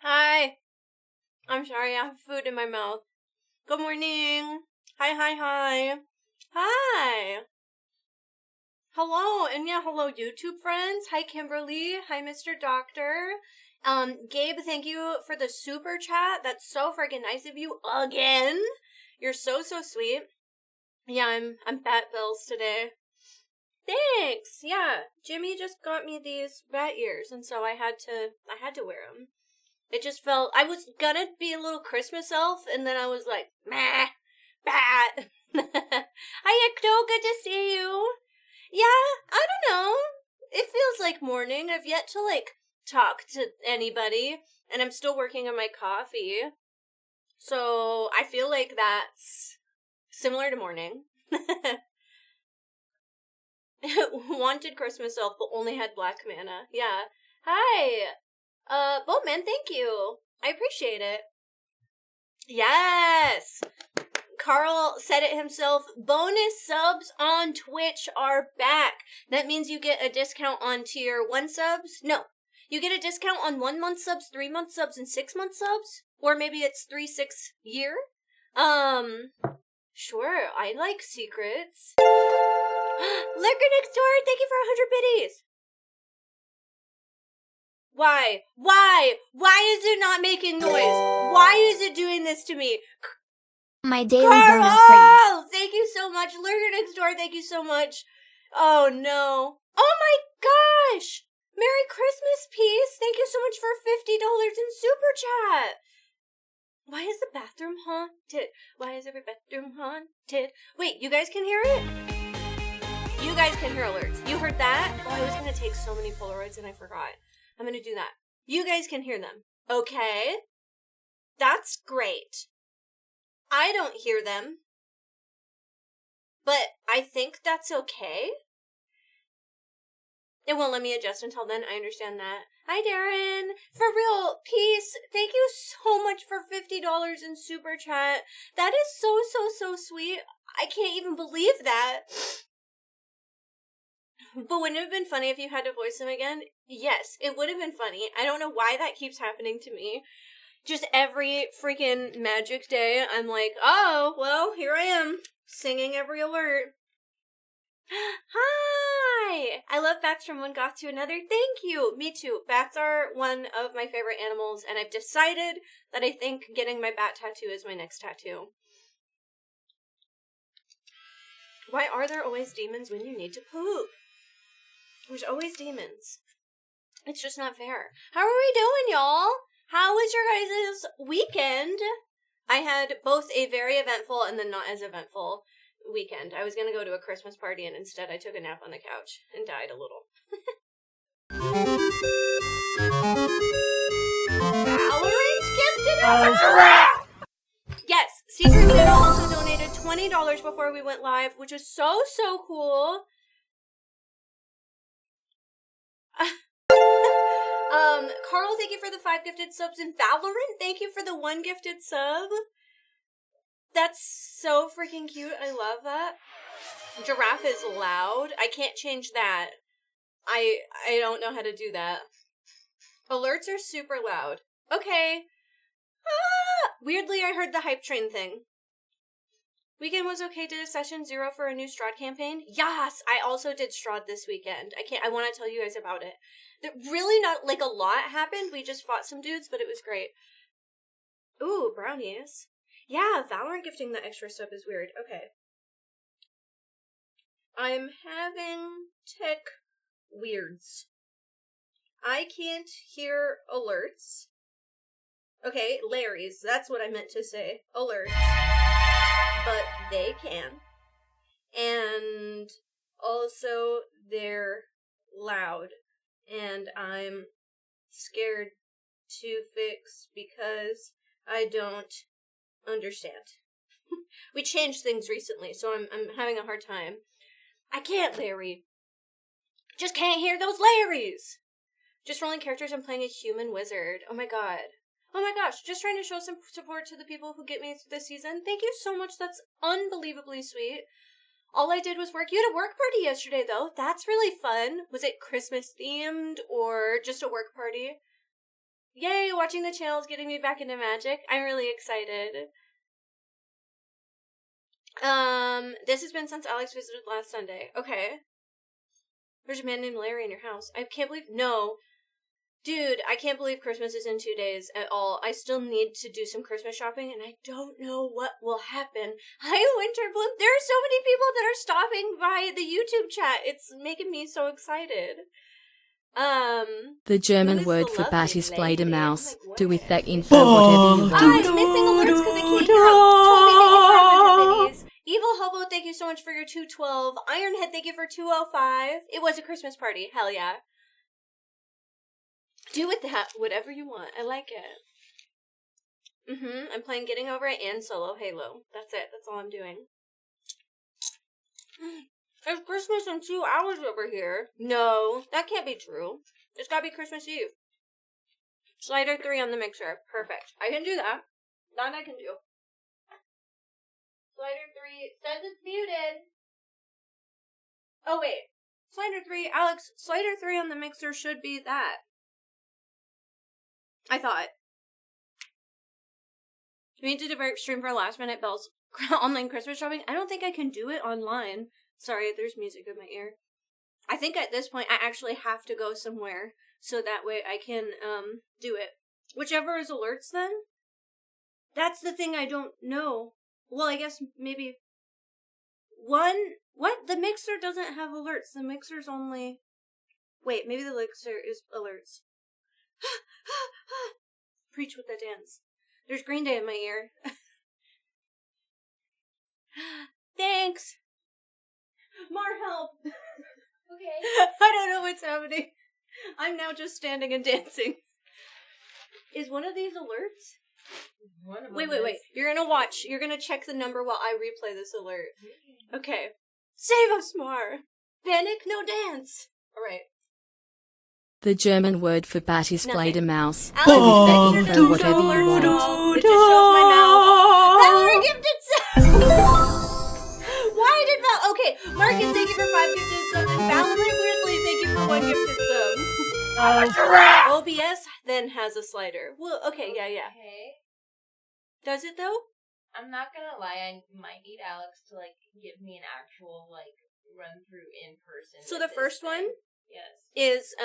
Hi. I'm sorry, I have food in my mouth. Good morning. Hi. Hi. Hello, and yeah, hello YouTube friends. Hi Kimberly. Hi Mr. Doctor. Gabe, thank you for the super chat. That's so freaking nice of you again. You're so sweet. Yeah, I'm bat bills today. Thanks. Yeah, Jimmy just got me these bat ears, and so I had to wear them. It just felt, I was gonna be a little Christmas elf, and then I was like, meh, bat. Hi, Ecto, good to see you. Yeah, I don't know. It feels like morning. I've yet to, talk to anybody, and I'm still working on my coffee. So, I feel like that's similar to morning. Wanted Christmas elf, but only had black mana. Yeah. Hi. Boatman, thank you. I appreciate it. Yes! Carl said it himself. Bonus subs on Twitch are back. That means you get a discount on tier 1 subs. No. You get a discount on 1 month subs, 3 month subs, and 6 month subs. Or maybe it's 3-6 year. Sure, I like secrets. Liquor next door, thank you for 100 biddies. Why? Why is it not making noise? Why is it doing this to me? My daily Carl! bonus for you. Thank you so much. Lurker next door, thank you so much. Oh no. Oh my gosh! Merry Christmas, Peace! Thank you so much for $50 in super chat. Why is the bathroom haunted? Why is every bathroom haunted? Wait, you guys can hear it? You guys can hear alerts. You heard that? Oh, I was gonna take so many Polaroids and I forgot. I'm gonna do that. You guys can hear them. Okay. That's great. I don't hear them. But I think that's okay. It won't let me adjust until then. I understand that. Hi, Darren. For real, Peace. Thank you so much for $50 in super chat. That is so sweet. I can't even believe that. But wouldn't it have been funny if you had to voice him again? Yes, it would have been funny. I don't know why that keeps happening to me. Just every freaking magic day, I'm like, oh, well, here I am, singing every alert. Hi! I love bats from one goth to another. Thank you! Me too. Bats are one of my favorite animals, and I've decided that I think getting my bat tattoo is my next tattoo. Why are there always demons when you need to poop? There's always demons. It's just not fair. How are we doing, y'all? How was your guys' weekend? I had both a very eventful and then not as eventful weekend. I was going to go to a Christmas party and instead I took a nap on the couch and died a little. Valorant gifted us a wrap! Yes, Secret Santa also donated $20 before we went live, which is so cool. Carl, thank you for the 5 gifted subs, and Valorant, thank you for the 1 gifted sub. That's so freaking cute. I love that. Giraffe is loud. I can't change that. I don't know how to do that. Alerts are super loud. Okay. Weirdly, I heard the hype train thing. Weekend was okay. Did a session 0 for a new Strahd campaign. Yes, I also did Strahd this weekend. I want to tell you guys about it. Really not, a lot happened. We just fought some dudes, but it was great. Ooh, brownies. Yeah, Valorant gifting the extra stuff is weird. Okay. I'm having tech weirds. I can't hear alerts. Okay, Larry's. That's what I meant to say. Alerts. But they can. And also, they're loud. And I'm scared to fix because I don't understand. We changed things recently, so I'm having a hard time. I can't, Larry. Just can't hear those Larrys. Just rolling characters and playing a human wizard. Oh my god. Oh my gosh, just trying to show some support to the people who get me this season. Thank you so much, that's unbelievably sweet. All I did was work. You had a work party yesterday, though. That's really fun. Was it Christmas themed or just a work party? Yay, watching the channel is getting me back into Magic. I'm really excited. This has been since Alex visited last Sunday. Okay. There's a man named Larry in your house. I can't believe... No. Dude, I can't believe Christmas is in 2 days at all. I still need to do some Christmas shopping, and I don't know what will happen. Hi, Winterbloom. There are so many people that are stopping by the YouTube chat. It's making me so excited. The German who is word the for lovely bat is lady? mouse. Like, what? Do with that info whatever you I'm want. missing alerts because I can't hear them. Toby, thank you for 100 biddies. Evil Hobo, thank you so much for your 212. Ironhead, thank you for 205. It was a Christmas party. Hell yeah. Do with that whatever you want. I like it. I'm playing Getting Over It and solo Halo. That's it. That's all I'm doing. It's Christmas in 2 hours over here. No, that can't be true. It's gotta be Christmas Eve. Slider 3 on the mixer. Perfect. I can do that. That I can do. Slider 3 says it's muted. Oh, wait. Slider 3, Alex, Slider 3 on the mixer should be that. I thought. We did a stream for last minute Belle's online Christmas shopping. I don't think I can do it online. Sorry, there's music in my ear. I think at this point I actually have to go somewhere so that way I can do it. Whichever is alerts then. That's the thing I don't know. Well, I guess maybe one. What? The mixer doesn't have alerts. The mixer's only. Wait, maybe the mixer is alerts. Preach with the dance. There's Green Day in my ear. Thanks. Mar, help. Okay. I don't know what's happening. I'm now just standing and dancing. Is one of these alerts? Wait. You're gonna watch. You're gonna check the number while I replay this alert. Okay. Save us, Mar. Panic, no dance. Alright. The German word for bat is Nothing. mouse. Alex, Do with that the mixer info doesn't whatever show you alerts at want. all. It just shows my mouth. Valerie gifted subs! Why did Val... Okay, Marcus, thank you for 5 gifted subs, and Valerie, weirdly, thank you for 1 gifted sub. OBS then has a slider. Well, okay, yeah. Okay. Does it, though? I'm not gonna lie, I might need Alex to, give me an actual, run through in person. So with the first this one thing. Yes. is,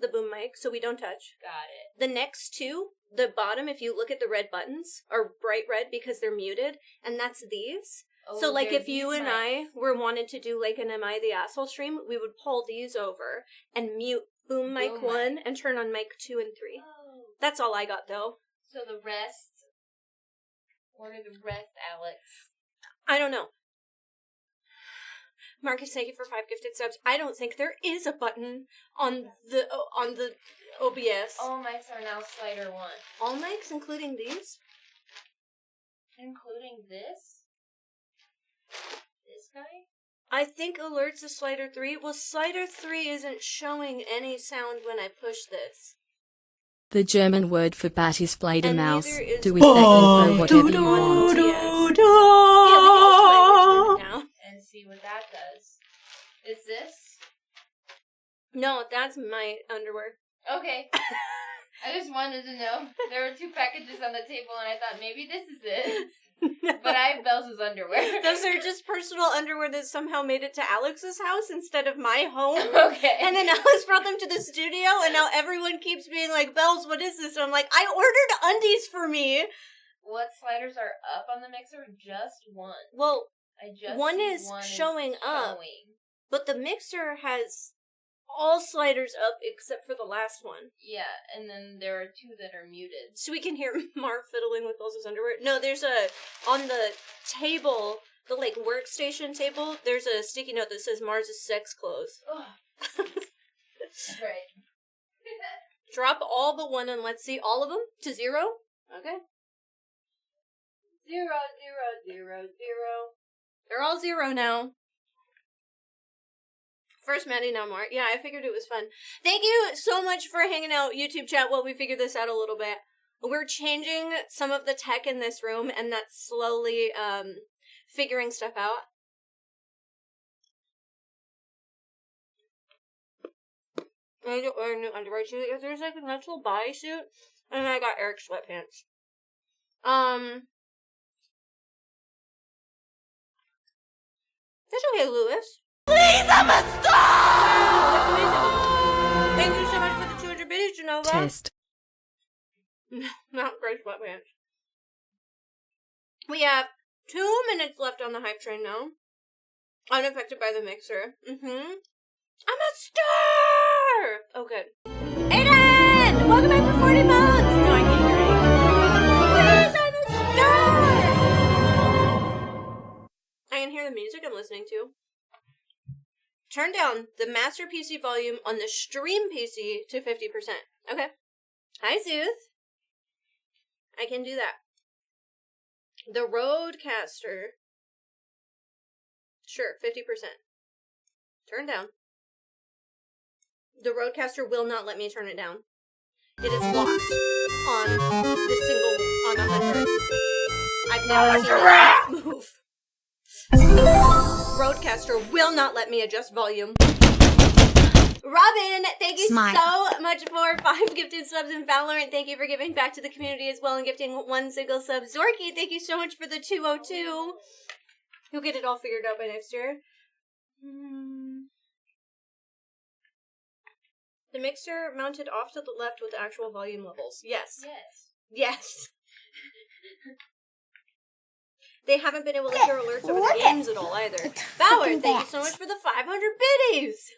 the boom mic, so we don't touch. Got it. The next two, the bottom, if you look at the red buttons, are bright red because they're muted, and that's these. Oh, So, they're if you these and mics. I were wanted to do, an Am I the Asshole stream, we would pull these over and mute boom mic Boom 1 mic. and turn on mic 2 and 3. Oh. That's all I got, though. So the rest... What are the rest, Alex? I don't know. Marcus, thank you for 5 gifted subs. I don't think there is a button on the OBS. All mics are now slider 1. All mics, including these? Including this? This guy? I think alerts is slider 3. Well, slider 3 isn't showing any sound when I push this. The German word for bat is And mouse. neither is Do with that info whatever you want. OBS. Yeah, we can just turn it down. And see what that does. Is this? No, that's my underwear. Okay. I just wanted to know. There were 2 packages on the table and I thought maybe this is it. But I have Bells' underwear. Those are just personal underwear that somehow made it to Alex's house instead of my home. Okay. And then Alex brought them to the studio, and now everyone keeps being like, Bells, what is this? And I'm like, I ordered undies for me. What sliders are up on the mixer? Just one. Well, I just one see is one showing up. showing. But the mixer has all sliders up except for the last one. Yeah, and then there are 2 that are muted. So we can hear Mar fiddling with Bells' underwear. No, there's on the table, the workstation table, there's a sticky note that says Mars' sex clothes. Right. Drop all but 1 and let's see all of them to 0. Okay. 0, 0, 0, 0. They're all 0 now. First Maddie, now Mark. Yeah, I figured it was fun. Thank you so much for hanging out, YouTube chat, while we figured this out a little bit. We're changing some of the tech in this room, and that's slowly, figuring stuff out. I need to wear a new underwear suit. If there's a natural bodysuit, And I got Eric sweatpants. That's okay, Lewis. Please, I'm a star! Wow, that's amazing. Thank you so much for the 200 biddies, Genova. Test. Not great sweatpants. We have 2 minutes left on the hype train now. Unaffected by the mixer. I'm a star! Oh, good. Aiden! Welcome back for 40 months! No, I can't hear anything. Please, I'm a star! I can hear the music I'm listening to. Turn down the master PC volume on the stream PC to 50%. Okay. Hi, Sooth. I can do that. The Roadcaster. Sure, 50%. Turn down. The Roadcaster will not let me turn it down. It is locked on the single on 100. I've never seen it move. Roadcaster will not let me adjust volume. Robin, thank you so much for 5 gifted subs in Valorant. Thank you for giving back to the community as well and gifting 1 single sub. Zorky, thank you so much for the 202. You'll get it all figured out by next year. The mixer mounted off to the left with actual volume levels. Yes. Yes. They haven't been able to hear alerts over the games at all either. Bauer, thank you so much for the 500 biddies.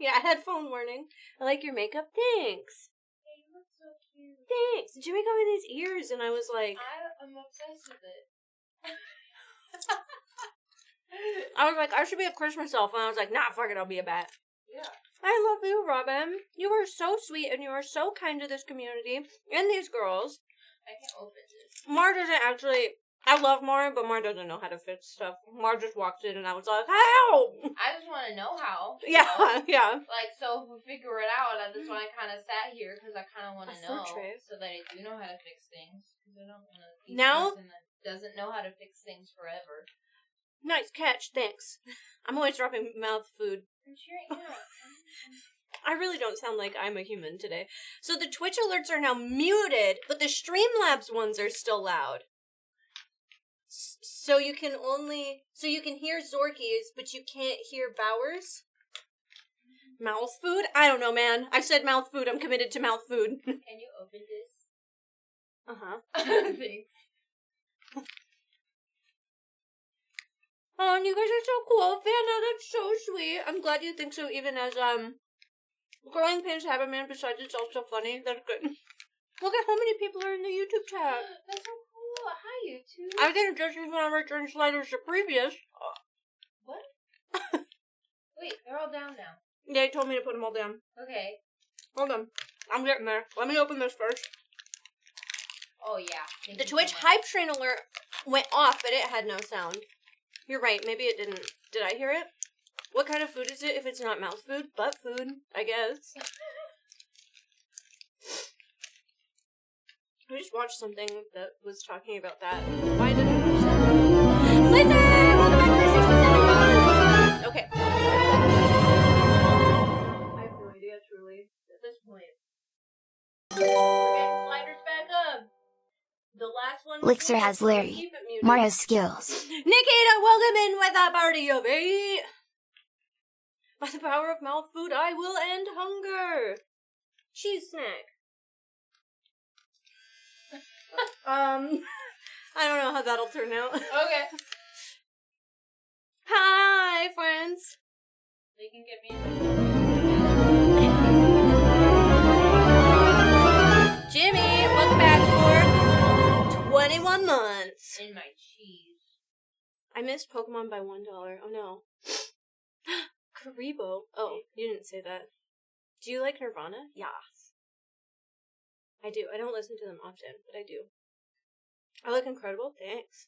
Yeah, headphone warning. I like your makeup. Thanks. Hey, you look so cute. Thanks. Did you make up with these ears? And I was like... I'm obsessed with it. I was like, I should be a Christmas elf. And I was like, nah, fuck it, I'll be a bat. Yeah. I love you, Robin. You are so sweet and you are so kind to this community and these girls. I can't open this. Mar doesn't actually... I love Mar, but Mar doesn't know how to fix stuff. Mar just walked in and I was like, how? I just want to know how. Yeah, yeah. Like, so if we figure it out, that's why I kind of sat here, because I kind of want to know. Tray. So that I do know how to fix things. Because I don't want to be Now? a person that doesn't know how to fix things forever. Nice catch, thanks. I'm always dropping mouth food. I'm cheering out. I really don't sound like I'm a human today. So the Twitch alerts are now muted, but the Streamlabs ones are still loud. So you can hear Zorky's, but you can't hear Bowers. Mouth food? I don't know, man. I said mouth food. I'm committed to mouth food. Can you open this? Uh-huh. Thanks. Oh, and you guys are so cool. Vanna, that's so sweet. I'm glad you think so, even as, Growing Pains Habit Man, besides it's also funny. That's good. Look at how many people are in the YouTube chat. That's so cool. Hi, YouTube. I didn't just use when I returned sliders to previous. What? Wait, they're all down now. They told me to put them all down. Okay. Hold on. I'm getting there. Let me open this first. Oh, yeah. Thank The you Twitch so much. hype train alert went off, but it had no sound. You're right. Maybe it didn't. Did I hear it? What kind of food is it if it's not mouth food? Butt food, I guess. I just watched something that was talking about that. Why didn't I watch that? Slicer! Welcome back for 67 months! Okay. I have no idea, truly, at this point. We're getting sliders back up. The last one... Elixir has Larry. Keep it muted. Mario's skills. Nikita, welcome in with a party of 8! By the power of mouth food, I will end hunger! Cheese snack. I don't know how that'll turn out. Okay. Hi, friends! They can get me Jimmy, welcome back for 21 months. in my cheese. I missed Pokemon by $1. Oh no. Karibo. Oh, you didn't say that. Do you like Nirvana? Yes. I do. I don't listen to them often, but I do. I look incredible. Thanks.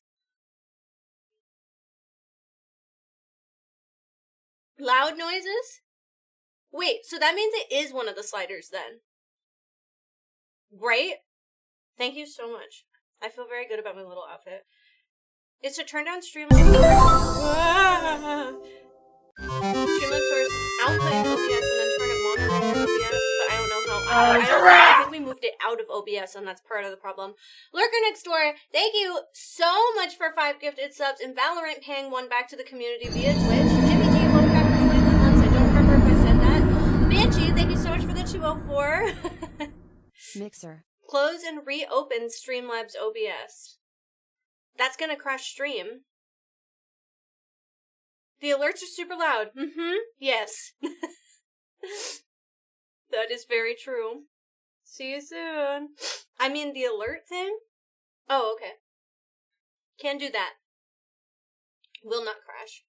Loud noises? Wait, so that means it is one of the sliders then. Right? Thank you so much. I feel very good about my little outfit. It's to turn down Streamlabs source output in OBS and then turn it mono in OBS, but I don't know how. I think we moved moved it out of OBS, and that's part of the problem. Lurker Next Door, thank you so much for 5 gifted subs, and Valorant paying 1 back to the community via Twitch. Jimmy G, welcome back for 21 months. I don't remember if I said that. Banshee, thank you so much for the 204. Mixer. Close and reopen Streamlabs OBS. That's gonna crash stream. The alerts are super loud. Yes. That is very true. See you soon. I mean, the alert thing? Oh, okay. Can do that. Will not crash.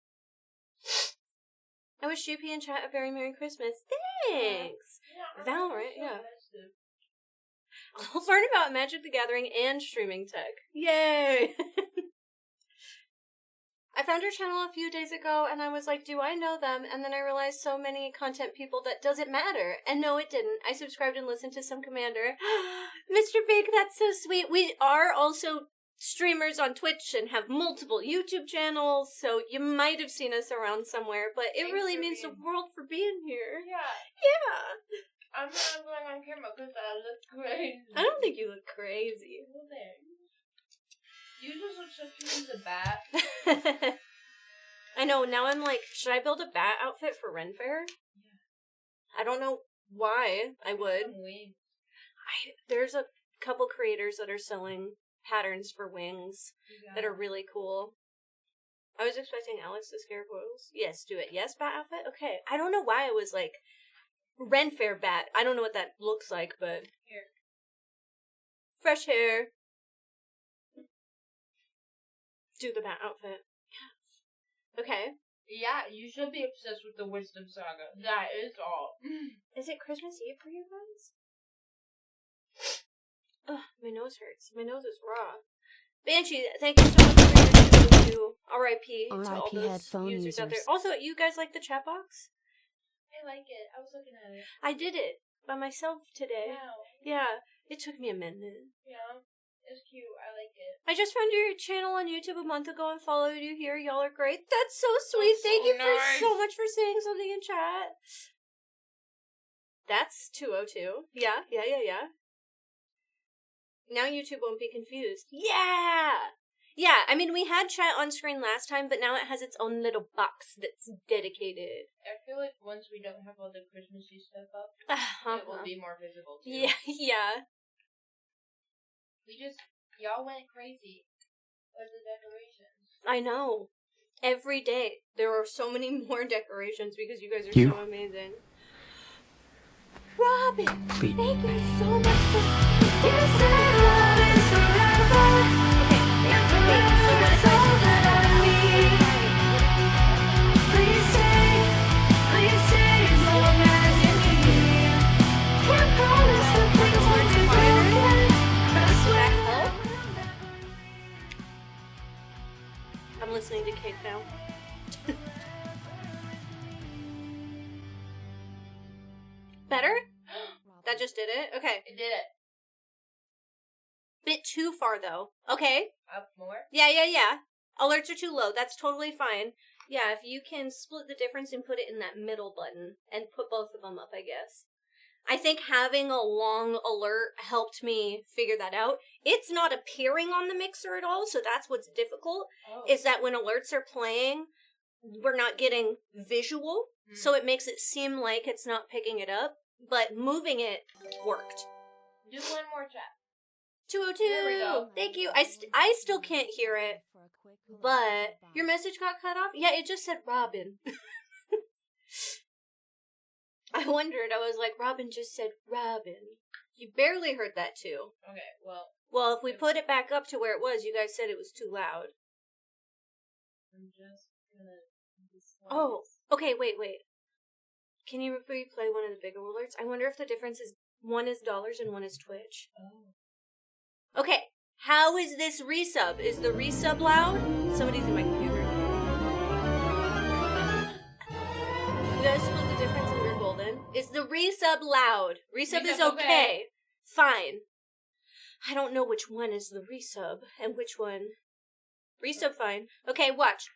I wish GP and chat a very Merry Christmas. Thanks. Valorant, yeah. I'll learn about Magic the Gathering and streaming tech. Yay! I found your channel a few days ago, and I was like, do I know them? And then I realized so many content people that doesn't matter. And no, it didn't. I subscribed and listened to some Commander. Mr. Fake, that's so sweet. We are also streamers on Twitch and have multiple YouTube channels, so you might have seen us around somewhere, but it really means the world for being here. Yeah. Yeah. I'm not going on camera because I look crazy. I don't think you look crazy. Well, there. You just look so cute as a bat. I know, now I'm like, should I build a bat outfit for Ren Fair? Yeah. I don't know why I would. There's a couple creators that are selling patterns for wings that are really cool. I was expecting Alex to scare quotes. Yes, do it. Yes, bat outfit? Okay. I don't know why I was like, Ren Fair bat. I don't know what that looks like, but... Here. Fresh hair. Do the bat outfit. Yes. Okay. Yeah, you should be obsessed with the Wisdom Saga. That is all. Is it Christmas Eve for you guys? Ugh, my nose hurts. My nose is raw. Banshee, thank you so much for your review. R.I.P. to all those headphone users out there. users. Also, you guys like the chat box? I like it. I was looking at it. I did it by myself today. Wow. Yeah, it took me a minute. Yeah. It's cute. I like it. I just found your channel on YouTube a month ago and followed you here. Y'all are great. That's so sweet. That's Thank so you nice. so much for saying something in chat. That's 202. Yeah. Now YouTube won't be confused. Yeah! Yeah, I mean, we had chat on screen last time, but now it has its own little box that's dedicated. I feel like once we don't have all the Christmassy stuff up, it will be more visible too. Yeah. Y'all went crazy with the decorations. I know. Every day, there are so many more decorations because you guys are so amazing. Robin, thank you so much for... You said love is forever. Okay, wait, so what if I do this? Please stay as long as you need. Can't promise that things will do better. Does that help? I'm listening to Cake now. Better? That just did it? Okay. It did it. Bit too far, though. Okay. Up more? Yeah. Alerts are too low. That's totally fine. Yeah, if you can split the difference and put it in that middle button and put both of them up, I guess. I think having a long alert helped me figure that out. It's not appearing on the mixer at all, so that's what's difficult, is that when alerts are playing, we're not getting visual, so it makes it seem like it's not picking it up, but moving it worked. Do one more chat. 202! There we go. Thank you. I still can't hear it, but your message got cut off? Yeah, it just said Robin. I wondered. I was like, Robin just said Robin. You barely heard that too. Okay, well. Well, if we put it back up to where it was, you guys said it was too loud. I'm just gonna... Oh, okay, wait. Can you replay one of the bigger alerts? I wonder if the difference is one is dollars and one is Twitch. Oh. Okay, how is this resub? Is the resub loud? Somebody's in my computer. You guys split the difference and we're golden. Is the resub loud? Resub is okay. Fine. I don't know which one is the resub and which one. Resub fine. Okay, watch.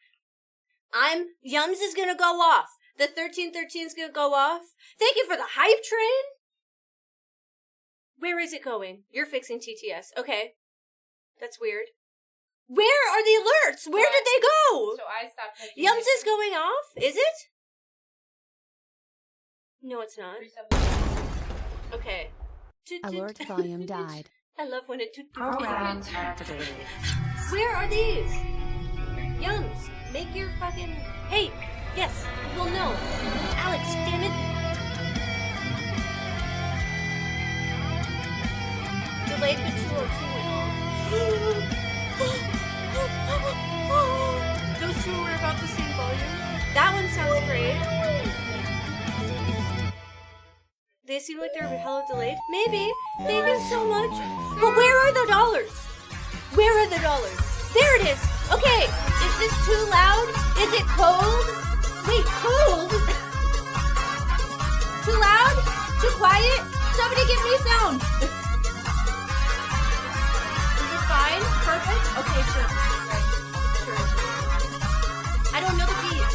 Yums is gonna go off. The 1313 is gonna go off. Thank you for the hype train. Where is it going? You're fixing TTS. Okay. That's weird. Where are the alerts? Where did they go? So I stopped touching Yums Mixer. is going off? Is it? No, it's not. Okay. Alert volume died. I love when it... Program activated. Where are these? Yums, make your fucking... Hey, yes, well no. Alex, damn it. Delayed but 202 went off. Those two were about the same volume. That one sounds great. They seem like they're hella delayed. Maybe. Thank you so much. But where are the dollars? Where are the dollars? There it is. Okay. Is this too loud? Is it cold? Wait, cold? Too loud? Too quiet? Somebody give me sound. Is it fine? Perfect? Okay, sure. Sure. I don't know the beat.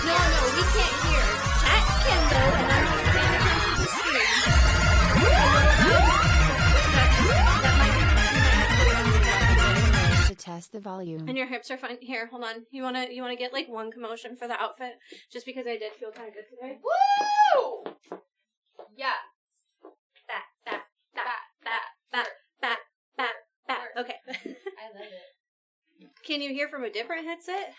No, we can't hear. Chat can though, and I'm just paying attention to the stream. To test the volume. And your hips are fine. Here, hold on. You wanna get like one commotion for the outfit, just because I did feel kind of good today. Woo! Yeah. Bat. Okay. I love it. Can you hear from a different headset?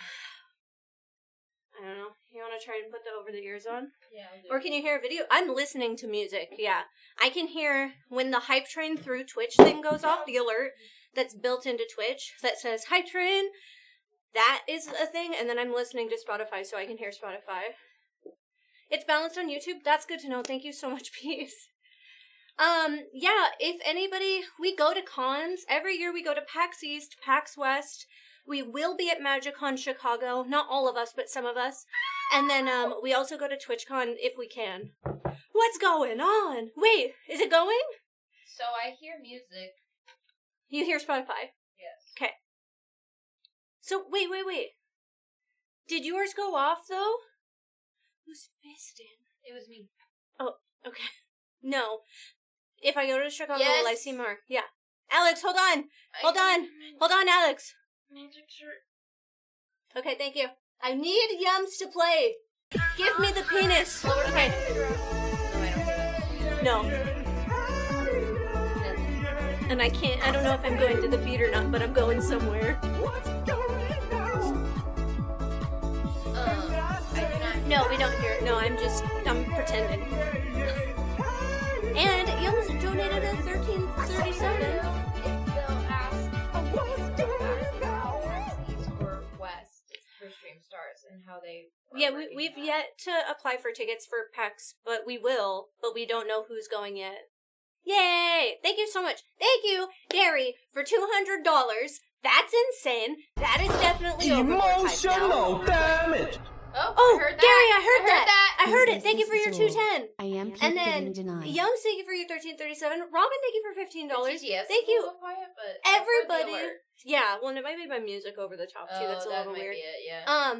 I don't know. You want to try and put the over the ears on? Yeah, I'll do Or it. can you hear a video? I'm listening to music, yeah. I can hear when the Hype Train through Twitch thing goes off, the alert that's built into Twitch that says Hype Train. That is a thing, and then I'm listening to Spotify so I can hear Spotify. It's balanced on YouTube. That's good to know. Thank you so much, Peace. Yeah, if anybody, we go to cons. Every year we go to PAX East, PAX West. We will be at MagicCon Chicago. Not all of us, but some of us. And then we also go to TwitchCon if we can. What's going on? Wait, is it going? So I hear music. You hear Spotify? Yes. Okay. So, wait. Did yours go off, though? Who's fisting? It was me. Oh, okay. No. If I go to Chicago, Yes. will I see more? Yeah. Alex, hold on. Hold on, Alex. Magic shirt. Okay, thank you. I need Yums to play. Give me the penis. Okay. No. And I don't know if I'm going to the feed or not, but I'm going somewhere. I do not. No, we don't hear it. No, I'm pretending. And Yums donated a $13.37. They'll ask East or West for stream stars and how they. Yeah, we've yet to apply for tickets for PAX, but we will. But we don't know who's going yet. Yay! Thank you so much. Thank you, Gary, for $200. That's insane. That is definitely overhyped now. Emotional damage. Oh, I heard that. Gary, I heard that. that. I heard it. Thank you for your $210. I am keep And getting then denied. Yums, thank you for your $13.37. Robin, thank you for $15. TTS Thank is a you, little quiet, but I've heard the everybody. alert. Yeah, well, it might be my music over the top too. Oh, That's a that little might weird. be it, yeah.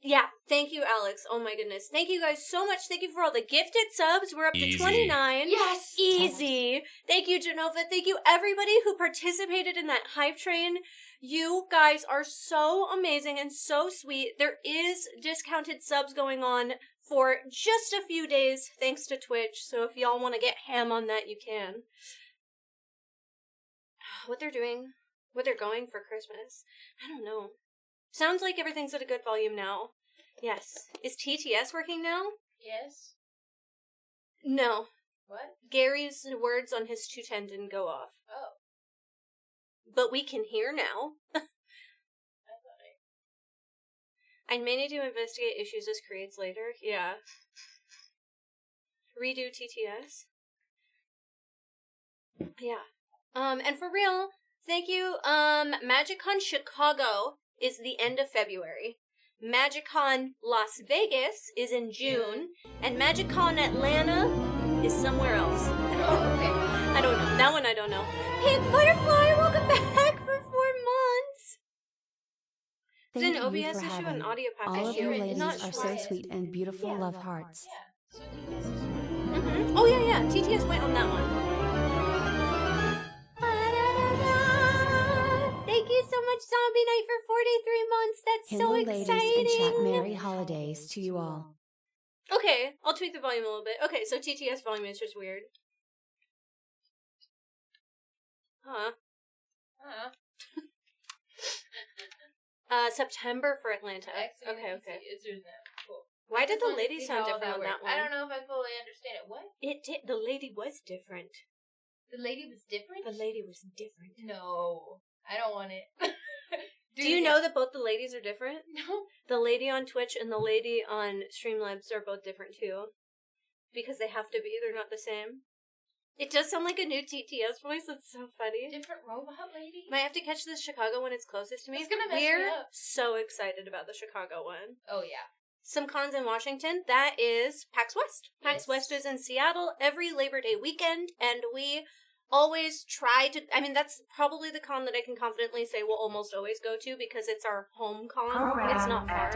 Yeah, thank you, Alex. Oh my goodness. Thank you guys so much. Thank you for all the gifted subs. We're up to 29. Yes! Easy. Thank you, Genova. Thank you, everybody who participated in that hype train. You guys are so amazing and so sweet. There is discounted subs going on for just a few days, thanks to Twitch. So if y'all want to get ham on that, you can. What they're doing, what they're going for Christmas, I don't know. Sounds like everything's at a good volume now. Yes. Is TTS working now? Yes. No. What? Gary's words on his 210 didn't go off. Oh. But we can hear now. I thought I may need to investigate issues this creates later. Yeah. Redo TTS. Yeah. And for real, thank you. MagicCon Chicago is the end of February. MagicCon Las Vegas is in June. And MagicCon Atlanta is somewhere else. Oh, okay. I don't know. That one I don't know. Pink Butterfly, welcome back for 4 months. Is Thank it an you OBS for issue having. and an audio pack All of issue? you Not ladies are so sure. sweet and beautiful. Yeah. Love hearts. Yeah. So TTS. Mm-hmm. Oh, yeah. TTS went on that one. Thank you so much, Zombie Night, for 43 months. That's Hello, so ladies in chat. exciting. Merry holidays to you all. Okay, I'll tweak the volume a little bit. Okay, so TTS volume is just weird. Huh. September for Atlanta. Okay. Cool. Why did Just the wanted to lady see sound how different on worked. that one? I don't know if I fully understand it. What? It did. The lady was different. The lady was different? The lady was different. No. I don't want it. Do you know that both the ladies are different? No. The lady on Twitch and the lady on Streamlabs are both different too. Because they have to be. They're not the same. It does sound like a new TTS voice. It's so funny. Different robot lady? Might have to catch the Chicago one. It's closest to me. It's gonna mess me We're up. so excited about the Chicago one. Oh, yeah. Some cons in Washington. That is PAX West. PAX Yes. West is in Seattle every Labor Day weekend, and we always try to. I mean, that's probably the con that I can confidently say we'll almost always go to because it's our home con. It's not far.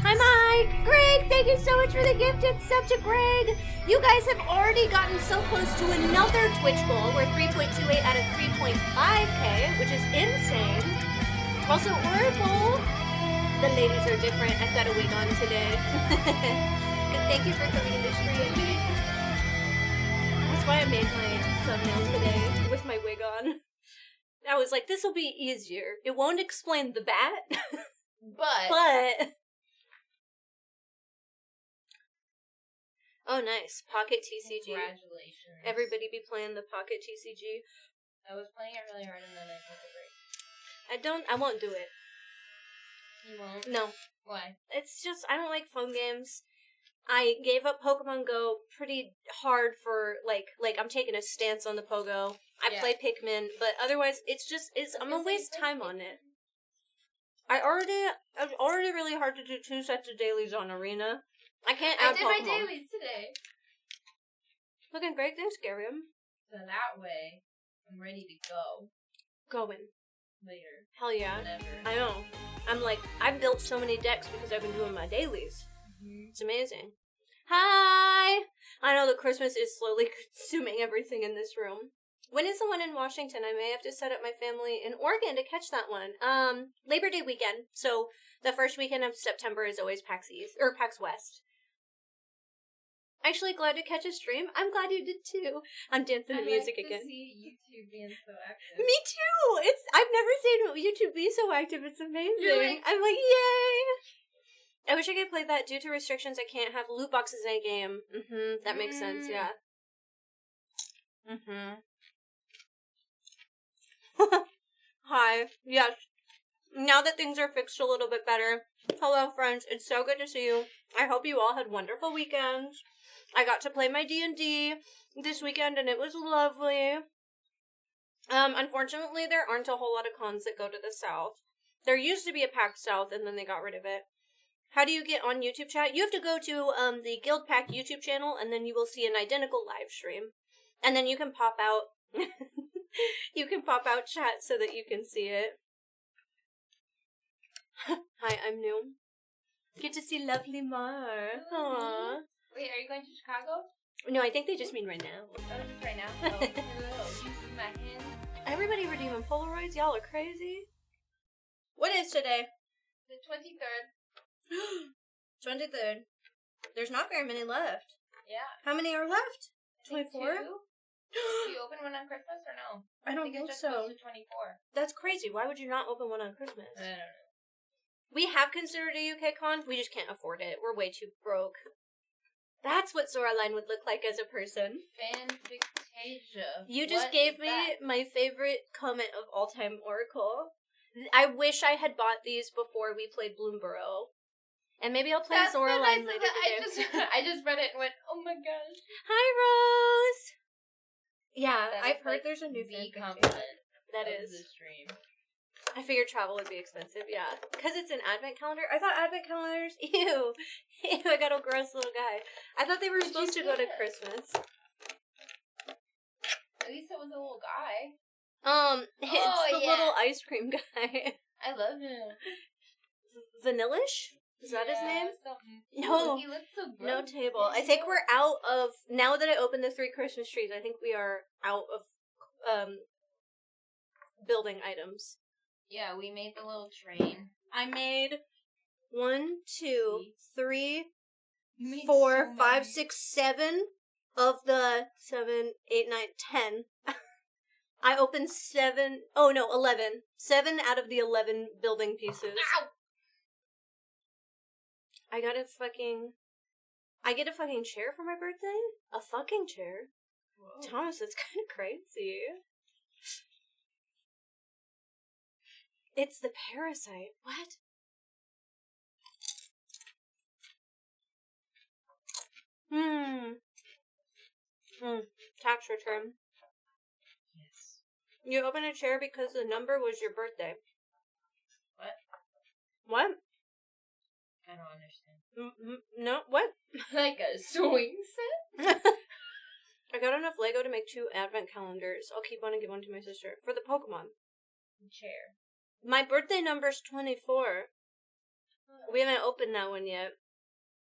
Hi, Mike! Greg, thank you so much for the gifted sub to Greg! You guys have already gotten so close to another Twitch goal. We're 3.28 out of 3.5k, which is insane. Also, Oracle, the ladies are different. I've got a wig on today. And thank you for coming in the stream. That's why I made my thumbnail today with my wig on. I was like, this will be easier. It won't explain the bat, but... Oh, nice. Pocket TCG. Congratulations. Everybody be playing the Pocket TCG. I was playing it really hard and then I took a break. I won't do it. You won't? No. Why? It's just, I don't like phone games. I gave up Pokemon Go pretty hard for, like I'm taking a stance on the Pogo. I play Pikmin, but otherwise, I'm gonna waste time on it. It's already really hard to do 2 sets of dailies on Arena. I can't add I did Pokemon. my dailies today. Looking great, thanks, Garium. So that way, I'm ready to go Going. later. Hell yeah. Whenever. I know. I'm like, I've built so many decks because I've been doing my dailies. Mm-hmm. It's amazing. Hi! I know that Christmas is slowly consuming everything in this room. When is the one in Washington? I may have to set up my family in Oregon to catch that one. Labor Day weekend. So the first weekend of September is always PAX East, or PAX West. Actually, glad to catch a stream. I'm glad you did too. I'm dancing to music again. I see YouTube being so active. Me too! I've never seen YouTube be so active. It's amazing. Really? I'm like, yay! I wish I could play that. Due to restrictions, I can't have loot boxes in a game. That makes sense, yeah. Hi. Yes. Now that things are fixed a little bit better. Hello, friends. It's so good to see you. I hope you all had wonderful weekends. I got to play my D&D this weekend, and it was lovely. Unfortunately, there aren't a whole lot of cons that go to the South. There used to be a PAX South, and then they got rid of it. How do you get on YouTube chat? You have to go to the Guild Pack YouTube channel, and then you will see an identical live stream. And then you can pop out... you can pop out chat so that you can see it. Hi, I'm new. Get to see lovely Mar. Aww. Wait, are you going to Chicago? No, I think they just mean right now. Oh, just right now? Oh, hello. Using my hand. Everybody redeeming Polaroids? Y'all are crazy. What is today? The 23rd. 23rd. There's not very many left. Yeah. How many are left? I think 24? 2? Do you open one on Christmas or no? I don't think think it just so. goes to 24. That's crazy. Why would you not open one on Christmas? I don't know. We have considered a UK con. We just can't afford it. We're way too broke. That's what Zoraline would look like as a person. Fanfictasia. You just What gave is me that? my favorite comment of all time, Oracle. I wish I had bought these before we played Bloomborough. And maybe I'll play That's the Zoraline nicest- later today. I just read it and went, oh my gosh. Hi, Rose! Yeah, That I've is, heard like, there's a new the fanfic compliment That of is. the stream. I figured travel would be expensive, yeah. Because it's an advent calendar. I thought advent calendars... Ew. Ew, I got a gross little guy. I thought they were What'd you supposed to go to get? Christmas. At least it was a little guy. It's the yeah. little ice cream guy. I love him. Vanillish? Is that his name? Something. No. He looks so No gross. table. I think we're out of, now that I opened the 3 Christmas trees, I think we are out of building items. Yeah, we made the little train. I made 1, 2, 3, You made 4, so 5, many. 6, 7 of the 7, 8, 9, 10. I opened 7, oh no, 11. 7 out of the 11 building pieces. Ow! I get a fucking chair for my birthday? A fucking chair? Whoa. Thomas, it's kind of crazy. It's the parasite. What? Tax return. Yes. You opened a chair because the number was your birthday. What? What? I don't understand. No, what? Like a swing set? I got enough Lego to make 2 advent calendars. I'll keep one and give one to my sister. For the Pokemon. Chair. My birthday number's 24. We haven't opened that one yet.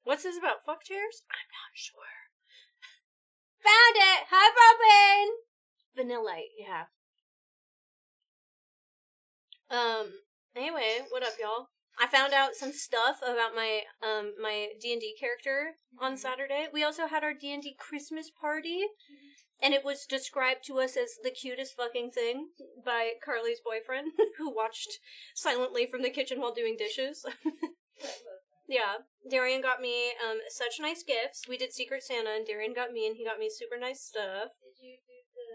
What's this about? Fuck chairs? I'm not sure. Found it! Hi, Propane! Vanillite, yeah. Anyway, what up, y'all? I found out some stuff about my my D&D character on Saturday. We also had our D&D Christmas party, and it was described to us as the cutest fucking thing by Carly's boyfriend, who watched silently from the kitchen while doing dishes. Yeah, Darian got me such nice gifts. We did Secret Santa, and Darian got me, and he got me super nice stuff. Did you do the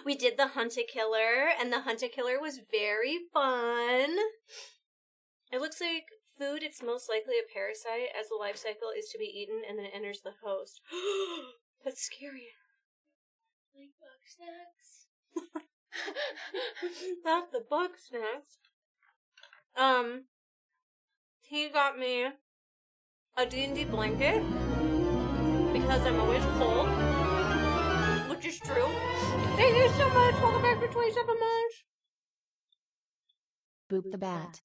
We did the Hunt-A-Killer, and the Hunt-A-Killer was very fun. It looks like food, it's most likely a parasite, as the life cycle is to be eaten and then it enters the host. That's scary. like bug snacks? Not the bug snacks. He got me a D&D blanket because I'm always cold, which is true. Thank you so much. Welcome back for 27 months. Boop the bat.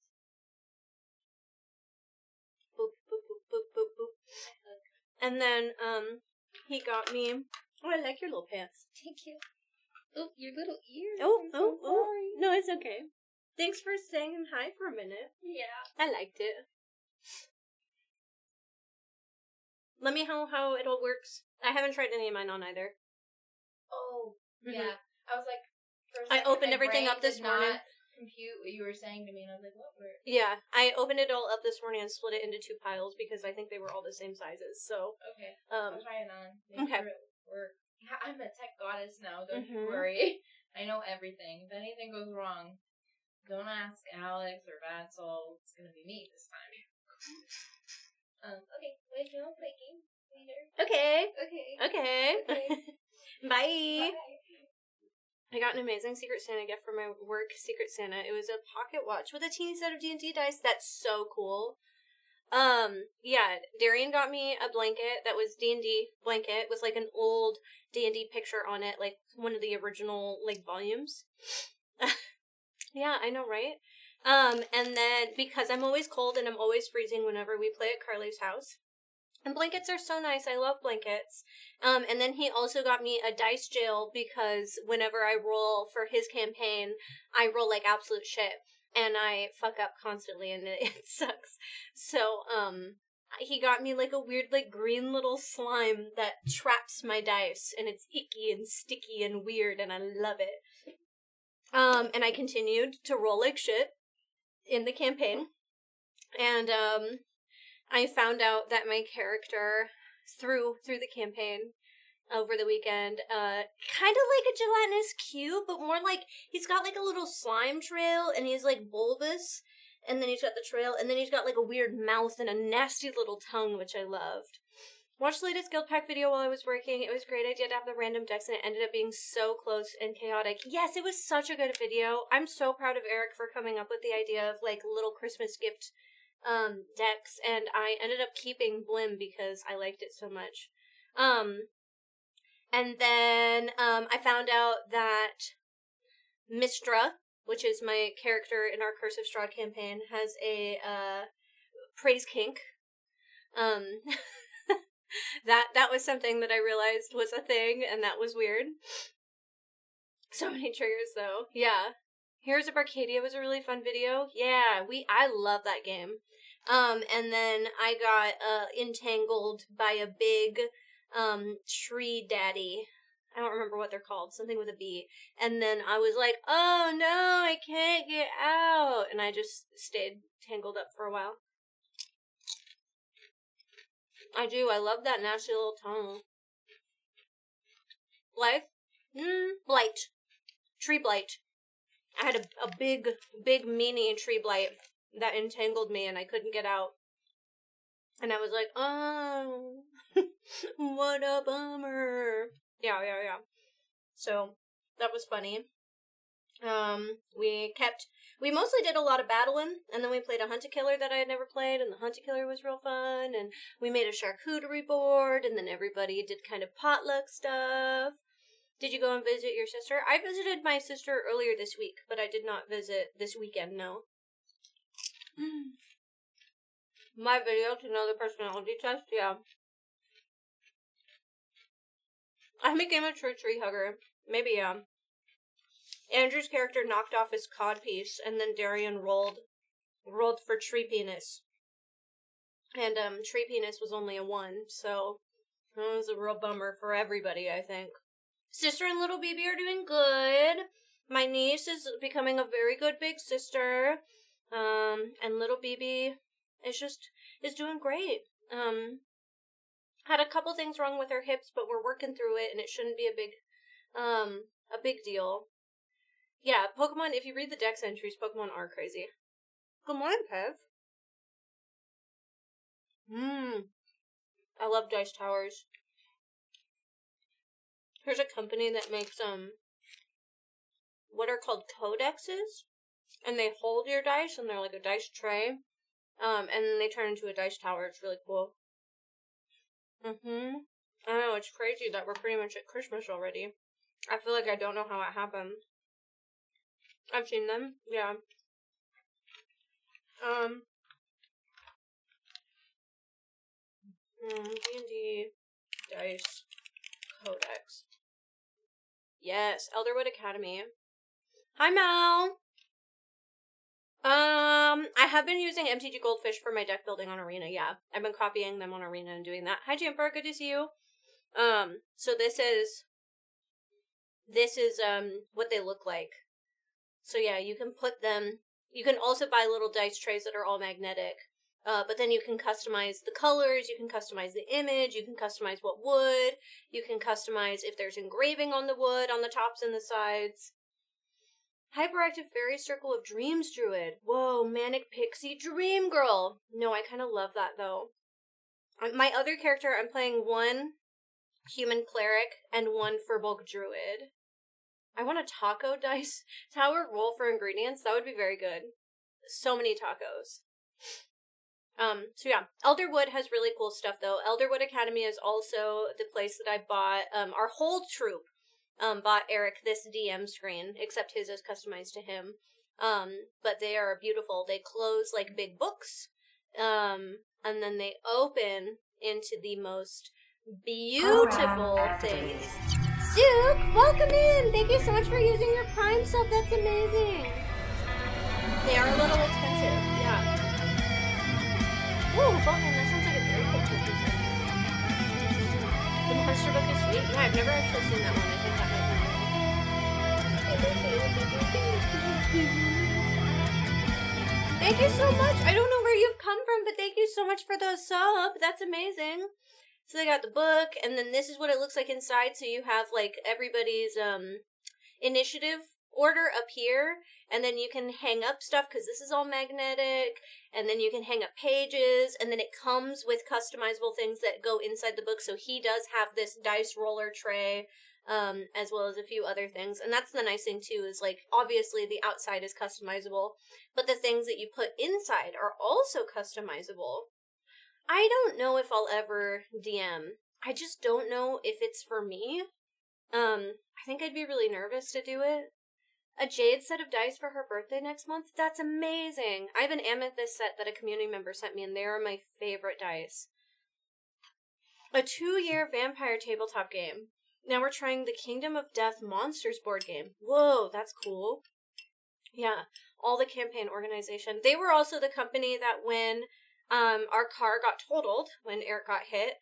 Boop, boop, boop, boop, boop, boop. And then, he got me, oh, I like your little pants. Thank you. Oh, your little ears. Oh, I'm so sorry. No, it's okay. Thanks for saying hi for a minute. Yeah. I liked it. Let me know how it all works. I haven't tried any of mine on either. Oh, Mhm. yeah. I was like, for a I second, opened my everything brain up this did morning. not compute what you were saying to me, and I was like, what were? Yeah, I opened it all up this morning and split it into 2 piles because I think they were all the same sizes. So, Okay. I'll try it on. Make okay. sure it works. Yeah, I'm a tech goddess now. Don't you Mhm. worry. I know everything. If anything goes wrong, don't ask Alex or Vadsol. It's gonna be me this time. Okay. Wait, no, play game later. Okay. Okay. Okay. Bye. Bye. I got an amazing Secret Santa gift for my work Secret Santa. It was a pocket watch with a teeny set of D&D dice. That's so cool. Yeah, Darian got me a blanket that was D&D blanket with like an old D&D picture on it, like one of the original like volumes. Yeah, I know, right? And then because I'm always cold and I'm always freezing whenever we play at Carly's house. And blankets are so nice. I love blankets. And then he also got me a dice jail because whenever I roll for his campaign, I roll like absolute shit. And I fuck up constantly and it sucks. So, he got me like a weird like green little slime that traps my dice. And it's icky and sticky and weird and I love it. And I continued to roll like shit in the campaign. And, I found out that my character, through the campaign over the weekend, kind of like a gelatinous cube, but more like, he's got like a little slime trail, and he's like bulbous, and then he's got the trail, and then he's got like a weird mouth and a nasty little tongue, which I loved. Watched the latest Guild Pack video while I was working. It was a great idea to have the random decks, and it ended up being so close and chaotic. Yes, it was such a good video. I'm so proud of Eric for coming up with the idea of like little Christmas gift decks, and I ended up keeping Blim because I liked it so much. And then I found out that Mistra which is my character in our Curse of Strahd campaign, has a praise kink. That was something that I realized was a thing, and that was weird. So many triggers, though. Yeah. Heroes of Arcadia was a really fun video. Yeah, I love that game. And then I got entangled by a big tree daddy. I don't remember what they're called, something with a B. And then I was like, oh no, I can't get out. And I just stayed tangled up for a while. I do, I love that nasty little tongue. Blight? Blight. Tree blight. I had a big meanie tree blight that entangled me and I couldn't get out. And I was like, oh, what a bummer. Yeah. So, that was funny. We mostly did a lot of battling, and then we played a Hunt-A-Killer that I had never played, and the Hunt-A-Killer was real fun, and we made a charcuterie board, and then everybody did kind of potluck stuff. Did you go and visit your sister? I visited my sister earlier this week, but I did not visit this weekend, no. My video to know the personality test, yeah. I became a true tree hugger. Maybe, yeah. Andrew's character knocked off his codpiece, and then Darian rolled for tree penis. And, tree penis was only a 1, so it was a real bummer for everybody, I think. Sister and little BB are doing good. My niece is becoming a very good big sister. And little BB is doing great. Had a couple things wrong with her hips, but we're working through it, and it shouldn't be a big deal. Yeah, Pokemon, if you read the Dex entries, Pokemon are crazy. Good morning, Pev. I love Dice Towers. Here's a company that makes, what are called codexes, and they hold your dice, and they're like a dice tray, and then they turn into a dice tower. It's really cool. I know, it's crazy that we're pretty much at Christmas already. I feel like I don't know how it happened. I've seen them, yeah. D&D Dice Codex. Yes, Elderwood Academy. Hi, Mel! I have been using MTG Goldfish for my deck building on Arena, yeah. I've been copying them on Arena and doing that. Hi, Jumper, good to see you. So this is what they look like. So yeah, you can put them, you can also buy little dice trays that are all magnetic, but then you can customize the colors, you can customize the image, you can customize what wood, you can customize if there's engraving on the wood, on the tops and the sides. Hyperactive Fairy Circle of Dreams Druid. Whoa, Manic Pixie Dream Girl. No, I kind of love that though. My other character, I'm playing 1 Human Cleric and 1 Furbolg Druid. I want a taco dice tower roll for ingredients. That would be very good. So many tacos. So yeah, Elderwood has really cool stuff though. Elderwood Academy is also the place that I bought, our whole troop, bought Eric this DM screen, except his is customized to him. But they are beautiful. They close like big books, and then they open into the most beautiful things. Duke, welcome in! Thank you so much for using your Prime sub, that's amazing! They are a little expensive, yeah. Ooh, Boatman, that sounds like a very cool purchase. The monster book is sweet. Yeah, I've never actually seen that one. I think that might be Thank you so much! I don't know where you've come from, but thank you so much for the sub. That's amazing. So they got the book, and then this is what it looks like inside. So you have, like, everybody's, initiative order up here, and then you can hang up stuff, because this is all magnetic, and then you can hang up pages, and then it comes with customizable things that go inside the book. So he does have this dice roller tray, as well as a few other things, and that's the nice thing, too, is, like, obviously the outside is customizable, but the things that you put inside are also customizable. I don't know if I'll ever DM. I just don't know if it's for me. I think I'd be really nervous to do it. a jade set of dice for her birthday next month? That's amazing. I have an amethyst set that a community member sent me, and they are my favorite dice. A 2-year vampire tabletop game. Now we're trying the Kingdom of Death Monsters board game. Whoa, that's cool. Yeah, all the campaign organization. They were also the company that when our car got totaled, when Eric got hit,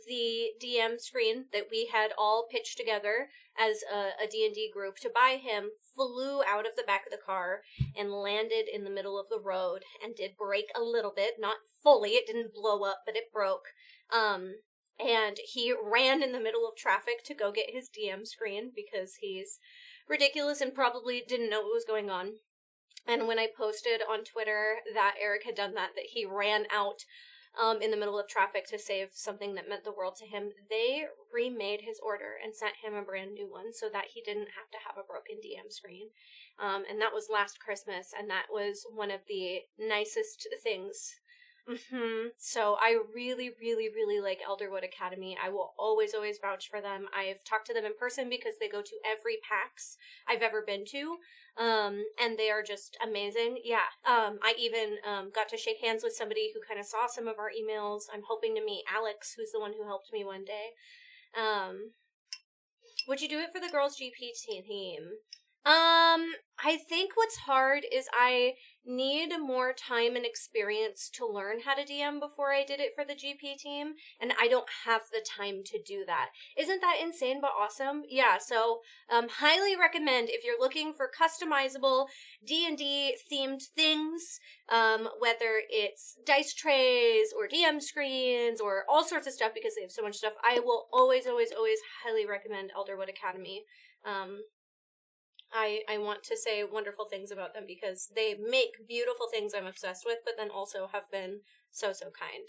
the DM screen that we had all pitched together as a D&D group to buy him flew out of the back of the car and landed in the middle of the road and did break a little bit, not fully, it didn't blow up, but it broke. And he ran in the middle of traffic to go get his DM screen because he's ridiculous and probably didn't know what was going on. And when I posted on Twitter that Eric had done that he ran out in the middle of traffic to save something that meant the world to him, they remade his order and sent him a brand new one so that he didn't have to have a broken DM screen. And that was last Christmas, and that was one of the nicest things. So I really, really, really like Elderwood Academy. I will always, always vouch for them. I've talked to them in person because they go to every PAX I've ever been to. And they are just amazing. Yeah. I even, got to shake hands with somebody who kind of saw some of our emails. I'm hoping to meet Alex, who's the one who helped me one day. Would you do it for the girls' GP team? I think what's hard is I need more time and experience to learn how to DM before I did it for the GP team, and I don't have the time to do that. Isn't that insane but awesome? Yeah, so highly recommend if you're looking for customizable D&D themed things, whether it's dice trays or DM screens or all sorts of stuff, because they have so much stuff. I will always, always, always highly recommend Elderwood Academy. I want to say wonderful things about them because they make beautiful things I'm obsessed with, but then also have been so, so kind.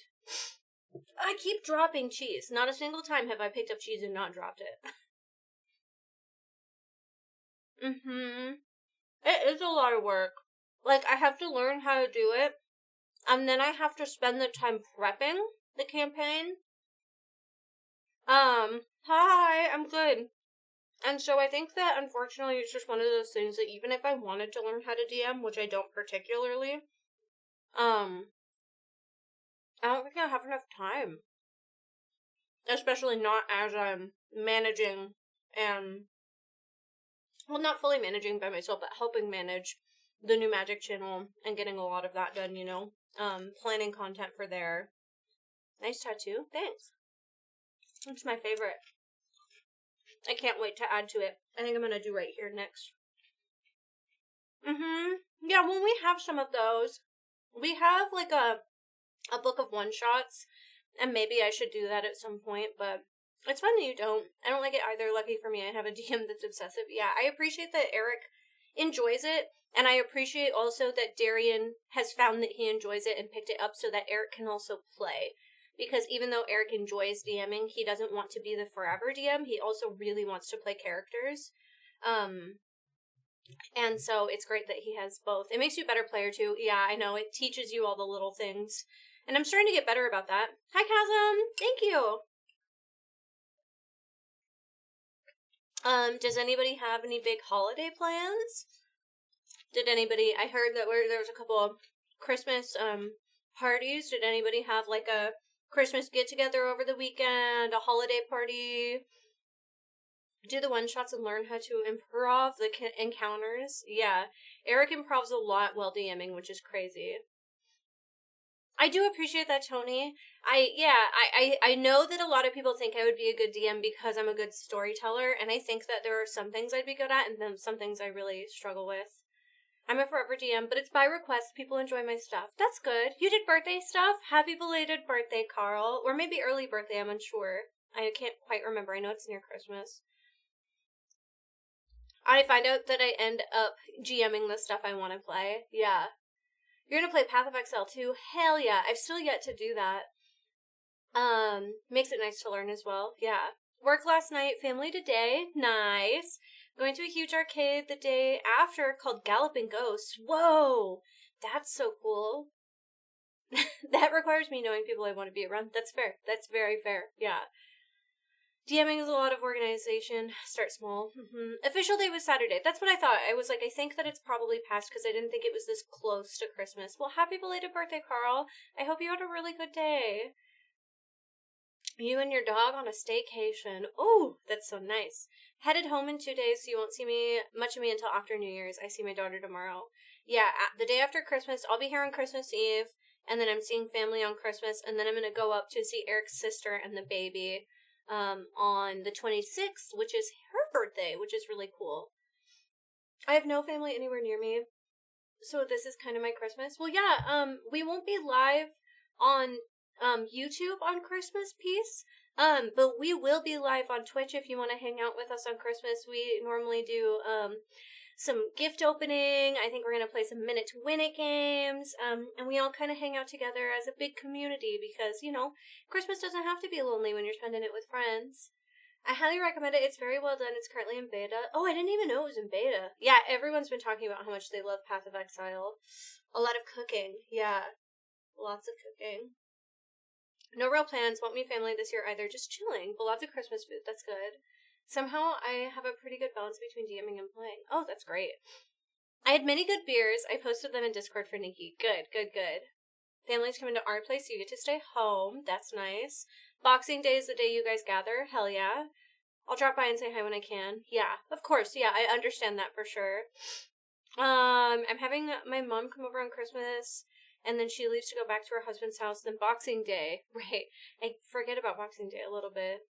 I keep dropping cheese. Not a single time have I picked up cheese and not dropped it. It is a lot of work. Like, I have to learn how to do it, and then I have to spend the time prepping the campaign. Hi, I'm good. And so I think that, unfortunately, it's just one of those things that even if I wanted to learn how to DM, which I don't particularly, I don't think I have enough time. Especially not as I'm managing and, well, not fully managing by myself, but helping manage the new Magic channel and getting a lot of that done, you know? Planning content for there. Nice tattoo. Thanks. It's my favorite. I can't wait to add to it. I think I'm gonna do right here next. Yeah, when we have some of those, we have like a book of one-shots, and maybe I should do that at some point, but it's fine that you don't. I don't like it either. Lucky for me, I have a DM that's obsessive. Yeah, I appreciate that Eric enjoys it, and I appreciate also that Darian has found that he enjoys it and picked it up so that Eric can also play. Because even though Eric enjoys DMing, he doesn't want to be the forever DM. He also really wants to play characters. And so it's great that he has both. It makes you a better player too. Yeah, I know. It teaches you all the little things. And I'm starting to get better about that. Hi, Chasm! Thank you! Does anybody have any big holiday plans? I heard that there was a couple of Christmas, parties. Did anybody have like a Christmas get-together over the weekend, a holiday party? Do the one-shots and learn how to improv the encounters. Yeah, Eric improvs a lot while DMing, which is crazy. I do appreciate that, Tony. I know that a lot of people think I would be a good DM because I'm a good storyteller, and I think that there are some things I'd be good at, and then some things I really struggle with. I'm a forever DM, but it's by request. People enjoy my stuff. That's good. You did birthday stuff? Happy belated birthday, Carl. Or maybe early birthday, I'm unsure. I can't quite remember. I know it's near Christmas. I find out that I end up GMing the stuff I want to play. Yeah. You're gonna play Path of Exile too? Hell yeah. I've still yet to do that. Makes it nice to learn as well. Yeah. Work last night, family today. Nice. Going to a huge arcade the day after called Galloping Ghosts. Whoa! That's so cool. That requires me knowing people I want to be around. That's fair. That's very fair. Yeah. DMing is a lot of organization. Start small. Official day was Saturday. That's what I thought. I was like, I think that it's probably past because I didn't think it was this close to Christmas. Well, happy belated birthday, Carl. I hope you had a really good day. You and your dog on a staycation. Oh, that's so nice. Headed home in 2 days, so you won't see much of me until after New Year's. I see my daughter tomorrow. Yeah, the day after Christmas, I'll be here on Christmas Eve, and then I'm seeing family on Christmas, and then I'm going to go up to see Eric's sister and the baby on the 26th, which is her birthday, which is really cool. I have no family anywhere near me, so this is kind of my Christmas. Well, yeah, we won't be live on YouTube on Christmas piece, but we will be live on Twitch if you want to hang out with us on Christmas. We normally do some gift opening. I think we're going to play some Minute to Win It games, and we all kind of hang out together as a big community because, you know, Christmas doesn't have to be lonely when you're spending it with friends. I highly recommend it. It's very well done. It's currently in beta. Oh, I didn't even know it was in beta. Yeah, everyone's been talking about how much they love Path of Exile. A lot of cooking. Yeah, lots of cooking. No real plans. Won't meet family this year either. Just chilling. But lots of Christmas food. That's good. Somehow I have a pretty good balance between DMing and playing. Oh, that's great. I had many good beers. I posted them in Discord for Nikki. Good, good, good. Family's coming to our place, so you get to stay home. That's nice. Boxing Day is the day you guys gather. Hell yeah. I'll drop by and say hi when I can. Yeah, of course. Yeah, I understand that for sure. I'm having my mom come over on Christmas, and then she leaves to go back to her husband's house. Then Boxing Day. Right. I forget about Boxing Day a little bit.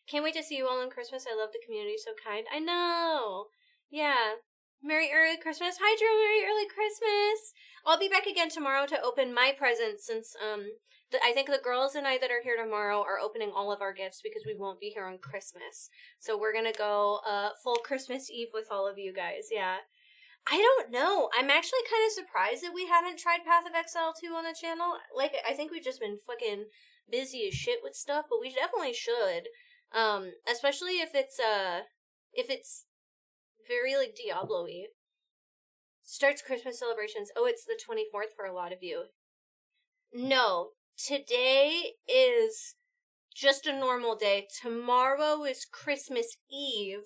Can't wait to see you all on Christmas. I love the community. So kind. I know. Yeah. Merry early Christmas. Hi, Drew. Merry early Christmas. I'll be back again tomorrow to open my presents since I think the girls and I that are here tomorrow are opening all of our gifts because we won't be here on Christmas. So we're going to go full Christmas Eve with all of you guys. Yeah. I don't know. I'm actually kind of surprised that we haven't tried Path of Exile 2 on the channel. Like, I think we've just been fucking busy as shit with stuff, but we definitely should. Especially if it's very, like, Diablo-y. Starts Christmas celebrations. Oh, it's the 24th for a lot of you. No. Today is just a normal day. Tomorrow is Christmas Eve.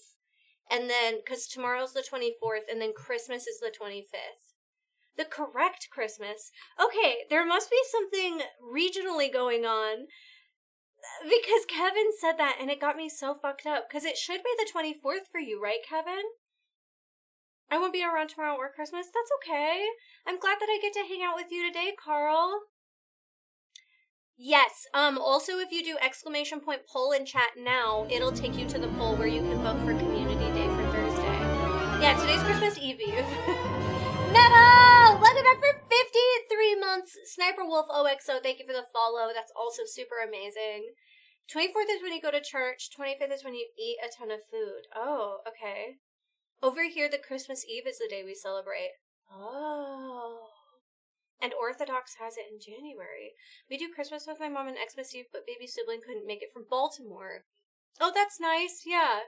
And then, because tomorrow's the 24th, and then Christmas is the 25th. The correct Christmas. Okay, there must be something regionally going on. Because Kevin said that, and it got me so fucked up. Because it should be the 24th for you, right, Kevin? I won't be around tomorrow or Christmas. That's okay. I'm glad that I get to hang out with you today, Carl. Yes, also if you do @ poll in chat now, it'll take you to the poll where you can vote for Community Day for Thursday. Yeah, today's Christmas Eve. Metal! Welcome back for 53 months. Sniper Wolf OXO, thank you for the follow. That's also super amazing. 24th is when you go to church. 25th is when you eat a ton of food. Oh, okay. Over here, the Christmas Eve is the day we celebrate. Oh. And Orthodox has it in January. We do Christmas with my mom on Xmas Eve, but baby sibling couldn't make it from Baltimore. Oh, that's nice. Yeah.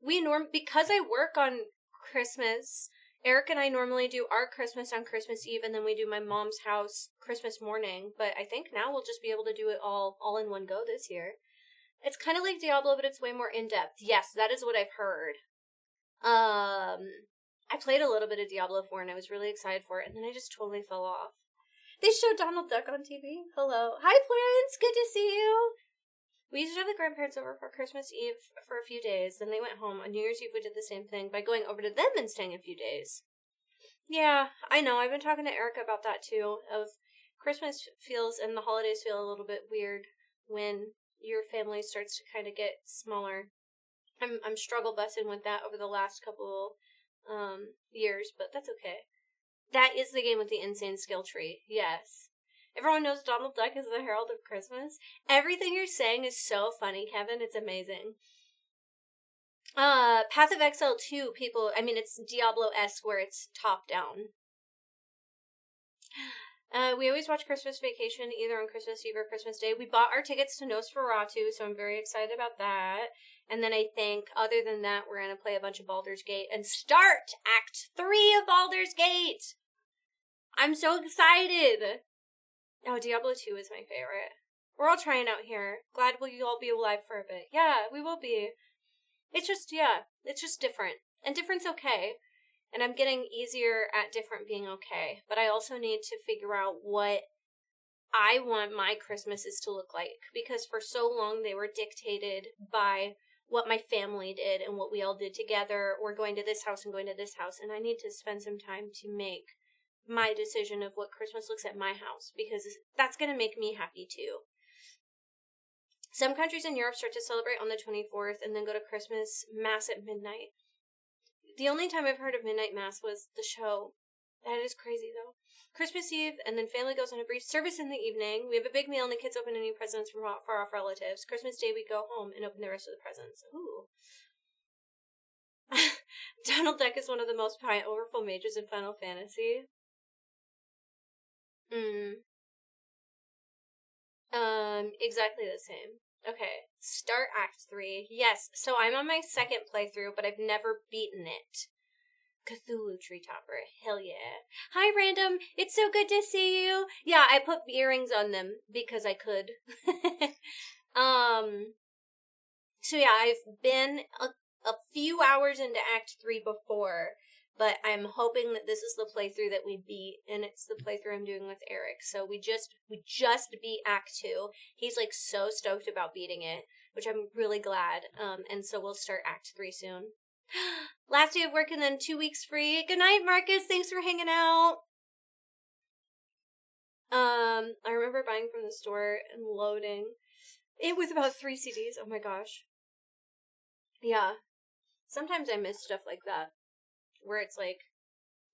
Because I work on Christmas, Eric and I normally do our Christmas on Christmas Eve, and then we do my mom's house Christmas morning. But I think now we'll just be able to do it all in one go this year. It's kind of like Diablo, but it's way more in-depth. Yes, that is what I've heard. I played a little bit of Diablo 4, and I was really excited for it, and then I just totally fell off. They showed Donald Duck on TV. Hello. Hi, Florence. Good to see you. We used to have the grandparents over for Christmas Eve for a few days. Then they went home. On New Year's Eve, we did the same thing by going over to them and staying a few days. Yeah, I know. I've been talking to Erica about that, too. Of Christmas feels and the holidays feel a little bit weird when your family starts to kind of get smaller. I'm struggle busting with that over the last couple years, but that's okay. That is the game with the insane skill tree. Yes. Everyone knows Donald Duck is the herald of Christmas. Everything you're saying is so funny, Kevin. It's amazing. Path of Exile 2, it's Diablo-esque where it's top down. We always watch Christmas Vacation either on Christmas Eve or Christmas Day. We bought our tickets to Nosferatu, so I'm very excited about that. And then I think, other than that, we're going to play a bunch of Baldur's Gate and start Act 3 of Baldur's Gate! I'm so excited! Oh, Diablo 2 is my favorite. We're all trying out here. Glad you'll all be alive for a bit. Yeah, we will be. It's just different. And different's okay. And I'm getting easier at different being okay. But I also need to figure out what I want my Christmases to look like. Because for so long they were dictated by what my family did and what we all did together. Or going to this house and going to this house. And I need to spend some time to make my decision of what Christmas looks at my house. Because that's going to make me happy too. Some countries in Europe start to celebrate on the 24th and then go to Christmas Mass at midnight. The only time I've heard of midnight Mass was the show. That is crazy, though. Christmas Eve, and then family goes on a brief service in the evening. We have a big meal, and the kids open any presents from far-off relatives. Christmas Day, we go home and open the rest of the presents. Ooh. Donald Duck is one of the most powerful mages in Final Fantasy. Exactly the same. Okay, start Act 3. Yes, so I'm on my second playthrough, but I've never beaten it. Cthulhu Tree Topper, hell yeah. Hi, Random, it's so good to see you. Yeah, I put earrings on them because I could. So yeah, I've been a few hours into Act 3 before, but I'm hoping that this is the playthrough that we beat, and it's the playthrough I'm doing with Eric. So we just beat Act 2. He's like so stoked about beating it, which I'm really glad. And so we'll start Act 3 soon. Last day of work and then 2 weeks free. Good night, Marcus. Thanks for hanging out. I remember buying from the store and loading. It was about 3 CDs. Oh my gosh. Yeah. Sometimes I miss stuff like that. Where it's like,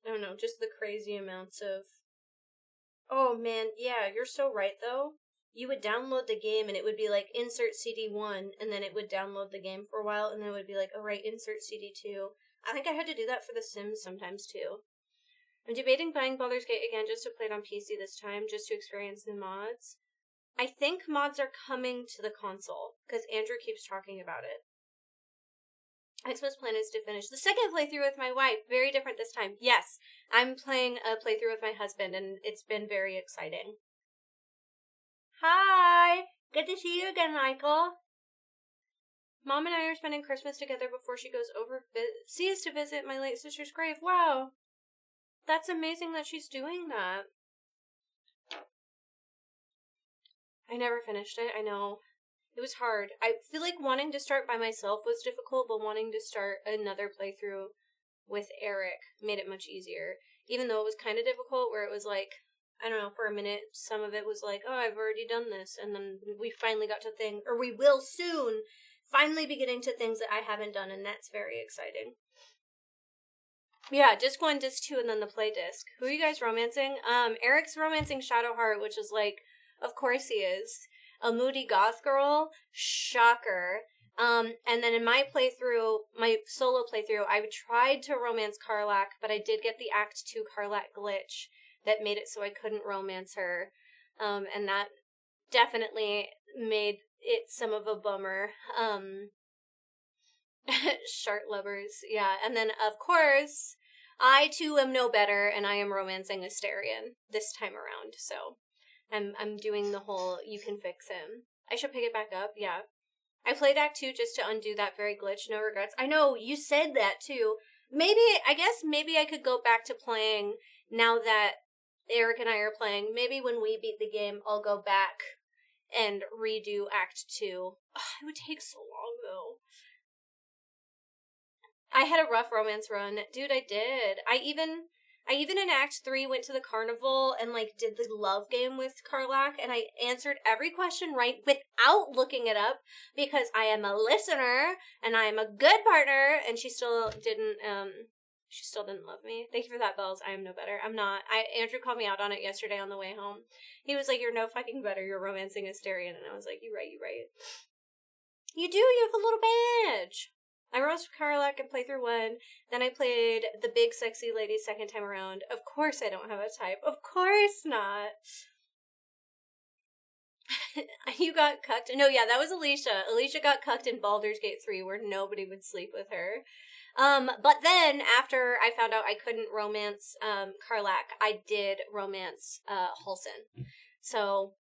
I don't know, just the crazy amounts of... Oh man, yeah, you're so right though. You would download the game and it would be like, insert CD1, and then it would download the game for a while, and then it would be like, oh right, insert CD2. I think I had to do that for The Sims sometimes too. I'm debating buying Baldur's Gate again just to play it on PC this time, just to experience the mods. I think mods are coming to the console, because Andrew keeps talking about it. Xmas plan is to finish the second playthrough with my wife. Very different this time. Yes, I'm playing a playthrough with my husband, and it's been very exciting. Hi! Good to see you again, Michael. Mom and I are spending Christmas together before she goes overseas to visit my late sister's grave. Wow. That's amazing that she's doing that. I never finished it, I know. It was hard. I feel like wanting to start by myself was difficult, but wanting to start another playthrough with Eric made it much easier. Even though it was kind of difficult, where it was like, I don't know, for a minute, some of it was like, oh, I've already done this, and then we finally got to we will soon finally be getting to things that I haven't done, and that's very exciting. Yeah, disc 1, disc 2, and then the play disc. Who are you guys romancing? Eric's romancing Shadowheart, which is like, of course he is. A moody goth girl. Shocker. And then in my playthrough, my solo playthrough, I tried to romance Karlach, but I did get the Act 2 Karlach glitch that made it so I couldn't romance her. And that definitely made it some of a bummer. Shart lovers, yeah. And then, of course, I too am no better, and I am romancing Asterion this time around, so I'm doing the whole you can fix him. I should pick it back up, yeah. I played Act 2 just to undo that very glitch, no regrets. I know, you said that too. Maybe I could go back to playing now that Eric and I are playing. Maybe when we beat the game, I'll go back and redo Act 2. Ugh, it would take so long, though. I had a rough romance run. Dude, I did. I even in Act 3 went to the carnival and, like, did the love game with Karlach, and I answered every question right without looking it up, because I am a listener, and I am a good partner, and she still didn't love me. Thank you for that, Bells. I am no better. I'm not. Andrew called me out on it yesterday on the way home. He was like, you're no fucking better. You're romancing Asterion, and I was like, you're right. You do. You have a little badge. I rose Karlach and playthrough 1, then I played the big sexy lady second time around. Of course I don't have a type. Of course not. You got cucked. No, yeah, that was Alicia. Alicia got cucked in Baldur's Gate 3 where nobody would sleep with her. But then, after I found out I couldn't romance Karlach, I did romance Halsin. So,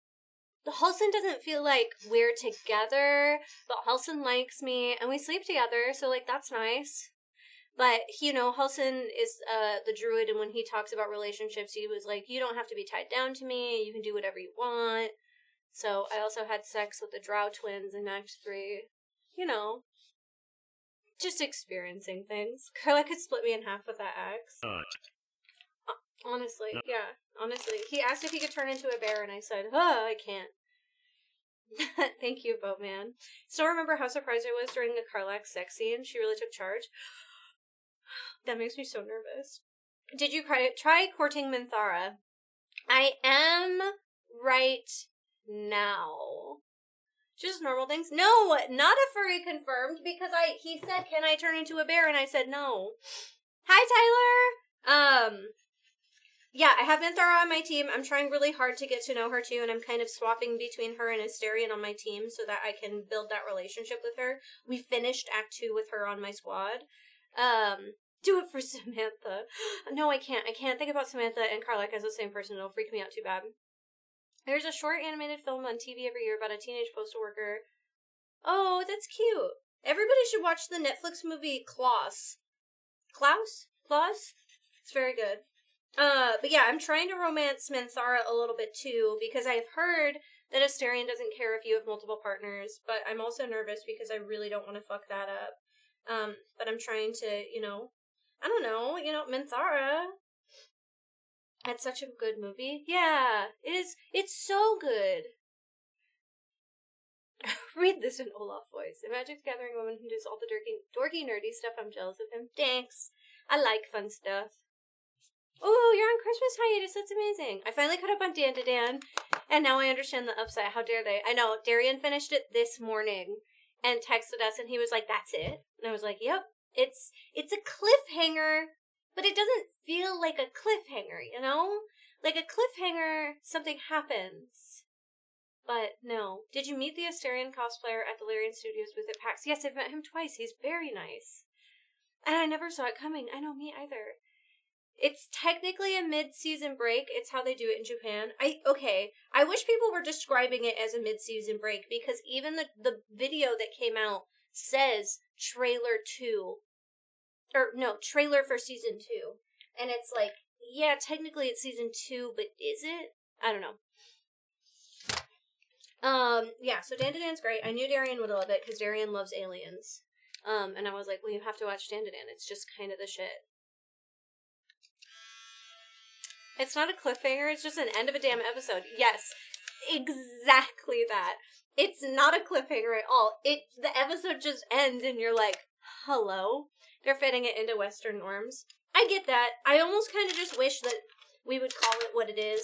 Halson doesn't feel like we're together, but Halson likes me, and we sleep together, so, like, that's nice. But, Halson is the druid, and when he talks about relationships, he was like, you don't have to be tied down to me, you can do whatever you want. So, I also had sex with the Drow twins in Act 3. Just experiencing things. Carla could split me in half with that axe. Honestly, yeah. Honestly. He asked if he could turn into a bear, and I said, I can't. Thank you, Boatman. Still remember how surprised I was during the Carlac sex scene? She really took charge. That makes me so nervous. Did you try courting Minthara? I am right now. Just normal things. No, not a furry confirmed, because he said, can I turn into a bear? And I said no. Hi, Tyler! Yeah, I have Minthara on my team. I'm trying really hard to get to know her too, and I'm kind of swapping between her and Asterion on my team so that I can build that relationship with her. We finished Act 2 with her on my squad. Do it for Samantha. No, I can't. I can't think about Samantha and Karlak as the same person. It'll freak me out too bad. There's a short animated film on TV every year about a teenage postal worker. Oh, that's cute. Everybody should watch the Netflix movie Klaus. Klaus? It's very good. But yeah, I'm trying to romance Minthara a little bit too, because I've heard that Asterion doesn't care if you have multiple partners, but I'm also nervous because I really don't want to fuck that up. But I'm trying to, I don't know, Minthara. That's such a good movie. Yeah, it is. It's so good. Read this in Olaf voice. A Magic the Gathering woman who does all the dorky, nerdy stuff. I'm jealous of him. Thanks. I like fun stuff. Oh, you're on Christmas hiatus. That's amazing. I finally caught up on Dan, and now I understand the upset. How dare they? I know. Darian finished it this morning and texted us, and he was like, that's it. And I was like, yep. It's a cliffhanger, but it doesn't feel like a cliffhanger, Like a cliffhanger, something happens. But no. Did you meet the Asterion cosplayer at the Larian Studios booth at PAX? Yes, I've met him twice. He's very nice. And I never saw it coming. I know, me either. It's technically a mid-season break. It's how they do it in Japan. I wish people were describing it as a mid-season break, because even the video that came out says trailer 2. Or, no, trailer for season 2. And it's like, yeah, technically it's season 2, but is it? I don't know. Yeah, so Dan's great. I knew Darian would love it, because Darian loves aliens. And I was like, well, you have to watch Dan. It's just kind of the shit. It's not a cliffhanger, it's just an end of a damn episode. Yes, exactly that. It's not a cliffhanger at all. The episode just ends and you're like, hello? They're fitting it into Western norms. I get that. I almost kind of just wish that we would call it what it is.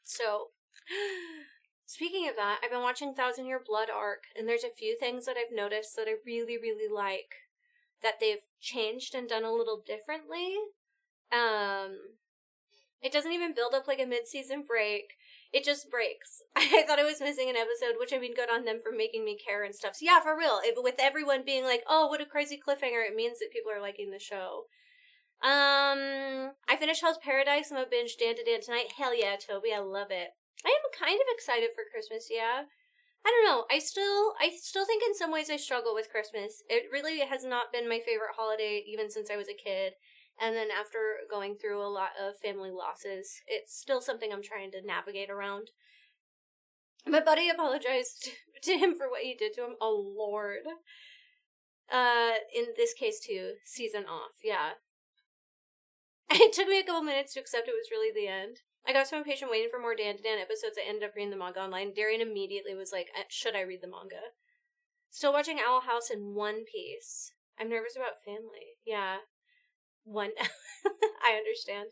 So, speaking of that, I've been watching 1,000 Year Blood Arc, and there's a few things that I've noticed that I really, really like that they've changed and done a little differently. It doesn't even build up like a mid-season break. It just breaks. I thought I was missing an episode, which I mean, good on them for making me care and stuff. So yeah, for real. With everyone being like, oh, what a crazy cliffhanger, it means that people are liking the show. I finished Hell's Paradise. I'm gonna binge Dan tonight. Hell yeah, Toby, I love it. I am kind of excited for Christmas, yeah. I don't know. I still think in some ways I struggle with Christmas. It really has not been my favorite holiday even since I was a kid. And then after going through a lot of family losses, it's still something I'm trying to navigate around. My buddy apologized to him for what he did to him. Oh, Lord. In this case, too, season off, yeah. It took me a couple minutes to accept it was really the end. I got so impatient waiting for more Dan episodes, I ended up reading the manga online. Darian immediately was like, should I read the manga? Still watching Owl House in One Piece. I'm nervous about family. Yeah. I understand.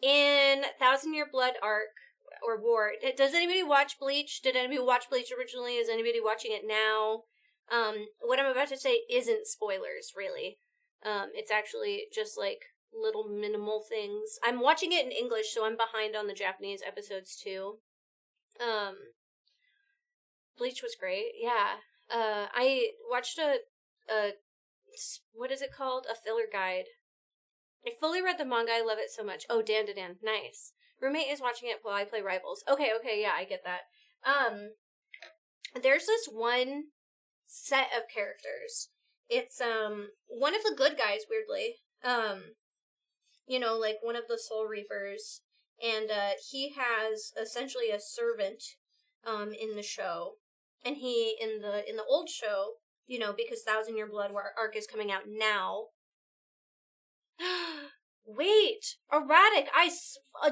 In 1,000 Year Blood Arc, or War, does anybody watch Bleach? Did anybody watch Bleach originally? Is anybody watching it now? What I'm about to say isn't spoilers, really. It's actually just, like, little minimal things. I'm watching it in English, so I'm behind on the Japanese episodes, too. Bleach was great, yeah. I watched a what is it called? A filler guide. I fully read the manga. I love it so much. Oh, Dan. Nice. Roommate is watching it while I play Rivals. Okay, yeah, I get that. There's this one set of characters. It's, one of the good guys, weirdly. You know, like one of the Soul Reapers. And, he has essentially a servant, in the show. And he, in the old show, you know, because 1,000 Year Blood War arc is coming out now. Wait, Erratic, I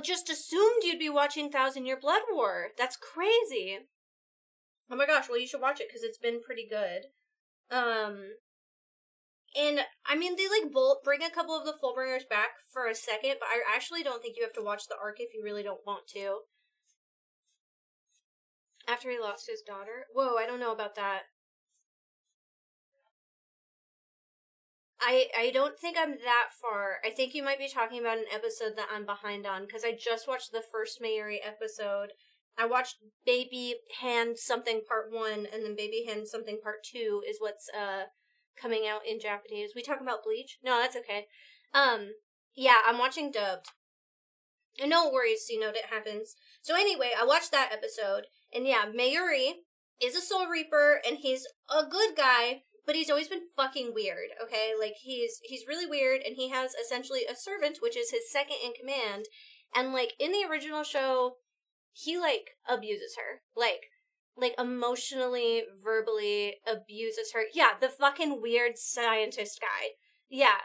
just assumed you'd be watching 1,000 Year Blood War. That's crazy. Oh my gosh, well you should watch it, because it's been pretty good. And, I mean, they, like, bring a couple of the Fullbringers back for a second, but I actually don't think you have to watch the arc if you really don't want to. After he lost his daughter? Whoa, I don't know about that. I don't think I'm that far. I think you might be talking about an episode that I'm behind on, because I just watched the first Mayuri episode. I watched Baby Hand Something Part 1, and then Baby Hand Something Part 2 is what's, coming out in Japanese. We talking about Bleach? No, that's okay. Yeah, I'm watching dubbed. And no worries, you know, that happens. So anyway, I watched that episode, and yeah, Mayuri is a Soul Reaper, and he's a good guy, but he's always been fucking weird, okay? Like, he's really weird, and he has essentially a servant, which is his second in command, and, like, in the original show, he, like, abuses her. Like, emotionally, verbally abuses her. Yeah, the fucking weird scientist guy. Yeah.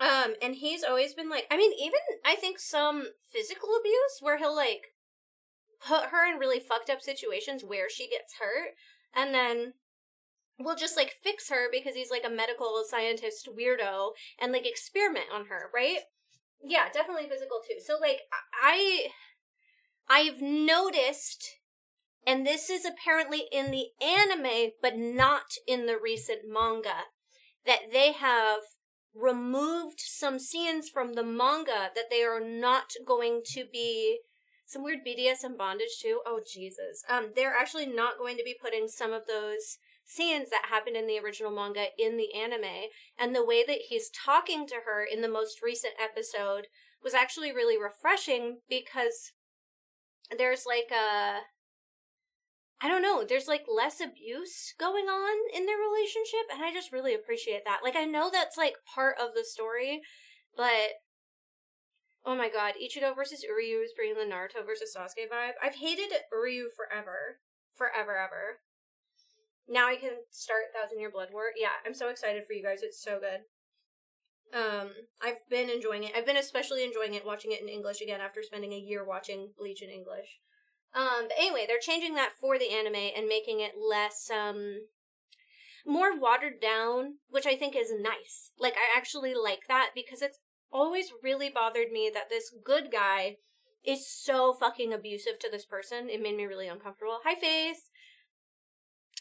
And he's always been, like, I mean, even, I think, some physical abuse, where he'll, like, put her in really fucked up situations where she gets hurt, and then will just, like, fix her because he's, like, a medical scientist weirdo, and, like, experiment on her, right? Yeah, definitely physical, too. So, like, I've noticed, and this is apparently in the anime, but not in the recent manga, that they have removed some scenes from the manga that they are not going to be... Some weird BDSM bondage, too. Oh, Jesus. They're actually not going to be putting some of those scenes that happened in the original manga in the anime. And the way that he's talking to her in the most recent episode was actually really refreshing, because there's, like, I don't know, there's, like, less abuse going on in their relationship, and I just really appreciate that. Like, I know that's, like, part of the story, but... Oh my god, Ichigo versus Uryu is bringing the Naruto versus Sasuke vibe. I've hated Uryu forever. Forever. Now I can start 1,000 Year Blood War. Yeah, I'm so excited for you guys. It's so good. I've been enjoying it. I've been especially enjoying it, watching it in English again after spending a year watching Bleach in English. But anyway, they're changing that for the anime and making it less, more watered down, which I think is nice. Like, I actually like that, because it's always really bothered me that this good guy is so fucking abusive to this person. It made me really uncomfortable. Hi, Faith!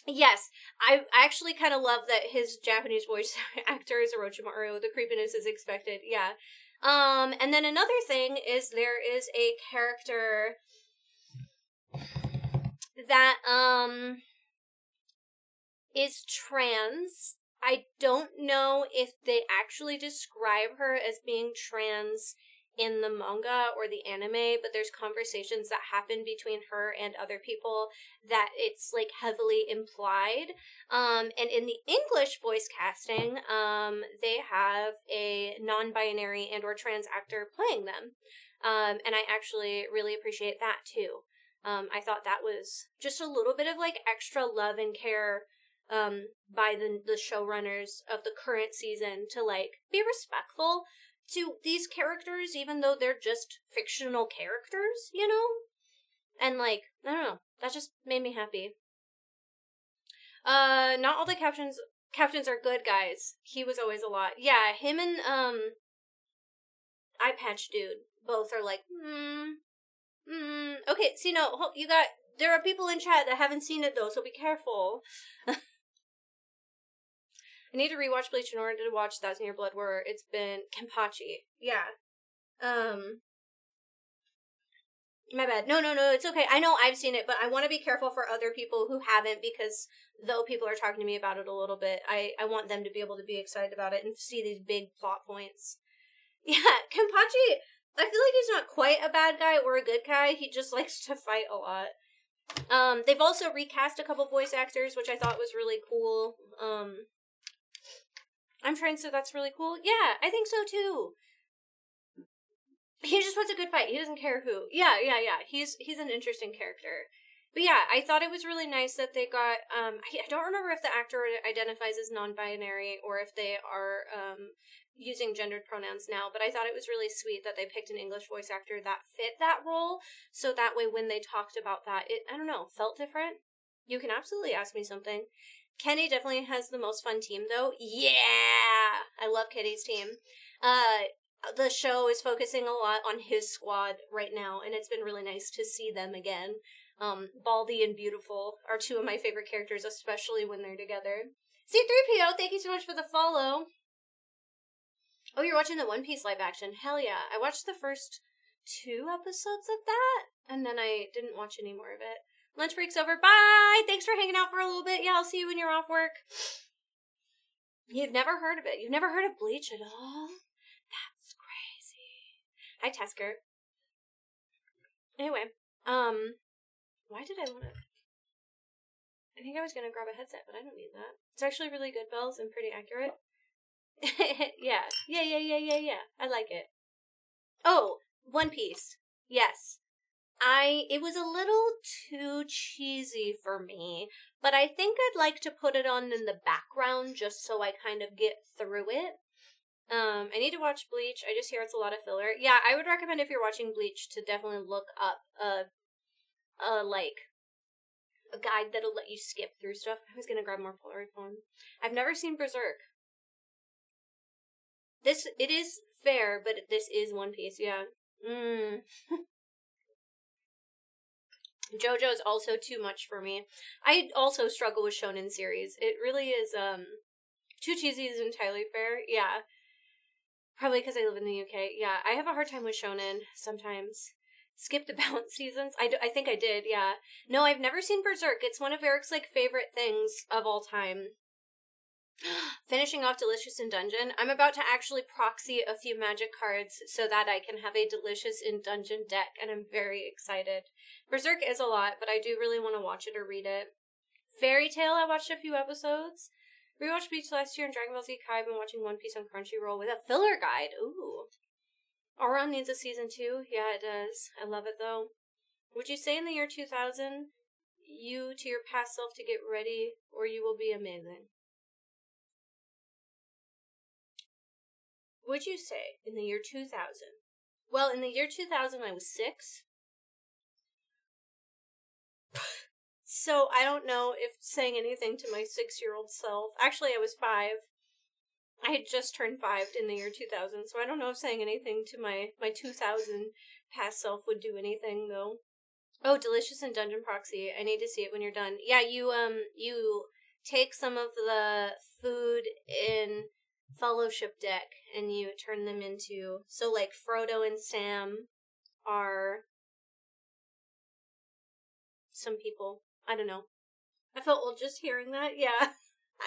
Yes, I actually kind of love that his Japanese voice actor is Orochimaru. The creepiness is expected, yeah. And then another thing is there is a character that, is trans. I don't know if they actually describe her as being trans in the manga or the anime, but there's conversations that happen between her and other people that it's, like, heavily implied. And in the English voice casting, they have a non-binary and or trans actor playing them. And I actually really appreciate that, too. I thought that was just a little bit of, like, extra love and care by the showrunners of the current season to, like, be respectful to these characters, even though they're just fictional characters, you know? And, like, I don't know, that just made me happy. Not all the captains are good, guys. He was always a lot. Yeah, him and, Eye Patch Dude both are like, okay, see, no, there are people in chat that haven't seen it, though, so be careful. I need to rewatch Bleach in order to watch 1,000 Year Blood War. It's been Kenpachi. Yeah. My bad. No, it's okay. I know I've seen it, but I want to be careful for other people who haven't, because though people are talking to me about it a little bit, I want them to be able to be excited about it and see these big plot points. Yeah, Kenpachi, I feel like he's not quite a bad guy or a good guy. He just likes to fight a lot. They've also recast a couple voice actors, which I thought was really cool. I'm trying to say that's really cool. Yeah, I think so too. He just wants a good fight. He doesn't care who. Yeah. He's an interesting character. But yeah, I thought it was really nice that they got, I don't remember if the actor identifies as non-binary or if they are, using gendered pronouns now, but I thought it was really sweet that they picked an English voice actor that fit that role, so that way when they talked about that, it, I don't know, felt different. You can absolutely ask me something. Kenny definitely has the most fun team, though. Yeah! I love Kenny's team. The show is focusing a lot on his squad right now, and it's been really nice to see them again. Baldy and Beautiful are two of my favorite characters, especially when they're together. C3PO, thank you so much for the follow. Oh, you're watching the One Piece live action. Hell yeah. I watched the first 2 episodes of that, and then I didn't watch any more of it. Lunch break's over. Bye! Thanks for hanging out for a little bit. Yeah, I'll see you when you're off work. You've never heard of it. You've never heard of Bleach at all? That's crazy. Hi, Tesker. Anyway, why did I want to... I think I was going to grab a headset, but I don't need that. It's actually really good, Bells, and pretty accurate. Yeah. I like it. Oh, One Piece. Yes. It was a little too cheesy for me, but I think I'd like to put it on in the background just so I kind of get through it. I need to watch Bleach. I just hear it's a lot of filler. Yeah, I would recommend if you're watching Bleach to definitely look up a guide that'll let you skip through stuff. I was gonna grab more Polaroid film. I've never seen Berserk. It is fair, but this is One Piece, yeah. JoJo is also too much for me. I also struggle with shonen series. It really is, too cheesy is entirely fair, yeah. Probably because I live in the UK. Yeah, I have a hard time with shonen sometimes. Skip the balance seasons? I think I did, yeah. No, I've never seen Berserk. It's one of Eric's, favorite things of all time. Finishing off Delicious in Dungeon. I'm about to actually proxy a few magic cards so that I can have a Delicious in Dungeon deck, and I'm very excited. Berserk is a lot, but I do really want to watch it or read it. Fairy Tail, I watched a few episodes. Rewatched Bleach last year and Dragon Ball Z Kai. I've been watching One Piece on Crunchyroll with a filler guide. Ooh. Auron needs a season 2. Yeah, it does. I love it, though. Would you say in the year 2000, you to your past self to get ready, or you will be amazing? Would you say in the year 2000? Well, in the year 2000, I was 6. So I don't know if saying anything to my 6-year-old self. Actually, I was 5. I had just turned 5 in the year 2000, so I don't know if saying anything to my 2000 past self would do anything, though. Oh, Delicious in Dungeon Proxy. I need to see it when you're done. Yeah, you take some of the food in Fellowship deck and you turn them into... So, Frodo and Sam are some people. I don't know. I felt old just hearing that. Yeah,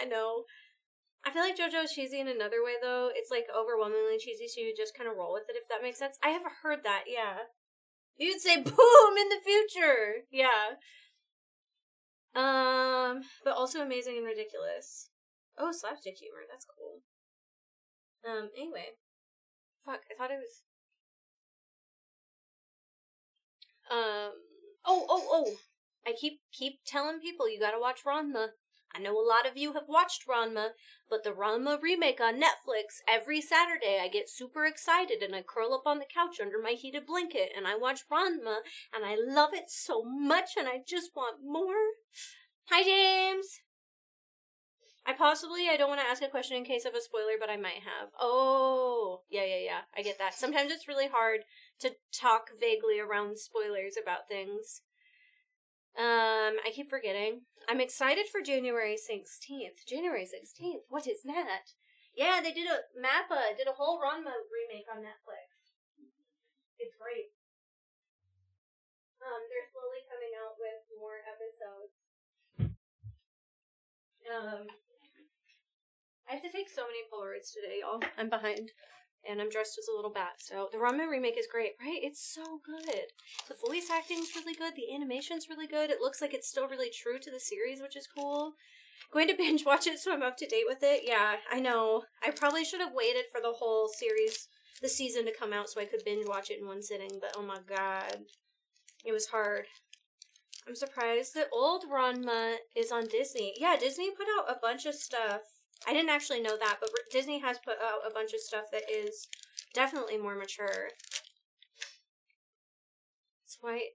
I know. I feel like JoJo is cheesy in another way, though. It's, overwhelmingly cheesy, so you just kind of roll with it, if that makes sense. I have heard that, yeah. You'd say, boom, in the future! Yeah. But also amazing and ridiculous. Oh, slapstick humor, that's cool. Anyway. Fuck, I thought it was... Oh! I keep telling people you gotta watch Ranma. I know a lot of you have watched Ranma, but the Ranma remake on Netflix, every Saturday I get super excited and I curl up on the couch under my heated blanket and I watch Ranma and I love it so much and I just want more. Hi, James! I don't want to ask a question in case of a spoiler, but I might have. Oh, yeah, I get that. Sometimes it's really hard to talk vaguely around spoilers about things. I keep forgetting. I'm excited for January 16th. January 16th? What is that? Yeah, they did a whole Ranma remake on Netflix. It's great. They're slowly coming out with more episodes. I have to take so many Polaroids today, y'all. I'm behind. and I'm dressed as a little bat. So the Ranma remake is great, right? It's so good. The voice acting's really good. The animation's really good. It looks like it's still really true to the series, which is cool. Going to binge watch it so I'm up to date with it. Yeah, I know. I probably should have waited for the whole series, the season to come out so I could binge watch it in one sitting, but oh my god. It was hard. I'm surprised that old Ranma is on Disney. Yeah, Disney put out a bunch of stuff. I didn't actually know that, but Disney has put out a bunch of stuff that is definitely more mature.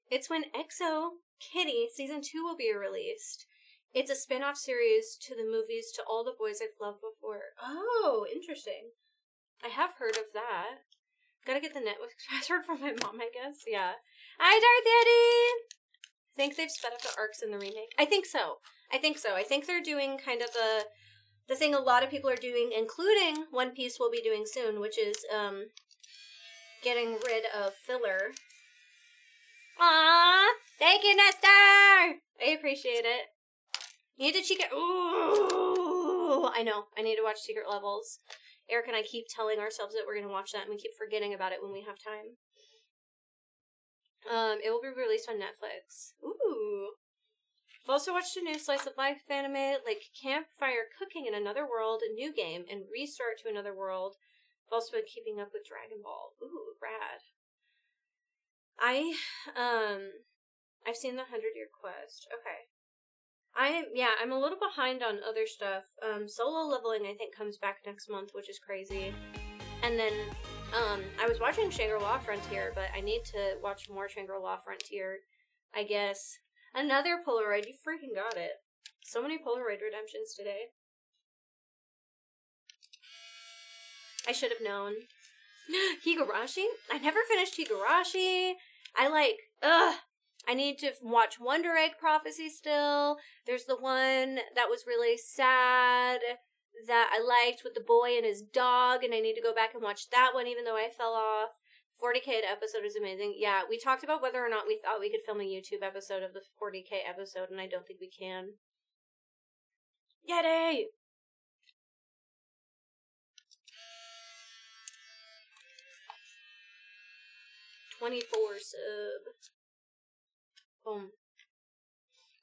It's when EXO Kitty Season 2 will be released. It's a spin-off series to the movies To All the Boys I've Loved Before. Oh, interesting. I have heard of that. Gotta get the Netflix password from my mom, I guess. Yeah. Hi, Darth Eddie! I think they've sped up the arcs in the remake. I think so. I think they're doing kind of the thing a lot of people are doing, including One Piece will be doing soon, which is getting rid of filler. Aww! Thank you, Nestor! I appreciate it. You need to check it. Ooh! I know. I need to watch Secret Levels. Eric and I keep telling ourselves that we're going to watch that, and we keep forgetting about it when we have time. It will be released on Netflix. Ooh. I've also watched a new slice of life anime, like Campfire Cooking in Another World, a new game, and Restart to Another World. I've also been keeping up with Dragon Ball. Ooh, rad. I've seen the 100-Year Quest. Okay. I'm a little behind on other stuff. Solo Leveling, I think, comes back next month, which is crazy. And then, I was watching Shangri-La Frontier, but I need to watch more Shangri-La Frontier, I guess. Another Polaroid, you freaking got it. So many Polaroid redemptions today. I should have known. Higurashi? I never finished Higurashi. I need to watch Wonder Egg Prophecy still. There's the one that was really sad that I liked with the boy and his dog, and I need to go back and watch that one even though I fell off. 40K episode is amazing. Yeah, we talked about whether or not we thought we could film a YouTube episode of the 40K episode, and I don't think we can. Yeti! $24 sub. Boom.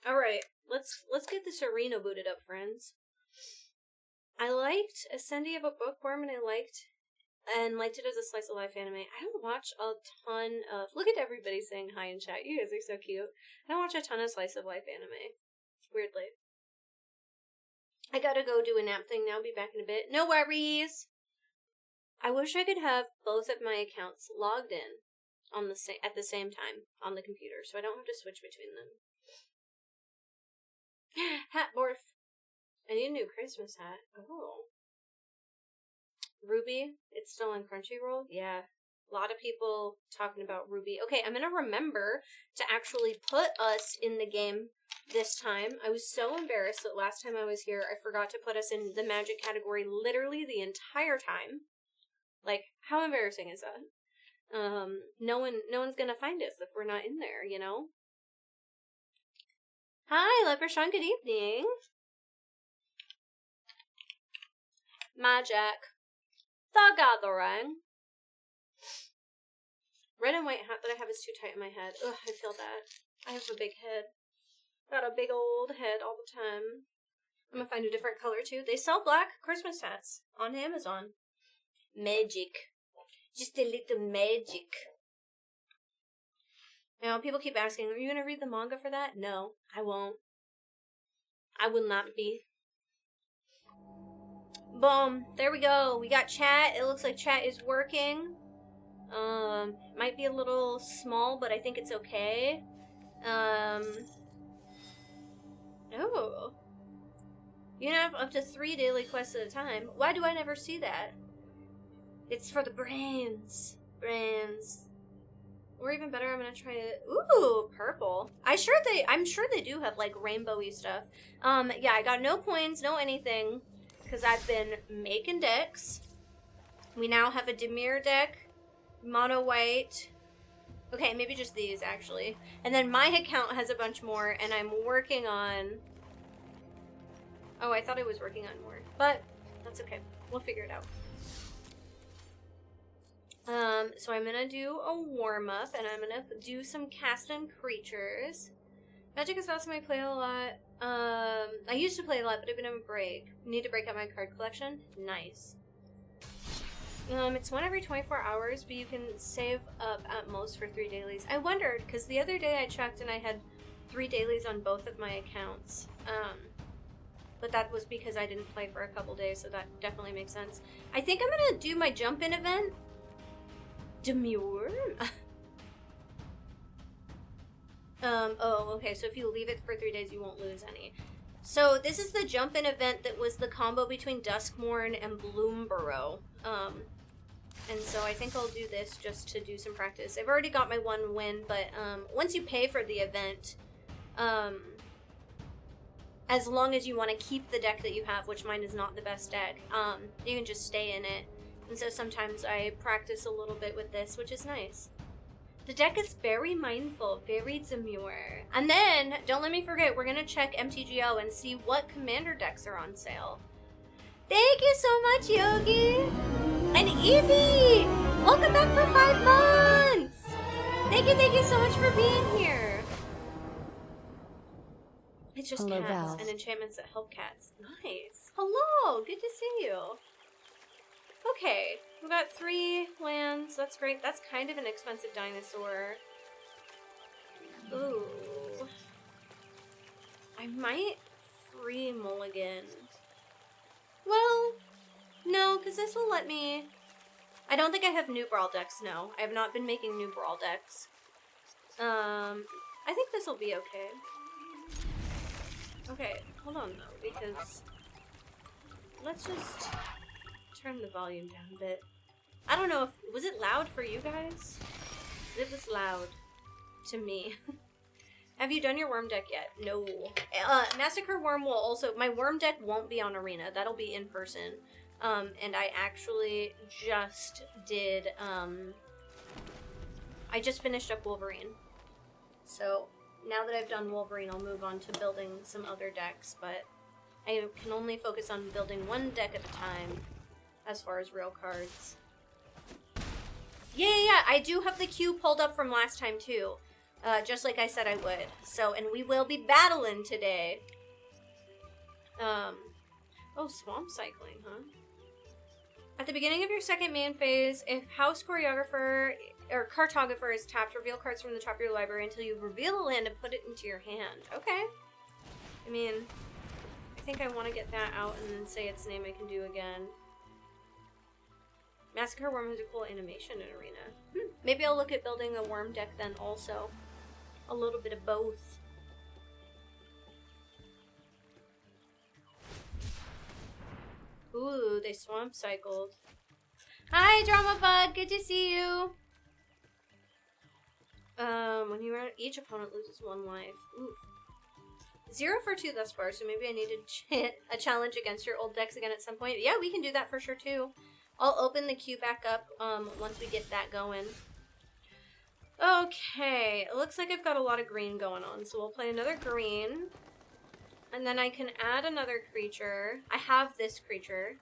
Alright, let's get this arena booted up, friends. I liked Ascendi of a Bookworm, and I liked it as a slice of life anime. I don't watch a ton of... Look at everybody saying hi in chat. You guys are so cute. I don't watch a ton of slice of life anime. Weirdly. I gotta go do a nap thing now. Be back in a bit. No worries! I wish I could have both of my accounts logged in on at the same time on the computer, so I don't have to switch between them. Hat Borf. I need a new Christmas hat. Oh. Ruby, it's still on Crunchyroll? Yeah. A lot of people talking about Ruby. Okay, I'm gonna remember to actually put us in the game this time. I was so embarrassed that last time I was here, I forgot to put us in the magic category literally the entire time. Like, how embarrassing is that? No one's gonna find us if we're not in there, you know? Hi, Leprechaun, good evening. Magic. The Gathering. Red and white hat that I have is too tight in my head. Ugh, I feel that. I have a big head. Got a big old head all the time. I'm gonna find a different color too. They sell black Christmas hats on Amazon. Magic. Just a little magic. Now, people keep asking, are you gonna read the manga for that? No, I won't. I will not be. Boom. There we go. We got chat. It looks like chat is working. Might be a little small, but I think it's okay. Oh. You can have up to 3 daily quests at a time. Why do I never see that? It's for the brains. Brains. Or even better, I'm gonna try to... Ooh, purple. I'm sure they do have, like, rainbowy stuff. Yeah, I got no coins, no anything. Because I've been making decks. We now have a Dimir deck. Mono white. Okay, maybe just these, actually. And then my account has a bunch more, and I'm working on... Oh, I thought I was working on more. But, that's okay. We'll figure it out. So I'm gonna do a warm-up, and I'm gonna do some casting creatures. Magic is awesome, I play a lot. I used to play a lot, but I've been on a break. Need to break out my card collection? Nice. It's one every 24 hours, but you can save up at most for 3 dailies. I wondered, because the other day I checked and I had 3 dailies on both of my accounts. But that was because I didn't play for a couple days, so that definitely makes sense. I think I'm gonna do my jump-in event. Demure? Oh, okay, so if you leave it for 3 days, you won't lose any. So this is the jump-in event that was the combo between Duskmourn and Bloomborough. And so I think I'll do this just to do some practice. I've already got my 1 win, but once you pay for the event, as long as you want to keep the deck that you have, which mine is not the best deck, you can just stay in it. And so sometimes I practice a little bit with this, which is nice. The deck is very mindful, very demure. And then, don't let me forget, we're going to check MTGO and see what commander decks are on sale. Thank you so much, Yogi! And Evie! Welcome back for 5 months! Thank you so much for being here. It's just Hello, cats Val. and enchantments that help cats. Nice. Hello, good to see you. Okay, we got 3 lands. That's great. That's kind of an expensive dinosaur. Ooh. I might free mulligan. Well, no, because this will let me... I don't think I have new Brawl decks, no. I have not been making new Brawl decks. I think this will be okay. Okay, hold on though, because... Let's just turn the volume down a bit. I don't know if... Was it loud for you guys? It was loud to me. Have you done your worm deck yet? No. Massacre Worm will also... My worm deck won't be on Arena. That'll be in person. And I actually just did... I just finished up Wolverine. So, now that I've done Wolverine, I'll move on to building some other decks, but I can only focus on building 1 deck at a time as far as real cards. Yeah, I do have the queue pulled up from last time too. Just like I said I would. So, and we will be battling today. Oh, swamp cycling, huh? At the beginning of your second man phase, if House Choreographer or Cartographer is tapped, reveal cards from the top of your library until you reveal a land and put it into your hand. Okay. I mean, I think I want to get that out and then say its name I can do again. Massacre Worm has a cool animation in Arena. Maybe I'll look at building a worm deck then also. A little bit of both. Ooh, they swamp cycled. Hi, Drama Bug. Good to see you. When you run, each opponent loses 1 life. Ooh. 0 for 2 thus far, so maybe I need a challenge against your old decks again at some point. Yeah, we can do that for sure too. I'll open the queue back up once we get that going. Okay, it looks like I've got a lot of green going on, so we'll play another green. And then I can add another creature. I have this creature.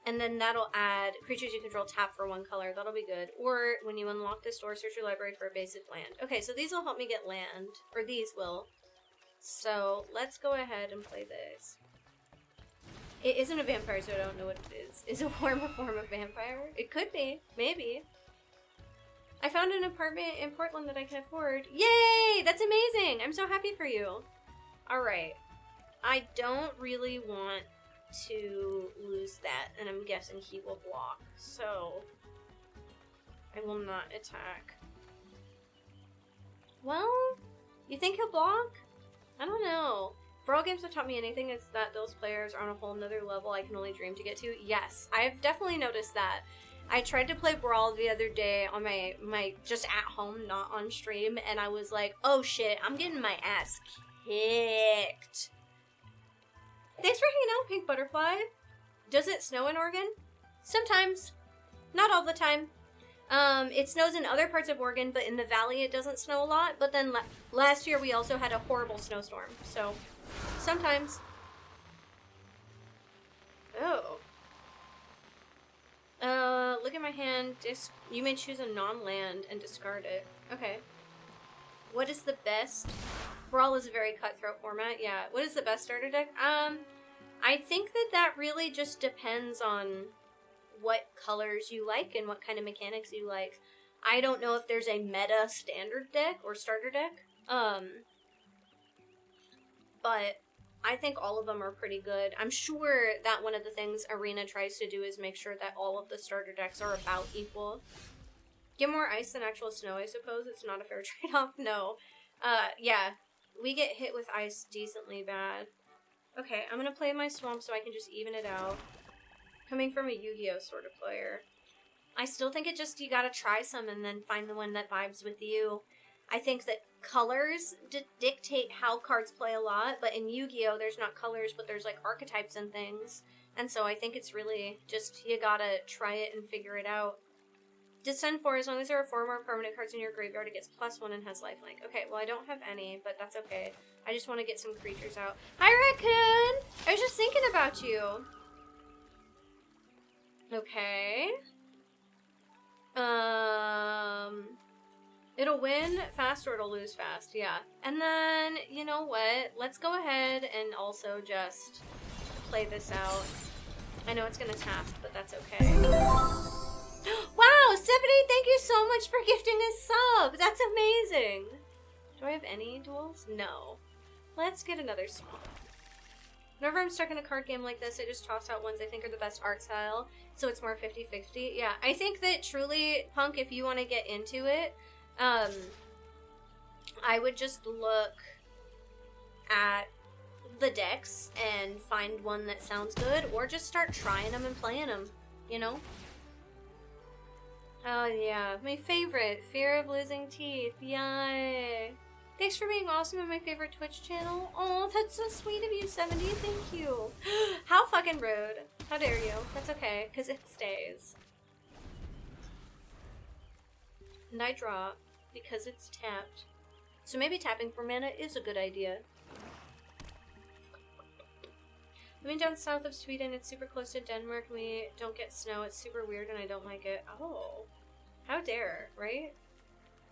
And then that'll add creatures you control tap for 1 color. That'll be good. Or when you unlock this door, search your library for a basic land. Okay, so these will help me get land. Or these will. So let's go ahead and play this. It isn't a vampire, so I don't know what it is. Is a worm a form of vampire? It could be. Maybe. I found an apartment in Portland that I can afford. Yay! That's amazing! I'm so happy for you. Alright. I don't really want to lose that, and I'm guessing he will block. So, I will not attack. Well, you think he'll block? I don't know. For all games have taught me anything, it's that those players are on a whole nother level I can only dream to get to. Yes, I've definitely noticed that. I tried to play Brawl the other day on my just at home, not on stream, and I was like, oh shit, I'm getting my ass kicked. Thanks for hanging out, Pink Butterfly. Does it snow in Oregon? Sometimes. Not all the time. It snows in other parts of Oregon, but in the valley it doesn't snow a lot. But then last year we also had a horrible snowstorm, so sometimes. Oh. Look at my hand. You may choose a non-land and discard it. Okay. What is the best? Brawl is a very cutthroat format. Yeah. What is the best starter deck? I think that really just depends on what colors you like and what kind of mechanics you like. I don't know if there's a meta standard deck or starter deck. But I think all of them are pretty good. I'm sure that one of the things Arena tries to do is make sure that all of the starter decks are about equal. Get more ice than actual snow, I suppose. It's not a fair trade-off. No. Yeah. We get hit with ice decently bad. Okay, I'm gonna play my swamp so I can just even it out. Coming from a Yu-Gi-Oh sort of player. I still think you gotta try some and then find the one that vibes with you. I think that colors dictate how cards play a lot, but in Yu-Gi-Oh there's not colors, but there's like archetypes and things. And so I think it's really just, you gotta try it and figure it out. Descend 4, as long as there are 4 more permanent cards in your graveyard, it gets +1 and has lifelink. Okay, well I don't have any, but that's okay. I just want to get some creatures out. Hi Raccoon! I was just thinking about you. Okay. It'll win fast or it'll lose fast, yeah. And then, you know what? Let's go ahead and also just play this out. I know it's gonna tap, but that's okay. Wow, Stephanie, thank you so much for gifting a sub! That's amazing! Do I have any duels? No. Let's get another swamp. Whenever I'm stuck in a card game like this, I just toss out ones I think are the best art style, so it's more 50-50. Yeah, I think that truly, Punk, if you want to get into it, I would just look at the decks and find one that sounds good, or just start trying them and playing them, you know? Oh yeah, my favorite, Fear of Losing Teeth, yay! Thanks for being awesome on my favorite Twitch channel. Oh, that's so sweet of you, 70, thank you. How fucking rude. How dare you? That's okay, because it stays. And I draw, because it's tapped. So maybe tapping for mana is a good idea. Living down south of Sweden, it's super close to Denmark, and we don't get snow. It's super weird and I don't like it. Oh. How dare, right?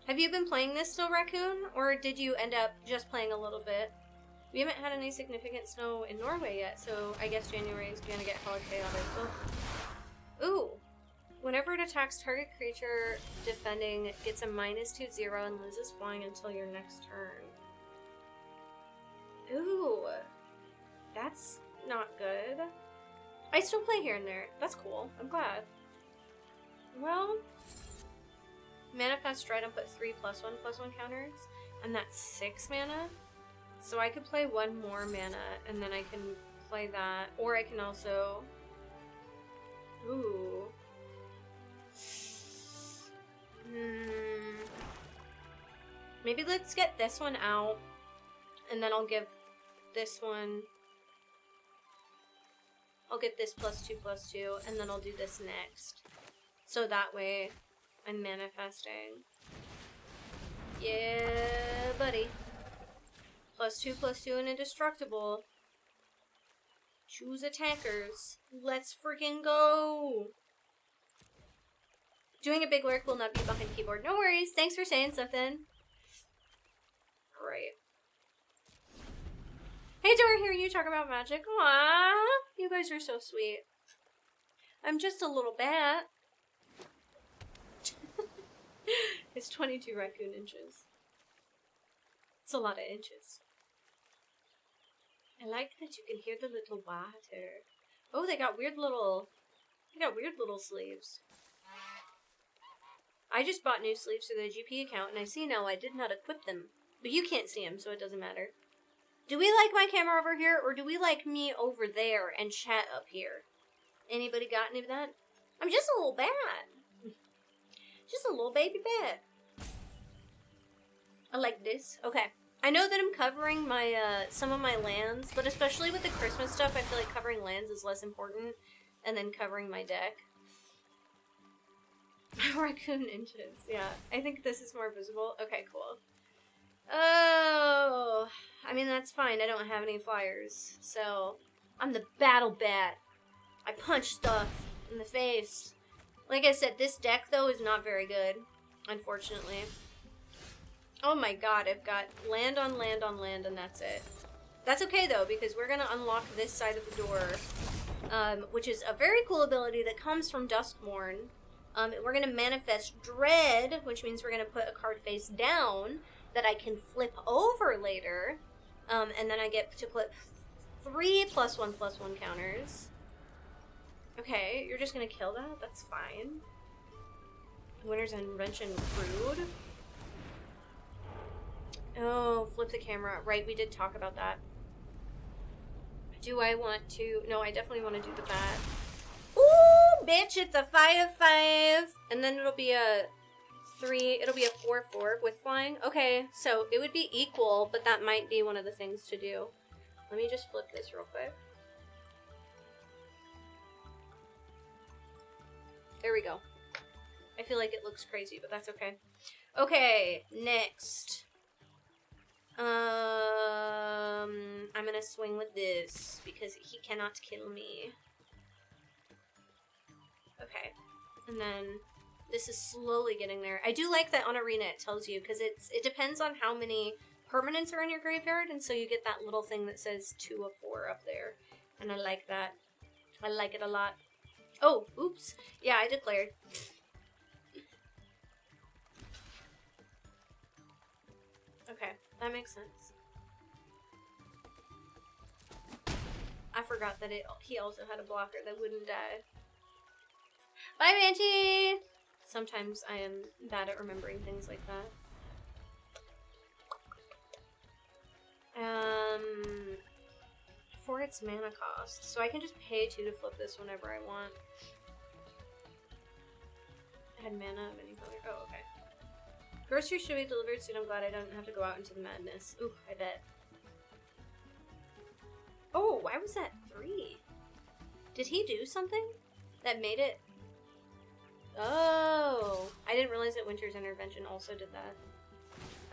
Have you been playing this still, Raccoon? Or did you end up just playing a little bit? We haven't had any significant snow in Norway yet, so I guess January is gonna get hella chaotic. Ugh. Ooh. Whenever it attacks target creature defending, it gets a -2/0 and loses flying until your next turn. Ooh. That's not good. I still play here and there. That's cool. I'm glad. Well, Manifest Dread and put 3 +1/+1 counters, and that's 6 mana. So I could play 1 more mana, and then I can play that. Or I can also... Ooh. Maybe let's get this one out, and then I'll give this one... I'll get this +2/+2, and then I'll do this next. So that way, I'm manifesting. Yeah, buddy. +2/+2 and indestructible. Choose attackers. Let's freaking go! Doing a big work will not be behind keyboard. No worries. Thanks for saying something. Great. Hey, Dora, hearing you talk about magic. Aww. You guys are so sweet. I'm just a little bat. It's 22 raccoon inches. It's a lot of inches. I like that you can hear the little water. Oh, they got weird little sleeves. I just bought new sleeves for the GP account, and I see now I did not equip them. But you can't see them, so it doesn't matter. Do we like my camera over here, or do we like me over there and chat up here? Anybody got any of that? I'm just a little bat. Just a little baby bat. I like this. Okay. I know that I'm covering my, some of my lands, but especially with the Christmas stuff, I feel like covering lands is less important, and then covering my deck. Raccoon inches, yeah. I think this is more visible. Okay, cool. Oh, I mean, that's fine. I don't have any flyers, so I'm the battle bat. I punch stuff in the face. Like I said, this deck, though, is not very good, unfortunately. Oh my god, I've got land on land on land, and that's it. That's okay, though, because we're gonna unlock this side of the door, which is a very cool ability that comes from Duskmourn. We're gonna manifest Dread, which means we're gonna put a card face down that I can flip over later, and then I get to clip 3 +1/+1 counters. Okay, you're just gonna kill that? That's fine. Winter's Invention Rude. Oh, flip the camera. Right, we did talk about that. Do I want to... No, I definitely want to do the bat. Ooh, bitch, it's a 5/5. And then it'll be a 3... It'll be a 4/4 with flying. Okay, so it would be equal, but that might be one of the things to do. Let me just flip this real quick. There we go. I feel like it looks crazy, but that's okay. Okay, next. I'm gonna swing with this because he cannot kill me. Okay, and then this is slowly getting there. I do like that on Arena it tells you, because it depends on how many permanents are in your graveyard, and so you get that little thing that says 2 of 4 up there, and I like that. I like it a lot. Oh, oops. Yeah, I declared. Okay, that makes sense. I forgot that he also had a blocker that wouldn't die. Bye, Banshee! Sometimes I am bad at remembering things like that. For its mana cost. So I can just pay 2 to flip this whenever I want. I had mana of any color. Oh, okay. Groceries should be delivered soon. I'm glad I don't have to go out into the madness. Ooh, I bet. Oh, why was that 3? Did he do something that made it... Oh, I didn't realize that Winter's Intervention also did that.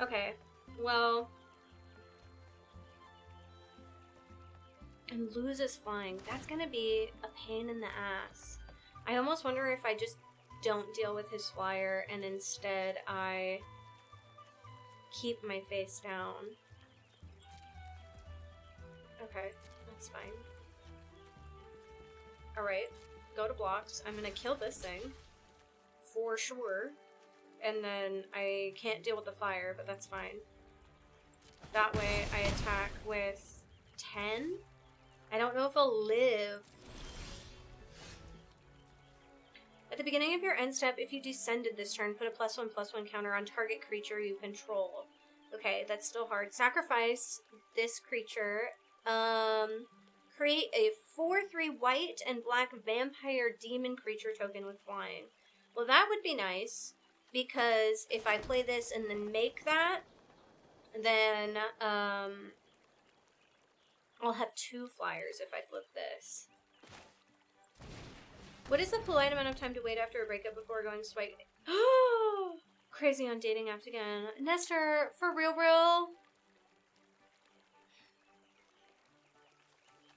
Okay, well... And loses flying. That's gonna be a pain in the ass. I almost wonder if I just don't deal with his flyer and instead I keep my face down. Okay, that's fine. Alright, go to blocks. I'm gonna kill this thing. For sure. And then I can't deal with the fire, but that's fine. That way I attack with 10. I don't know if I'll live. At the beginning of your end step, if you descended this turn, put a +1/+1 counter on target creature you control. Okay, that's still hard. Sacrifice this creature. Create a 4/3 white and black vampire demon creature token with flying. Well, that would be nice, because if I play this and then make that, then, I'll have 2 flyers if I flip this. What is the polite amount of time to wait after a breakup before going swipe? Crazy on dating apps again. Nestor, for real?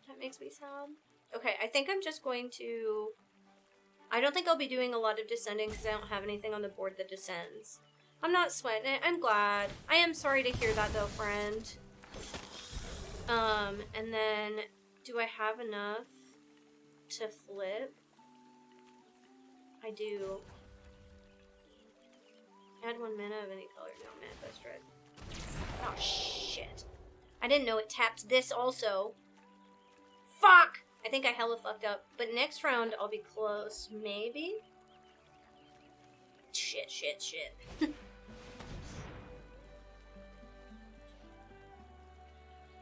That makes me sad. Okay, I think I'm just going to... I don't think I'll be doing a lot of descending because I don't have anything on the board that descends. I'm not sweating it. I'm glad. I am sorry to hear that though, friend. And then, do I have enough to flip? I do. Add 1 mana of any color. No, manifest red. Oh, shit. I didn't know it tapped this also. Fuck! I think I hella fucked up. But next round, I'll be close. Maybe? Shit.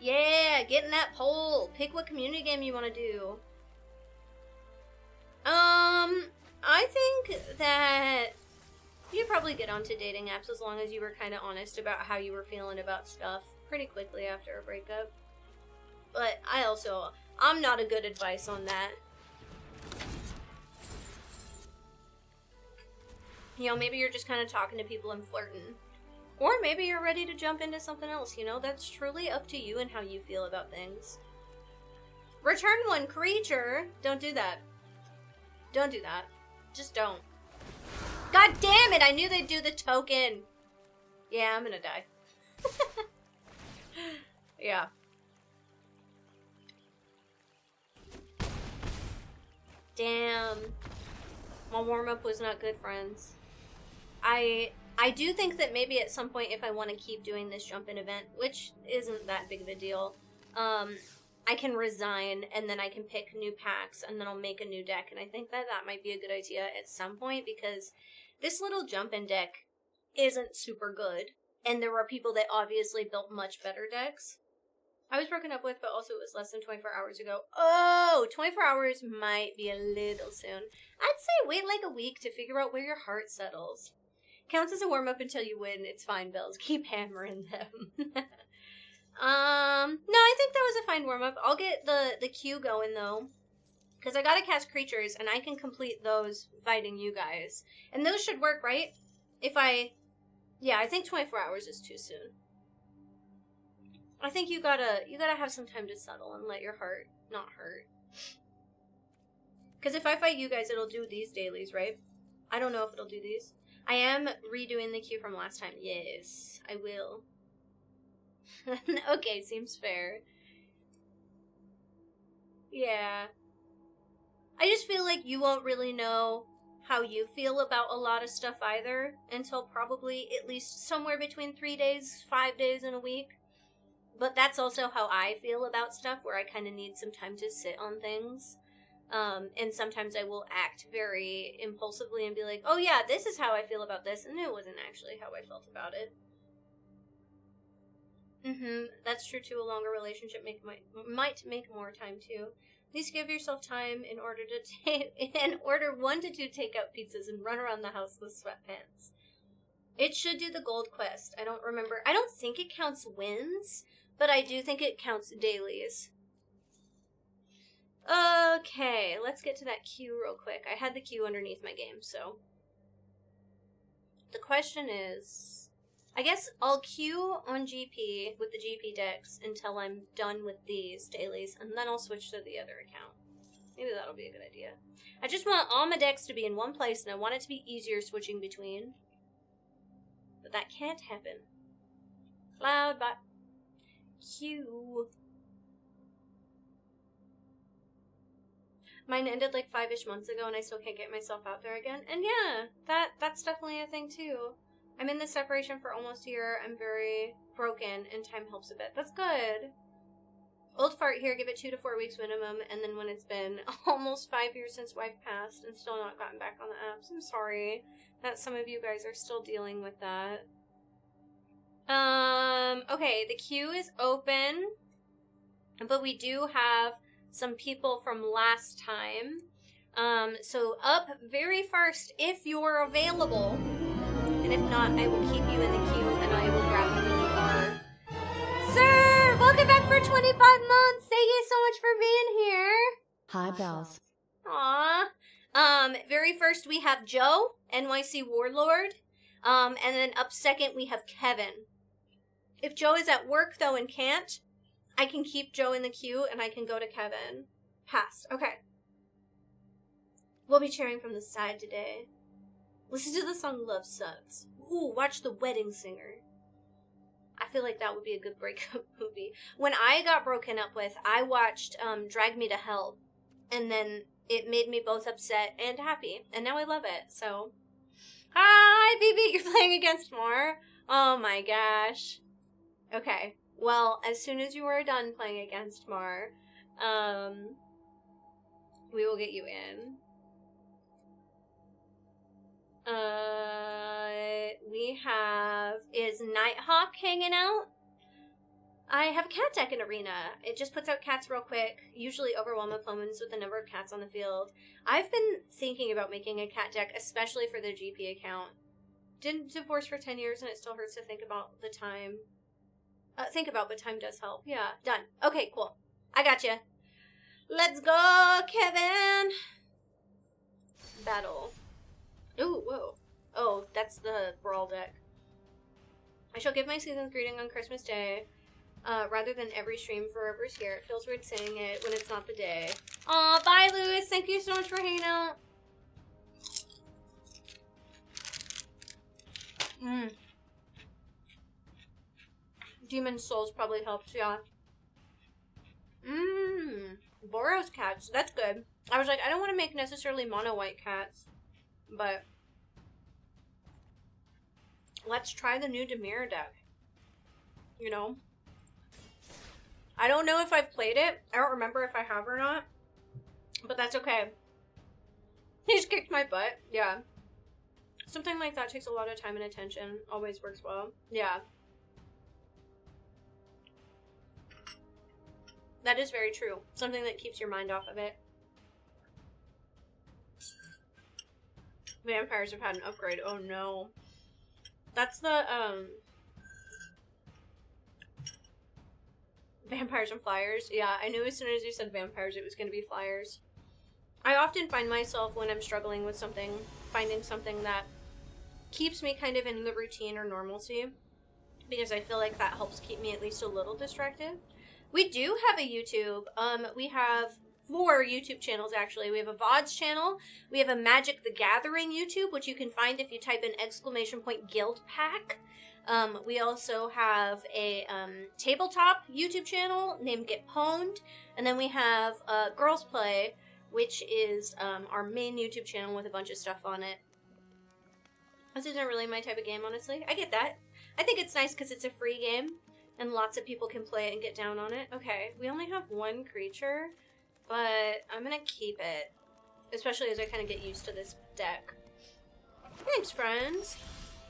Yeah, get in that poll. Pick what community game you want to do. I think that you'd probably get onto dating apps as long as you were kind of honest about how you were feeling about stuff pretty quickly after a breakup. But I'm not a good advice on that. You know, maybe you're just kind of talking to people and flirting. Or maybe you're ready to jump into something else, you know? That's truly up to you and how you feel about things. Return 1 creature! Don't do that. Don't do that. Just don't. God damn it, I knew they'd do the token. Yeah, I'm gonna die. Yeah. Damn. My warm-up was not good, friends. I do think that maybe at some point, if I want to keep doing this jump-in event, which isn't that big of a deal, I can resign, and then I can pick new packs, and then I'll make a new deck, and I think that that might be a good idea at some point, because this little jump-in deck isn't super good, and there are people that obviously built much better decks. I was broken up with, but also it was less than 24 hours ago. Oh, 24 hours might be a little soon. I'd say wait like a week to figure out where your heart settles. Counts as a warm-up until you win. It's fine, Bells. Keep hammering them. No, I think that was a fine warm-up. I'll get the queue going, though. Because I gotta cast creatures, and I can complete those fighting you guys. And those should work, right? Yeah, I think 24 hours is too soon. I think you gotta have some time to settle and let your heart not hurt. Because if I fight you guys, it'll do these dailies, right? I don't know if it'll do these. I am redoing the queue from last time. Yes, I will. Okay, seems fair. Yeah. I just feel like you won't really know how you feel about a lot of stuff either until probably at least somewhere between 3 days, 5 days, and a week. But that's also how I feel about stuff, where I kind of need some time to sit on things. And sometimes I will act very impulsively and be like, oh yeah, this is how I feel about this, and it wasn't actually how I felt about it. That's true too. A longer relationship might make more time too. Please give yourself time in order to order 1 to 2 takeout pizzas and run around the house with sweatpants. It should do the gold quest. I don't remember. I don't think it counts wins, but I do think it counts dailies. Okay, let's get to that queue real quick. I had the queue underneath my game, so. The question is, I guess I'll queue on GP with the GP decks until I'm done with these dailies, and then I'll switch to the other account. Maybe that'll be a good idea. I just want all my decks to be in one place, and I want it to be easier switching between. But that can't happen. Cloudbot. Queue. Mine ended like 5-ish months ago, and I still can't get myself out there again. And yeah, that's definitely a thing too. I'm in this separation for almost a year. I'm very broken, and time helps a bit. That's good. Old fart here, give it 2 to 4 weeks minimum, and then when it's been almost 5 years since wife passed and still not gotten back on the apps. I'm sorry that some of you guys are still dealing with that. Okay, the queue is open, but we do have some people from last time. So up very first, if you're available, and if not, I will keep you in the queue and I will grab you when you are. Sir, welcome back for 25 months. Thank you so much for being here. Hi, Bells. Aw. Very first we have Joe, NYC Warlord. And then up second we have Kevin. If Joe is at work though and can't, I can keep Joe in the queue and I can go to Kevin. Passed. Okay. We'll be cheering from the side today. Listen to the song Love Sucks. Ooh, watch The Wedding Singer. I feel like that would be a good breakup movie. When I got broken up with, I watched Drag Me to Hell. And then it made me both upset and happy. And now I love it, so. Hi, BB, you're playing against Mar? Oh my gosh. Okay. Well, as soon as you are done playing against Mar, we will get you in. Is Nighthawk hanging out? I have a cat deck in Arena. It just puts out cats real quick, usually overwhelm opponents with the number of cats on the field. I've been thinking about making a cat deck, especially for the GP account. Didn't divorce for 10 years and it still hurts to think about the time. But time does help. Yeah, done. Okay, cool. I gotcha. Let's go, Kevin! Battle. Ooh, whoa. Oh, that's the Brawl deck. I shall give my season's greeting on Christmas Day, rather than every stream forever's here. It feels weird saying it when it's not the day. Aw, bye, Lewis. Thank you so much for hanging out. Mm. Demon Souls probably helps, yeah. Mmm. Boros cats. That's good. I was like, I don't want to make necessarily mono white cats, but let's try the new Demir deck. You know? I don't know if I've played it. I don't remember if I have or not. But that's okay. He just kicked my butt. Yeah. Something like that takes a lot of time and attention. Always works well. Yeah. That is very true. Something that keeps your mind off of it. Vampires have had an upgrade. Oh no. That's the, Vampires and Flyers. Yeah, I knew as soon as you said vampires it was going to be flyers. I often find myself when I'm struggling with something, finding something that keeps me kind of in the routine or normalcy. Because I feel like that helps keep me at least a little distracted. We do have a YouTube. We have 4 YouTube channels, actually. We have a VODs channel. We have a Magic the Gathering YouTube, which you can find if you type in !Guild Pack. We also have a tabletop YouTube channel named Get Pwned. And then we have Girls Play, which is our main YouTube channel with a bunch of stuff on it. This isn't really my type of game, honestly. I get that. I think it's nice because it's a free game. And lots of people can play it and get down on it. Okay, we only have 1 creature, but I'm gonna keep it. Especially as I kind of get used to this deck. Thanks, friends.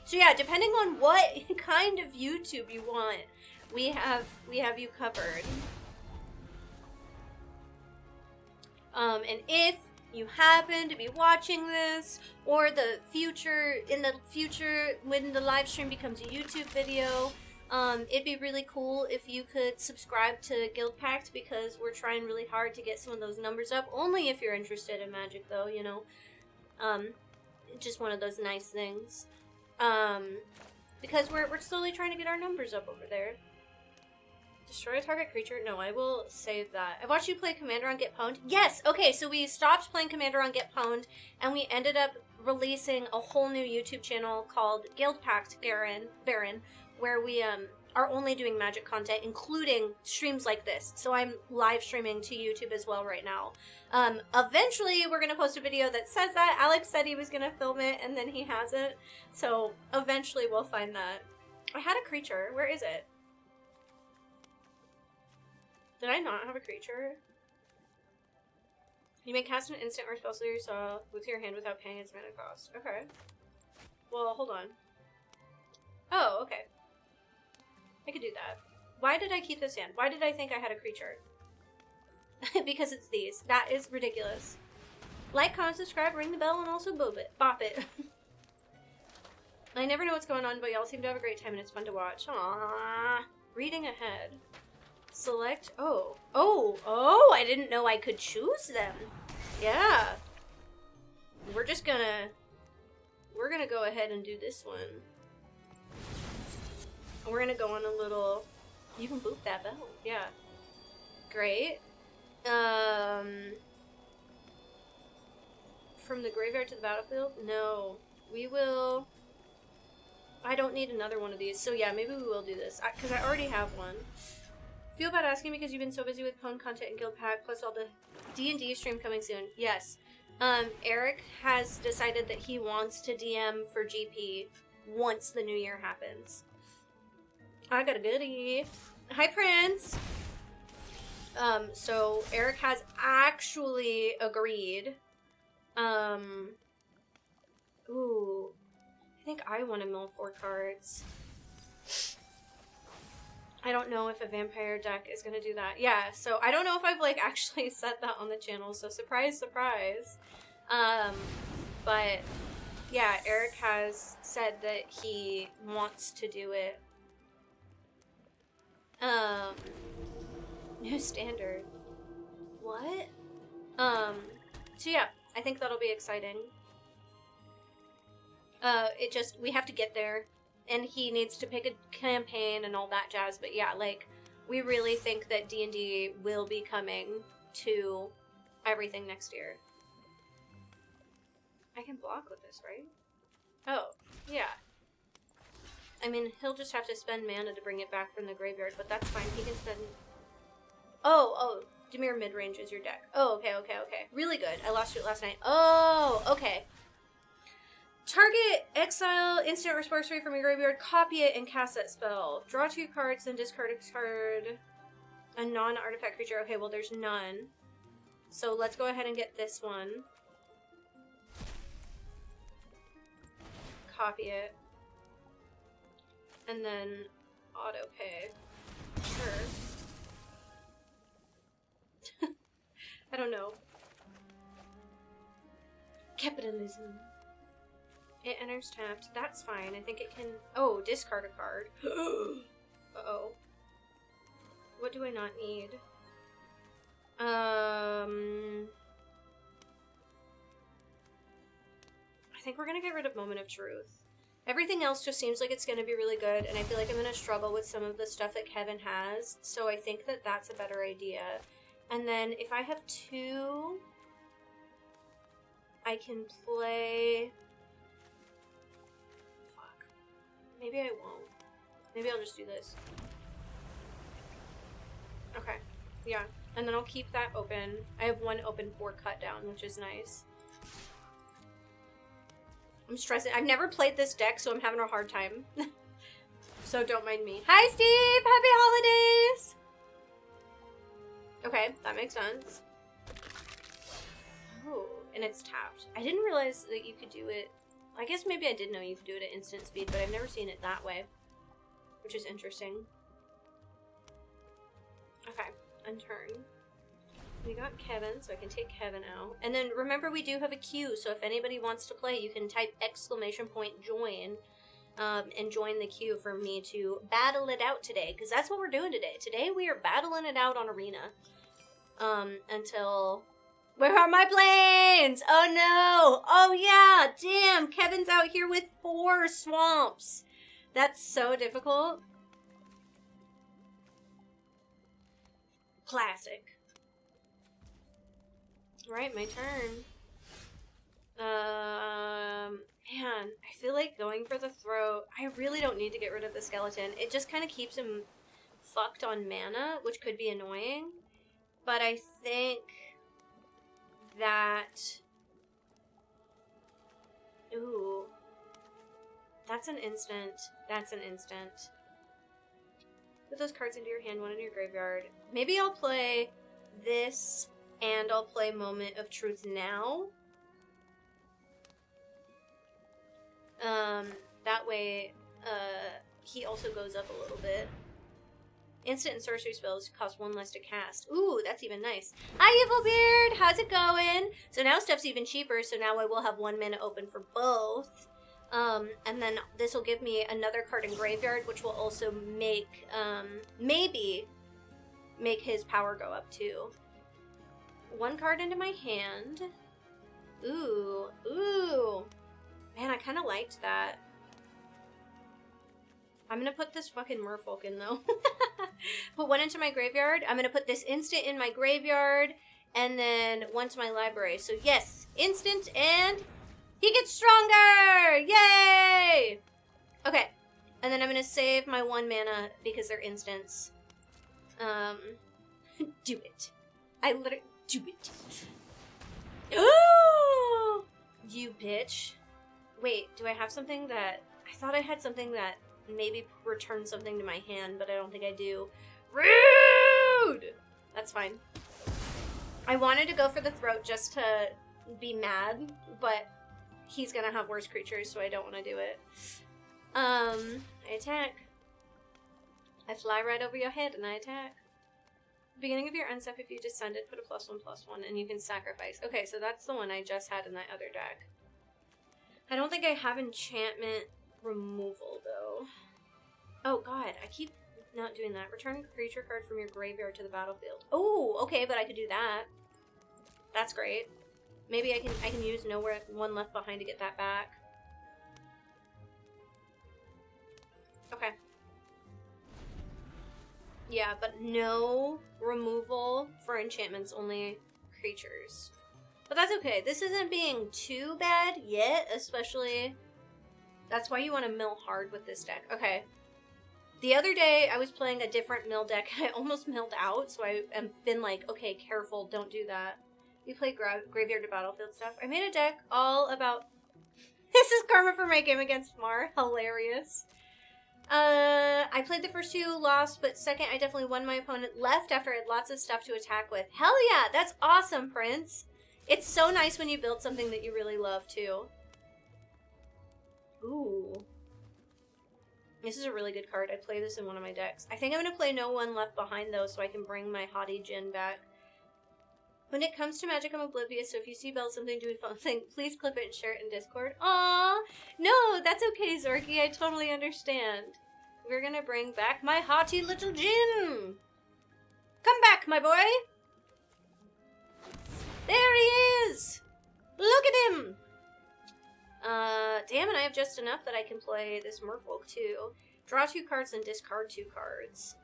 So yeah, depending on what kind of YouTube you want, we have you covered. And if you happen to be watching this, or in the future, when the live stream becomes a YouTube video, it'd be really cool if you could subscribe to Guild Pact, because we're trying really hard to get some of those numbers up. Only if you're interested in Magic, though, you know. Just one of those nice things. Because we're slowly trying to get our numbers up over there. Destroy a target creature? No, I will save that. I watched you play Commander on Get Pwned. Yes! Okay, so we stopped playing Commander on Get Pwned, and we ended up releasing a whole new YouTube channel called Guild Pact Baron, where we are only doing Magic content, including streams like this. So I'm live streaming to YouTube as well right now. Eventually, we're going to post a video that says that. Alex said he was going to film it, and then he hasn't. So eventually we'll find that. I had a creature. Where is it? Did I not have a creature? You may cast an instant or spell yourself with your hand without paying its mana cost. Okay. Well, hold on. Oh, okay. I could do that. Why did I keep this hand? Why did I think I had a creature? Because it's these. That is ridiculous. Like, comment, subscribe, ring the bell, and also bop it. I never know what's going on, but y'all seem to have a great time and it's fun to watch. Aww. Reading ahead. Select. Oh, I didn't know I could choose them. Yeah. We're gonna go ahead and do this one. We're gonna go on a little, you can boop that bell. Yeah. Great. From the graveyard to the battlefield? No. We will, I don't need another one of these. So yeah, maybe we will do this. Because I already have one. Feel bad asking because you've been so busy with Pwn content and Guild Pack, plus all the D&D stream coming soon. Yes. Eric has decided that he wants to DM for GP once the new year happens. I got a goodie. Hi, Prince. So Eric has actually agreed. Ooh. I think I want to mill 4 cards. I don't know if a vampire deck is going to do that. Yeah, so I don't know if I've, like, actually said that on the channel, so surprise, surprise. But, yeah, Eric has said that he wants to do it. New standard. What? So yeah, I think that'll be exciting. We have to get there. And he needs to pick a campaign and all that jazz. But yeah, like, we really think that D&D will be coming to everything next year. I can block with this, right? Oh, yeah. I mean, he'll just have to spend mana to bring it back from the graveyard, but that's fine. He can spend... Oh, Dimir mid-range is your deck. Oh, okay. Really good. I lost to it last night. Oh, okay. Target, exile, instant or sorcery from your graveyard, copy it, and cast that spell. Draw 2 cards, then discard a card. A non-artifact creature. Okay, well, there's none. So let's go ahead and get this one. Copy it. And then auto pay. Sure. I don't know. Capitalism. It enters tapped. That's fine. I think it can... Oh, discard a card. Uh-oh. What do I not need? I think we're gonna get rid of Moment of Truth. Everything else just seems like it's gonna be really good, and I feel like I'm gonna struggle with some of the stuff that Kevin has, so I think that that's a better idea. And then if I have 2, I can play... Fuck. Maybe I won't. Maybe I'll just do this. Okay. Yeah. And then I'll keep that open. I have 1 open for cut down, which is nice. I'm stressing. I've never played this deck, so I'm having a hard time. So don't mind me. Hi, Steve! Happy holidays! Okay, that makes sense. Oh, and it's tapped. I didn't realize that you could do it... I guess maybe I did know you could do it at instant speed, but I've never seen it that way. Which is interesting. Okay, unturn. We got Kevin, so I can take Kevin out. And then remember, we do have a queue, so if anybody wants to play, you can type !join and join the queue for me to battle it out today, because that's what we're doing today. Today we are battling it out on Arena. Until... Where are my planes? Oh no! Oh yeah! Damn! Kevin's out here with 4 swamps! That's so difficult. Classic. Alright, my turn. Man, I feel like going for the throat. I really don't need to get rid of the skeleton. It just kind of keeps him fucked on mana, which could be annoying. But I think that... Ooh. That's an instant. That's an instant. Put those cards into your hand, 1 in your graveyard. Maybe I'll play this, and I'll play Moment of Truth now. That way, he also goes up a little bit. Instant and sorcery spells cost 1 less to cast. Ooh, that's even nice. Hi, Evil Beard! How's it going? So now stuff's even cheaper, so now I will have 1 mana open for both. And then this will give me another card in graveyard, which will also make, maybe make his power go up too. 1 card into my hand. Ooh, ooh. Man, I kind of liked that. I'm gonna put this fucking merfolk in, though. Put 1 into my graveyard. I'm gonna put this instant in my graveyard, and then 1 to my library. So yes, instant, and he gets stronger! Yay! Okay, and then I'm gonna save my 1 mana because they're instants. Do it. I literally... Do it. Oh! You bitch. Wait, do I have something that... I thought I had something that maybe return something to my hand, but I don't think I do. Rude! That's fine. I wanted to go for the throat just to be mad, but he's gonna have worse creatures, so I don't want to do it. I attack. I fly right over your head and I attack. Beginning of your end step, if you descended, put a +1/+1, and you can sacrifice. Okay, so that's the one I just had in that other deck. I don't think I have enchantment removal, though. Oh, God, I keep not doing that. Return a creature card from your graveyard to the battlefield. Oh, okay, but I could do that. That's great. Maybe I can use Nowhere 1 Left Behind to get that back. Okay. Yeah, but no removal for enchantments, only creatures. But that's okay. This isn't being too bad yet, especially That's why you want to mill hard with this deck. Okay. The other day, I was playing a different mill deck, and I almost milled out, so I've been like, okay, careful, don't do that. We play Graveyard to Battlefield stuff. I made a deck all about... This is karma for my game against Mar. Hilarious. I played the first two, lost, but second, I definitely won. My opponent left after I had lots of stuff to attack with. Hell yeah, that's awesome, Prince. It's so nice when you build something that you really love, too. Ooh. This is a really good card. I play this in one of my decks. I think I'm going to play No One Left Behind, though, so I can bring my Haughty Jin back. When it comes to Magic, I'm oblivious, so if you see Belle something doing something, please clip it and share it in Discord. Aww! No, that's okay, Zorky. I totally understand. We're going to bring back my haughty little Jin! Come back, my boy! There he is! Look at him! Damn, and I have just enough that I can play this Merfolk, too. Draw 2 cards and discard 2 cards.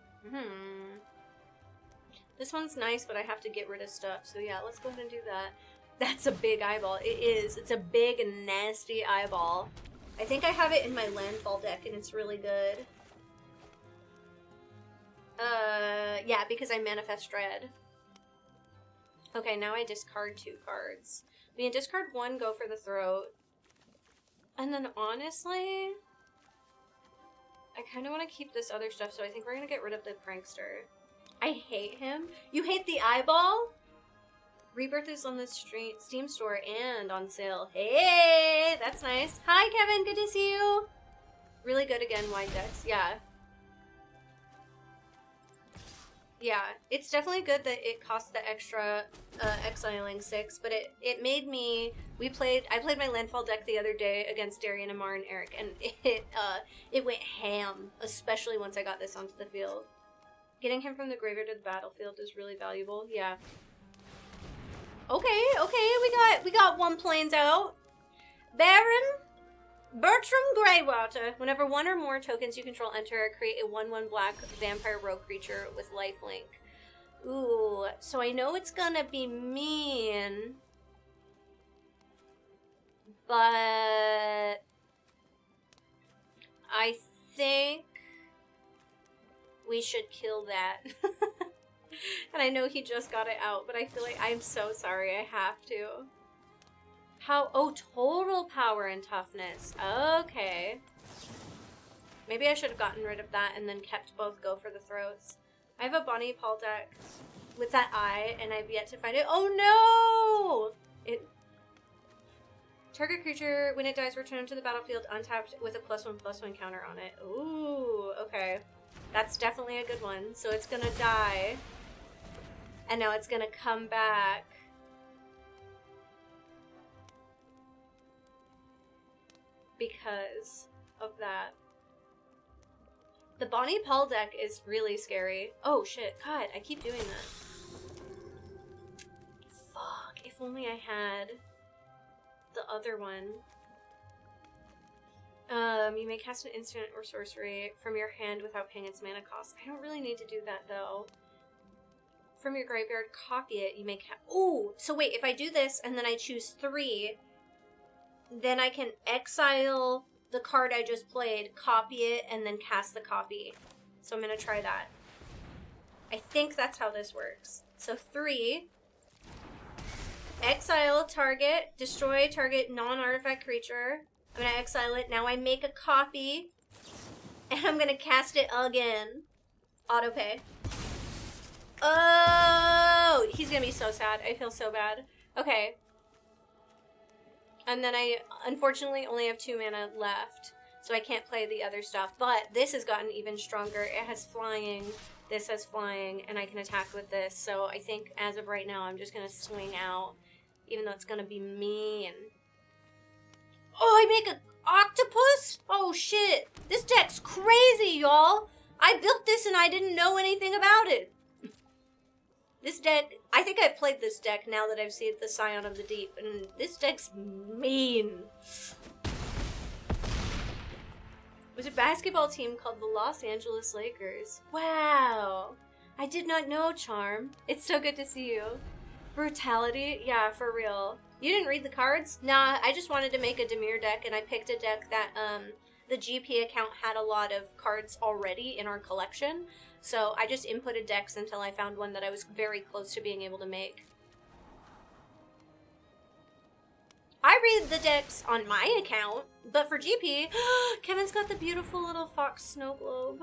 This one's nice, but I have to get rid of stuff, so yeah, let's go ahead and do that. That's a big eyeball. It is. It's a big and nasty eyeball. I think I have it in my landfall deck, and it's really good. Yeah, because I manifest dread. Okay, now I discard 2 cards. I mean, discard 1, go for the throat. And then, honestly, I kind of want to keep this other stuff, so I think we're going to get rid of the prankster. I hate him. You hate the eyeball? Rebirth is on the Steam store and on sale. Hey, that's nice. Hi, Kevin. Good to see you. Really good again, wide decks. Yeah. Yeah, it's definitely good that it cost the extra exiling 6, but it made me... I played my landfall deck the other day against Darian, Amar, and Eric, and it went ham, especially once I got this onto the field. Getting him from the graveyard to the battlefield is really valuable. Yeah. Okay, we got 1 plains out. Baron Bertram Greywater. Whenever 1 or more tokens you control enter, create a 1/1 black vampire rogue creature with lifelink. Ooh, so I know it's gonna be mean, but I think we should kill that. And I know he just got it out, but I feel like I'm so sorry I have to. Oh, total power and toughness. Okay. Maybe I should have gotten rid of that and then kept both go for the throats. I have a Bonnie Paul deck with that eye, and I've yet to find it. Oh no! Target creature, when it dies, return to the battlefield untapped with a +1/+1 counter on it. Ooh, okay. That's definitely a good one. So it's gonna die. And now it's gonna come back. Because of that. The Bonnie Paul deck is really scary. Oh shit, God, I keep doing that. Fuck, if only I had the other one. You may cast an instant or sorcery from your hand without paying its mana cost. I don't really need to do that though. From your graveyard, copy it. You may ooh, so wait, if I do this and then I choose 3, then I can exile the card I just played, copy it, and then cast the copy. So I'm going to try that. I think that's how this works. So 3, exile target, destroy target non-artifact creature. I'm going to exile it. Now I make a copy, and I'm going to cast it again. Autopay. Oh, he's going to be so sad. I feel so bad. Okay. And then I, unfortunately, only have 2 mana left, so I can't play the other stuff. But this has gotten even stronger. It has flying, this has flying, and I can attack with this. So I think, as of right now, I'm just going to swing out, even though it's going to be mean. Oh, I make an octopus? Oh, shit. This deck's crazy, y'all. I built this and I didn't know anything about it. This deck, I think I've played this deck now that I've seen the Scion of the Deep, and this deck's mean. There's a basketball team called the Los Angeles Lakers. Wow. I did not know, Charm. It's so good to see you. Brutality? Yeah, for real. You didn't read the cards? Nah, I just wanted to make a Dimir deck, and I picked a deck that, the GP account had a lot of cards already in our collection. So I just inputted decks until I found one that I was very close to being able to make. I read the decks on my account, but for GP, Kevin's got the beautiful little fox snow globe.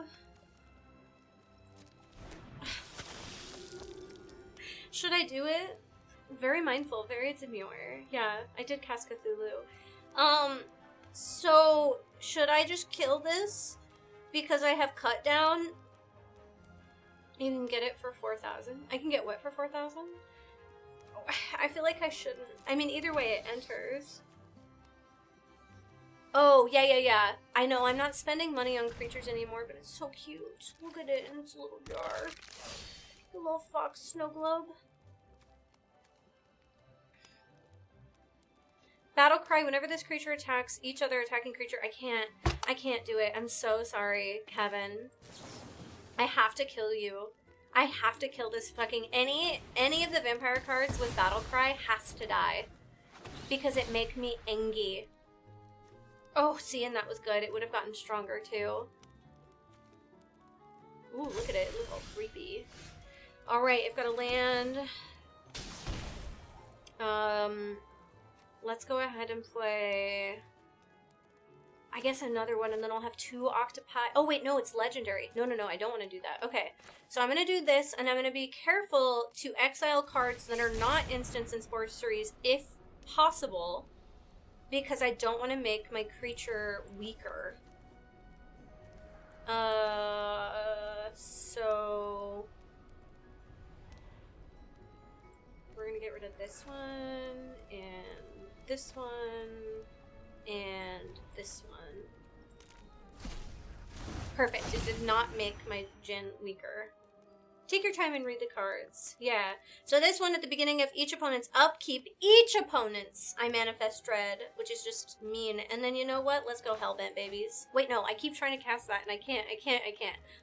Should I do it? Very mindful, very demure. Yeah, I did cast Cthulhu. So, should I just kill this? Because I have cut down? You can get it for 4,000. I can get what for 4,000? I feel like I shouldn't. I mean, either way, it enters. Oh, yeah. I know, I'm not spending money on creatures anymore, but it's so cute. Look at it in its little jar. The little fox snow globe. Battle cry, whenever this creature attacks each other attacking creature, I can't do it. I'm so sorry, Kevin. I have to kill you. I have to kill this fucking, any of the vampire cards with battle cry has to die. Because it make me angry. Oh, see, and that was good. It would have gotten stronger, too. Ooh, look at it. It looks all creepy. Alright, I've got a land. Let's go ahead and play, I guess, another one, and then I'll have 2 octopi. Oh, wait, no, it's legendary. No, I don't want to do that. Okay, so I'm going to do this, and I'm going to be careful to exile cards that are not instants and sorceries, if possible, because I don't want to make my creature weaker. So we're going to get rid of this one, and this one, and this one. Perfect. It did not make my Jinn weaker. Take your time and read the cards. Yeah. So this one, at the beginning of each opponent's upkeep, I manifest dread, which is just mean. And then you know what? Let's go Hellbent, babies. Wait, no. I keep trying to cast that, and I can't.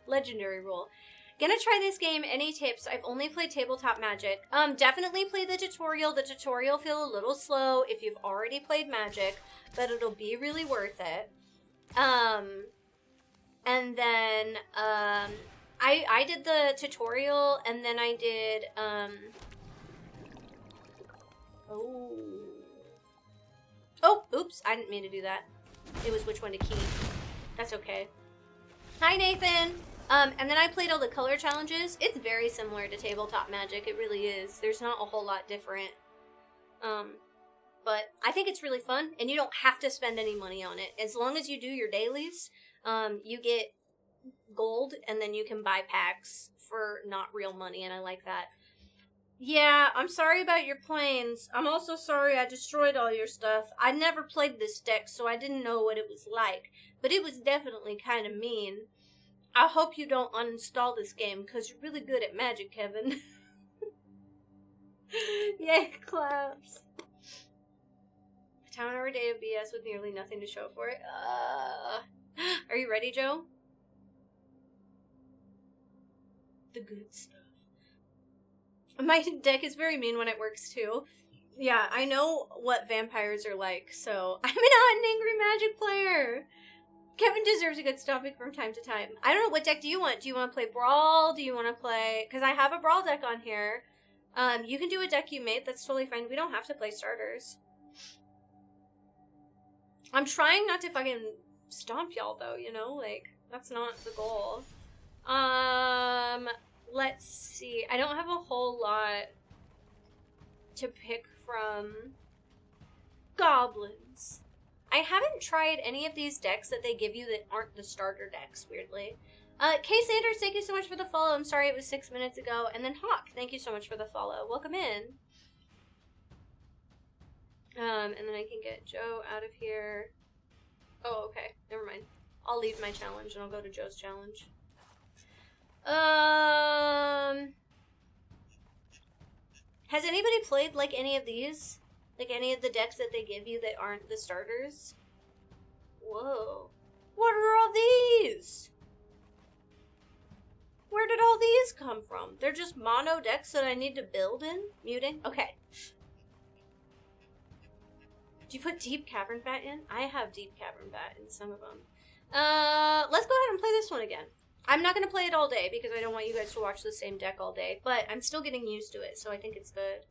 Legendary rule. Gonna try this game. Any tips? I've only played tabletop Magic. Definitely play the tutorial. The tutorial feel a little slow if you've already played Magic, but it'll be really worth it. And then, I did the tutorial, and then I did, Oh, oops, I didn't mean to do that. It was which one to keep. That's okay. Hi, Nathan! And then I played all the color challenges. It's very similar to tabletop Magic. It really is. There's not a whole lot different. But I think it's really fun, and you don't have to spend any money on it. As long as you do your dailies, you get gold, and then you can buy packs for not real money, and I like that. Yeah, I'm sorry about your planes. I'm also sorry I destroyed all your stuff. I never played this deck, so I didn't know what it was like. But it was definitely kind of mean. I hope you don't uninstall this game, because you're really good at Magic, Kevin. Yay, claps. A town-hour day of BS with nearly nothing to show for it. Are you ready, Joe? The good stuff. My deck is very mean when it works, too. Yeah, I know what vampires are like, so I'm not an angry Magic player. Kevin deserves a good stopping from time to time. I don't know, what deck do you want? Do you want to play Brawl? Do you want to play... Because I have a Brawl deck on here. You can do a deck you made. That's totally fine. We don't have to play starters. I'm trying not to fucking stomp y'all, though, you know? Like, that's not the goal. Let's see. I don't have a whole lot to pick from. Goblins. I haven't tried any of these decks that they give you that aren't the starter decks, weirdly. Kay Sanders, thank you so much for the follow. I'm sorry it was 6 minutes ago. And then Hawk, thank you so much for the follow. Welcome in. And then I can get Joe out of here. Oh, okay. Never mind. I'll leave my challenge and I'll go to Joe's challenge. Has anybody played, like, any of these? Like, any of the decks that they give you that aren't the starters? Whoa. What are all these? Where did all these come from? They're just mono decks that I need to build in? Muting? Okay. Do you put Deep Cavern Bat in? I have Deep Cavern Bat in some of them. Let's go ahead and play this one again. I'm not going to play it all day because I don't want you guys to watch the same deck all day, but I'm still getting used to it, so I think it's good.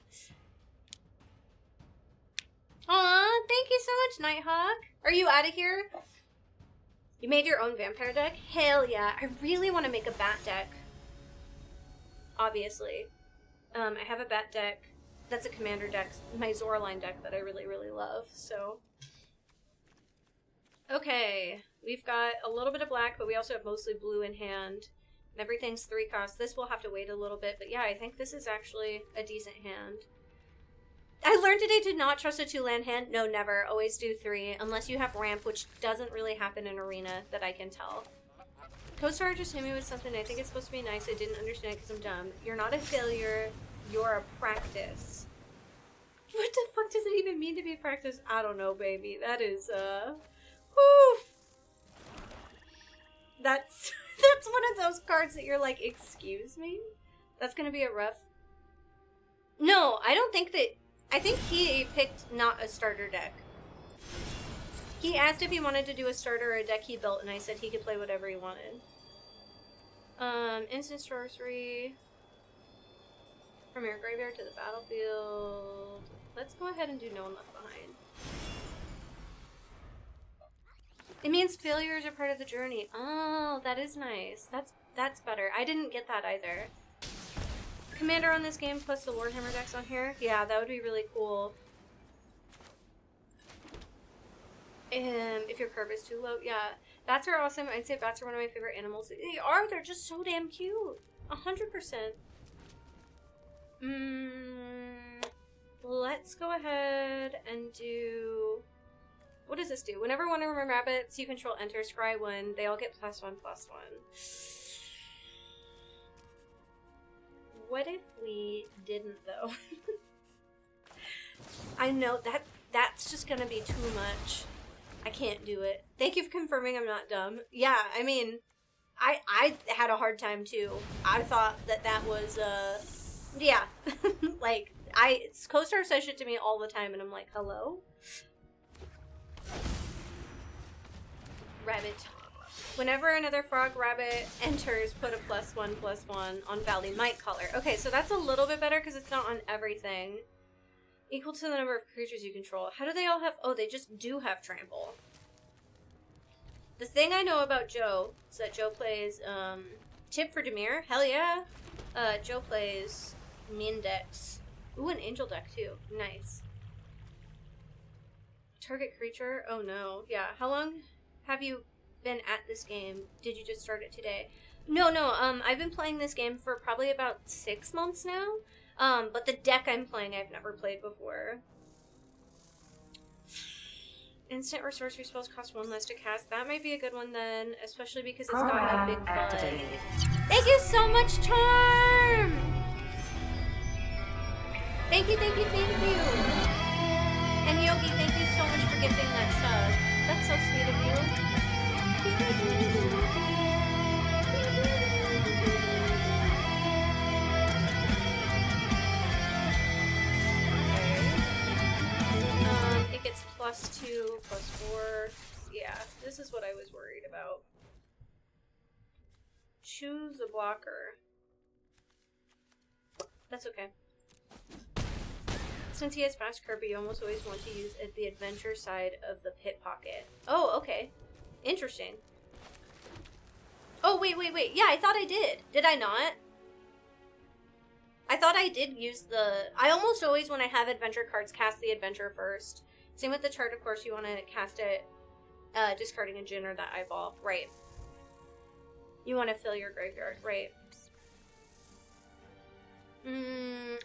Aw, thank you so much, Nighthawk. Are you out of here? You made your own vampire deck? Hell yeah. I really want to make a bat deck. Obviously. I have a bat deck. That's a commander deck. My Zoraline deck that I really, really love, so... Okay. We've got a little bit of black, but we also have mostly blue in hand. And everything's 3 costs. This will have to wait a little bit, but yeah, I think this is actually a decent hand. I learned today to not trust a 2-land hand. No, never. Always do 3, unless you have ramp, which doesn't really happen in Arena, that I can tell. Co-star just hit me with something. I think it's supposed to be nice. I didn't understand it because I'm dumb. You're not a failure. You're a practice. What the fuck does it even mean to be a practice? I don't know, baby. That is, whew. That's one of those cards that you're like, excuse me? That's gonna be a rough... No, I don't think that... I think he picked not a starter deck. He asked if he wanted to do a starter or a deck he built, and I said he could play whatever he wanted. Instant sorcery. From your graveyard to the battlefield. Let's go ahead and do No One Left Behind. It means failures are part of the journey. Oh, that is nice. That's better. I didn't get that either. Commander on this game plus the Warhammer decks on here? Yeah, that would be really cool. If your curve is too low, yeah. Bats are awesome. I'd say bats are one of my favorite animals. They are. They're just so damn cute. 100%. Let's go ahead and do... What does this do? Whenever one of my rabbits you control enters scry 1, they all get +1/+1. What if we didn't, though? I know, that's just gonna be too much. I can't do it. Thank you for confirming I'm not dumb. Yeah, I mean, I had a hard time, too. I thought that was, yeah. Like, co-star says shit to me all the time, and I'm like, hello? Rabbit. Whenever another frog rabbit enters, put a +1/+1 on Valley Might color. Okay, so that's a little bit better because it's not on everything. Equal to the number of creatures you control. How do they all have... Oh, they just do have trample. The thing I know about Joe is that Joe plays, Tip for Demir. Hell yeah. Joe plays Min decks. Ooh, an angel deck too. Nice. Target creature? Oh no. Yeah. How long have you been at this game? Did you just start it today? No, I've been playing this game for probably about 6 months now. But the deck I'm playing I've never played before. Instant or sorcery spells cost 1 less to cast. That might be a good one then, especially because it's got a big play. Thank you so much, Charm! Thank you. And Yogi, thank you so much for gifting that sub. That's so sweet of you. Okay. It gets +2, +4. Yeah, this is what I was worried about. Choose a blocker. That's okay. Since he has fast Kirby, you almost always want to use the adventure side of the pit pocket. Oh, okay. Interesting. Oh, wait. Yeah, I thought I did. Did I not? I thought I did use the... I almost always, when I have adventure cards, cast the adventure first. Same with the chart, of course. You want to cast it discarding a Djinn or that eyeball. Right. You want to fill your graveyard. Right.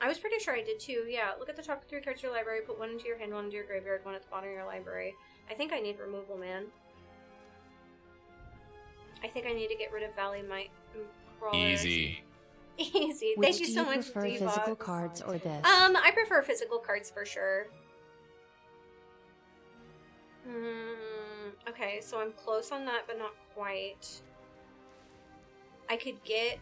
I was pretty sure I did too. Yeah, look at the top 3 cards of your library, put 1 into your hand, 1 into your graveyard, 1 at the bottom of your library. I think I need removal, man. I think I need to get rid of Valley Might Crawlers. Easy. Thank you so much, prefer D-Box. physical cards or this? I prefer physical cards for sure. Okay, so I'm close on that, but not quite. I could get...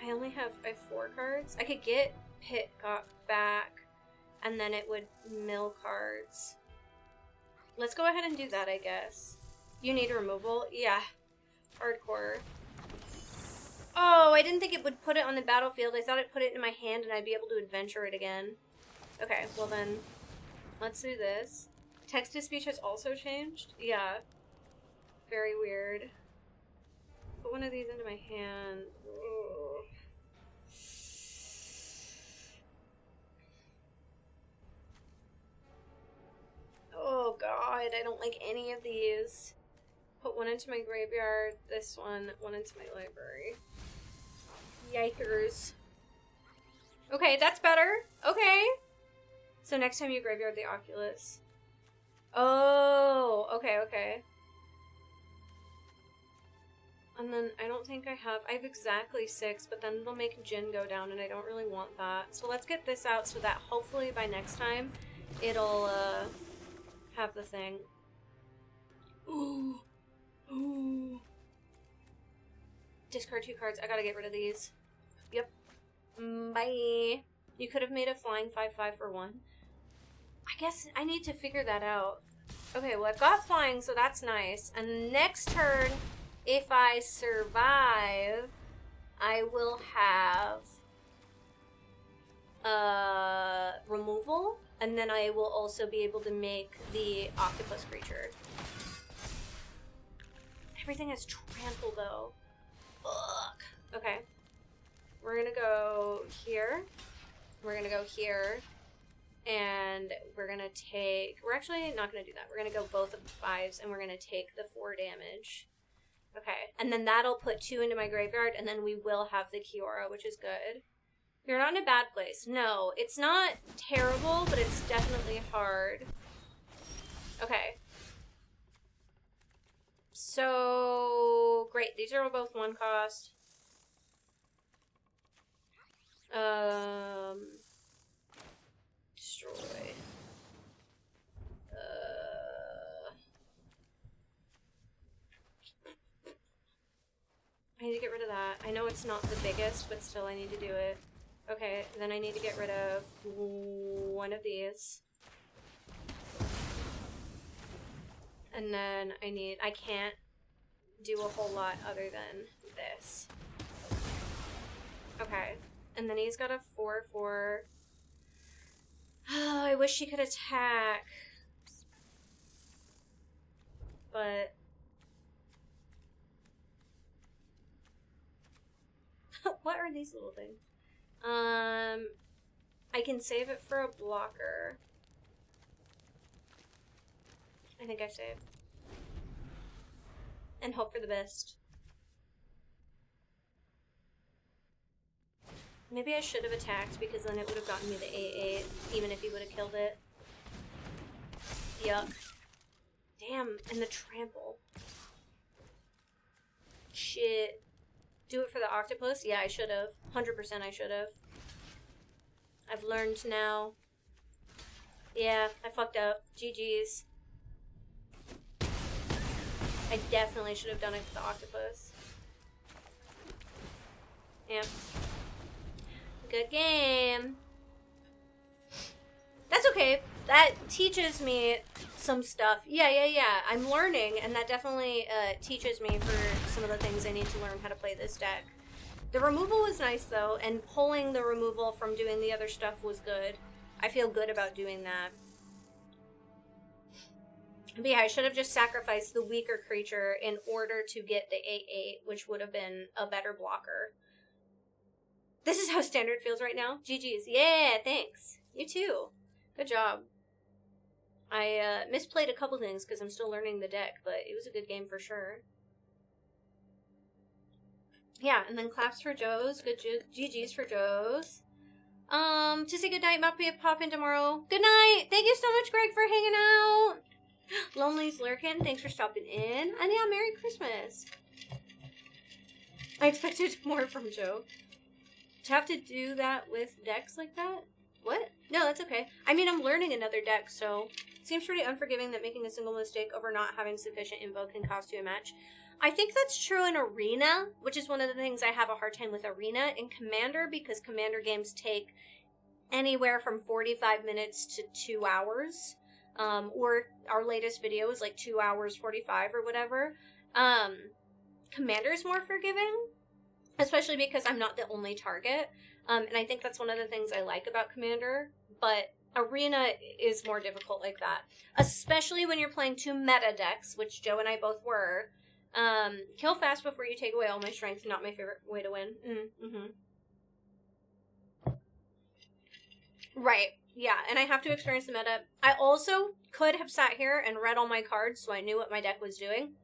I only have 4 cards. I could get Pit Got Back and then it would mill cards. Let's go ahead and do that, I guess. You need removal? Yeah. Hardcore. Oh, I didn't think it would put it on the battlefield. I thought it put it in my hand and I'd be able to adventure it again. Okay, well then, let's do this. Text-to-speech has also changed? Yeah. Very weird. Put one of these into my hand. Ugh. Oh god, I don't like any of these. Put one into my graveyard, this one into my library. Yikers. Okay, that's better. Okay. So next time you graveyard the Oculus. Oh, okay, okay. And then I don't think I have exactly 6, but then they'll make Jin go down and I don't really want that. So let's get this out so that hopefully by next time it'll, have the thing. Ooh. Ooh. Discard 2 cards. I gotta get rid of these. Yep. Bye. You could have made a flying 5/5 for 1. I guess I need to figure that out. Okay, well I've got flying, so that's nice. And next turn, if I survive, I will have removal, and then I will also be able to make the octopus creature. Everything is trample though. Ugh. Okay. We're gonna go here. We're gonna go here. And we're gonna take... We're actually not gonna do that. We're gonna go both of the 5s and we're gonna take the 4 damage. Okay. And then that'll put 2 into my graveyard and then we will have the Kiora, which is good. You're not in a bad place. No, it's not terrible, but it's definitely hard. Okay. So, great. These are both 1 cost. Destroy. I need to get rid of that. I know it's not the biggest, but still I need to do it. Okay, then I need to get rid of one of these. And then I can't do a whole lot other than this. Okay. And then he's got a 4/4. Oh, I wish he could attack. But... what are these little things? I can save it for a blocker. I think I saved. And hope for the best. Maybe I should have attacked because then it would have gotten me the 8/8, even if he would have killed it. Yuck. Damn, and the trample. Shit. Do it for the octopus? Yeah, I should have. 100% I should have. I've learned now. Yeah, I fucked up. GG's. I definitely should have done it for the octopus. Yeah. Good game. That's okay. That teaches me some stuff. Yeah. I'm learning, and that definitely teaches me for some of the things I need to learn how to play this deck. The removal was nice, though, and pulling the removal from doing the other stuff was good. I feel good about doing that. But yeah, I should have just sacrificed the weaker creature in order to get the 8/8, which would have been a better blocker. This is how standard feels right now. GG's. Yeah, thanks. You too. Good job. I misplayed a couple things because I'm still learning the deck, but it was a good game for sure. Yeah, and then claps for Joe's. Good GG's for Joe's. To say goodnight, might be a pop in tomorrow. Good night! Thank you so much, Greg, for hanging out! Lonely's lurking, thanks for stopping in. And yeah, Merry Christmas. I expected more from Joe. To have to do that with decks like that? What? No, that's okay. I mean, I'm learning another deck, so it seems pretty unforgiving that making a single mistake over not having sufficient info can cost you a match. I think that's true in Arena, which is one of the things I have a hard time with Arena. In Commander, because Commander games take anywhere from 45 minutes to 2 hours. Or our latest video is like 2 hours 45 or whatever. Commander's more forgiving, especially because I'm not the only target. And I think that's one of the things I like about Commander, but Arena is more difficult like that. Especially when you're playing 2 meta decks, which Joe and I both were. Kill fast before you take away all my strength, not my favorite way to win. Right. Yeah, and I have to experience the meta. I also could have sat here and read all my cards so I knew what my deck was doing,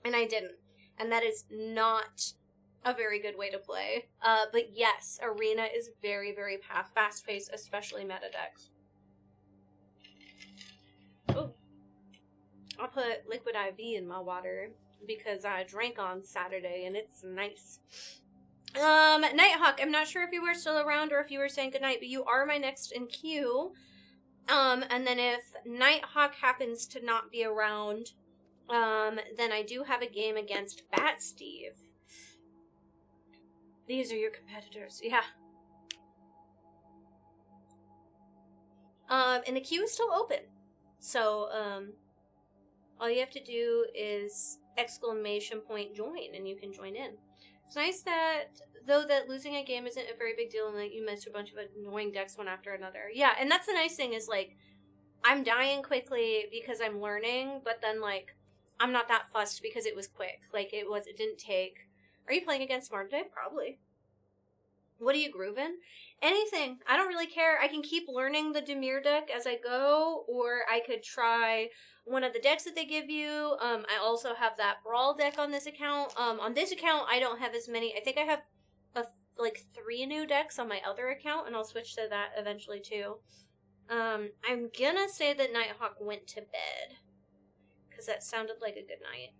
and I didn't. And that is not a very good way to play. But yes, Arena is very, very fast-paced, especially meta decks. Oh. I'll put liquid IV in my water because I drank on Saturday and it's nice. Nighthawk, I'm not sure if you were still around or if you were saying goodnight, but you are my next in queue. And then if Nighthawk happens to not be around, then I do have a game against Bat Steve. These are your competitors, yeah. And the queue is still open. So, all you have to do is !join and you can join in. It's nice that, though, that losing a game isn't a very big deal and that you missed a bunch of annoying decks one after another. Yeah, and that's the nice thing is, like, I'm dying quickly because I'm learning, but then, like, I'm not that fussed because it was quick. Like, it didn't take... Are you playing against Smart today? Probably. What are you grooving? Anything. I don't really care. I can keep learning the Dimir deck as I go, or I could try one of the decks that they give you. I also have that Brawl deck on this account. On this account, I don't have as many. I think I have like 3 new decks on my other account, and I'll switch to that eventually too. I'm gonna say that Nighthawk went to bed, because that sounded like a good night.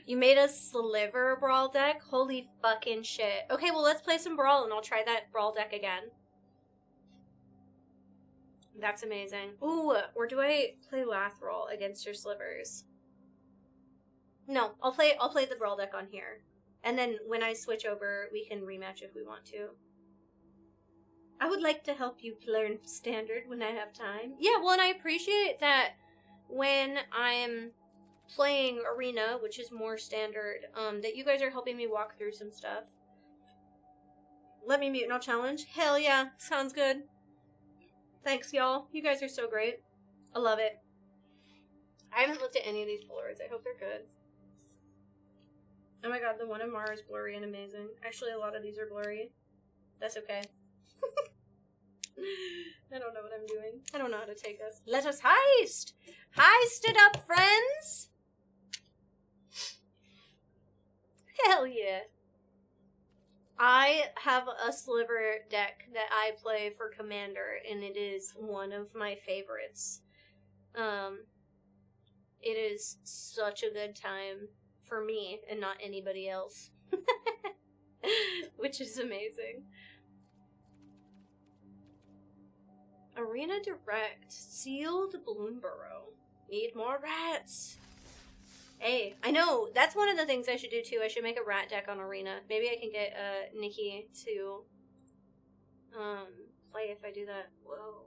You made a Sliver Brawl deck? Holy fucking shit. Okay, well, let's play some Brawl, and I'll try that Brawl deck again. That's amazing. Ooh, or do I play Lathril against your Slivers? No, I'll play the Brawl deck on here. And then when I switch over, we can rematch if we want to. I would like to help you learn Standard when I have time. Yeah, well, and I appreciate that when I'm playing Arena, which is more Standard, that you guys are helping me walk through some stuff. Let me mute and I'll challenge. Hell yeah, sounds good. Thanks, y'all. You guys are so great. I love it. I haven't looked at any of these Polaroids. I hope they're good. Oh my god, the one in Mara is blurry and amazing. Actually, a lot of these are blurry. That's okay. I don't know what I'm doing. I don't know how to take us. Let us heist! Heist it up, friends! Hell yeah. I have a Sliver deck that I play for Commander, and it is one of my favorites. It is such a good time for me and not anybody else. Which is amazing. Arena Direct. Sealed Bloomburrow. Need more rats. Hey, I know, that's one of the things I should do too. I should make a rat deck on Arena. Maybe I can get Nikki to play if I do that. Whoa.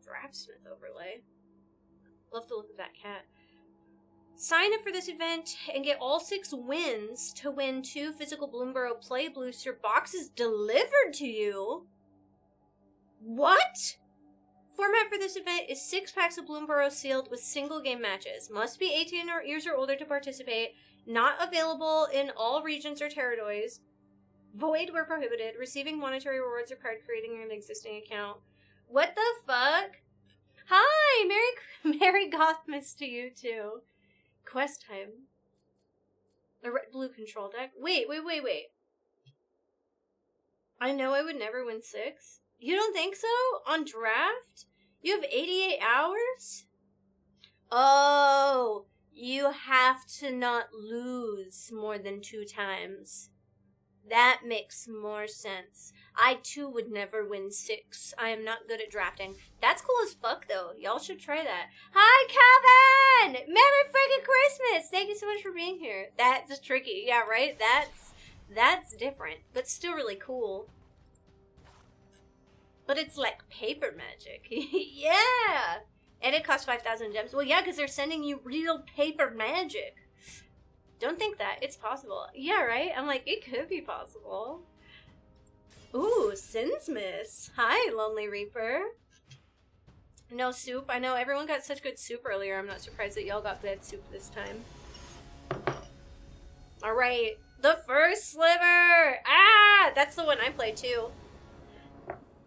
Draftsmith overlay. Love to look at that cat. Sign up for this event and get all 6 wins to win 2 physical Bloomburrow Play Booster boxes delivered to you. What? Format for this event is 6 packs of Bloomburrow sealed with single game matches. Must be 18 years or older to participate. Not available in all regions or territories. Void where prohibited. Receiving monetary rewards required creating an existing account. What the fuck? Hi! Merry Gothmas to you too. Quest time. A red-blue control deck? Wait. I know I would never win 6. You don't think so? On draft? You have 88 hours? Oh, you have to not lose more than 2 times. That makes more sense. I too would never win 6. I am not good at drafting. That's cool as fuck though. Y'all should try that. Hi, Kevin! Merry freaking Christmas! Thank you so much for being here. That's tricky. Yeah, right? That's different, but still really cool. But it's like paper magic. Yeah! And it costs 5,000 gems. Well, yeah, because they're sending you real paper magic. Don't think that. It's possible. Yeah, right? I'm like, it could be possible. Ooh, Sinsmith. Hi, Lonely Reaper. No soup. I know everyone got such good soup earlier. I'm not surprised that y'all got bad soup this time. Alright. The first sliver! Ah! That's the one I play too.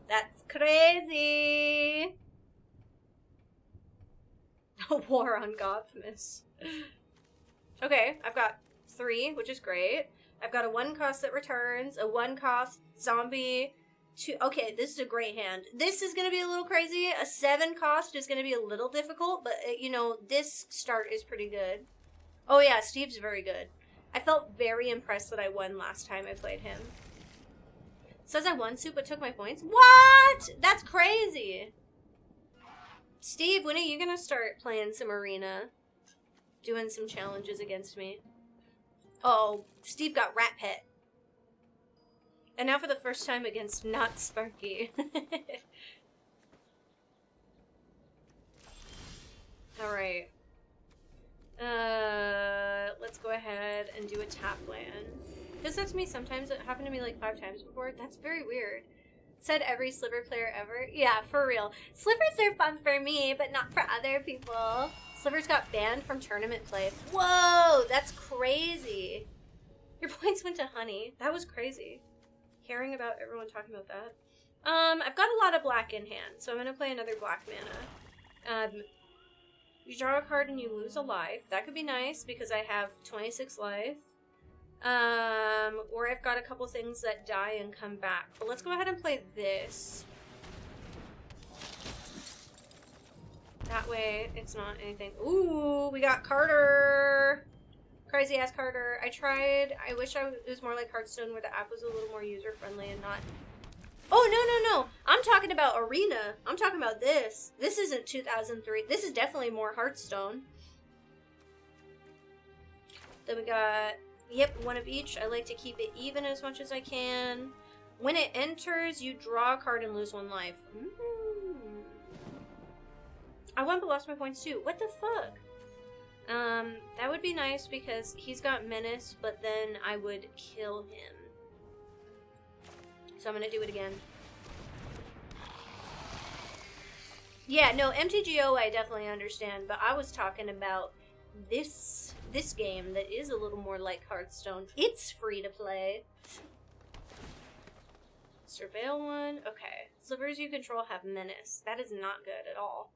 That's crazy. War on Gothmas. Okay, I've got 3, which is great. I've got a 1 cost that returns, a 1 cost zombie, 2. Okay, this is a great hand. This is going to be a little crazy. A 7 cost is going to be a little difficult, but you know, this start is pretty good. Oh yeah, Steve's very good. I felt very impressed that I won last time I played him. Says I won soup but took my points. What? That's crazy. Steve, when are you gonna start playing some arena? Doing some challenges against me. Oh, Steve got Rat Pet. And now for the first time against not Sparky. Alright. Let's go ahead and do a tap land. Does that to me sometimes? It happened to me like 5 times before. That's very weird. Said every Sliver player ever. Yeah, for real. Slivers are fun for me, but not for other people. Slivers got banned from tournament play. Whoa, that's crazy. Your points went to Honey. That was crazy. Hearing about everyone talking about that. I've got a lot of black in hand, so I'm gonna play another black mana. You draw a card and you lose a life. That could be nice because I have 26 life. Or I've got a couple things that die and come back. But let's go ahead and play this. That way, it's not anything. Ooh, we got Carter! Crazy ass Carter. I tried. I wish it was more like Hearthstone where the app was a little more user-friendly and not... Oh, no. I'm talking about Arena. I'm talking about this. This isn't 2003. This is definitely more Hearthstone. Then we got... Yep, 1 of each. I like to keep it even as much as I can. When it enters, you draw a card and lose 1 life. I won but lost my points too. What the fuck? That would be nice because he's got Menace, but then I would kill him. So I'm gonna do it again. Yeah, no, MTGO I definitely understand, but I was talking about this game that is a little more like Hearthstone. It's free to play. Surveil 1. Okay. Slivers you control have Menace. That is not good at all.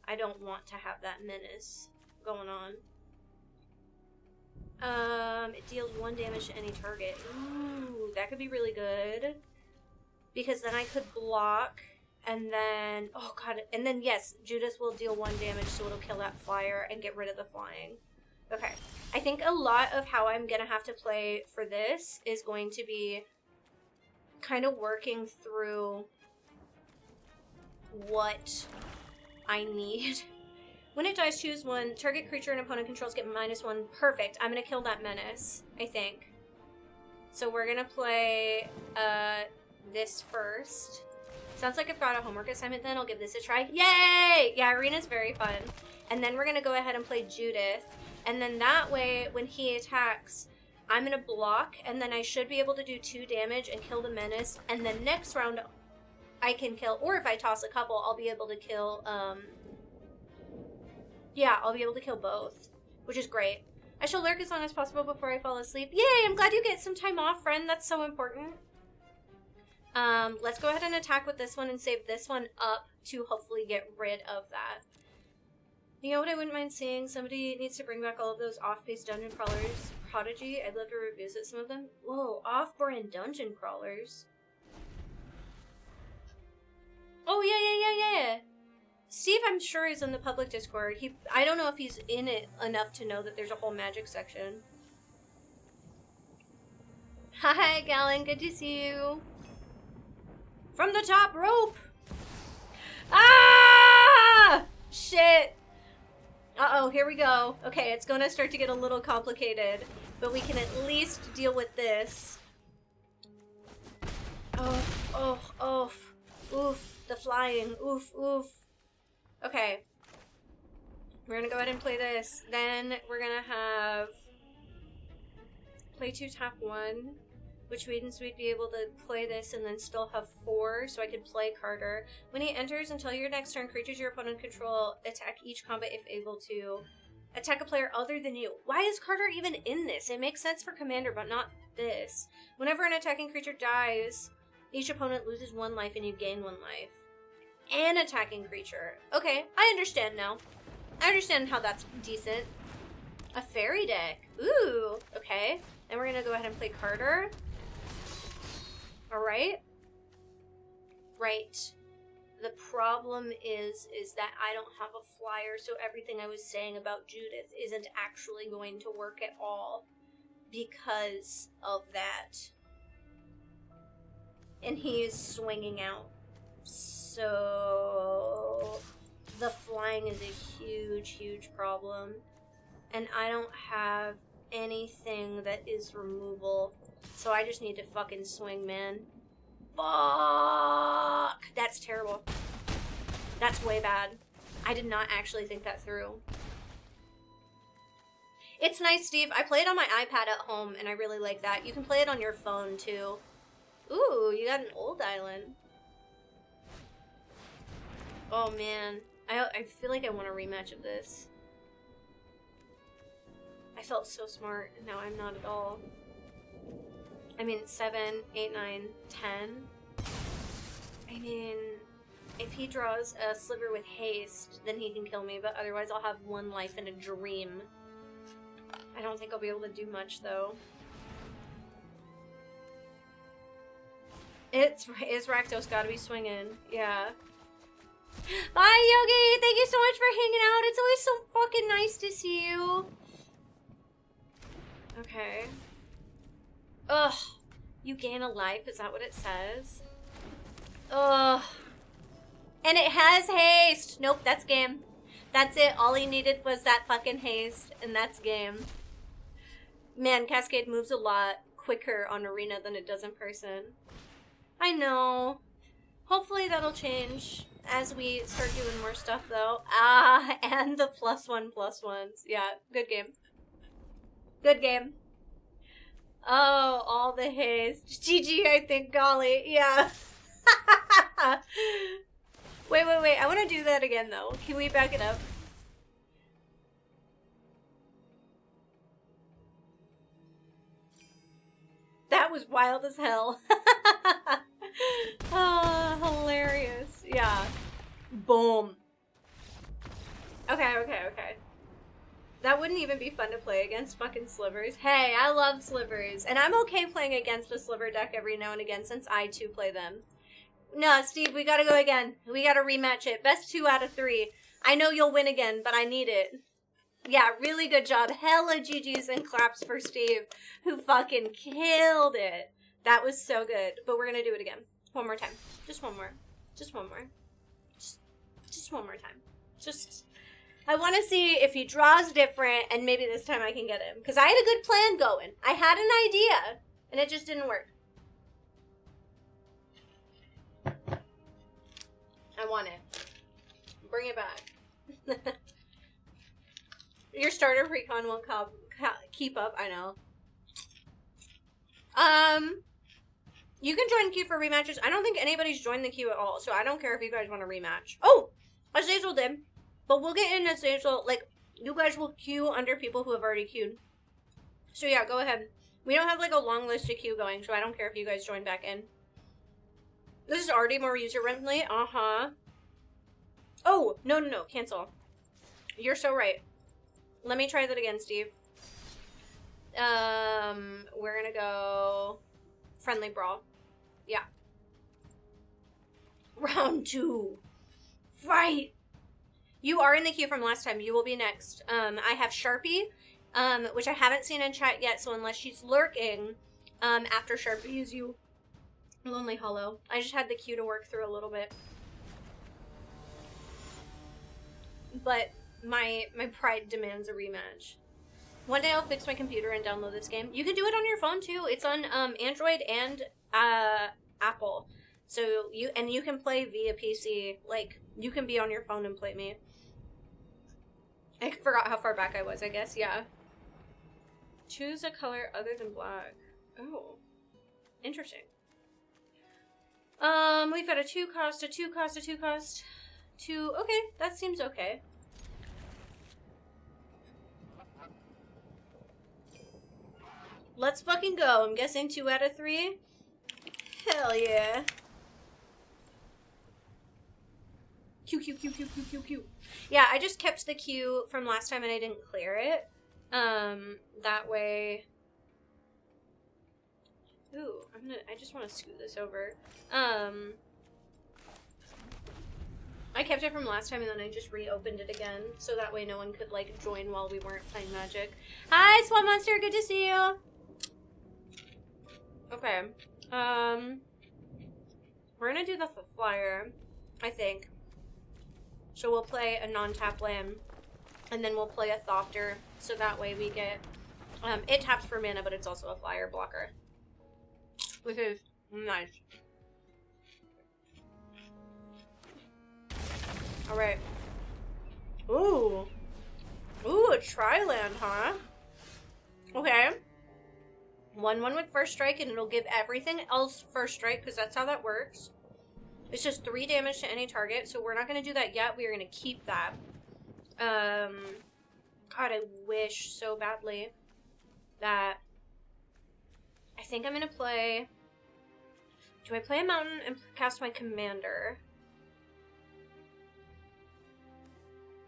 I don't want to have that Menace going on. It deals 1 damage to any target. Ooh, that could be really good. Because then I could block, and then... Oh, God. And then, yes, Judas will deal 1 damage, so it'll kill that flyer and get rid of the flying. Okay. I think a lot of how I'm going to have to play for this is going to be kind of working through what I need. When it dies, choose 1. Target creature an opponent controls get -1. Perfect. I'm going to kill that Menace, I think. So we're going to play this first. Sounds like I've got a homework assignment then. I'll give this a try. Yay! Yeah, Arena's very fun. And then we're going to go ahead and play Judith. And then that way, when he attacks, I'm going to block. And then I should be able to do 2 damage and kill the Menace. And then next round, I can kill... Or if I toss a couple, I'll be able to kill... Yeah, I'll be able to kill both. Which is great. I shall lurk as long as possible before I fall asleep. Yay! I'm glad you get some time off, friend. That's so important. Let's go ahead and attack with this one and save this one up to hopefully get rid of that. You know what I wouldn't mind seeing? Somebody needs to bring back all of those off-base dungeon crawlers. Prodigy, I'd love to revisit some of them. Whoa, off-brand dungeon crawlers. Oh, yeah. Steve, I'm sure, is in the public Discord. I don't know if he's in it enough to know that there's a whole magic section. Hi, Galen, good to see you. From the top rope! Ah! Shit! Uh-oh, here we go. Okay, it's gonna start to get a little complicated, but we can at least deal with this. Oh, oof. flying. Oof, oof. Okay. We're gonna go ahead and play this. Then we're gonna have play 2, tap 1, which means we'd be able to play this and then still have 4, so I could play Carter. When he enters, until your next turn, creatures your opponent control attack each combat if able to. Attack a player other than you. Why is Carter even in this? It makes sense for Commander, but not this. Whenever an attacking creature dies, each opponent loses 1 life and you gain 1 life. An attacking creature. Okay, I understand now. I understand how that's decent. A fairy deck. Ooh, okay. Then we're gonna go ahead and play Carter. Alright. Right. The problem is that I don't have a flyer, so everything I was saying about Judith isn't actually going to work at all because of that. And he is swinging out. So the flying is a huge, huge problem. And I don't have anything that is removal. So I just need to fucking swing, man. Fuck! That's terrible. That's way bad. I did not actually think that through. It's nice, Steve. I play it on my iPad at home, and I really like that. You can play it on your phone, too. Ooh, you got an old island. Oh, man. I feel like I want a rematch of this. I felt so smart, and now I'm not at all. I mean, 7, 8, 9, 10. I mean, if he draws a sliver with haste, then he can kill me, but otherwise I'll have 1 life in a dream. I don't think I'll be able to do much, though. It's Rakdos gotta be swinging. Yeah. Bye, Yogi! Thank you so much for hanging out. It's always so fucking nice to see you. Okay. Ugh. You gain a life, is that what it says? Ugh. And it has haste. Nope, that's game. That's it. All he needed was that fucking haste, and that's game. Man, Cascade moves a lot quicker on Arena than it does in person. I know. Hopefully that'll change as we start doing more stuff, though. Ah, and the +1/+1s. Yeah, good game. Good game. Oh, all the haste. GG, I think, golly. Yeah. Wait. I want to do that again, though. Can we back it up? That was wild as hell. Oh, hilarious. Yeah. Boom. Okay. That wouldn't even be fun to play against fucking slivers. Hey, I love slivers. And I'm okay playing against a sliver deck every now and again since I too play them. No, Steve, we gotta go again. We gotta rematch it. Best 2 out of 3. I know you'll win again, but I need it. Yeah, really good job. Hella GG's and claps for Steve, who fucking killed it. That was so good. But we're gonna do it again. One more time. Just one more. Just one more. Just one more time. I want to see if he draws different, and maybe this time I can get him. Because I had a good plan going. I had an idea, and it just didn't work. I want it. Bring it back. Your starter precon won't keep up, I know. You can join queue for rematches. I don't think anybody's joined the queue at all, so I don't care if you guys want to rematch. Oh! Azazel did. But we'll get in Azazel, like, you guys will queue under people who have already queued. So yeah, go ahead. We don't have, like, a long list of queue going, so I don't care if you guys join back in. This is already more user-friendly. Uh-huh. Oh! No. Cancel. You're so right. Let me try that again, Steve. We're gonna go... Friendly Brawl. Yeah. Round 2. Fight! You are in the queue from last time. You will be next. I have Sharpie, which I haven't seen in chat yet, so unless she's lurking, after Sharpie is you. Lonely Hollow. I just had the queue to work through a little bit. But my pride demands a rematch. One day I'll fix my computer and download this game. You can do it on your phone, too. It's on, Android and, Apple. So you can play via PC. Like, you can be on your phone and play me. I forgot how far back I was, I guess. Yeah. Choose a color other than black. Oh. Interesting. We've got a 2 cost, a 2 cost, a 2 cost. 2. Okay, that seems okay. Let's fucking go. I'm guessing 2 out of 3. Hell yeah. Q. Yeah, I just kept the Q from last time and I didn't clear it. That way. Ooh, I just want to scoot this over. I kept it from last time and then I just reopened it again. So that way no one could, like, join while we weren't playing Magic. Hi, Swamp Monster, good to see you! Okay. We're gonna do the flyer, I think. So we'll play a non-tap land, and then we'll play a Thopter, so that way we get, it taps for mana, but it's also a flyer blocker. Which is nice. Alright. Ooh. Ooh, a tri-land, huh? Okay. 1/1 with first strike, and it'll give everything else first strike, because that's how that works. It's just 3 damage to any target, so we're not going to do that yet. We are going to keep that. God, I wish so badly that... I think I'm going to play... Do I play a mountain and cast my commander?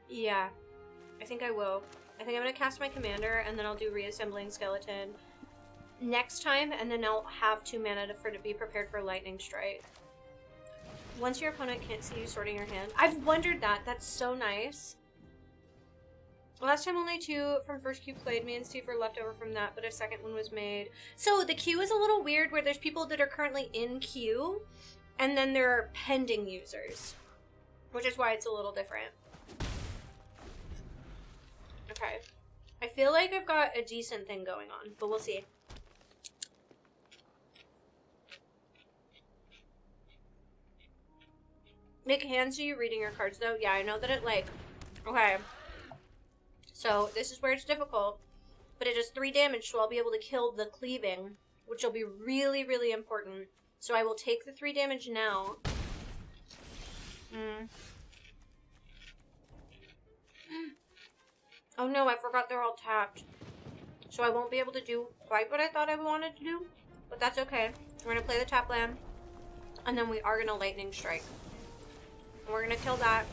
Yeah. I think I will. I think I'm going to cast my commander, and then I'll do Reassembling Skeleton next time, and then I'll have 2 mana to be prepared for Lightning Strike. Once your opponent can't see you sorting your hand. I've wondered that. That's so nice. Last time only 2 from first queue played. Me and Steve were left over from that, but a second one was made. So the queue is a little weird where there's people that are currently in queue, and then there are pending users, which is why it's a little different. Okay. I feel like I've got a decent thing going on, but we'll see. Nick, hands you reading your cards, though? Yeah, I know that it, like... Okay. So, this is where it's difficult. But it does 3 damage, so I'll be able to kill the cleaving, which will be really, really important. So I will take the 3 damage now. Oh no, I forgot they're all tapped. So I won't be able to do quite what I thought I wanted to do. But that's okay. We're going to play the tap land. And then we are going to Lightning Strike. And we're going to kill that.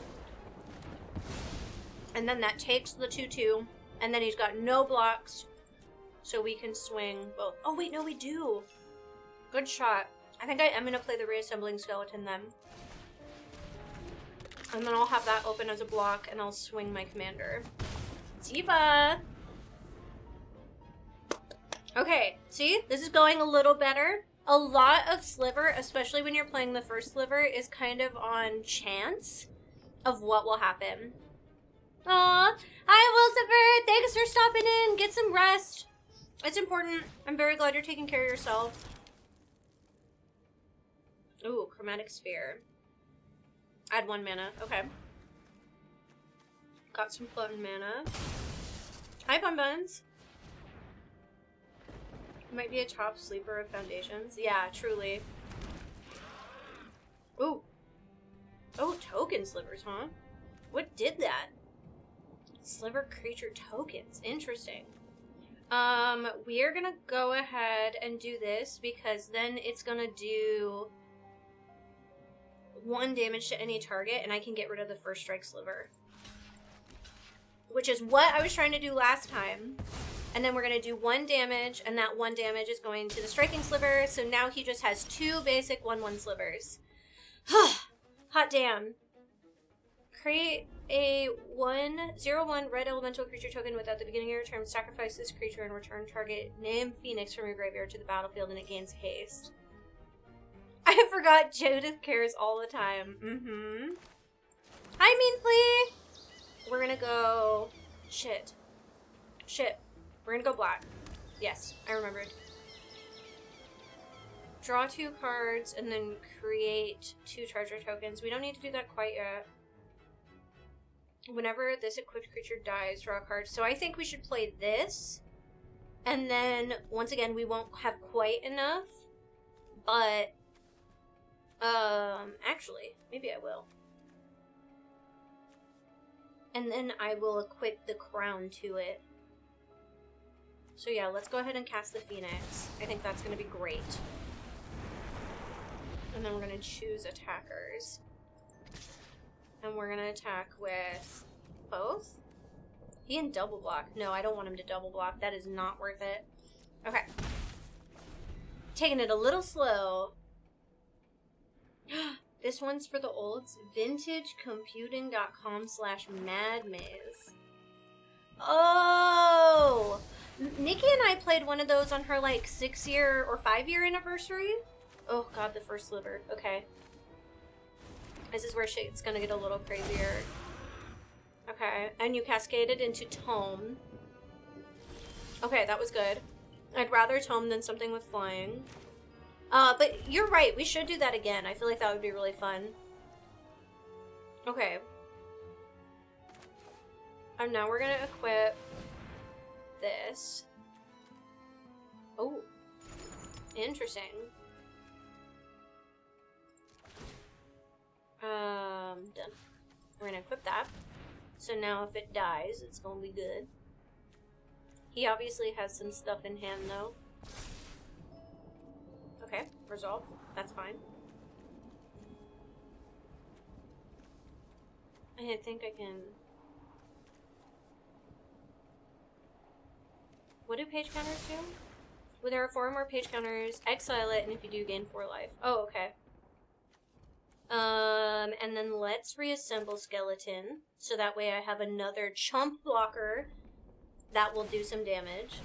And then that takes the 2/2. And then he's got no blocks. So we can swing both. Oh, wait, no, we do. Good shot. I think I am going to play the Reassembling Skeleton then. And then I'll have that open as a block. And I'll swing my commander. Diva! Okay, see? This is going a little better. A lot of Sliver, especially when you're playing the first Sliver, is kind of on chance of what will happen. Aw! Hi, Wilsifer! Thanks for stopping in! Get some rest! It's important. I'm very glad you're taking care of yourself. Ooh, Chromatic Sphere. Add 1 mana. Okay. Got some floating mana. Hi, Bun Buns! Might be a top sleeper of Foundations. Yeah, truly. Ooh. Oh, token slivers, huh? What did that? Sliver creature tokens. Interesting. We are gonna go ahead and do this because then it's gonna do 1 damage to any target and I can get rid of the first strike sliver. Which is what I was trying to do last time. And then we're going to do 1 damage, and that 1 damage is going to the striking sliver, so now he just has 2 basic 1/1 slivers. Hot damn. Create a 1/0/1 red elemental creature token without the beginning of your turn. Sacrifice this creature and return target named Phoenix from your graveyard to the battlefield, and it gains haste. I forgot Judith cares all the time. Hi, Mean Flea! We're going to go... Shit. We're gonna go black. Yes, I remembered. Draw 2 cards and then create 2 treasure tokens. We don't need to do that quite yet. Whenever this equipped creature dies, draw a card. So I think we should play this. And then, once again, we won't have quite enough. But, actually, maybe I will. And then I will equip the crown to it. So yeah, let's go ahead and cast the Phoenix. I think that's going to be great. And then we're going to choose attackers. And we're going to attack with both. He can double block. No, I don't want him to double block. That is not worth it. Okay. Taking it a little slow. This one's for the olds. VintageComputing.com/madmaze. Oh! Nikki and I played one of those on her, like, 6-year or 5-year anniversary. Oh, God, the first sliver. Okay. This is where shit's gonna get a little crazier. Okay, and you cascaded into Tome. Okay, that was good. I'd rather Tome than something with flying. But you're right, we should do that again. I feel like that would be really fun. Okay. And now we're gonna equip this. Oh. Interesting. Done. We're gonna equip that. So now if it dies, it's gonna be good. He obviously has some stuff in hand, though. Okay, resolve. That's fine. I think I can... What do page counters do? Well, there are 4 more page counters. Exile it, and if you do, gain 4 life. Oh, okay. And then let's reassemble Skeleton. So that way I have another chump blocker that will do some damage.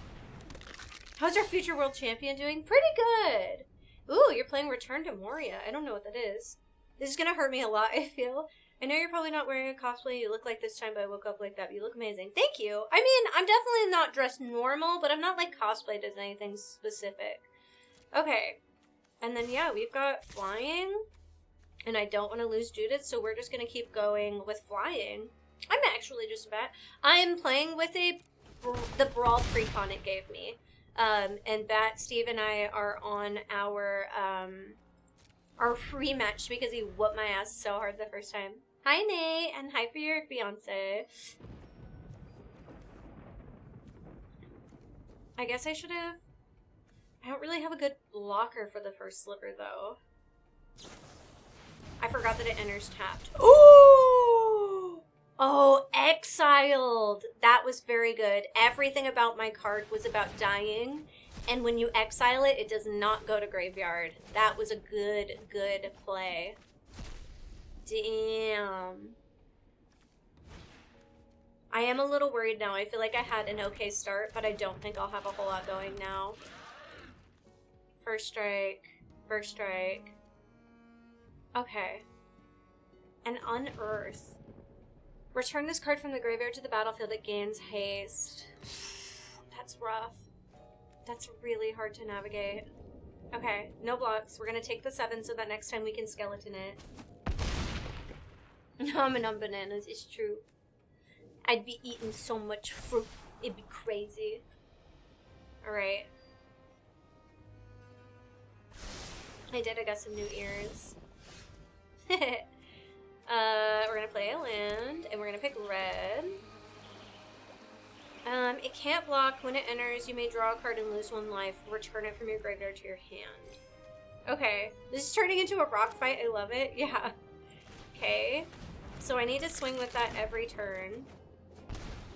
How's our future world champion doing? Pretty good! Ooh, you're playing Return to Moria. I don't know what that is. This is gonna hurt me a lot, I feel. I know you're probably not wearing a cosplay you look like this time, but I woke up like that. But you look amazing. Thank you! I mean, I'm definitely not dressed normal, but I'm not, like, cosplayed as anything specific. Okay. And then, yeah, we've got flying. And I don't want to lose Judith, so we're just going to keep going with flying. I'm actually just about... I'm playing with the Brawl Precon it gave me. And Bat, Steve, and I are on our rematch because he whooped my ass so hard the first time. Hi, Nate, and hi for your fiance. I guess I should have... I don't really have a good blocker for the first sliver, though. I forgot that it enters tapped. Ooh! Oh, exiled! That was very good. Everything about my card was about dying, and when you exile it, it does not go to graveyard. That was a good, good play. Damn. I am a little worried now. I feel like I had an okay start, but I don't think I'll have a whole lot going now. First strike. First strike. Okay. And unearth. Return this card from the graveyard to the battlefield. It gains haste. That's rough. That's really hard to navigate. Okay, no blocks. We're gonna take the 7 so that next time we can skeleton it. Nom nom bananas, it's true. I'd be eating so much fruit. It'd be crazy. Alright. I got some new ears. We're gonna play a land, and we're gonna pick red. It can't block. When it enters, you may draw a card and lose 1 life. Return it from your graveyard to your hand. Okay. This is turning into a rock fight. I love it. Yeah. Okay. So I need to swing with that every turn.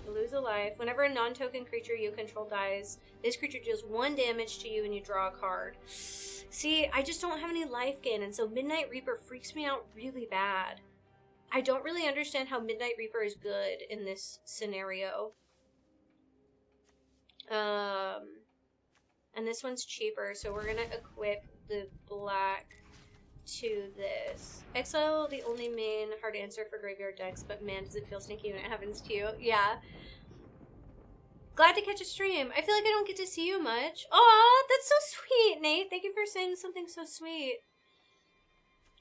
Lose a life. Whenever a non-token creature you control dies, this creature deals 1 damage to you and you draw a card. See, I just don't have any life gain, and so Midnight Reaper freaks me out really bad. I don't really understand how Midnight Reaper is good in this scenario. And this one's cheaper, so we're gonna equip the black to this. Exile, the only main hard answer for graveyard decks, but man, does it feel sneaky when it happens to you. Yeah. Glad to catch a stream. I feel like I don't get to see you much. Aw, that's so sweet, Nate. Thank you for saying something so sweet.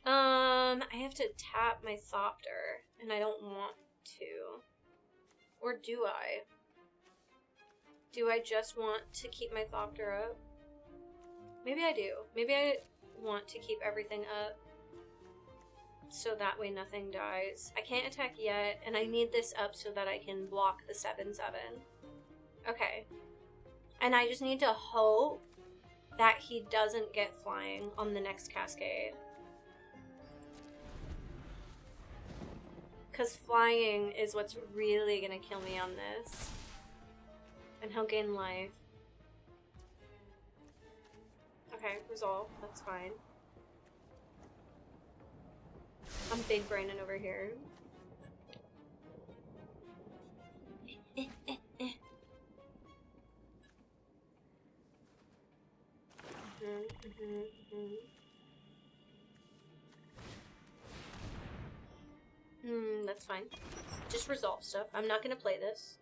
I have to tap my Thopter, and I don't want to. Or do I? Do I just want to keep my Thopter up? Maybe I do. Maybe I want to keep everything up so that way nothing dies. I can't attack yet, and I need this up so that I can block the 7/7. Okay. And I just need to hope that he doesn't get flying on the next cascade. Because flying is what's really gonna kill me on this. And he'll gain life. Okay, resolve. That's fine. I'm big braining over here. That's fine. Just resolve stuff. I'm not gonna play this.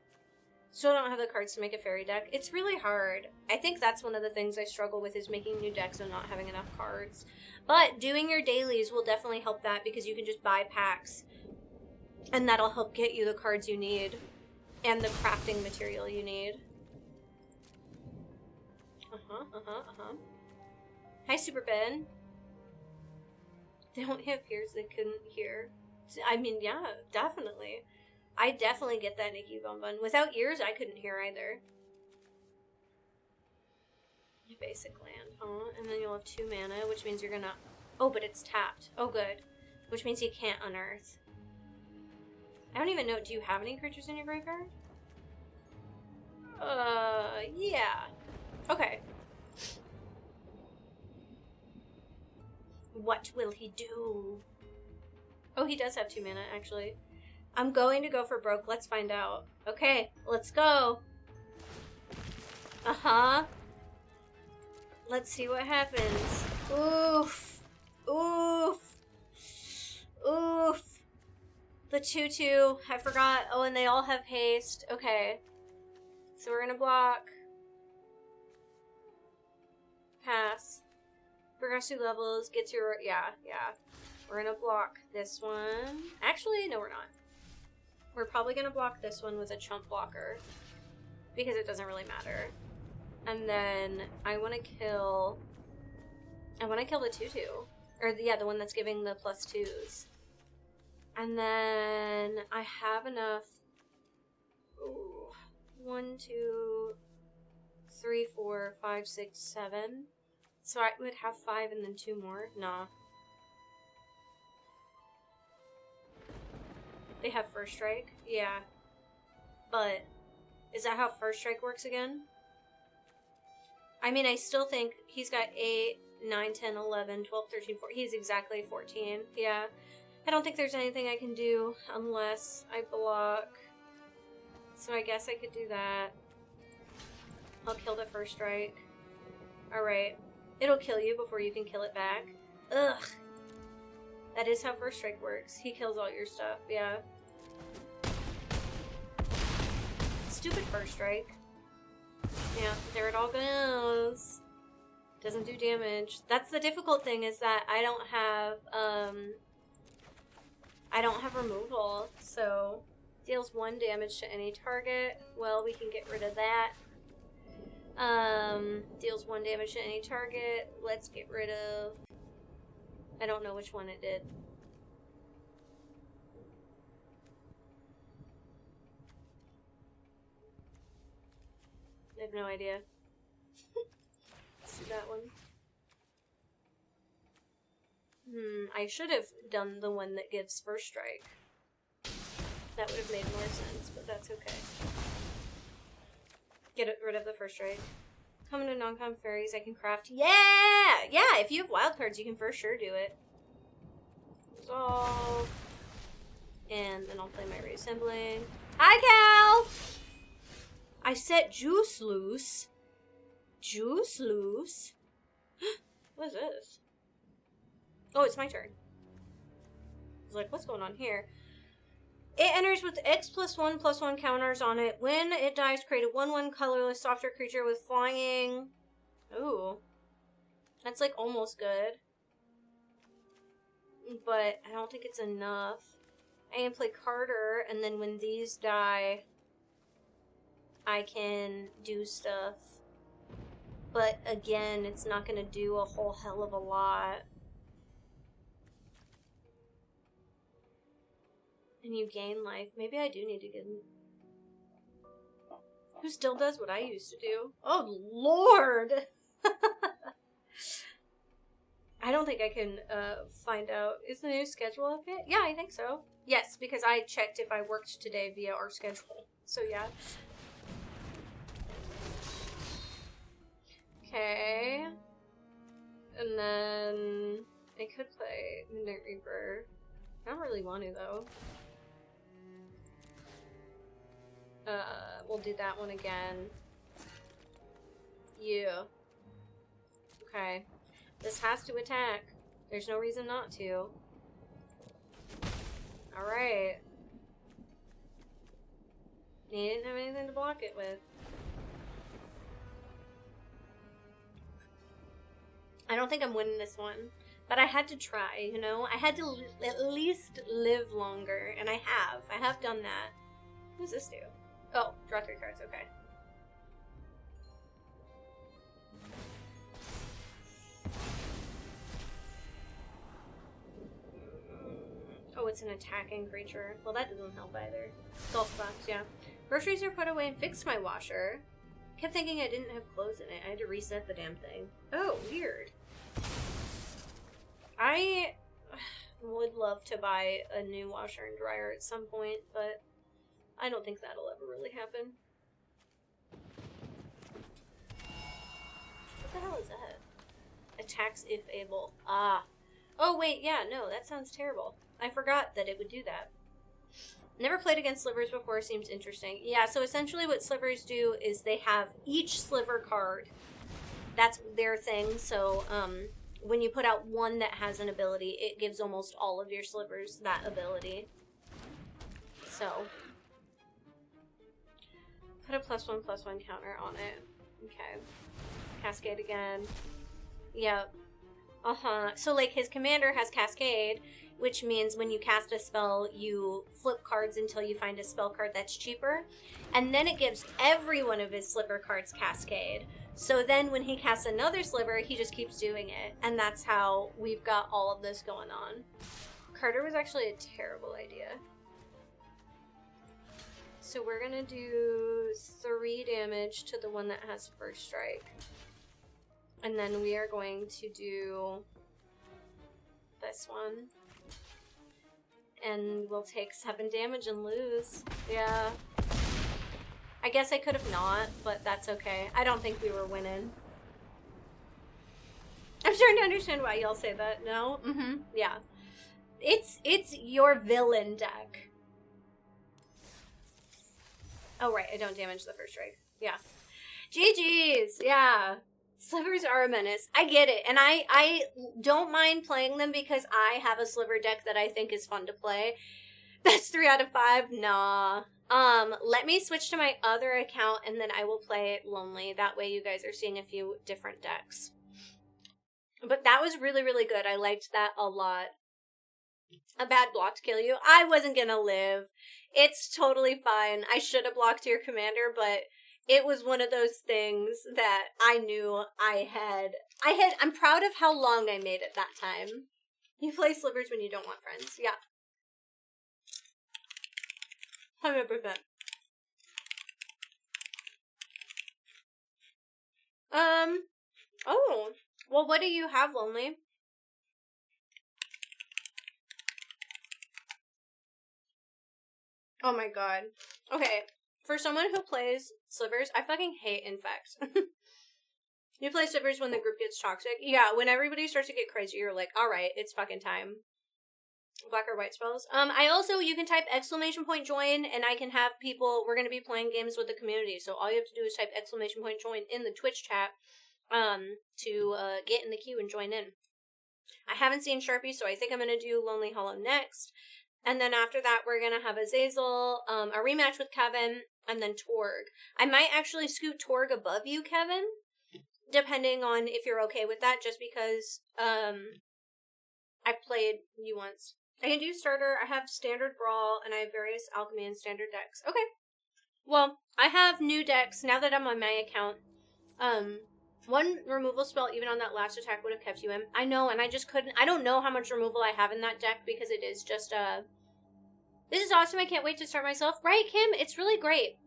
Still don't have the cards to make a fairy deck. It's really hard. I think that's one of the things I struggle with is making new decks and not having enough cards. But doing your dailies will definitely help that because you can just buy packs. And that'll help get you the cards you need. And the crafting material you need. Hi, Super Ben. They don't have ears they couldn't hear. I mean, yeah, definitely. I definitely get that, Nikki Bun Bun. Without ears, I couldn't hear either. Basic land, huh? And then you'll have 2 mana, which means you're gonna... Oh, but it's tapped. Oh, good. Which means he can't unearth. I don't even know. Do you have any creatures in your graveyard? Yeah. Okay. What will he do? Oh, he does have 2 mana, actually. I'm going to go for broke. Let's find out. Okay, let's go. Uh-huh. Let's see what happens. Oof. Oof. Oof. The 2/2. I forgot. Oh, and they all have haste. Okay. So we're gonna block. Pass. Progress 2 levels. Gets your... Yeah. We're gonna block this one. Actually, no, we're not. We're probably gonna block this one with a chump blocker. Because it doesn't really matter. And then I want to kill... the 2/2. Or, yeah, the one that's giving the +2s. And then I have enough... Ooh. 1, 2, 3, 4, 5, 6, 7. So I would have 5 and then 2 more. Nah. They have first strike? Yeah. But, is that how first strike works again? I mean, I still think he's got 8, 9, 10, 11, 12, 13, 14. He's exactly 14. Yeah. I don't think there's anything I can do unless I block. So I guess I could do that. I'll kill the first strike. Alright. It'll kill you before you can kill it back. Ugh. That is how first strike works. He kills all your stuff, yeah. Stupid first strike. Yeah, there it all goes. Doesn't do damage. That's the difficult thing is that I don't have removal, so deals 1 damage to any target. Well, we can get rid of that. Deals 1 damage to any target. Let's get rid of... I don't know which one it did. I have no idea. Let's do that one. I should have done the one that gives first strike. That would have made more sense, but that's okay. Get rid of the first strike. Come to non-com fairies, I can craft. Yeah! Yeah, if you have wild cards, you can for sure do it. Resolve. And then I'll play my reassembling. Hi, Cal! I set juice loose. Juice loose? What is this? Oh, it's my turn. I was like, what's going on here? It enters with X+1/+1 counters on it. When it dies, create a 1/1 colorless softer creature with flying. Ooh. That's like almost good. But I don't think it's enough. I can play Carter, and then when these die, I can do stuff. But again, it's not going to do a whole hell of a lot. And you gain life. Maybe I do need to get... Who still does what I used to do? Oh, Lord! I don't think I can find out. Is the new schedule up yet? Yeah, I think so. Yes, because I checked if I worked today via our schedule. So, yeah. Okay. And then I could play Midnight Reaper. I don't really want to, though. We'll do that one again. Yeah. Okay. This has to attack. There's no reason not to. Alright. He didn't have anything to block it with. I don't think I'm winning this one. But I had to try, you know? I had to at least live longer. And I have. I have done that. What does this do? Oh, draw 3 cards. Okay. Oh, it's an attacking creature. Well, that doesn't help either. Golf box, yeah. Groceries are put away and fixed my washer. Kept thinking I didn't have clothes in it. I had to reset the damn thing. Oh, weird. I would love to buy a new washer and dryer at some point, but I don't think that'll ever really happen. What the hell is that? Attacks if able. Ah. Oh, wait, yeah, no, that sounds terrible. I forgot that it would do that. Never played against slivers before, seems interesting. Yeah, so essentially what slivers do is they have each sliver card. That's their thing, so when you put out one that has an ability, it gives almost all of your slivers that ability. So, put a +1/+1 counter on it. Okay. Cascade again. Yep. So, like, his commander has Cascade, which means when you cast a spell, you flip cards until you find a spell card that's cheaper. And then it gives every one of his sliver cards Cascade. So then when he casts another sliver, he just keeps doing it. And that's how we've got all of this going on. Carter was actually a terrible idea. So we're going to do 3 damage to the one that has first strike. And then we are going to do this one. And we'll take 7 damage and lose. Yeah. I guess I could have not, but that's okay. I don't think we were winning. I'm starting to understand why y'all say that. No? Mm-hmm. Yeah. It's your villain deck. Oh, right. I don't damage the first strike. Yeah. GG's. Yeah. Slivers are a menace. I get it. And I don't mind playing them because I have a sliver deck that I think is fun to play. That's 3 out of 5. Nah. Let me switch to my other account and then I will play it lonely. That way you guys are seeing a few different decks. But that was really, really good. I liked that a lot. A bad block to kill you. I wasn't gonna live. It's totally fine. I should have blocked your commander, but it was one of those things that I knew I'm proud of how long I made it that time. You play slivers when you don't want friends. Yeah. 100%. Oh. Well, what do you have, Lonely? Oh my god. Okay. For someone who plays slivers, I fucking hate Infect. You play slivers when the group gets toxic. Yeah, when everybody starts to get crazy, you're like, alright, it's fucking time. Black or white spells. I also, you can type !join, and I can have people, we're going to be playing games with the community, so all you have to do is type !join in the Twitch chat, to, get in the queue and join in. I haven't seen Sharpie, so I think I'm going to do Lonely Hollow next. And then after that, we're going to have Azazel, a rematch with Kevin, and then Torg. I might actually scoot Torg above you, Kevin, depending on if you're okay with that, just because I've played you once. I can do starter, I have standard brawl, and I have various alchemy and standard decks. Okay. Well, I have new decks now that I'm on my account. One removal spell, even on that last attack, would have kept you in. I know, and I just couldn't. I don't know how much removal I have in that deck because it is just, this is awesome. I can't wait to start myself. Right, Kim? It's really great.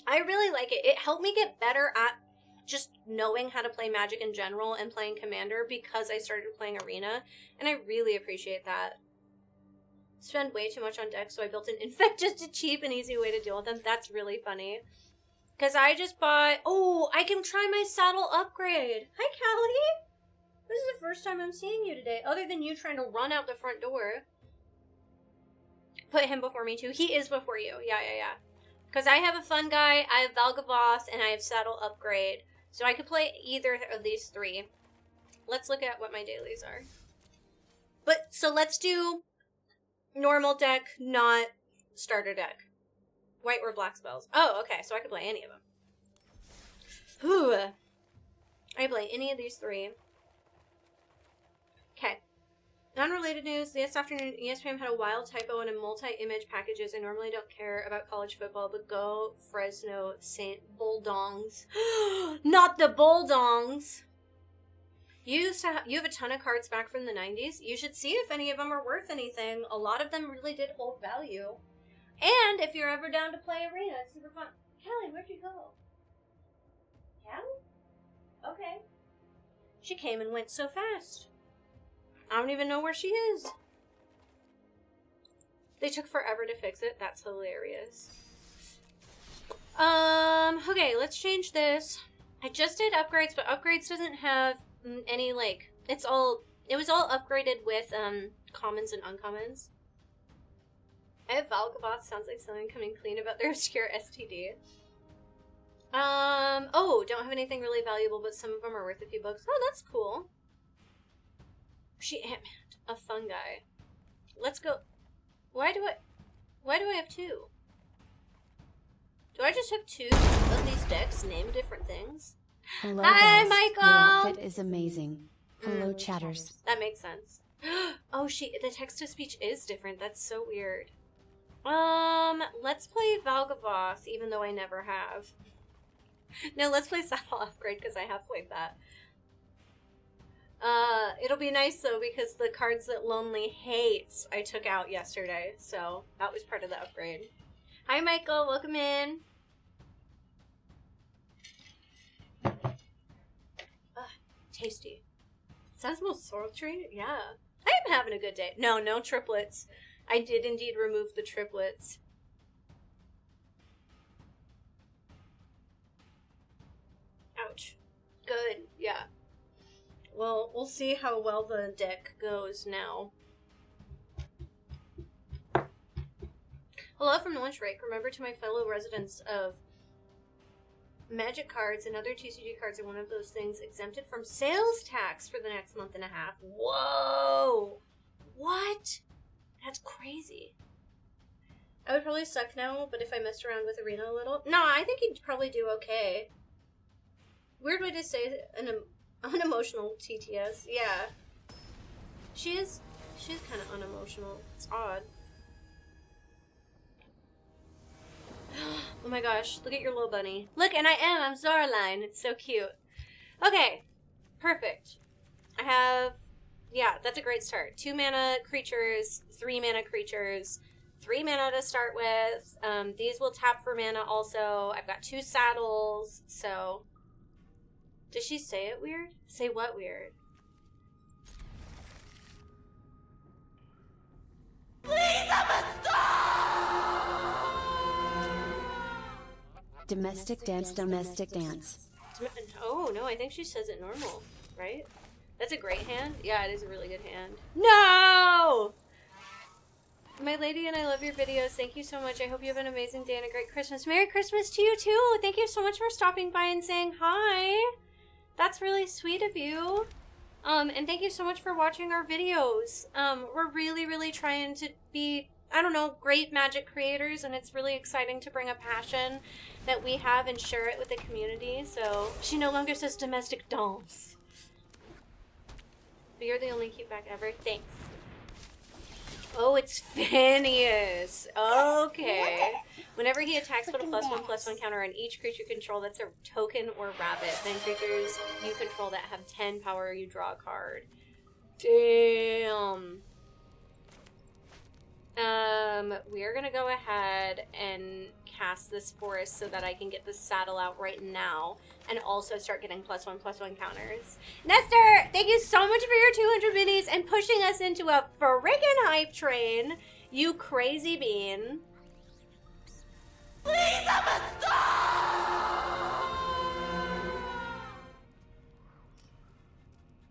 I really like it. It helped me get better at just knowing how to play Magic in general and playing Commander because I started playing Arena, and I really appreciate that. Spend way too much on decks, so I built an Infect just a cheap and easy way to deal with them. That's really funny. Because I just bought... Oh, I can try my saddle upgrade. Hi, Callie. This is the first time I'm seeing you today, other than you trying to run out the front door. Put him before me, too. He is before you. Yeah. Because I have a fun guy, I have Valgavoth, and I have saddle upgrade. So I could play either of these three. Let's look at what my dailies are. So let's do normal deck, not starter deck. White or black spells. Oh, okay, so I could play any of them. Whew. I could play any of these three. Okay. Unrelated news, this afternoon ESPN had a wild typo in a multi-image packages. I normally don't care about college football, but go Fresno St. Bulldongs. Not the Bulldongs! You have a ton of cards back from the 90s. You should see if any of them are worth anything. A lot of them really did hold value. And if you're ever down to play Arena, it's super fun. Callie, where'd you go? Callie? Okay. She came and went so fast. I don't even know where she is. They took forever to fix it. That's hilarious. Okay, let's change this. I just did upgrades, but upgrades doesn't have any, like, it was all upgraded with, commons and uncommons. I have Valgavoth, sounds like someone coming clean about their obscure STD. Don't have anything really valuable, but some of them are worth a few bucks. Oh, that's cool. She Ant-Man, a fun guy. Let's go. Why do I have two? Do I just have two of these decks named different things? Hello, Hi, guys. Michael! Your outfit is amazing. Hello, chatters. That makes sense. Oh, the text-to-speech is different. That's so weird. Let's play Valgavoth, even though I never have. No, let's play Saddle Upgrade, because I have played that. It'll be nice, though, because the cards that Lonely hates I took out yesterday, so that was part of the upgrade. Hi, Michael. Welcome in. Tasty. Sensible sultry? Yeah. I am having a good day. No triplets. I did indeed remove the triplets. Ouch. Good. Yeah. Well, we'll see how well the deck goes now. Hello from the lunch break. Remember to my fellow residents of Magic cards and other TCG cards are one of those things exempted from sales tax for the next month and a half. Whoa! What? That's crazy. I would probably suck now, but if I messed around with Arena a little... No, I think he'd probably do okay. Weird way to say an unemotional TTS. Yeah. She's kind of unemotional. It's odd. Oh my gosh, look at your little bunny. Look, and I'm Zoraline. It's so cute. Okay, perfect. I have, yeah, that's a great start. 2 mana creatures, 3 mana creatures, 3 mana to start with. These will tap for mana also. I've got 2 saddles, so. Did she say it weird? Say what weird? Please, I'm a star! Domestic dance, domestic dance. Oh, no, I think she says it normal, right? That's a great hand. Yeah, it is a really good hand. No! My lady and I love your videos. Thank you so much. I hope you have an amazing day and a great Christmas. Merry Christmas to you, too. Thank you so much for stopping by and saying hi. That's really sweet of you. And thank you so much for watching our videos. We're really, really trying to be I don't know, great Magic creators, and it's really exciting to bring a passion that we have and share it with the community. So she no longer says domestic dance. But you're the only cute back ever. Thanks. Oh, it's Phineas. Okay. Whenever he attacks, put a +1/+1 counter on each creature you control that's a token or rabbit. Then creatures you control that have 10 power, you draw a card. Damn. We're gonna go ahead and cast this forest so that I can get the saddle out right now and also start getting +1/+1 counters. Nestor, thank you so much for your 200 minis and pushing us into a freaking hype train, you crazy bean. Please, I'm a star!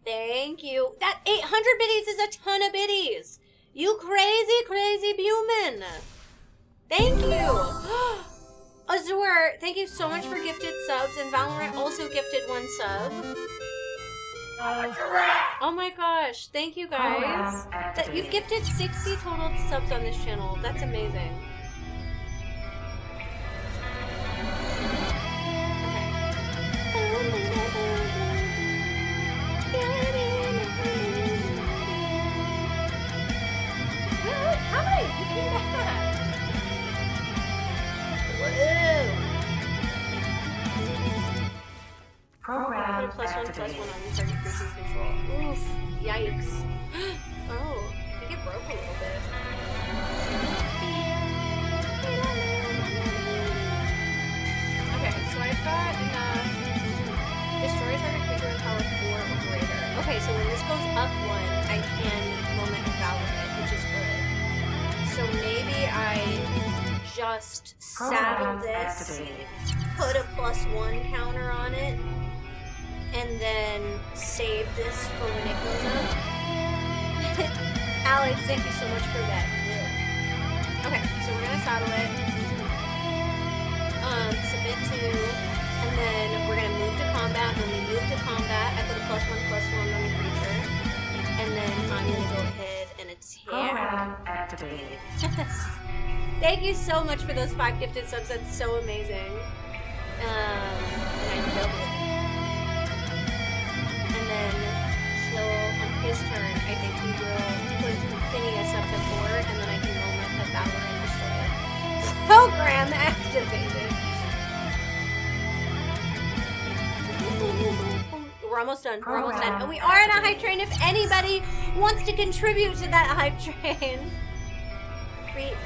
Thank you. That 800 biddies is a ton of biddies. You crazy, crazy human. Thank you. Azur, thank you so much for gifted subs. And Valorant also gifted 1 sub. Oh my gosh. Thank you guys. You've gifted 60 total subs on this channel. That's amazing. Hi, you came back. Whoa. Program Put a +1/+1 on activated. the target creature's control. Oof. Yikes. Oh, I think it broke a little bit. Okay, so I've got enough. Destroy target creature with power 4 or greater. Okay, so when this goes up 1, I can Moment of Valor it, which is good. So maybe I just saddle this, put a +1 counter on it, and then save this for when it goes up. Alex, thank you so much for that. Yeah. Okay, so we're gonna saddle it, submit to, and then we're gonna move to combat. When we move to combat, I put a +1/+1 on the creature, and then I'm gonna go ahead and attack. Program activated. Thank you so much for those 5 gifted subs. That's so amazing. And I double it. And then he'll, on his turn, I think he will put Phineas up to 4, and then I can moment the Valor and destroy it. Program activated. We're almost done. We're almost done. And we are on a hype train if anybody wants to contribute to that hype train. Great.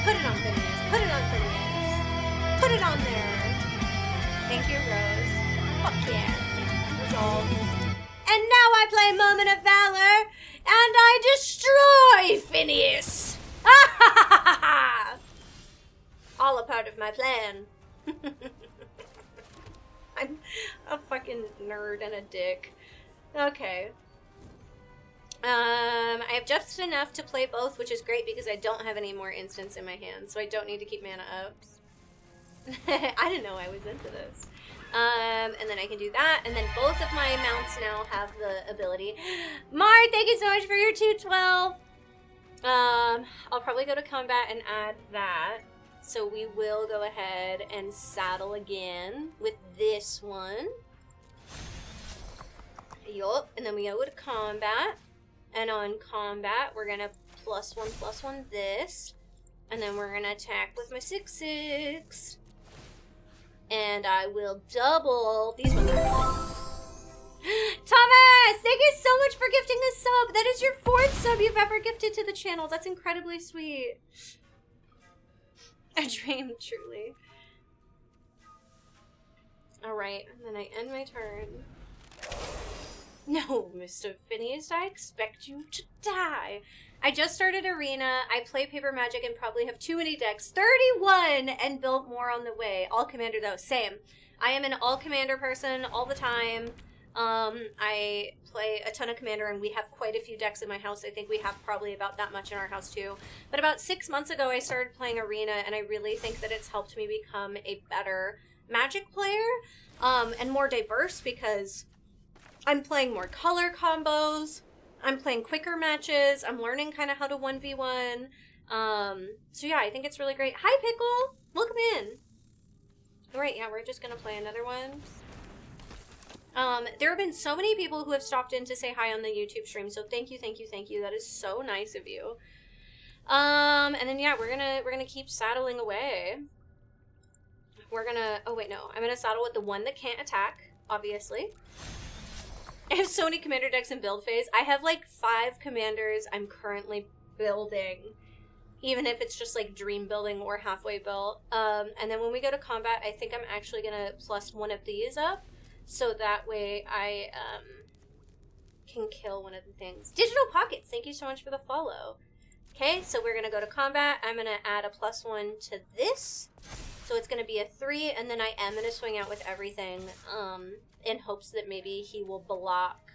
Put it on Phineas. Put it on Phineas. Put it on there. Thank you, Rose. Fuck yeah. Resolve. And now I play Moment of Valor, and I destroy Phineas. All a part of my plan. I'm a fucking nerd and a dick. Okay. I have just enough to play both, which is great because I don't have any more instants in my hand, so I don't need to keep mana up. I didn't know I was into this. And then I can do that, and then both of my mounts now have the ability. Mart, thank you so much for your 212. I'll probably go to combat and add that. So we will go ahead and saddle again with this one. Yup, and then we go to combat. And on combat, we're gonna +1/+1 this. And then we're gonna attack with my 6/6. And I will double. These ones are good. Thomas! Thank you so much for gifting this sub. That is your 4th sub you've ever gifted to the channel. That's incredibly sweet. A dream, truly. Alright, and then I end my turn. No, Mr. Phineas, I expect you to die. I just started Arena. I play Paper Magic and probably have too many decks. 31! And built more on the way. All Commander, though. Same. I am an all Commander person all the time. I play a ton of Commander, and we have quite a few decks in my house. I think we have probably about that much in our house, too. But about 6 months ago, I started playing Arena, and I really think that it's helped me become a better Magic player, and more diverse because I'm playing more color combos. I'm playing quicker matches. I'm learning kind of how to 1v1. So yeah, I think it's really great. Hi, Pickle! Welcome in. All right, yeah, we're just gonna play another one. There have been so many people who have stopped in to say hi on the YouTube stream, so thank you, thank you, thank you. That is so nice of you. And then yeah, we're gonna keep saddling away. Oh wait, no. I'm gonna saddle with the one that can't attack, obviously. I have so many commander decks in build phase. I have like 5 commanders I'm currently building. Even if it's just like dream building or halfway built. And then when we go to combat, I think I'm actually gonna plus one of these up. So that way I can kill one of the things. Digital Pockets, thank you so much for the follow. Okay, so we're gonna go to combat. I'm gonna add a +1 to this. So it's gonna be a 3, and then I am gonna swing out with everything, in hopes that maybe he will block.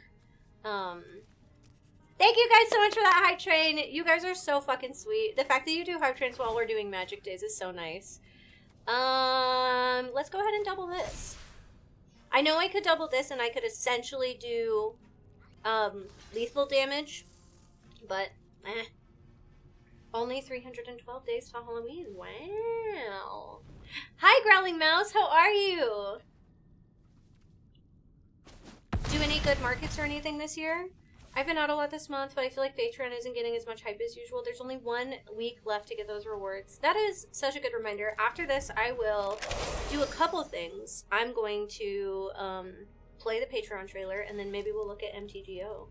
Thank you guys so much for that hype train. You guys are so fucking sweet. The fact that you do hype trains while we're doing magic days is so nice. Let's go ahead and double this. I know I could double this and I could essentially do, lethal damage, but, Only 312 days till Halloween. Wow. Hi, Growling Mouse. How are you? Do any good markets or anything this year? I've been out a lot this month, but I feel like Patreon isn't getting as much hype as usual. There's only 1 week left to get those rewards. That is such a good reminder. After this, I will do a couple things. I'm going to play the Patreon trailer, and then maybe we'll look at MTGO.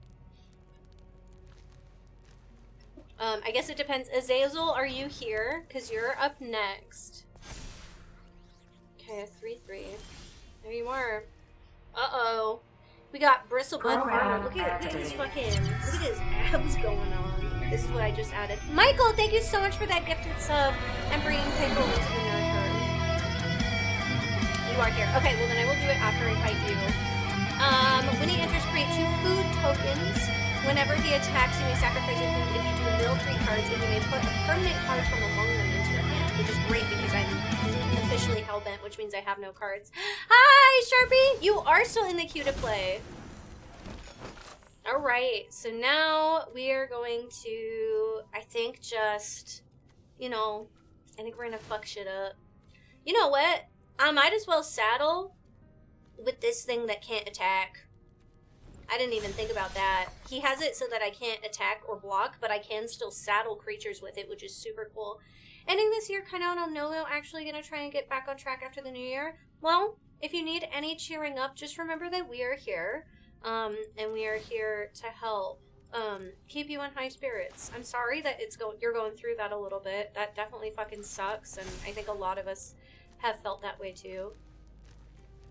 I guess it depends. Azazel, are you here? Because you're up next. Okay, 3-3. There you are. Uh-oh. We got Bristlebutt Farmer. Look at his fucking, look at his abs going on. This is what I just added. Michael, thank you so much for that gifted sub and bringing Pickle into the nerd herd. You are here. Okay, well then I will do it after I fight you. When he enters, create 2 food tokens. Whenever he attacks, you may sacrifice a food. If you do, mill 3 cards, and you may put a permanent card from among them into your hand, which is great because I'm officially hellbent, which means I have no cards. Hi, Sharpie! You are still in the queue to play. Alright, so now we are going to, I think, just, you know, I think we're gonna fuck shit up. You know what? I might as well saddle with this thing that can't attack. I didn't even think about that. He has it so that I can't attack or block, but I can still saddle creatures with it, which is super cool. Ending this year kind of on a no-no, actually gonna try and get back on track after the new year. Well, if you need any cheering up, just remember that we are here, and we are here to help keep you in high spirits. I'm sorry that you're going through that a little bit. That definitely fucking sucks, and I think a lot of us have felt that way too.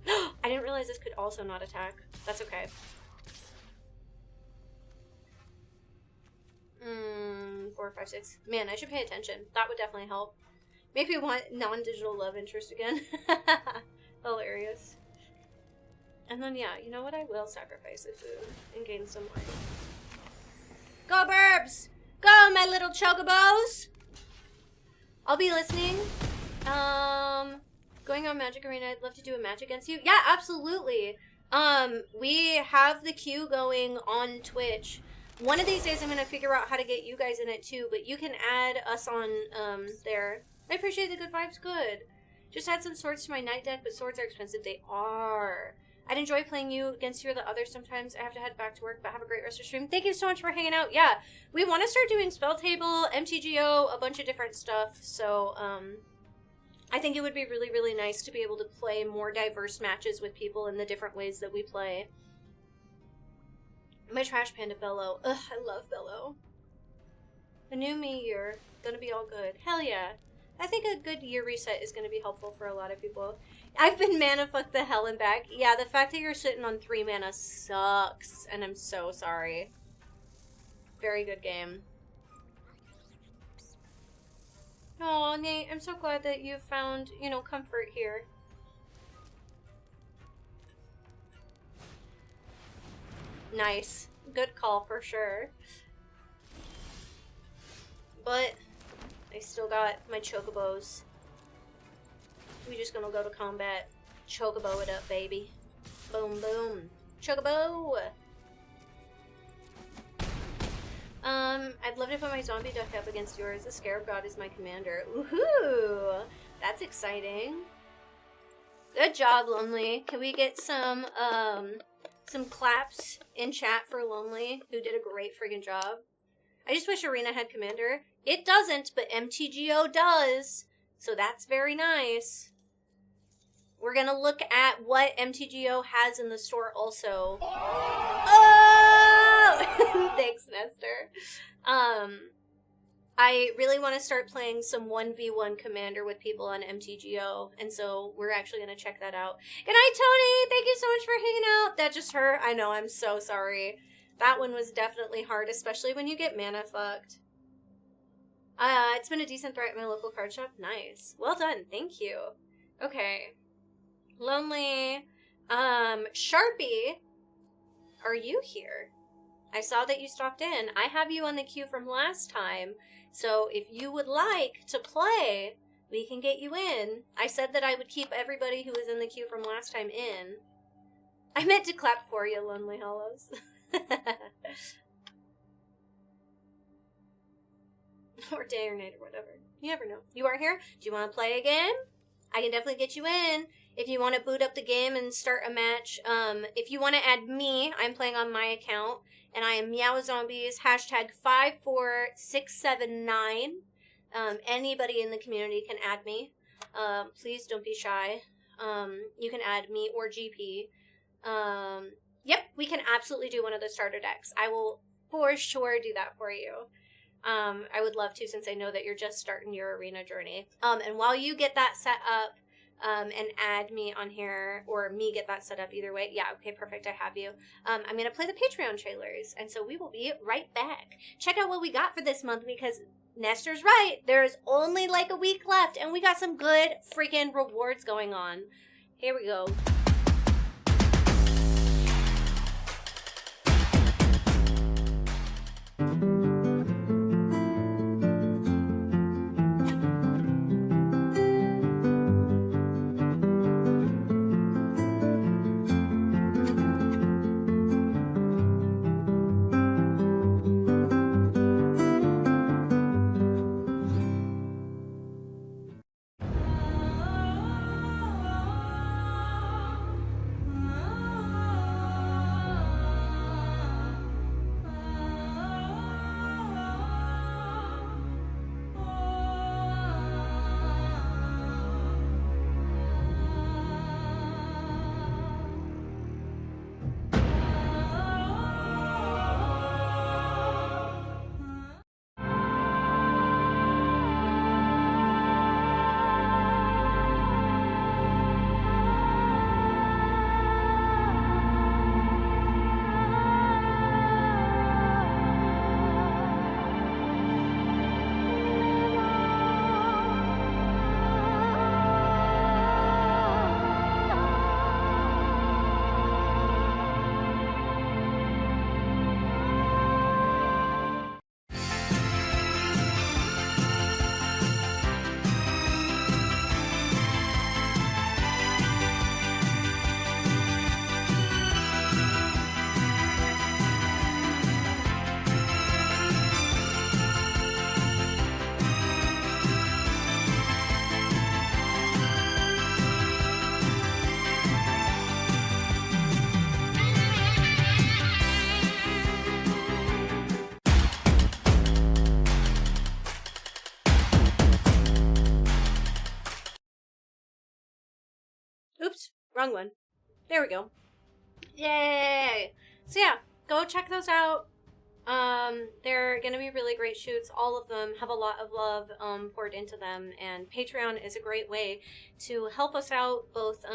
I didn't realize this could also not attack. That's okay. 4, 5, 6. Man, I should pay attention. That would definitely help. Make me want non-digital love interest again. Hilarious. And then, yeah, you know what? I will sacrifice a food and gain some life. Go, Burbs! Go, my little chocobos! I'll be listening. Going on Magic Arena, I'd love to do a match against you. Yeah, absolutely. We have the queue going on Twitch. One of these days I'm going to figure out how to get you guys in it too, but you can add us on there. I appreciate the good vibes, good. Just add some swords to my night deck, but swords are expensive. They are. I'd enjoy playing you against you or the others sometimes. I have to head back to work, but have a great rest of your stream. Thank you so much for hanging out. Yeah, we want to start doing Spell Table, MTGO, a bunch of different stuff, so I think it would be really, really nice to be able to play more diverse matches with people in the different ways that we play. My trash panda Bello. Ugh, I love Bello. The new me year. Gonna be all good. Hell yeah. I think a good year reset is gonna be helpful for a lot of people. I've been mana fucked the hell and back. Yeah, the fact that you're sitting on 3 mana sucks, and I'm so sorry. Very good game. Oh, Nate, I'm so glad that you found, you know, comfort here. Nice. Good call for sure. But I still got my chocobos. We just gonna go to combat. Chocobo it up, baby. Boom, boom. Chocobo! I'd love to put my zombie duck up against yours. The Scarab God is my commander. Woohoo! That's exciting. Good job, Lonely. Can we get some claps in chat for Lonely, who did a great friggin' job? I just wish Arena had commander. It doesn't, but MTGO does. So that's very nice. We're gonna look at what MTGO has in the store also. Oh! Thanks, Nestor. I really want to start playing some 1v1 commander with people on MTGO, and so we're actually gonna check that out. Good night, Tony! Thank you so much for hanging out. That just hurt. I know, I'm so sorry. That one was definitely hard, especially when you get mana fucked. It's been a decent threat in my local card shop. Nice. Well done. Thank you. Okay. Lonely. Sharpie, are you here? I saw that you stopped in. I have you on the queue from last time, so if you would like to play, we can get you in. I said that I would keep everybody who was in the queue from last time in. I meant to clap for you, Lonely Hollows. Or day or night or whatever. You never know. You are here? Do you want to play again? I can definitely get you in. If you want to boot up the game and start a match, if you want to add me, I'm playing on my account, and I am Meow Zombies, hashtag 54679. Anybody in the community can add me. Please don't be shy. You can add me or GP. Yep, we can absolutely do one of the starter decks. I will for sure do that for you. I would love to, since I know that you're just starting your arena journey. And while you get that set up, and add me on here, or me get that set up, either way. Yeah, okay, perfect, I have you. I'm going to play the Patreon trailers, and so we will be right back. Check out what we got for this month, because Nestor's right. There's only like a week left, and we got some good freaking rewards going on. Here we go. Oops, wrong one. There we go. Yay! So yeah, go check those out. They're gonna be really great shoots. All of them have a lot of love poured into them, and Patreon is a great way to help us out, both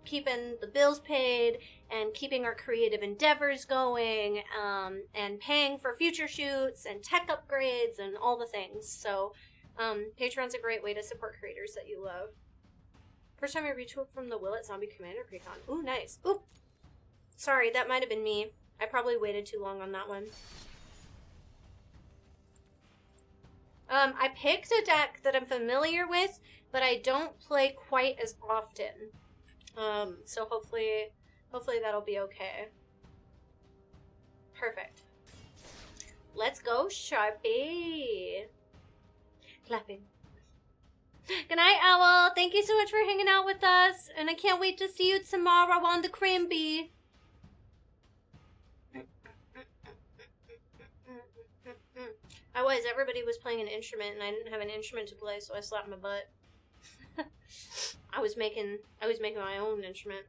keeping the bills paid and keeping our creative endeavors going, and paying for future shoots and tech upgrades and all the things. So Patreon's a great way to support creators that you love. First time I retweet from the Willet Zombie Commander Precon. Ooh, nice. Ooh. Sorry, that might have been me. I probably waited too long on that one. I picked a deck that I'm familiar with, but I don't play quite as often. So hopefully that'll be okay. Perfect. Let's go, Sharpie. Clapping. Good night, Owl. Thank you so much for hanging out with us, and I can't wait to see you tomorrow on the Cream Bee. Everybody was playing an instrument, and I didn't have an instrument to play, so I slapped my butt. I was making my own instrument.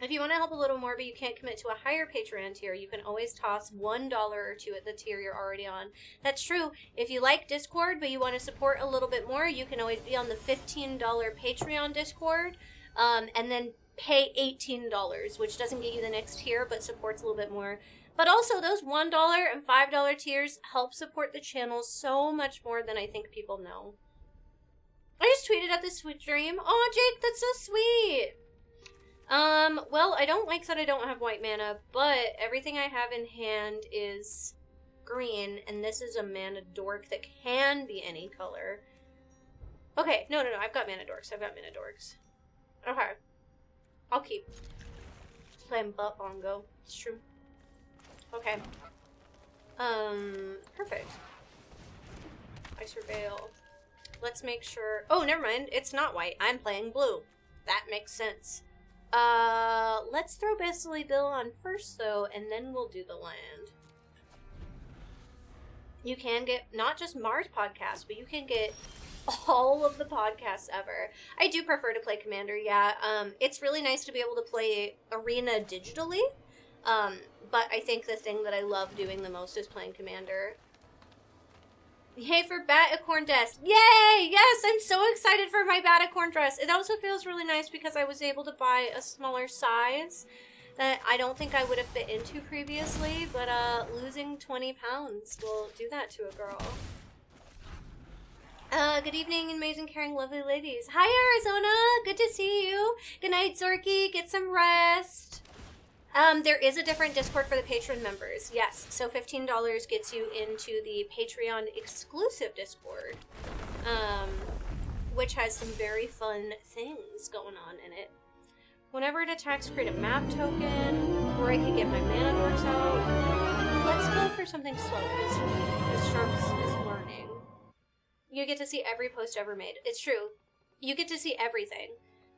If you want to help a little more, but you can't commit to a higher Patreon tier, you can always toss $1 or $2 at the tier you're already on. That's true. If you like Discord, but you want to support a little bit more, you can always be on the $15 Patreon Discord, and then pay $18, which doesn't get you the next tier, but supports a little bit more. But also, those $1 and $5 tiers help support the channel so much more than I think people know. I just tweeted at this stream. Oh, Jake, that's so sweet. Well, I don't like that I don't have white mana, but everything I have in hand is green, and this is a mana dork that can be any color. Okay, no, I've got mana dorks. Okay. I'll keep playing butt bongo. It's true. Okay. Perfect. I surveil. Let's make sure... Oh, never mind. It's not white. I'm playing blue. That makes sense. Let's throw Basily Bill on first, though, and then we'll do the land. You can get not just Mars podcasts, but you can get all of the podcasts ever. I do prefer to play Commander, yeah. It's really nice to be able to play Arena digitally, but I think the thing that I love doing the most is playing Commander. Yay for Batacorn dress. Yay! Yes, I'm so excited for my Batacorn dress. It also feels really nice because I was able to buy a smaller size that I don't think I would have fit into previously, but losing 20 pounds will do that to a girl. Good evening, amazing, caring, lovely ladies. Hi, Arizona. Good to see you. Good night, Zorky. Get some rest. There is a different Discord for the Patreon members. Yes, so $15 gets you into the Patreon exclusive Discord, which has some very fun things going on in it. Whenever it attacks, create a map token, or I can get my mana dorks out. Let's go for something slow, because Sharps is learning. You get to see every post ever made. It's true. You get to see everything.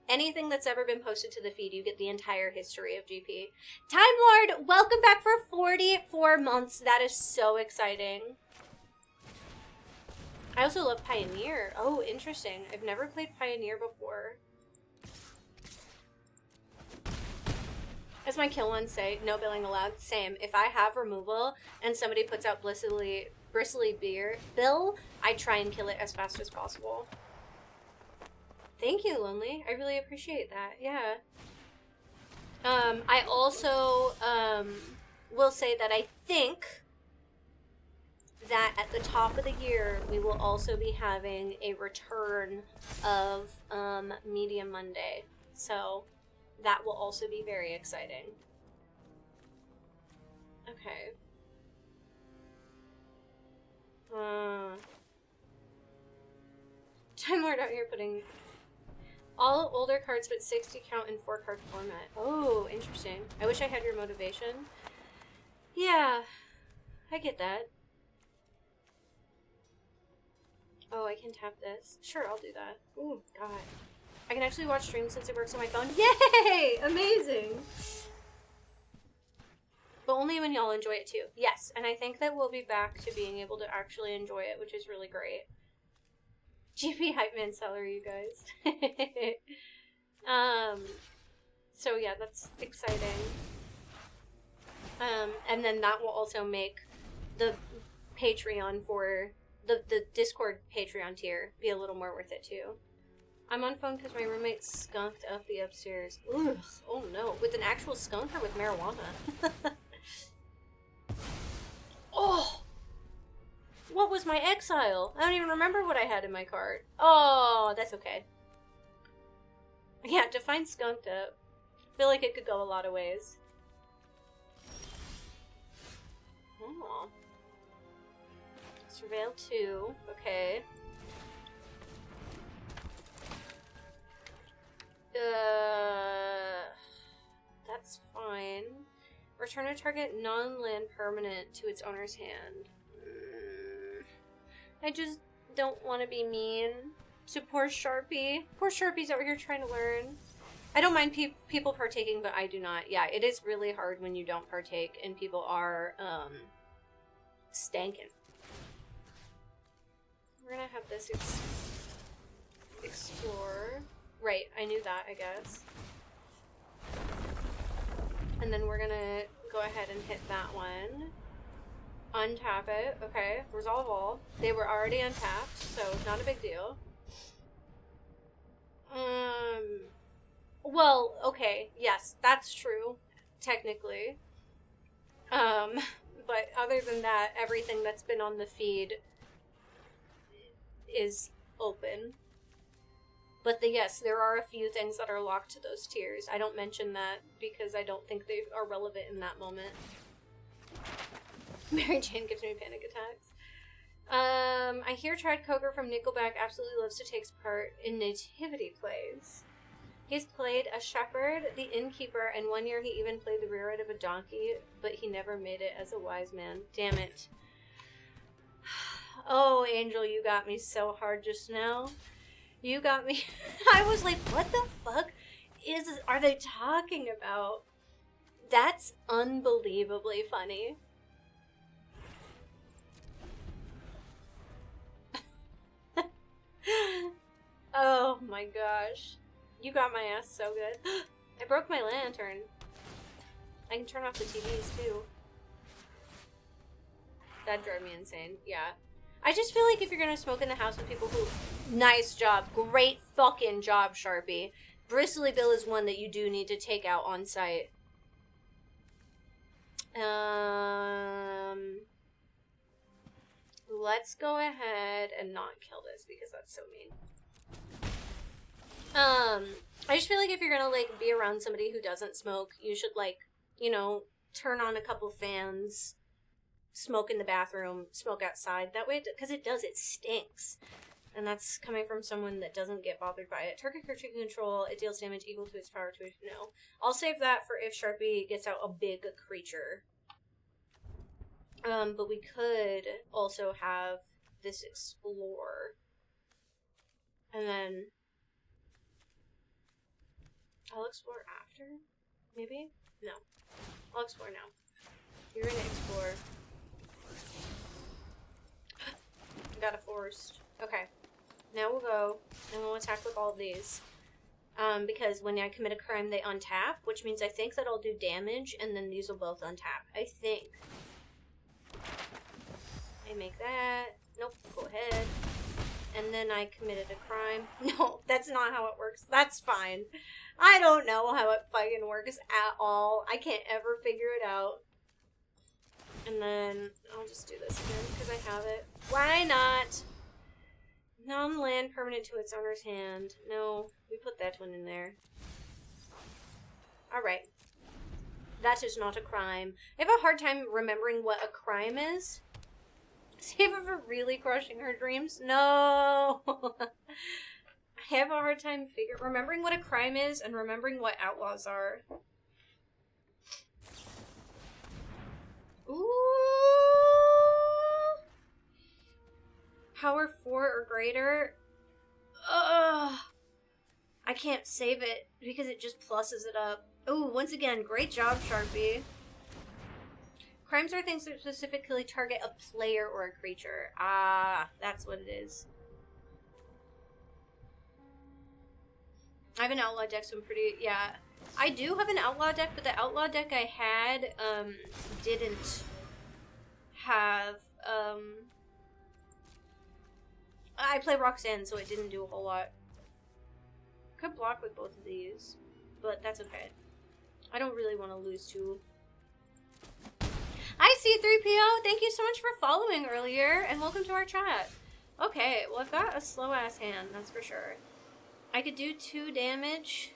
Anything that's ever been posted to the feed, you get the entire history of GP. Time Lord, welcome back for 44 months. That is so exciting. I also love Pioneer. Oh, interesting. I've never played Pioneer before. As my kill ones say, no billing allowed. Same. If I have removal and somebody puts out bristly bill, I try and kill it as fast as possible. Thank you, Lonely. I really appreciate that. Yeah. I also will say that I think that at the top of the year we will also be having a return of Media Monday. So that will also be very exciting. Okay. Time Lord out here putting all older cards but 60 count in 4-card format. Oh, interesting. I wish I had your motivation. Yeah, I get that. Oh, I can tap this. Sure, I'll do that. Oh, God. I can actually watch streams since it works on my phone. Yay! Amazing! But only when y'all enjoy it too. Yes, and I think that we'll be back to being able to actually enjoy it, which is really great. GP Hype Man seller, you guys. So yeah, that's exciting. And then that will also make the Patreon for the Discord Patreon tier be a little more worth it too. I'm on phone because my roommate skunked up the upstairs. Ugh, oh no, with an actual skunk or with marijuana? Oh! What was my exile? I don't even remember what I had in my cart. Oh, that's okay. Yeah, define skunked up. I feel like it could go a lot of ways. Oh. Surveil 2. Okay. Return a target non-land permanent to its owner's hand. I just don't want to be mean to poor Sharpie. Poor Sharpie's over here trying to learn. I don't mind people partaking, but I do not. Yeah, it is really hard when you don't partake and people are stankin'. We're gonna have this explore. Right, I knew that, I guess. And then we're gonna go ahead and hit that one. Untap it. Okay, resolve all. They were already untapped, so not a big deal. Well, okay, yes, that's true, technically. But other than that, everything that's been on the feed is open. But yes, there are a few things that are locked to those tiers. I don't mention that because I don't think they are relevant in that moment. Mary Jane gives me panic attacks. I hear Chad Coker from Nickelback absolutely loves to take part in nativity plays. He's played a shepherd, the innkeeper, and one year he even played the rear end of a donkey, but he never made it as a wise man. Damn it. Oh, Angel, you got me so hard just now. You got me. I was like, what the fuck are they talking about? That's unbelievably funny. Oh my gosh. You got my ass so good. I broke my lantern. I can turn off the TVs too. That drove me insane. Yeah. I just feel like if you're gonna smoke in the house with people who... Nice job. Great fucking job, Sharpie. Bristly Bill is one that you do need to take out on site. Let's go ahead and not kill this because that's so mean. I just feel like if you're gonna, like, be around somebody who doesn't smoke, you should, like, you know, turn on a couple fans, smoke in the bathroom, smoke outside. That way, because it stinks. And that's coming from someone that doesn't get bothered by it. Target creature control, it deals damage equal to its power to... No. I'll save that for if Sharpie gets out a big creature. But we could also have this explore. And then... I'll explore after? Maybe? No. I'll explore now. You're gonna explore. Got a forest. Okay. Now we'll go, and we'll attack with all of these. Because when I commit a crime, they untap, which means I think that I'll do damage, and then these will both untap. I think. I make that. Nope, go ahead. And then I committed a crime. No, that's not how it works. That's fine. I don't know how it fucking works at all. I can't ever figure it out. And then I'll just do this again, because I have it. Why not? Non-land permanent to its owner's hand. No, we put that one in there. Alright. That is not a crime. I have a hard time remembering what a crime is. Save her for really crushing her dreams? No! I have a hard time remembering what a crime is and remembering what outlaws are. Ooh! Power 4 or greater? Ugh! I can't save it because it just pluses it up. Ooh, once again, great job, Sharpie. Crimes are things that specifically target a player or a creature. Ah, that's what it is. I have an outlaw deck, so I'm pretty... Yeah. I do have an outlaw deck, but the outlaw deck I had, didn't have, I play Roxanne, so it didn't do a whole lot. Could block with both of these, but that's okay. I don't really want to lose two. Hi, C3PO! Thank you so much for following earlier, and welcome to our chat. Okay, well, I've got a slow-ass hand, that's for sure. I could do 2 damage.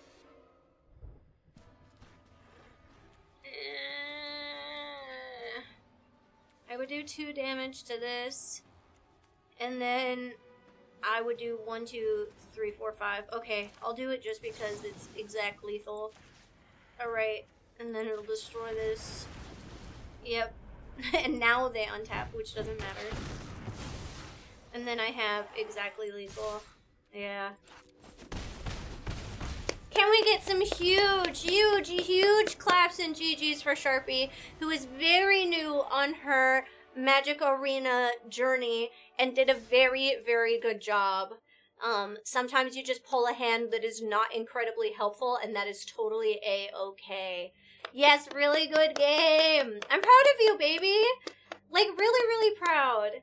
I would do 2 damage to this. And then I would do 1, 2, 3, 4, 5. Okay, I'll do it just because it's exact lethal. Alright, and then it'll destroy this. Yep. And now they untap, which doesn't matter. And then I have exactly lethal. Yeah. Can we get some huge claps and GGs for Sharpie, who is very new on her Magic Arena journey and did a very, very good job. Sometimes you just pull a hand that is not incredibly helpful, and that is totally A-okay. Yes, really good game. I'm proud of you, baby. Like, really, really proud.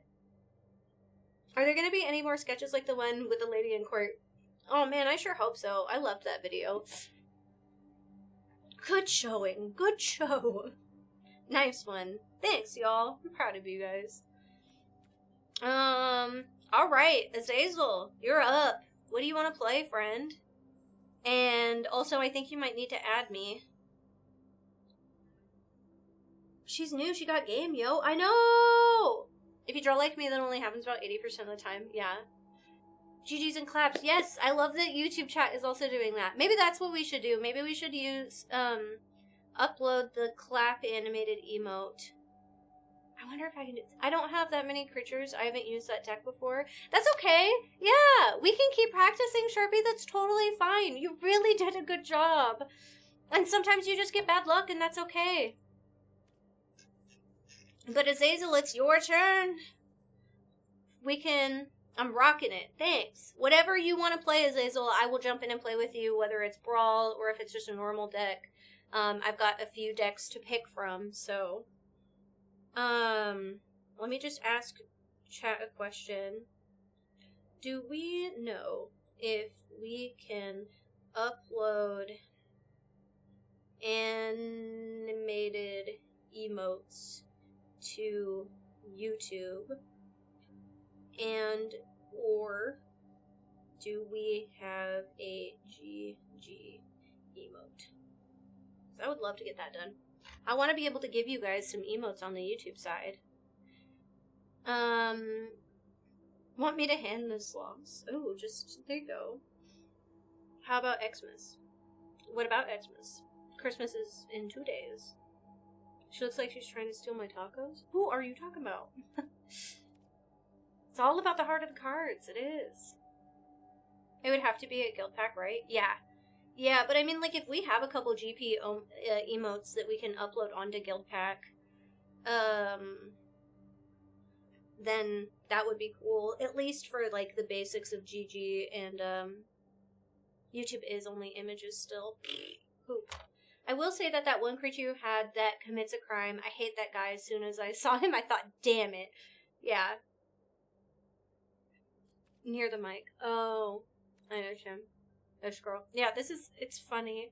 Are there gonna be any more sketches like the one with the lady in court? Oh man, I sure hope so. I loved that video. Good showing. Good show. Nice one. Thanks, y'all. I'm proud of you guys. Alright, Azazel, you're up. What do you want to play, friend? And also, I think you might need to add me. She's new, she got game, yo. I know! If you draw like me, that only happens about 80% of the time. Yeah. GG's and claps. Yes, I love that YouTube chat is also doing that. Maybe that's what we should do. Maybe we should use, upload the clap animated emote. I wonder if I can do this. I don't have that many creatures. I haven't used that deck before. That's okay. Yeah, we can keep practicing, Sharpie. That's totally fine. You really did a good job. And sometimes you just get bad luck, and that's okay. But Azazel, it's your turn. I'm rocking it. Thanks. Whatever you want to play, Azazel, I will jump in and play with you, whether it's Brawl or if it's just a normal deck. I've got a few decks to pick from, so... let me just ask chat a question. Do we know if we can upload animated emotes to YouTube? And or do we have a GG emote? I would love to get that done. I want to be able to give you guys some emotes on the YouTube side. Want me to hand the slots? Oh, just, there you go. How about Xmas? What about Xmas? Christmas is in 2 days. She looks like she's trying to steal my tacos. Who are you talking about? It's all about the heart of the cards. It is. It would have to be a guild pack, right? Yeah. Yeah, but I mean, like, if we have a couple GP emotes that we can upload onto Guild Pack, then that would be cool. At least for, like, the basics of GG, and, YouTube is only images still. Poop. I will say that that one creature you had that commits a crime, I hate that guy. As soon as I saw him, I thought, damn it. Yeah. Near the mic. Oh, I know him. This girl. Yeah, it's funny.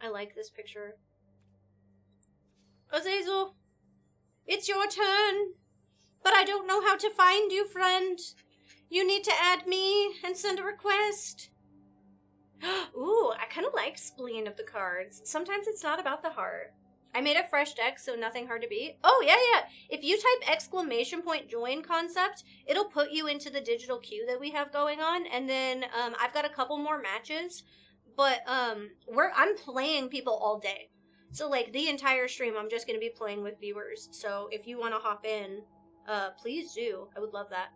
I like this picture. Azazel, it's your turn. But I don't know how to find you, friend. You need to add me and send a request. Ooh, I kind of like Spleen of the cards. Sometimes it's not about the heart. I made a fresh deck, so nothing hard to beat. Oh, yeah. If you type !join concept, it'll put you into the digital queue that we have going on. And then I've got a couple more matches. But I'm playing people all day. So, like, the entire stream, I'm just going to be playing with viewers. So, if you want to hop in, please do. I would love that.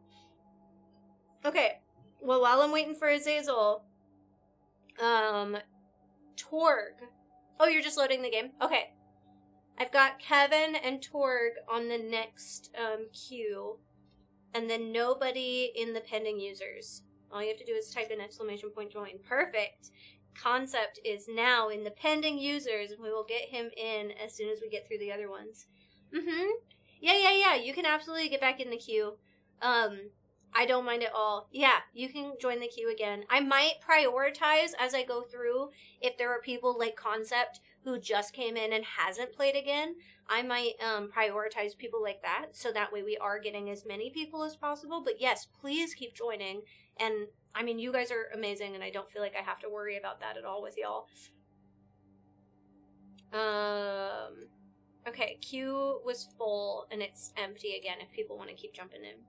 Okay. Well, while I'm waiting for Azazel, Torg. Oh, you're just loading the game? Okay. I've got Kevin and Torg on the next queue, and then nobody in the pending users. All you have to do is type in !join. Perfect. Concept is now in the pending users, and we will get him in as soon as we get through the other ones. Yeah. You can absolutely get back in the queue. I don't mind at all. Yeah, you can join the queue again. I might prioritize as I go through if there are people like Concept who just came in and hasn't played again. I might prioritize people like that, so that way we are getting as many people as possible. But yes, please keep joining. And, I mean, you guys are amazing, and I don't feel like I have to worry about that at all with y'all. Okay, queue was full, and it's empty again if people want to keep jumping in.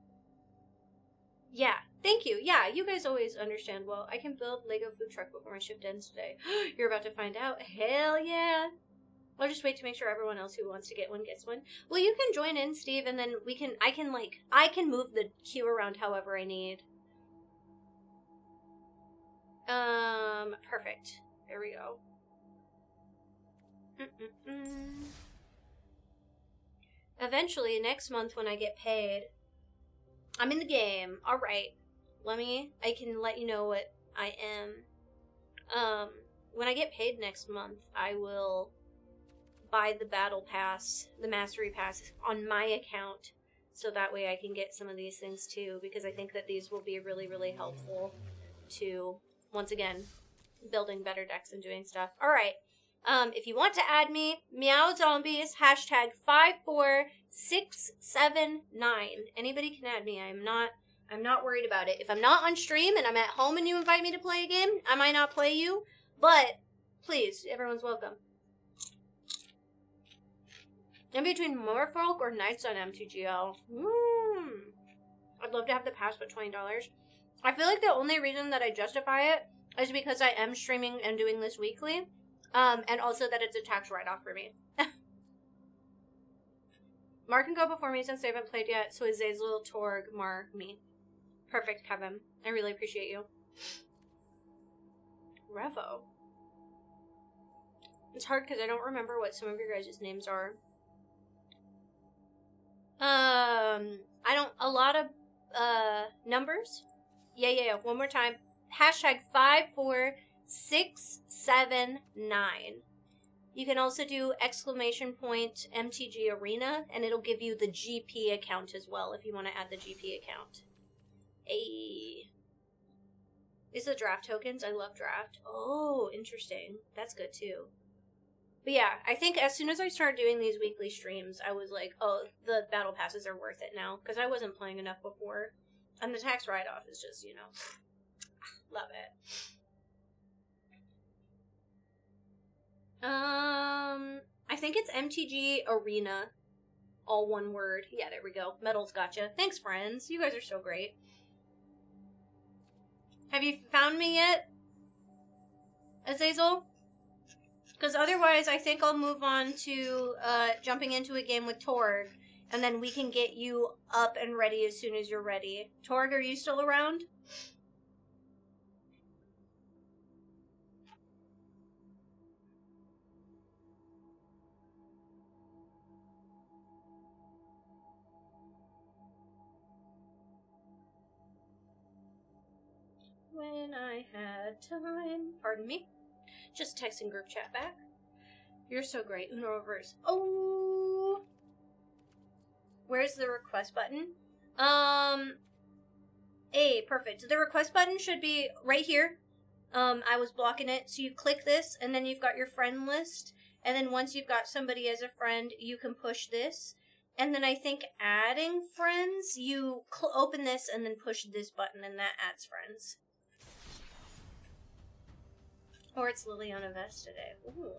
Yeah, thank you. Yeah, you guys always understand well. I can build Lego food truck before my shift ends today. You're about to find out. Hell yeah. I'll just wait to make sure everyone else who wants to get one gets one. Well, you can join in, Steve, and then I can move the queue around however I need. Perfect. There we go. Eventually, next month when I get paid, I'm in the game. Alright. I can let you know what I am. When I get paid next month, I will buy the battle pass, the mastery pass, on my account, so that way I can get some of these things too, because I think that these will be really, really helpful to, once again, building better decks and doing stuff. Alright, if you want to add me, Meow Zombies, hashtag 54679. Anybody can add me. I'm not worried about it. If I'm not on stream and I'm at home and you invite me to play a game, I might not play you, but please, everyone's welcome. In between Moorfolk or Knights on MTGO. I'd love to have the pass for $20. I feel like the only reason that I justify it is because I am streaming and doing this weekly. And also that it's a tax write-off for me. Mark can go before me since they haven't played yet, so Azazel, Torg, Mark, me. Perfect, Kevin. I really appreciate you. Revo. It's hard because I don't remember what some of your guys' names are. A lot of, numbers? Yeah. One more time. Hashtag 54679. You can also do exclamation point MTG Arena, and it'll give you the GP account as well if you want to add the GP account. Hey. These are draft tokens. I love draft. Oh, interesting. That's good too. But yeah, I think as soon as I started doing these weekly streams, I was like, oh, the battle passes are worth it now, because I wasn't playing enough before. And the tax write-off is just, love it. I think it's MTG Arena. All one word. Yeah, there we go. Medals gotcha. Thanks, friends. You guys are so great. Have you found me yet, Azazel? Because otherwise, I think I'll move on to jumping into a game with Torg, and then we can get you up and ready as soon as you're ready. Torg, are you still around? When I had time. Pardon me. Just texting group chat back. You're so great. Uno reverse. Oh! Where's the request button? Perfect. The request button should be right here. I was blocking it. So you click this, and then you've got your friend list. And then once you've got somebody as a friend, you can push this. And then I think adding friends, you open this and then push this button, and that adds friends. Or it's Liliana Vest today. Ooh.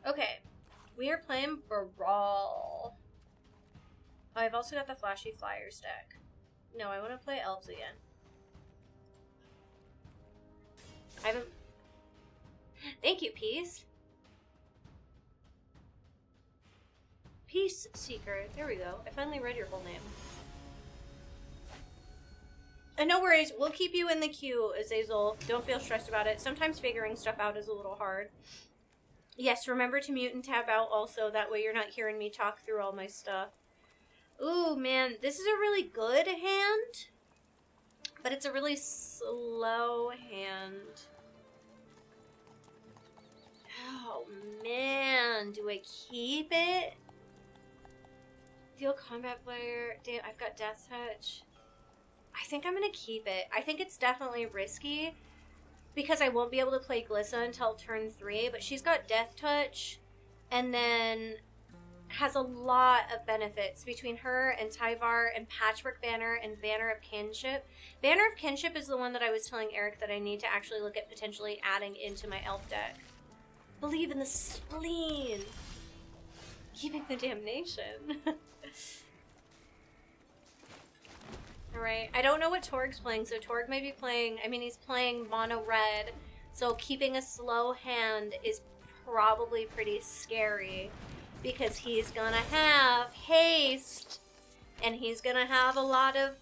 Okay. We are playing Brawl. Oh, I've also got the Flashy Flyers deck. No, I want to play Elves again. I haven't... Thank you, Peace. Peace Seeker. There we go. I finally read your whole name. And no worries, we'll keep you in the queue, Azazel. Don't feel stressed about it. Sometimes figuring stuff out is a little hard. Yes, remember to mute and tab out also. That way you're not hearing me talk through all my stuff. Ooh, man. This is a really good hand. But it's a really slow hand. Oh, man. Do I keep it? Deal combat player. Damn, I've got Death Touch. I think I'm going to keep it. I think it's definitely risky because I won't be able to play Glissa until turn 3, but she's got Death Touch and then has a lot of benefits between her and Tyvar and Patchwork Banner and Banner of Kinship. Banner of Kinship is the one that I was telling Eric that I need to actually look at potentially adding into my elf deck. Believe in the spleen. Keeping the damnation. Alright, I don't know what Torg's playing, so Torg may be playing, he's playing mono red, so keeping a slow hand is probably pretty scary because he's gonna have haste and he's gonna have a lot of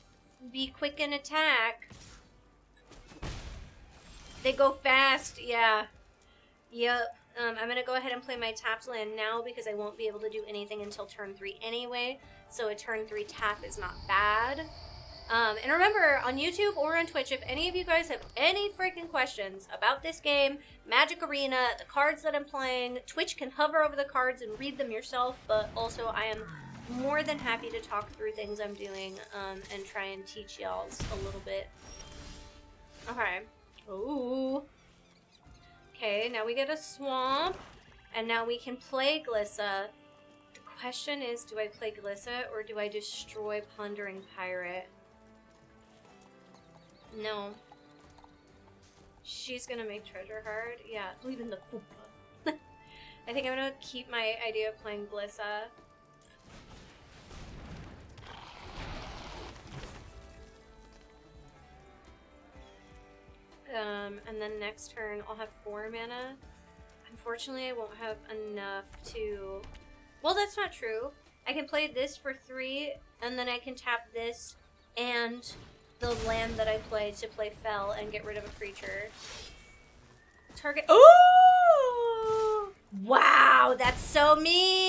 be quick and attack. They go fast, yeah. Yep. I'm gonna go ahead and play my tapped land now because I won't be able to do anything until turn 3 anyway. So a turn 3 tap is not bad. And remember, on YouTube or on Twitch, if any of you guys have any freaking questions about this game, Magic Arena, the cards that I'm playing, Twitch can hover over the cards and read them yourself, but also I am more than happy to talk through things I'm doing and try and teach y'all a little bit. Okay. Ooh. Okay, now we get a swamp, and now we can play Glissa. The question is, do I play Glissa or do I destroy Plundering Pirate? No. She's gonna make treasure hard. Yeah, leaving the fupa. I think I'm gonna keep my idea of playing Glissa. And then next turn I'll have 4 mana. Unfortunately, I won't have enough to... Well, that's not true. I can play this for 3, and then I can tap this and the land that I play to play Fell and get rid of a creature. Target... Ooh! Wow, that's so mean!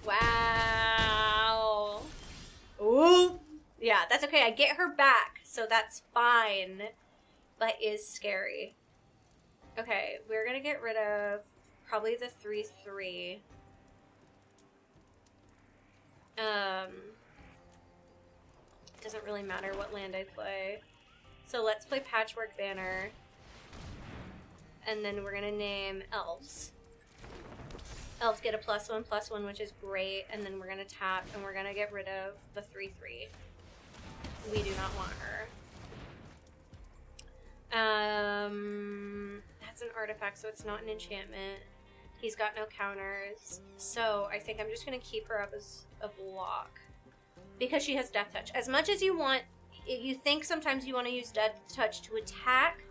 Wow. Ooh! Yeah, that's okay. I get her back, so that's fine. But is scary. Okay, we're gonna get rid of probably the 3/3. Doesn't really matter what land I play. So let's play Patchwork Banner. And then we're gonna name Elves. Elves get a +1/+1, which is great. And then we're gonna tap and we're gonna get rid of the 3/3. We do not want her. That's an artifact, so it's not an enchantment. He's got no counters. So I think I'm just gonna keep her up as a block. Because she has Death Touch. As much as you want, you think sometimes you want to use Death Touch to attack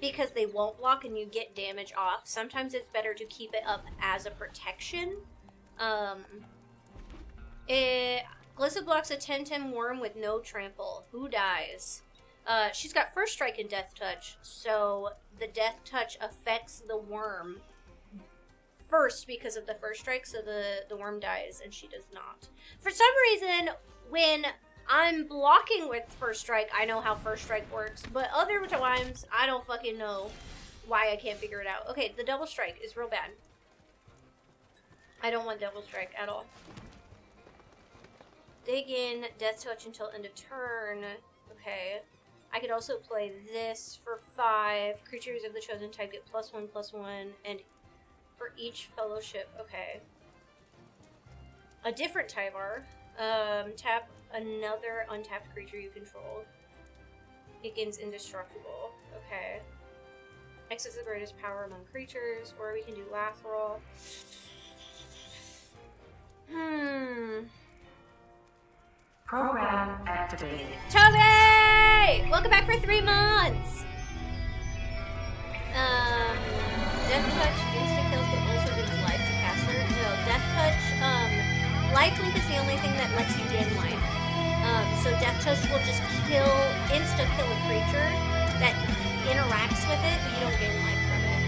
because they won't block and you get damage off. Sometimes it's better to keep it up as a protection. Glissa blocks a 10/10 worm with no trample. Who dies? She's got First Strike and Death Touch, so the Death Touch affects the worm first because of the First Strike, so the worm dies, and she does not. For some reason, when I'm blocking with First Strike, I know how First Strike works, but other times, I don't fucking know why I can't figure it out. Okay, the Double Strike is real bad. I don't want Double Strike at all. Dig in, Death Touch until end of turn. Okay. I could also play this for 5. Creatures of the chosen type get +1/+1, and for each fellowship, okay. A different Tyvar. Tap another untapped creature you control. It gains indestructible. Okay. X is the greatest power among creatures, or we can do Lathril. Program activated. Toby! Welcome back for 3 months! Death Touch insta kills but also gives life to caster. No, Death Touch, lifelink is the only thing that lets you gain life. So Death Touch will just insta kill a creature that interacts with it, but you don't gain life from it.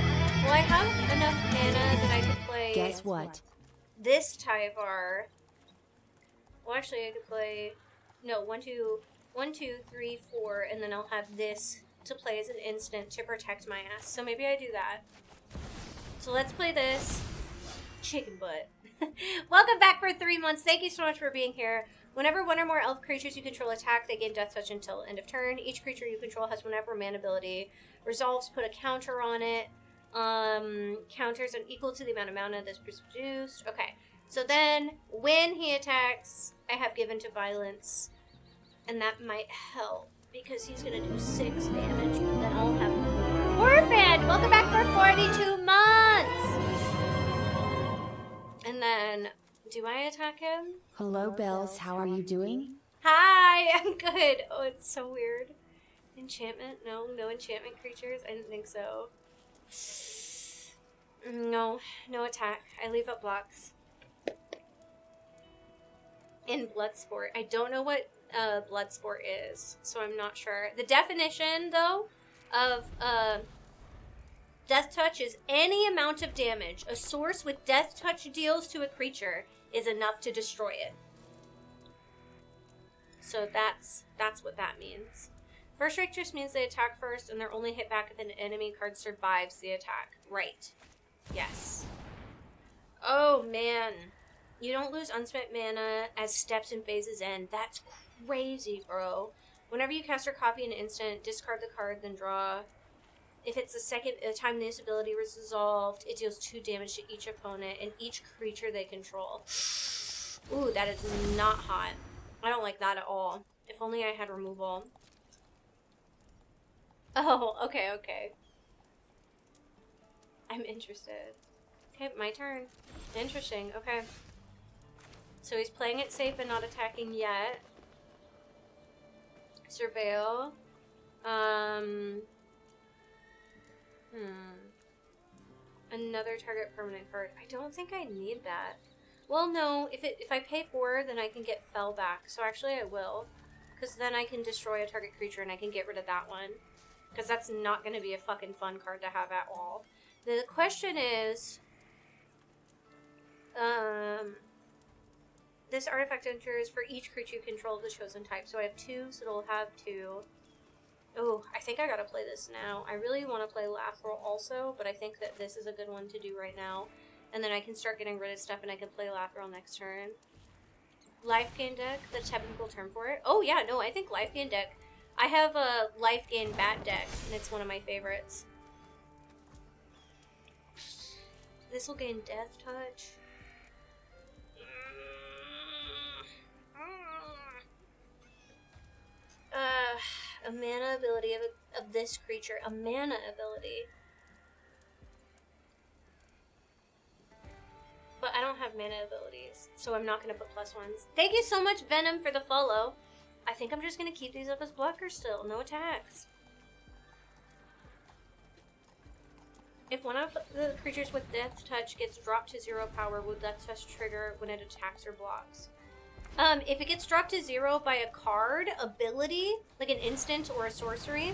Well, I have enough mana that I could play... Guess what? This Tyvar. Well, actually, I could play... No, 1, 2, 3, 4, and then I'll have this to play as an instant to protect my ass. So maybe I do that. So let's play this. Chicken butt. Welcome back for 3 months. Thank you so much for being here. Whenever one or more elf creatures you control attack, they gain Death Touch until end of turn. Each creature you control has whenever mana ability resolves, put a counter on it. Counters are equal to the amount of mana that's produced. Okay. So then, when he attacks, I have given to violence. And that might help, because he's gonna do 6 damage, but then I'll have more. Orphan! Welcome back for 42 months! And then, do I attack him? Hello, Bells. How are you doing? Hi! I'm good. Oh, it's so weird. Enchantment? No, no enchantment creatures? I didn't think so. No, no attack. I leave up blocks. In Bloodsport. I don't know what Bloodsport is, so I'm not sure. The definition, though, of Death Touch is any amount of damage a source with Death Touch deals to a creature is enough to destroy it. So that's what that means. First strike just means they attack first, and they're only hit back if an enemy card survives the attack. Right. Yes. Oh, man. You don't lose unspent mana as steps and phases end. That's crazy, bro. Whenever you cast or copy an instant, discard the card, then draw. If it's the second time this ability was resolved, it deals 2 damage to each opponent and each creature they control. Ooh, that is not hot. I don't like that at all. If only I had removal. Oh, okay, okay. I'm interested. Okay, my turn. Interesting, okay. So he's playing it safe and not attacking yet. Surveil. Another target permanent card. I don't think I need that. Well, no. If I pay 4, then I can get Fell back. So actually I will. Because then I can destroy a target creature and I can get rid of that one. Because that's not going to be a fucking fun card to have at all. The question is... This artifact enters for each creature you control of the chosen type. So I have 2, so it'll have 2. Oh, I think I gotta play this now. I really want to play Lathril also, but I think that this is a good one to do right now. And then I can start getting rid of stuff and I can play Lathril next turn. Life gain deck, the technical term for it. Oh yeah, no, I think life gain deck. I have a life gain bat deck, and it's one of my favorites. This will gain Death Touch. A mana ability of this creature. A mana ability. But I don't have mana abilities, so I'm not going to put +1s. Thank you so much, Venom, for the follow. I think I'm just going to keep these up as blockers still. No attacks. If one of the creatures with Death Touch gets dropped to 0 power, will Death Touch trigger when it attacks or blocks? If it gets dropped to 0 by a card, ability, like an instant or a sorcery,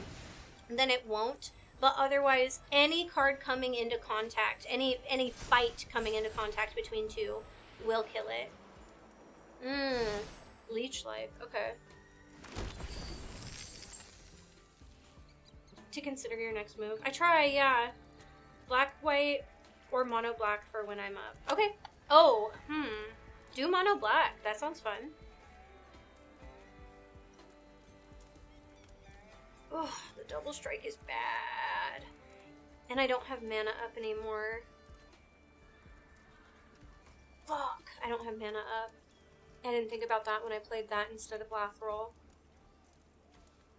then it won't. But otherwise, any card coming into contact, any fight coming into contact between 2 will kill it. Leech Life, okay. To consider your next move. I try, yeah. Black, white, or mono black for when I'm up. Okay. Oh, do mono black. That sounds fun. Oh, the double strike is bad. And I don't have mana up anymore. Fuck, I don't have mana up. I didn't think about that when I played that instead of Lathril.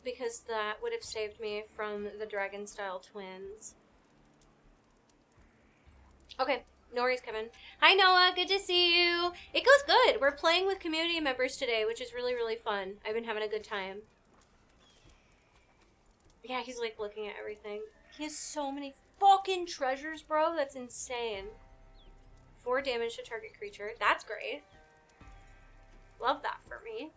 Because that would have saved me from the Dragon Style Twins. Okay. No worries, Kevin. Hi, Noah. Good to see you. It goes good. We're playing with community members today, which is really, really fun. I've been having a good time. Yeah, he's, like, looking at everything. He has so many fucking treasures, bro. That's insane. 4 damage to target creature. That's great. Love that for me.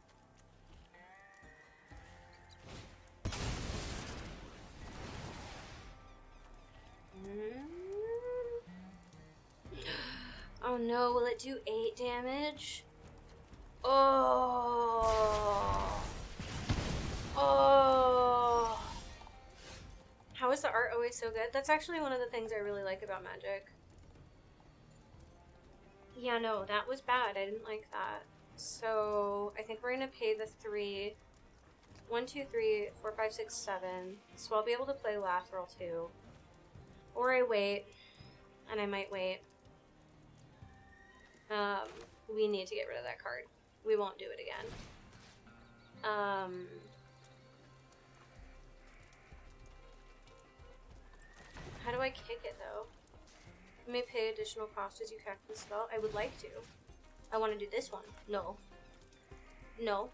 Oh no, will it do 8 damage? Oh. Oh. How is the art always so good? That's actually one of the things I really like about Magic. Yeah, no, that was bad. I didn't like that. So, I think we're gonna pay the 3. 1, 2, 3, 4, 5, 6, 7. So I'll be able to play Lathril too. Or I wait. And I might wait. We need to get rid of that card. We won't do it again. How do I kick it, though? You may pay additional cost as you cast the spell. I would like to. I want to do this one. No. No.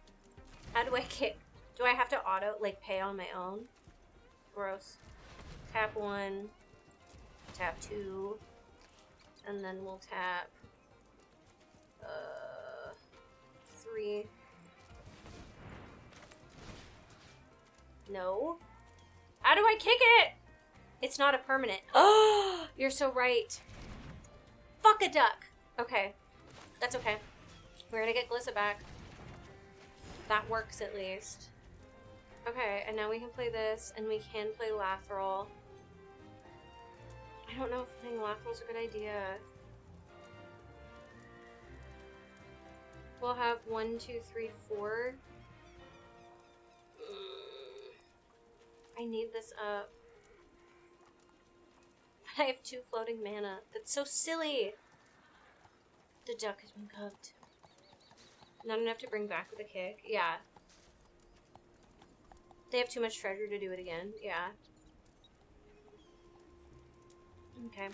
How do I kick? Do I have to pay on my own? Gross. Tap 1, tap 2, and then we'll tap 3. No. How do I kick it? It's not a permanent. Oh, you're so right. Fuck a duck. Okay. That's okay. We're gonna get Glissa back. That works at least. Okay, and now we can play this, and we can play Lathril. I don't know if playing Lathril's a good idea. We'll have 1, 2, 3, 4. I need this up. I have 2 floating mana. That's so silly. The duck has been cooked. Not enough to bring back with a kick. Yeah. They have too much treasure to do it again. Yeah. Okay.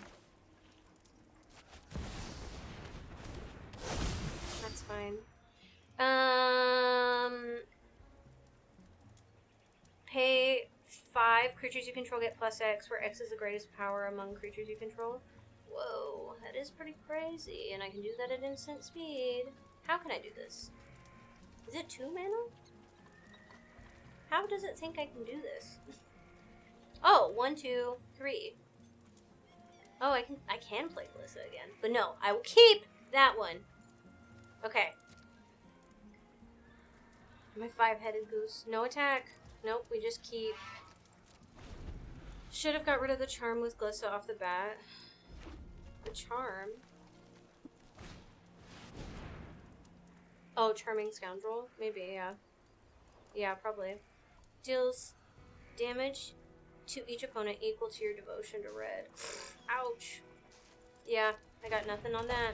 That's fine. Pay 5 creatures you control get +X, where X is the greatest power among creatures you control. Whoa, that is pretty crazy, and I can do that at instant speed. How can I do this? Is it 2 mana? How does it think I can do this? Oh, 1, 2, 3. Oh, I can play Glissa again. But no, I will keep that one. Okay. My 5-headed goose. No attack. Nope, we just keep. Should have got rid of the charm with Glissa off the bat. The charm? Oh, Charming Scoundrel? Maybe, yeah. Yeah, probably. Deals damage to each opponent equal to your devotion to red. Ouch. Yeah, I got nothing on that.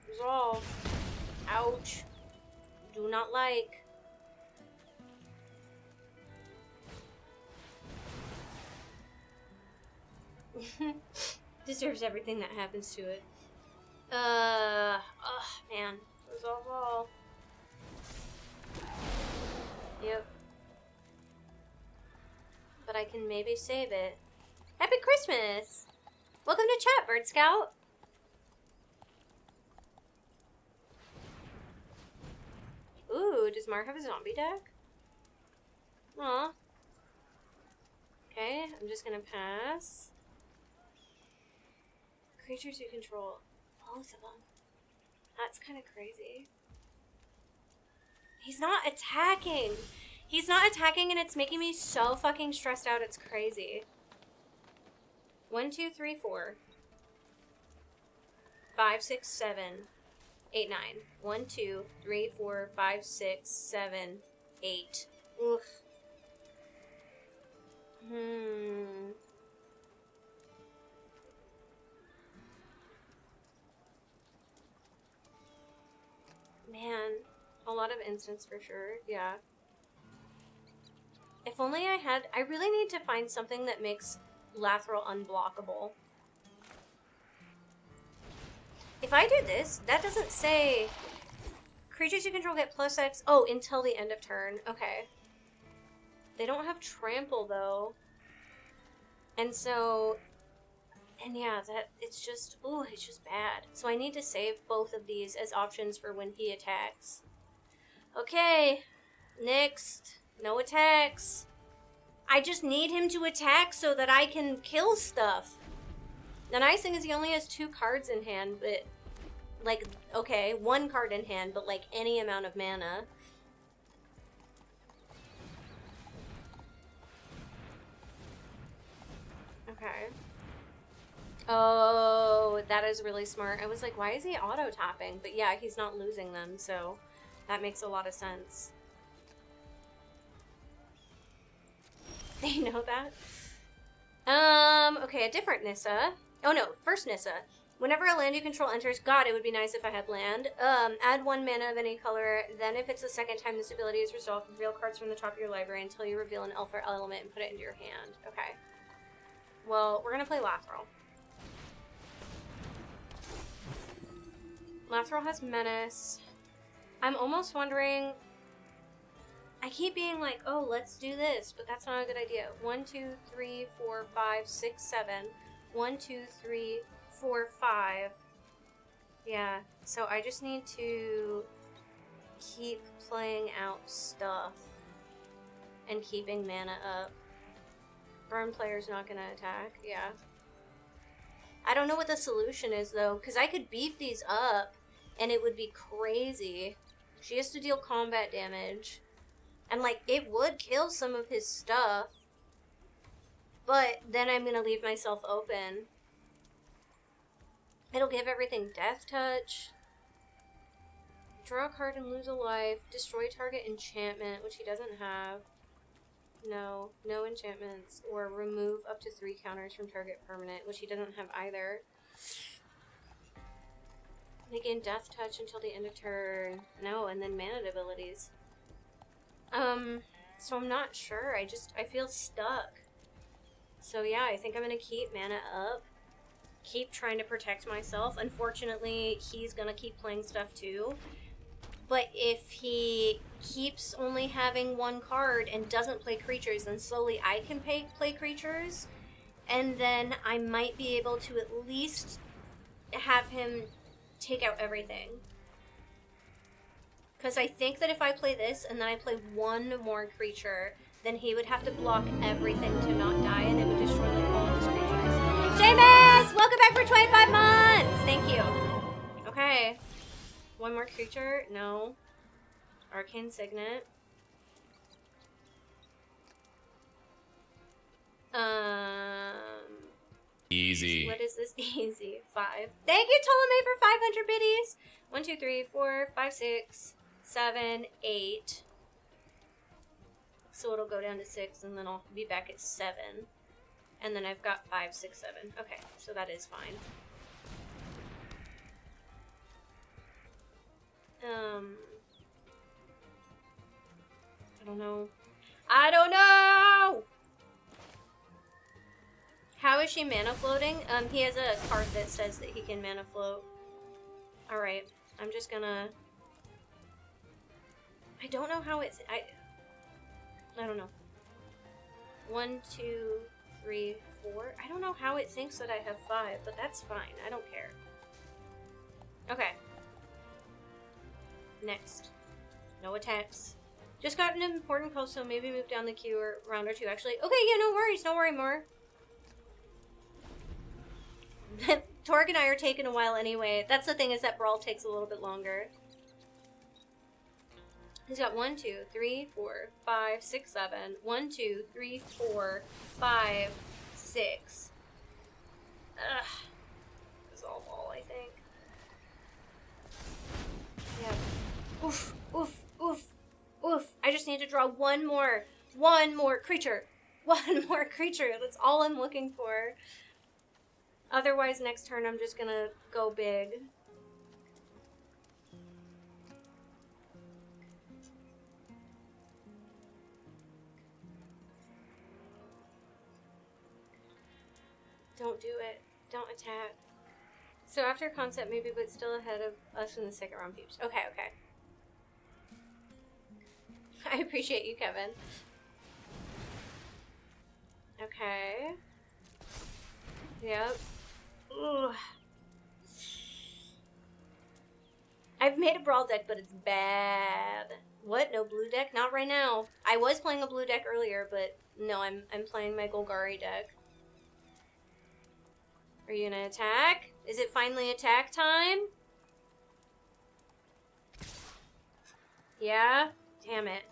Resolve. Ouch. Do not like. Deserves everything that happens to it. Oh man. Resolve all. Yep. But I can maybe save it. Happy Christmas! Welcome to chat, Bird Scout! Ooh, does Mar have a zombie deck? Aw. Okay, I'm just gonna pass. Creatures you control. Both of them. That's kind of crazy. He's not attacking! He's not attacking and it's making me so fucking stressed out, it's crazy. 1, 2, 3, 4. 5, 6, 7. 8, 9. 1, 2, 3, 4, 5, 6, 7, 8. Oof. Man, a lot of instants for sure, yeah. If only I really need to find something that makes Lathril unblockable. If I do this, that doesn't say creatures you control get +X. Oh, until the end of turn. Okay. They don't have trample though. And so, and yeah, it's just bad. So I need to save both of these as options for when he attacks. Okay. Next. No attacks. I just need him to attack so that I can kill stuff. The nice thing is he only has 2 cards in hand, but, like, okay, 1 card in hand, but, like, any amount of mana. Okay. Oh, that is really smart. I was like, why is he auto-tapping? But yeah, he's not losing them, so that makes a lot of sense. They know that? Okay, a different Nissa. Oh no, first Nissa. Whenever a land you control enters, God, it would be nice if I had land. Add 1 mana of any color, then if it's the second time this ability is resolved, reveal cards from the top of your library until you reveal an elf or element and put it into your hand. Okay. Well, we're gonna play Lathril. Lathril has Menace. I'm almost wondering I keep being like, oh, let's do this, but that's not a good idea. 1, 2, 3, 4, 5, 6, 7. 1, 2, 3, 4, 5. Yeah, so I just need to keep playing out stuff and keeping mana up. Burn player's not gonna attack, yeah. I don't know what the solution is, though, because I could beef these up, and it would be crazy. She has to deal combat damage. And, like, it would kill some of his stuff. But then I'm gonna leave myself open. It'll give everything Death Touch. Draw a card and lose a life. Destroy target enchantment, which he doesn't have. No enchantments. Or remove up to 3 counters from target permanent, which he doesn't have either. They gain Death Touch until the end of turn. No, and then mana abilities. So I'm not sure. I feel stuck. So yeah, I think I'm gonna keep mana up. Keep trying to protect myself. Unfortunately, he's gonna keep playing stuff too. But if he keeps only having 1 card and doesn't play creatures, then slowly I can play creatures. And then I might be able to at least have him take out everything. Because I think that if I play this and then I play 1 more creature, then he would have to block everything to not die, and it would destroy like all of his creatures. Seamus! Welcome back for 25 months! Thank you. Okay. 1 more creature? No. Arcane Signet. Easy. What is this? Easy. 5. Thank you, Ptolemy, for 500 biddies! 1, 2, 3, 4, 5, 6, 7, 8. So it'll go down to 6, and then I'll be back at 7. And then I've got 5, 6, 7. Okay, so that is fine. I don't know. I don't know! How is she mana floating? He has a card that says that he can mana float. Alright, I'm just gonna... I don't know how it's... I don't know. 1, 2, 3, 4. I don't know how it thinks that I have 5, but that's fine. I don't care. Okay. Next. No attacks. Just got an important call, so maybe move down the queue or round or 2, actually. Okay, yeah, no worries. Don't worry more. Torg and I are taking a while anyway. That's the thing, is that Brawl takes a little bit longer. He's got 1, 2, 3, 4, 5, 6, 7. 1, 2, 3, 4, 5, 6. Ugh. This is all ball, I think. Yeah. Oof, oof, oof, oof. I just need to draw one more creature. One more creature. That's all I'm looking for. Otherwise, next turn, I'm just gonna go big. Don't do it. Don't attack. So after concept, maybe, but still ahead of us in the second round, peeps. Okay, okay. I appreciate you, Kevin. Okay. Yep. Ugh. I've made a Brawl deck, but it's bad. What? No blue deck? Not right now. I was playing a blue deck earlier, but no, I'm playing my Golgari deck. Are you gonna attack? Is it finally attack time? Yeah? Damn it.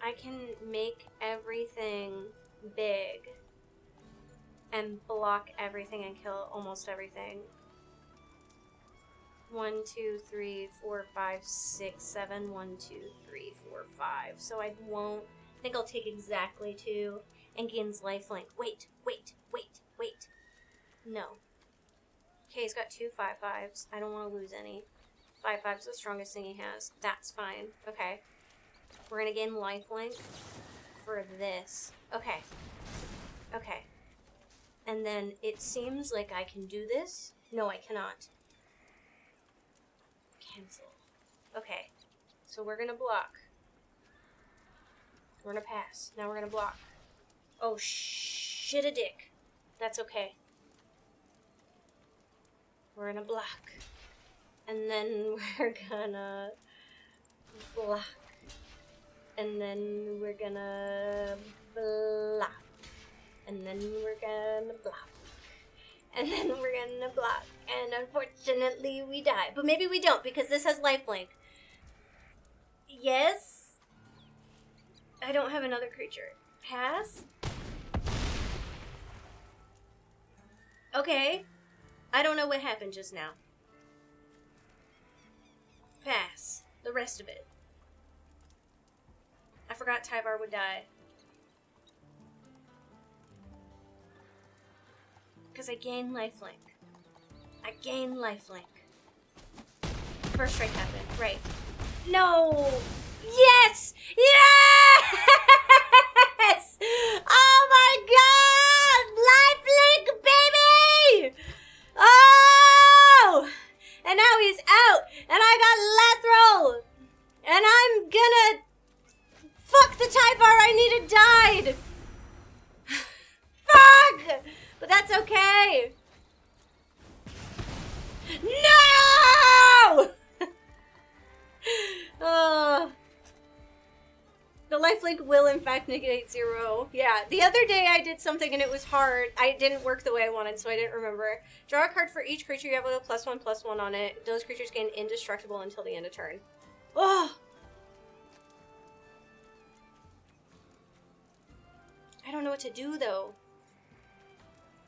I can make everything big and block everything and kill almost everything. 1, 2, 3, 4, 5, 6, 7. 1, 2, 3, 4, 5. So I won't. I think I'll take exactly 2 and gains lifelink. Wait. No. Okay, he's got 2 5/5s. I don't want to lose any. 5/5 is the strongest thing he has. That's fine. Okay. We're gonna gain lifelink for this. Okay. Okay. And then it seems like I can do this. No, I cannot. Cancel. Okay. So we're gonna block. We're gonna pass. Now we're gonna block. Oh, shit a dick. That's okay. We're gonna block. And then we're gonna block. And then we're gonna block. And then we're gonna block. And then we're gonna block. And unfortunately we die. But maybe we don't because this has lifelink. Yes? I don't have another creature. Pass? Okay. I don't know what happened just now. Pass. The rest of it. I forgot Tyvar would die. Because I gain lifelink. I gain lifelink. First strike happened. Right. No! Yes! Yes! Oh my god! Lifelink, baby! Oh! And now he's out! And I got Lathril! And I'm gonna... Fuck the Tyvar I needed died! Fuck! But that's okay! No! The lifelink will in fact negate 0. Yeah, the other day I did something and it was hard. I didn't work the way I wanted, so I didn't remember. Draw a card for each creature you have with a +1/+1 on it. Those creatures gain indestructible until the end of turn. Oh! I don't know what to do though.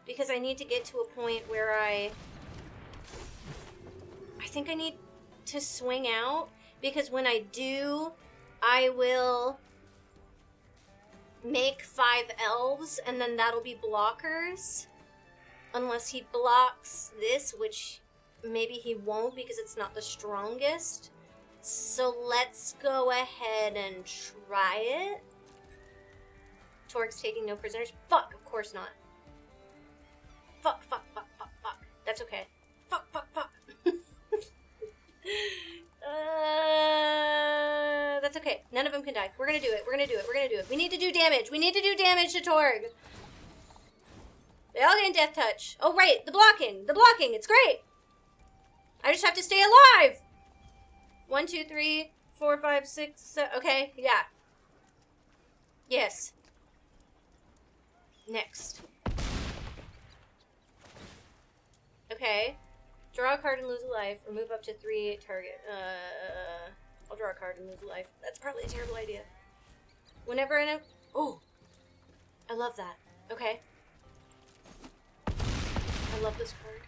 Because I need to get to a point where I think I need to swing out. Because when I do, I will make 5 elves, and then that'll be blockers. Unless he blocks this, which maybe he won't because it's not the strongest. So let's go ahead and try it. Torg's taking no prisoners. Fuck, of course not. Fuck. That's okay. Fuck. That's okay. None of them can die. We're gonna do it. We need to do damage. We need to do damage to Torg. They all gain death touch. Oh, right. The blocking. It's great. I just have to stay alive. 1, 2, 3, 4, 5, 6, 7. Okay, yeah. Yes. Next. Okay. Draw a card and lose a life, or move up to 3 target. I'll draw a card and lose a life. That's probably a terrible idea. Whenever in a... Oh! I love that. Okay. I love this card.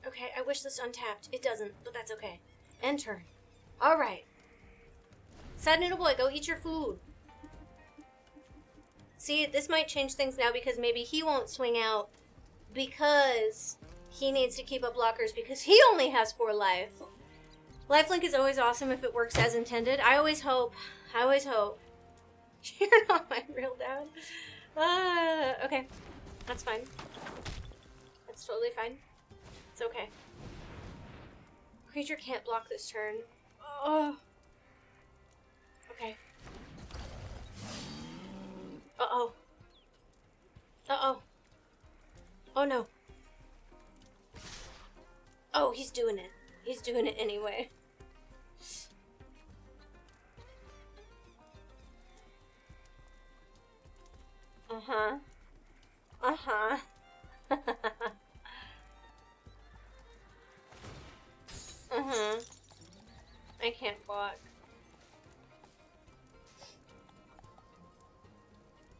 Okay, I wish this untapped. It doesn't, but that's okay. End turn. Alright. Sad Noodle Boy, go eat your food. See, this might change things now because maybe he won't swing out because he needs to keep up blockers because he only has 4 life. Lifelink is always awesome if it works as intended. I always hope. You're not my real dad. Okay. That's fine. That's totally fine. It's okay. Creature can't block this turn. Oh. Okay. Uh-oh. Oh no. Oh, he's doing it. He's doing it anyway. Uh-huh. Uh-huh. Uh-huh. I can't block.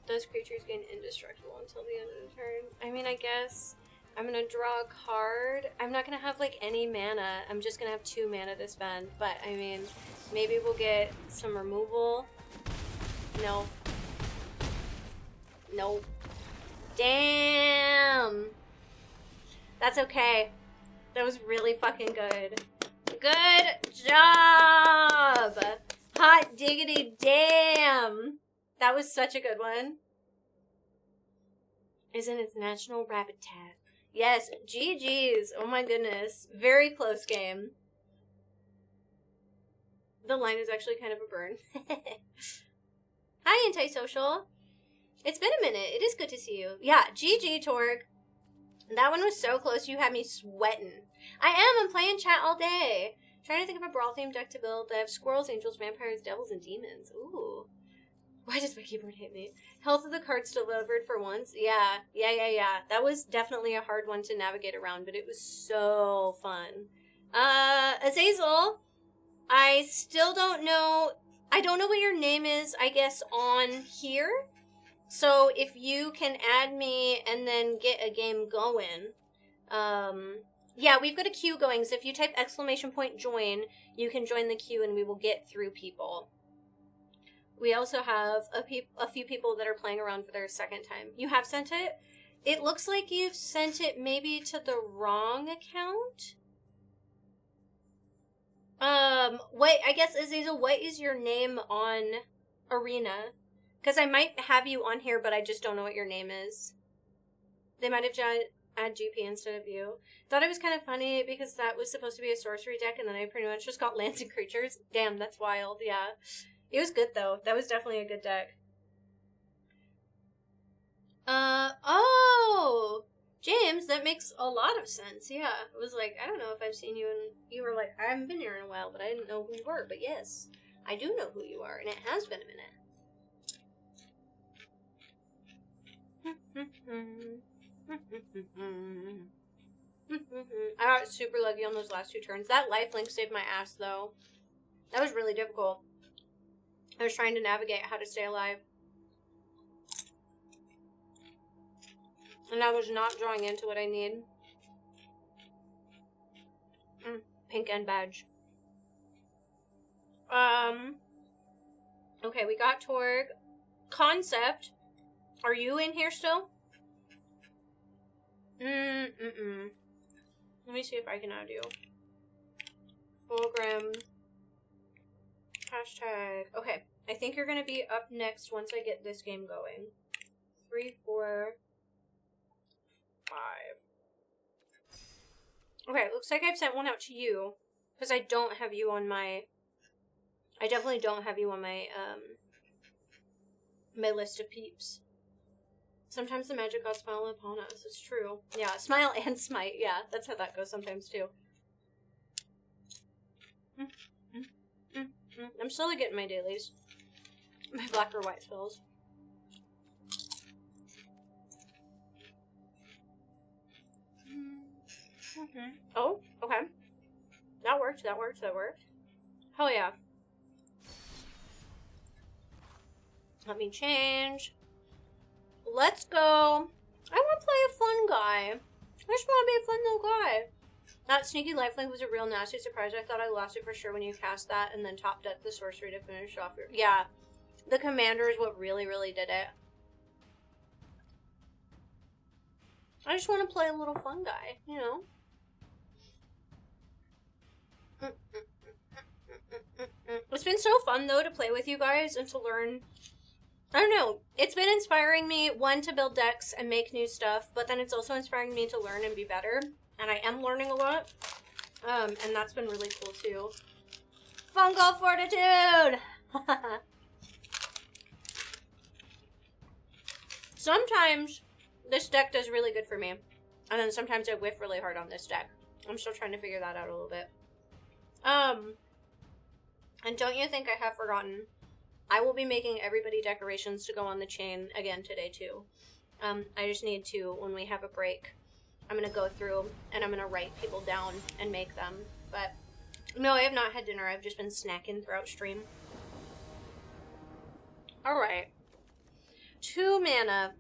Those creatures gain indestructible until the end of the turn. I mean, I guess I'm gonna draw a card. I'm not gonna have, like, any mana. I'm just gonna have 2 mana to spend. But, I mean, maybe we'll get some removal. No. Nope. Damn! That's okay. That was really fucking good. Good job! Hot diggity damn! That was such a good one. Isn't it National Rabbit Tag? Yes, GG's. Oh my goodness. Very close game. The line is actually kind of a burn. Hi, Antisocial. It's been a minute. It is good to see you. Yeah, GG, Torg. That one was so close, you had me sweating. I'm playing chat all day. Trying to think of a brawl-themed deck to build. I have squirrels, angels, vampires, devils, and demons. Ooh. Why does my keyboard hate me? Health of the cards delivered for once. Yeah. That was definitely a hard one to navigate around, but it was so fun. Azazel, I still don't know. I don't know what your name is, I guess, on here. So if you can add me and then get a game going. Yeah, we've got a queue going, so if you type !join, you can join the queue and we will get through people. We also have a few people that are playing around for their second time. You have sent it? It looks like you've sent it maybe to the wrong account. I guess, Azazel, what is your name on Arena? Because I might have you on here, but I just don't know what your name is. They might have add GP instead of you. Thought it was kind of funny because that was supposed to be a sorcery deck, and then I pretty much just got lands and creatures. Damn, that's wild, yeah. It was good, though. That was definitely a good deck. Oh! James, that makes a lot of sense, yeah. It was like, I don't know if I've seen you, and you were like, I haven't been here in a while, but I didn't know who you were. But yes, I do know who you are, and it has been a minute. I got super lucky on those last 2 turns. That lifelink saved my ass, though. That was really difficult. I was trying to navigate how to stay alive. And I was not drawing into what I need. Pink and badge. Okay, we got Torg. Concept. Are you in here still? Let me see if I can add you. Fulgrim. Hashtag. Okay, I think you're gonna be up next once I get this game going. 3, 4, 5. Okay, looks like I've sent one out to you. Because I don't have you on my... I definitely don't have you on my, my list of peeps. Sometimes the magic gods smile upon us. It's true. Yeah, smile and smite. Yeah, that's how that goes sometimes, too. I'm slowly getting my dailies. My black or white spells. Oh, okay. That worked. Hell yeah. Let me change. Let's go. I want to play a fun guy. I just want to be a fun little guy. That sneaky lifelink was a real nasty surprise. I thought I lost it for sure when you cast that and then topped up the sorcery to finish off your... Yeah. The commander is what really, really did it. I just want to play a little fun guy, you know? It's been so fun, though, to play with you guys and to learn... I don't know. It's been inspiring me, one, to build decks and make new stuff, but then it's also inspiring me to learn and be better. And I am learning a lot. And that's been really cool, too. Fungal Fortitude! Sometimes this deck does really good for me. And then sometimes I whiff really hard on this deck. I'm still trying to figure that out a little bit. And don't you think I have forgotten... I will be making everybody decorations to go on the chain again today, too. I just need to, when we have a break, I'm going to go through and I'm going to write people down and make them. But, no, I have not had dinner. I've just been snacking throughout stream. Alright. 2 mana.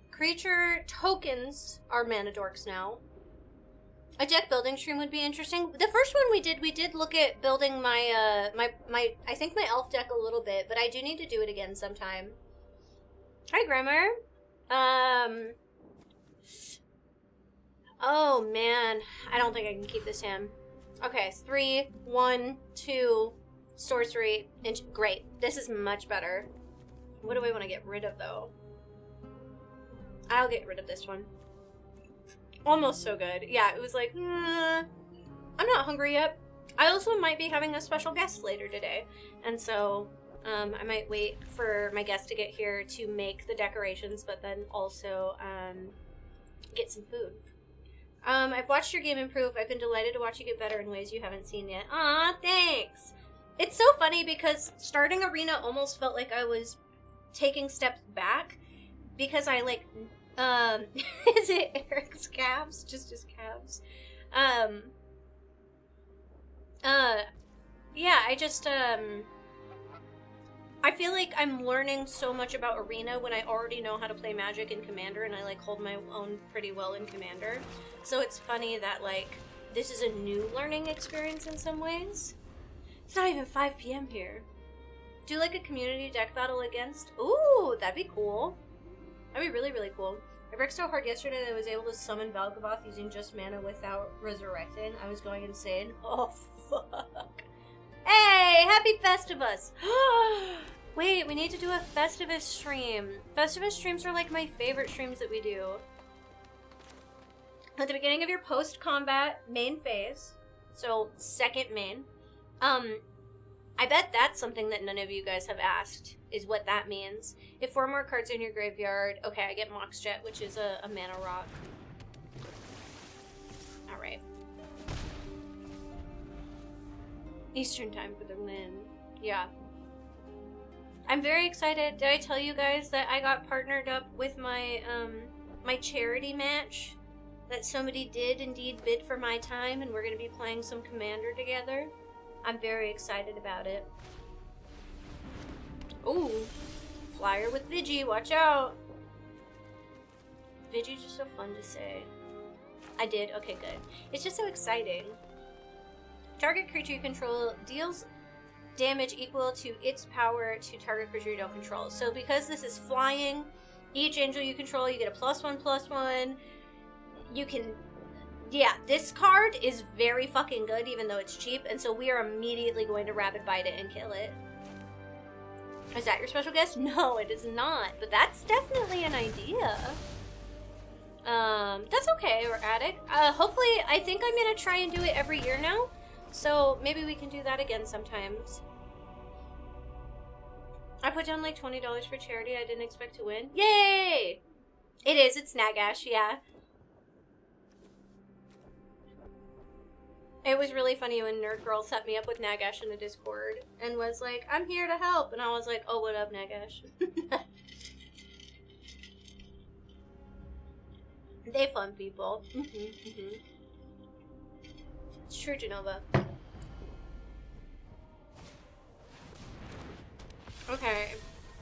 Creature tokens are mana dorks now. A deck building stream would be interesting. The first one we did look at building my, I think my elf deck a little bit, but I do need to do it again sometime. Hi, Grammar. Oh, man. I don't think I can keep this hand. Okay, 3, 1, 2, sorcery. Great. This is much better. What do I want to get rid of, though? I'll get rid of this one. Almost so good. Yeah, it was like, I'm not hungry yet. I also might be having a special guest later today, and so I might wait for my guest to get here to make the decorations, but then also get some food. I've watched your game improve. I've been delighted to watch you get better in ways you haven't seen yet. Aw, thanks! It's so funny because starting Arena almost felt like I was taking steps back because I, like, is it Eric's calves? Just his calves. Yeah, I just, I feel like I'm learning so much about Arena when I already know how to play Magic in Commander, and I, like, hold my own pretty well in Commander. So it's funny that, like, this is a new learning experience in some ways. It's not even 5 p.m. here. Do, like, a community deck battle against? Ooh, that'd be cool. That'd be really, really cool. I worked so hard yesterday that I was able to summon Valgavoth using just mana without resurrecting. I was going insane. Oh, fuck. Hey, happy Festivus! Wait, we need to do a Festivus stream. Festivus streams are like my favorite streams that we do. At the beginning of your post-combat main phase, so second main, I bet that's something that none of you guys have asked, is what that means. If 4 more cards are in your graveyard, okay, I get Mox Jet, which is a mana rock. Alright. Eastern time for the win. Yeah. I'm very excited. Did I tell you guys that I got partnered up with my, my charity match? That somebody did indeed bid for my time, and we're going to be playing some Commander together. I'm very excited about it. Ooh. Flyer with Vigi, watch out! Vigi's just so fun to say. I did? Okay, good. It's just so exciting. Target creature you control deals damage equal to its power to target creature you don't control. So because this is flying, each angel you control, you get a +1/+1. You can... Yeah, this card is very fucking good, even though it's cheap, and so we are immediately going to Rapid Bite it and kill it. Is that your special guest? No, it is not, but that's definitely an idea. That's okay, or Attic. Hopefully, I think I'm gonna try and do it every year now, so maybe we can do that again sometimes. I put down like $20 for charity. I didn't expect to win. Yay! It is, it's Nagash, yeah. It was really funny when Nerd Girl set me up with Nagash in the Discord and was like, I'm here to help. And I was like, oh, what up, Nagash? They fun people. It's true, Genova. Okay.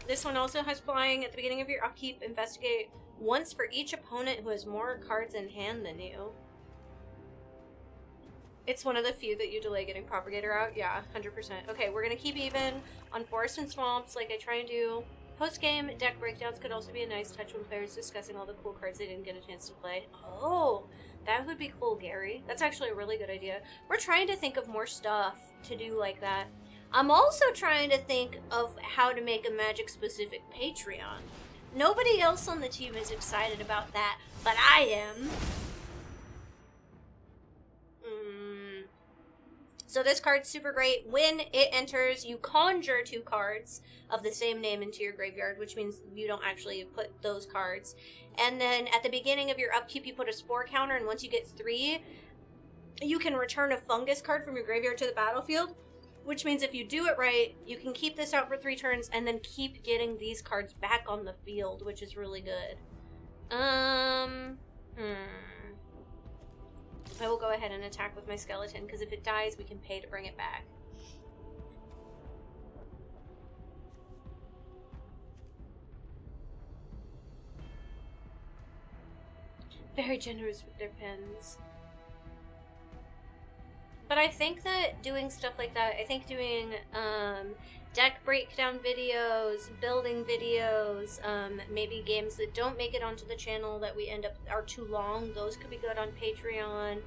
This one also has flying. At the beginning of your upkeep, investigate once for each opponent who has more cards in hand than you. It's one of the few that you delay getting Propagator out. Yeah, 100%. Okay, we're going to keep even on Forest and Swamps like I try and do. Post-game deck breakdowns could also be a nice touch when players discussing all the cool cards they didn't get a chance to play. Oh, that would be cool, Gary. That's actually a really good idea. We're trying to think of more stuff to do like that. I'm also trying to think of how to make a Magic-specific Patreon. Nobody else on the team is excited about that, but I am. So this card's super great. When it enters, you conjure 2 cards of the same name into your graveyard, which means you don't actually put those cards. And then at the beginning of your upkeep, you put a spore counter, and once you get 3, you can return a fungus card from your graveyard to the battlefield, which means if you do it right, you can keep this out for 3 turns and then keep getting these cards back on the field, which is really good. I will go ahead and attack with my skeleton, because if it dies, we can pay to bring it back. Very generous with their pens. But I think that doing stuff like that, I think doing deck breakdown videos, building videos, maybe games that don't make it onto the channel that we end up are too long, those could be good on Patreon.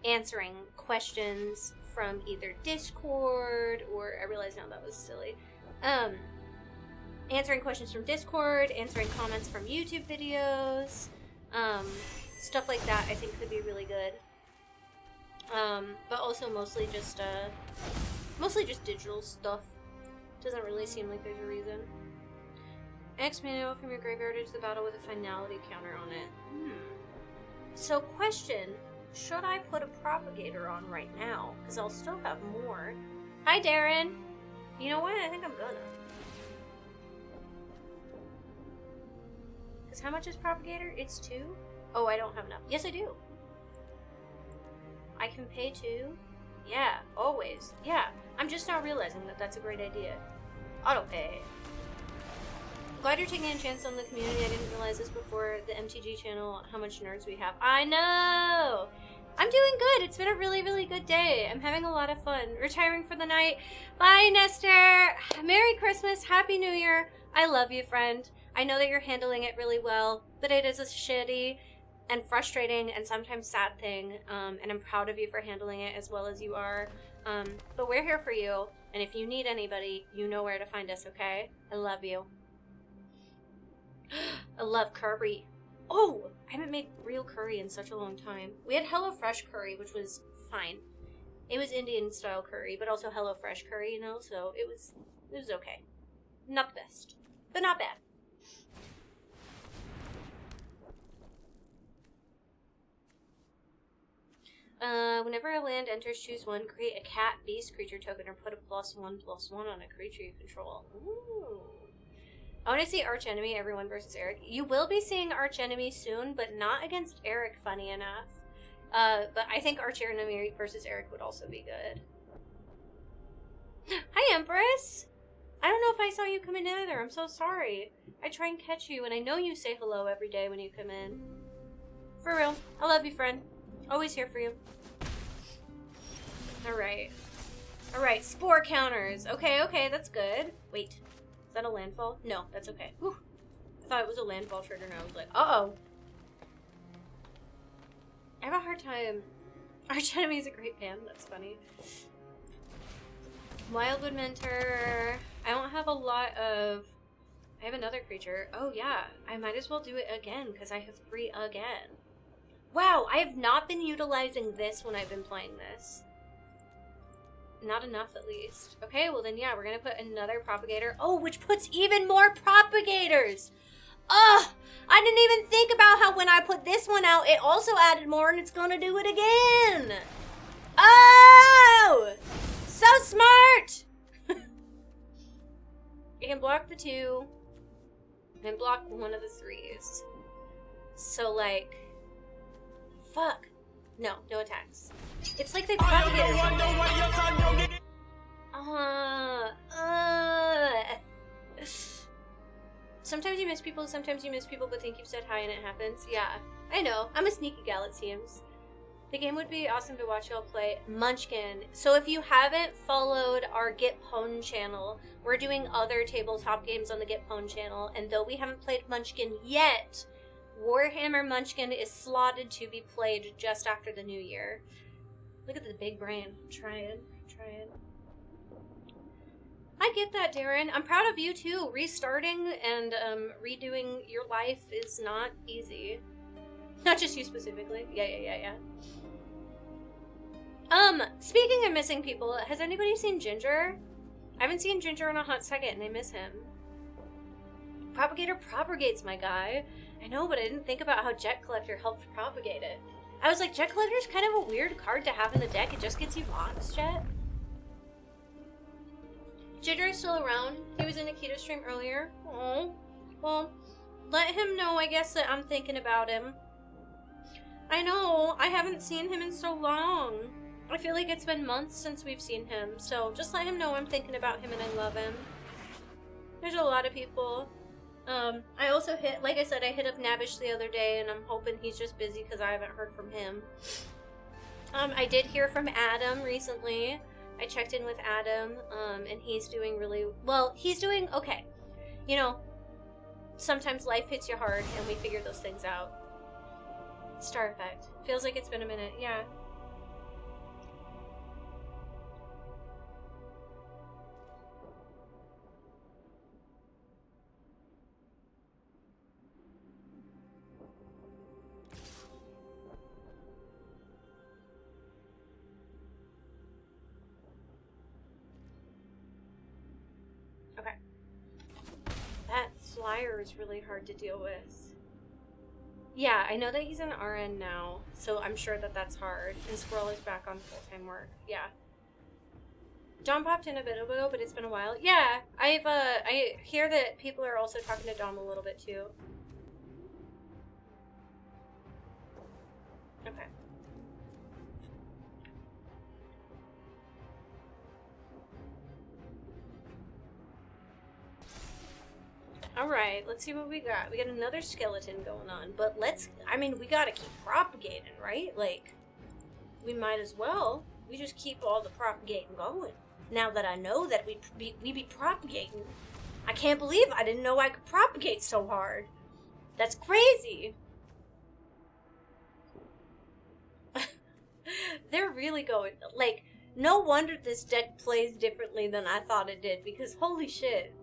Answering questions from either Discord or, I realize now that was silly, answering questions from Discord, answering comments from YouTube videos, stuff like that I think could be really good. But also mostly just digital stuff. Doesn't really seem like there's a reason. X manual from your graveyard into the battle with a finality counter on it. So question, should I put a propagator on right now? Because I'll still have more. Hi Darren! You know what? I think I'm gonna. Because how much is propagator? It's 2? Oh, I don't have enough. Yes, I do. I can pay 2? Yeah, always. Yeah, I'm just now realizing that that's a great idea. Auto pay. Glad you're taking a chance on the community. I didn't realize this before the MTG channel, how much nerds we have. I know! I'm doing good. It's been a really, really good day. I'm having a lot of fun. Retiring for the night. Bye, Nestor! Merry Christmas. Happy New Year. I love you, friend. I know that you're handling it really well, but it is a shitty and frustrating and sometimes sad thing, and I'm proud of you for handling it as well as you are. But we're here for you, and if you need anybody, you know where to find us, okay? I love you. I love curry. Oh, I haven't made real curry in such a long time. We had HelloFresh curry, which was fine. It was Indian style curry, but also HelloFresh curry, you know, so it was okay. Not the best, but not bad. Whenever a land enters, choose 1, create a cat beast creature token, or put a +1/+1 on a creature you control. Ooh. I want to see Archenemy, everyone versus Eric. You will be seeing Archenemy soon, but not against Eric, funny enough. But I think Archenemy versus Eric would also be good. Hi, Empress! I don't know if I saw you come in either. I'm so sorry. I try and catch you, and I know you say hello every day when you come in. For real. I love you, friend. Always here for you. Alright. Alright, spore counters. Okay, that's good. Wait. Is that a landfall? No, that's okay. Whew. I thought it was a landfall trigger and I was like, uh-oh. I have a hard time. Archenemy is a great band. That's funny. Wildwood Mentor. I don't have a lot of... I have another creature. Oh, yeah. I might as well do it again because I have 3 again. Wow, I have not been utilizing this when I've been playing this. Not enough, at least. Okay, well then, yeah, we're gonna put another propagator. Oh, which puts even more propagators! Ugh! I didn't even think about how when I put this one out, it also added more, and it's gonna do it again! Oh! So smart! You can block the 2, and block one of the 3s. So, like... Fuck. No attacks. It's like they propagated something. Sometimes you miss people, but think you've said hi and it happens. Yeah, I know. I'm a sneaky gal, it seems. The game would be awesome to watch y'all play. Munchkin. So if you haven't followed our Get Pwn channel, we're doing other tabletop games on the Get Pwn channel, and though we haven't played Munchkin yet, Warhammer Munchkin is slotted to be played just after the new year. Look at the big brain. I'm trying. I get that, Darren. I'm proud of you, too. Restarting and redoing your life is not easy. Not just you specifically. Yeah. Speaking of missing people, has anybody seen Ginger? I haven't seen Ginger in a hot second, and I miss him. Propagator propagates, my guy. I know, but I didn't think about how Jet Collector helped propagate it. I was like, Jet Collector's kind of a weird card to have in the deck. It just gets you box, Jet. Ginger is still around. He was in Nikita's stream earlier. Oh, well, let him know, I guess, that I'm thinking about him. I know, I haven't seen him in so long. I feel like it's been months since we've seen him, so just let him know I'm thinking about him and I love him. There's a lot of people. I also like I said, I hit up Nabish the other day, and I'm hoping he's just busy because I haven't heard from him. I did hear from Adam recently. I checked in with Adam, and he's doing really well. He's doing okay. You know, sometimes life hits you hard, and we figure those things out. Star Effect. Feels like it's been a minute, yeah. flyer is really hard to deal with. Yeah, I know that he's an RN now, so I'm sure that that's hard. And Squirrel is back on full-time work. Yeah. Dom popped in a bit ago, but it's been a while. Yeah, I hear that people are also talking to Dom a little bit too. Okay. Alright, let's see what we got. We got another skeleton going on, but we gotta keep propagating, right? Like, we might as well. We just keep all the propagating going. Now that I know that we be propagating, I can't believe I didn't know I could propagate so hard. That's crazy. They're really going, like, no wonder this deck plays differently than I thought it did, because holy shit.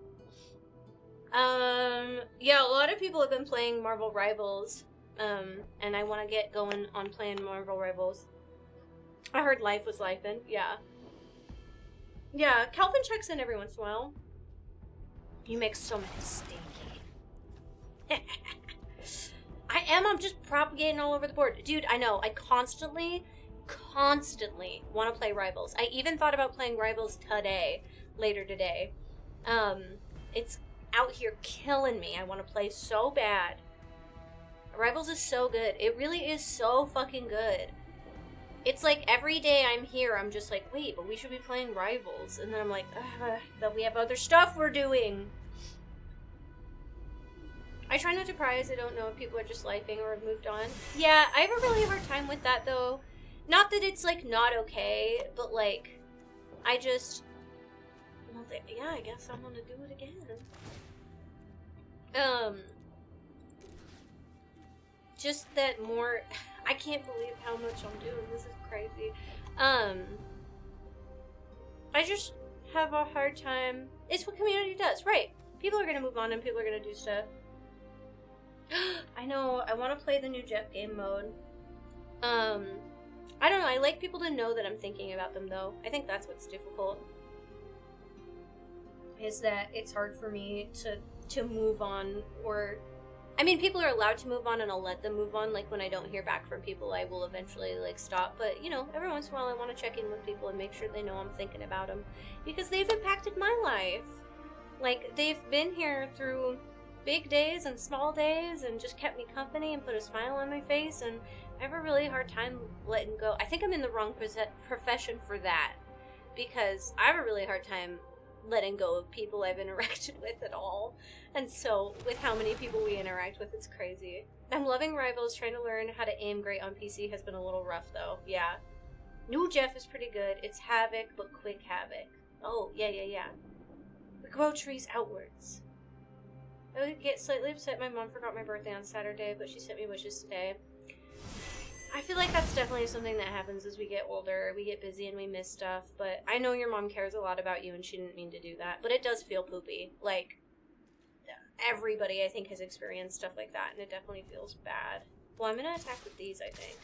Yeah, a lot of people have been playing Marvel Rivals, and I want to get going on playing Marvel Rivals. I heard life was lifing, yeah. Yeah, Calvin checks in every once in a while. You make so many stinky. I'm just propagating all over the board. Dude, I know, I constantly want to play Rivals. I even thought about playing Rivals later today. It's out here killing me. I want to play so bad. Rivals is so good. It really is so fucking good. It's like every day I'm here, I'm just like, wait, but we should be playing Rivals. And then I'm like, that we have other stuff we're doing. I try not to pry as I don't know if people are just lifing or have moved on. Yeah, I have a really hard time with that though. Not that it's like not okay, but like, I just, well, yeah, I guess I want to do it again. Just that more, I can't believe how much I'm doing. This is crazy. I just have a hard time. It's what community does, right? People are gonna move on and people are gonna do stuff. I know, I want to play the new Jeff game mode. I don't know, I like people to know that I'm thinking about them though. I think that's what's difficult. Is that it's hard for me to move on, or I mean, people are allowed to move on and I'll let them move on. Like when I don't hear back from people, I will eventually like stop. But you know, every once in a while I want to check in with people and make sure they know I'm thinking about them, because they've impacted my life. Like they've been here through big days and small days and just kept me company and put a smile on my face, and I have a really hard time letting go. I think I'm in the wrong profession for that, because I have a really hard time letting go of people I've interacted with at all. And so with how many people we interact with, it's crazy. I'm loving Rivals. Trying to learn how to aim great on PC has been a little rough though. Yeah. New Jeff is pretty good. It's Havoc, but quick Havoc. Oh, yeah. We grow trees outwards. I would get slightly upset my mom forgot my birthday on Saturday, but she sent me wishes today. I feel like that's definitely something that happens as we get older. We get busy and we miss stuff, but I know your mom cares a lot about you and she didn't mean to do that, but it does feel poopy. Like, everybody, I think, has experienced stuff like that, and it definitely feels bad. Well, I'm gonna attack with these, I think.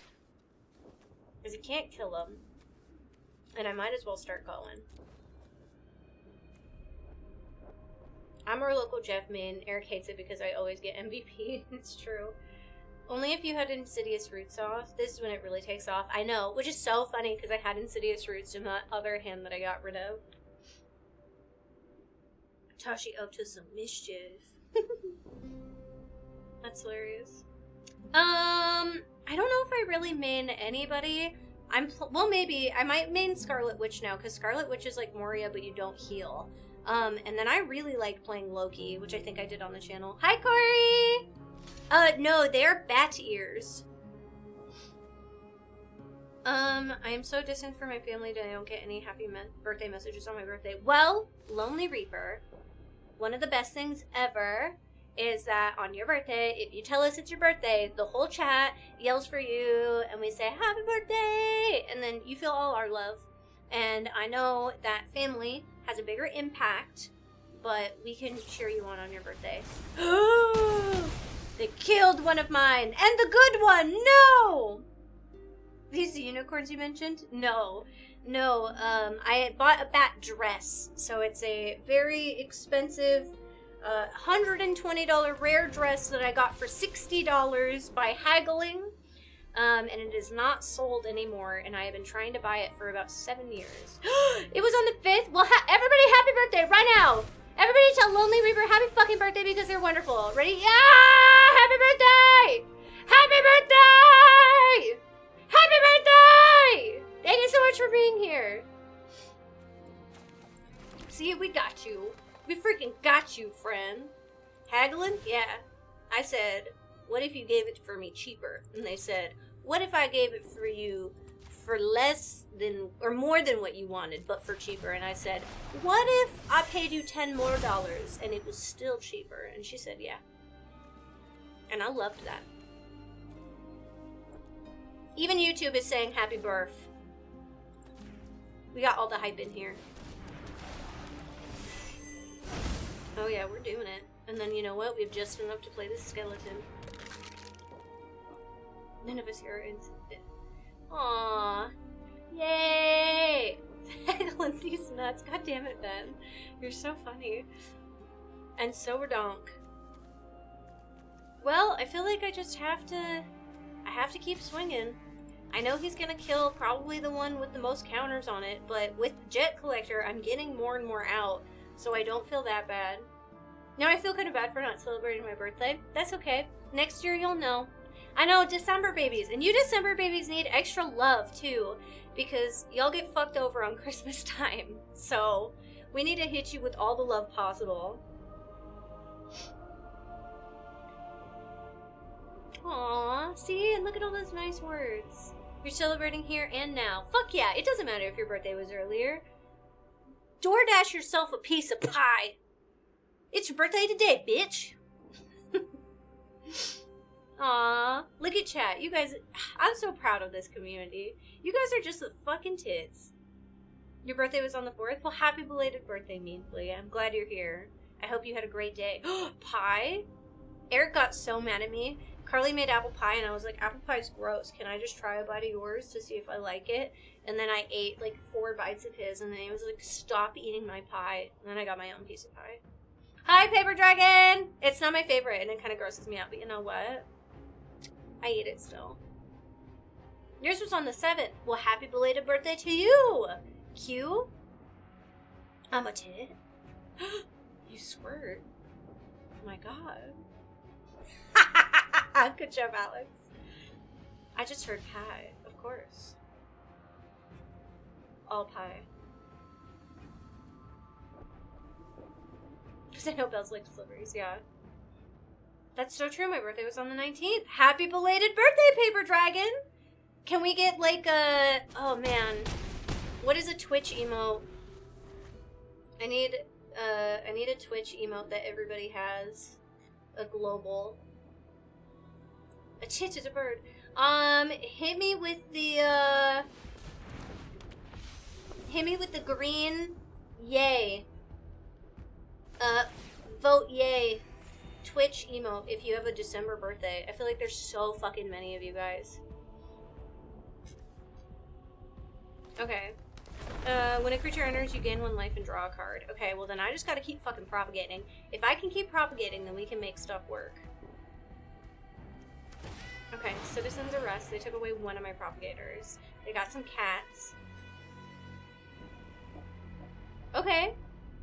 Because you can't kill them. And I might as well start going. I'm our local Jeff main. Eric hates it because I always get MVP. It's true. Only if you had Insidious Roots off. This is when it really takes off. I know, which is so funny because I had Insidious Roots in that other hand that I got rid of. Tashi up to some mischief. That's hilarious. I don't know if I really main anybody. Well, maybe. I might main Scarlet Witch now, because Scarlet Witch is like Moria, but you don't heal. And then I really like playing Loki, which I think I did on the channel. Hi, Corey! No, they're bat ears. I am so distant from my family that I don't get any happy birthday messages on my birthday. Well, Lonely Reaper, one of the best things ever is that on your birthday, if you tell us it's your birthday, the whole chat yells for you, and we say, happy birthday! And then you feel all our love. And I know that family has a bigger impact, but we can cheer you on your birthday. They killed one of mine, and the good one! No! These unicorns you mentioned? No. I bought a bat dress, so it's a very expensive $120 rare dress that I got for $60 by haggling. And it is not sold anymore, and I have been trying to buy it for about 7 years. It was on the 5th? Well, everybody, happy birthday right now! Everybody tell Lonely Reaper happy fucking birthday because they're wonderful. Ready? Yeah! Happy birthday! Happy birthday! Happy birthday! Thank you so much for being here. See, we got you. We freaking got you, friend. Haggling? Yeah. I said, what if you gave it for me cheaper? And they said, what if I gave it for you for less than, or more than what you wanted, but for cheaper? And I said, what if I paid you $10 more and it was still cheaper? And she said, yeah. And I loved that. Even YouTube is saying happy birth. We got all the hype in here. Oh yeah, we're doing it. And then you know what? We have just enough to play this skeleton. None of us here are in. Aww. Yay! Heckling these nuts. God damn it, Ben. You're so funny. And so are Donk. Well, I feel like I just have to... I have to keep swinging. I know he's gonna kill probably the one with the most counters on it, but with the Jet Collector, I'm getting more and more out, so I don't feel that bad. Now I feel kind of bad for not celebrating my birthday. That's okay. Next year you'll know. I know, December babies. And you December babies need extra love, too. Because y'all get fucked over on Christmas time. So, we need to hit you with all the love possible. Aww, see? And look at all those nice words. You're celebrating here and now. Fuck yeah, it doesn't matter if your birthday was earlier. DoorDash yourself a piece of pie. It's your birthday today, bitch. Aw, look at chat. You guys, I'm so proud of this community. You guys are just the fucking tits. Your birthday was on the 4th? Well, happy belated birthday, Meanfully. I'm glad you're here. I hope you had a great day. Pie? Eric got so mad at me. Carly made apple pie, and I was like, apple pie's gross. Can I just try a bite of yours to see if I like it? And then I ate, like, 4 bites of his, and then he was like, stop eating my pie. And then I got my own piece of pie. Hi, Paper Dragon! It's not my favorite, and it kind of grosses me out, but you know what? I eat it still. Yours was on the 7th. Well, happy belated birthday to you! Q? I'm a tit. You squirt. Oh my god. Good job, Alex. I just heard pie, of course. All pie. Because I know Bells likes sliveries, yeah. That's so true, my birthday was on the 19th. Happy belated birthday, Paper Dragon! Can we get like a... Oh man. What is a Twitch emote? I need a Twitch emote that everybody has. A global. A tit is a bird. Hit me with the, hit me with the green yay. Vote yay. Twitch emote if you have a December birthday. I feel like there's so fucking many of you guys. Okay. When a creature enters, you gain 1 life and draw a card. Okay, well then I just gotta keep fucking propagating. If I can keep propagating, then we can make stuff work. Okay, Citizens Arrest. They took away 1 of my propagators. They got some cats. Okay.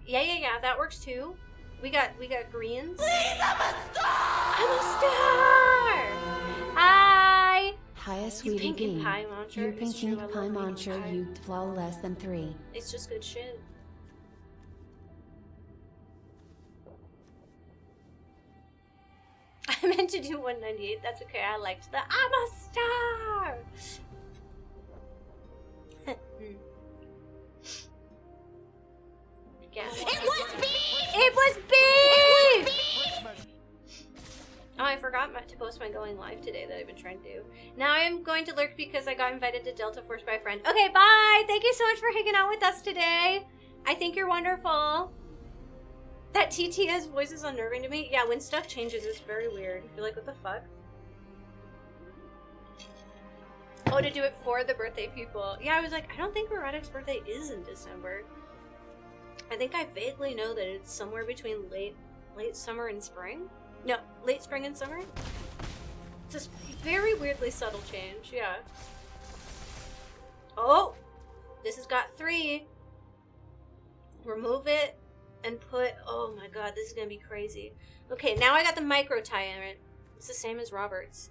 Yeah, that works too. We got greens. Please, I'm a star! I'm a star! Hi! Hiya, You sweetie pink and bee. pie monster. You It's pink true, I love pie pink monster, pie. you flow less than 3. It's just good shit. I meant to do 198. That's okay. I liked the I'm a star! Yeah. It was beef! It was beef! Oh, I forgot to post my going live today that I've been trying to do. Now I am going to lurk because I got invited to Delta Force by a friend. Okay, bye! Thank you so much for hanging out with us today. I think you're wonderful. That TTS voice is unnerving to me. Yeah, when stuff changes, it's very weird. You're like, what the fuck? Oh, to do it for the birthday people. Yeah, I was like, I don't think Erotic's birthday is in December. I think I vaguely know that it's somewhere between late late summer and spring? No, late spring and summer? It's a very weirdly subtle change, yeah. Oh! This has got 3. Remove it and put... Oh my god, this is gonna be crazy. Okay, now I got the micro tyrant. It's the same as Robert's.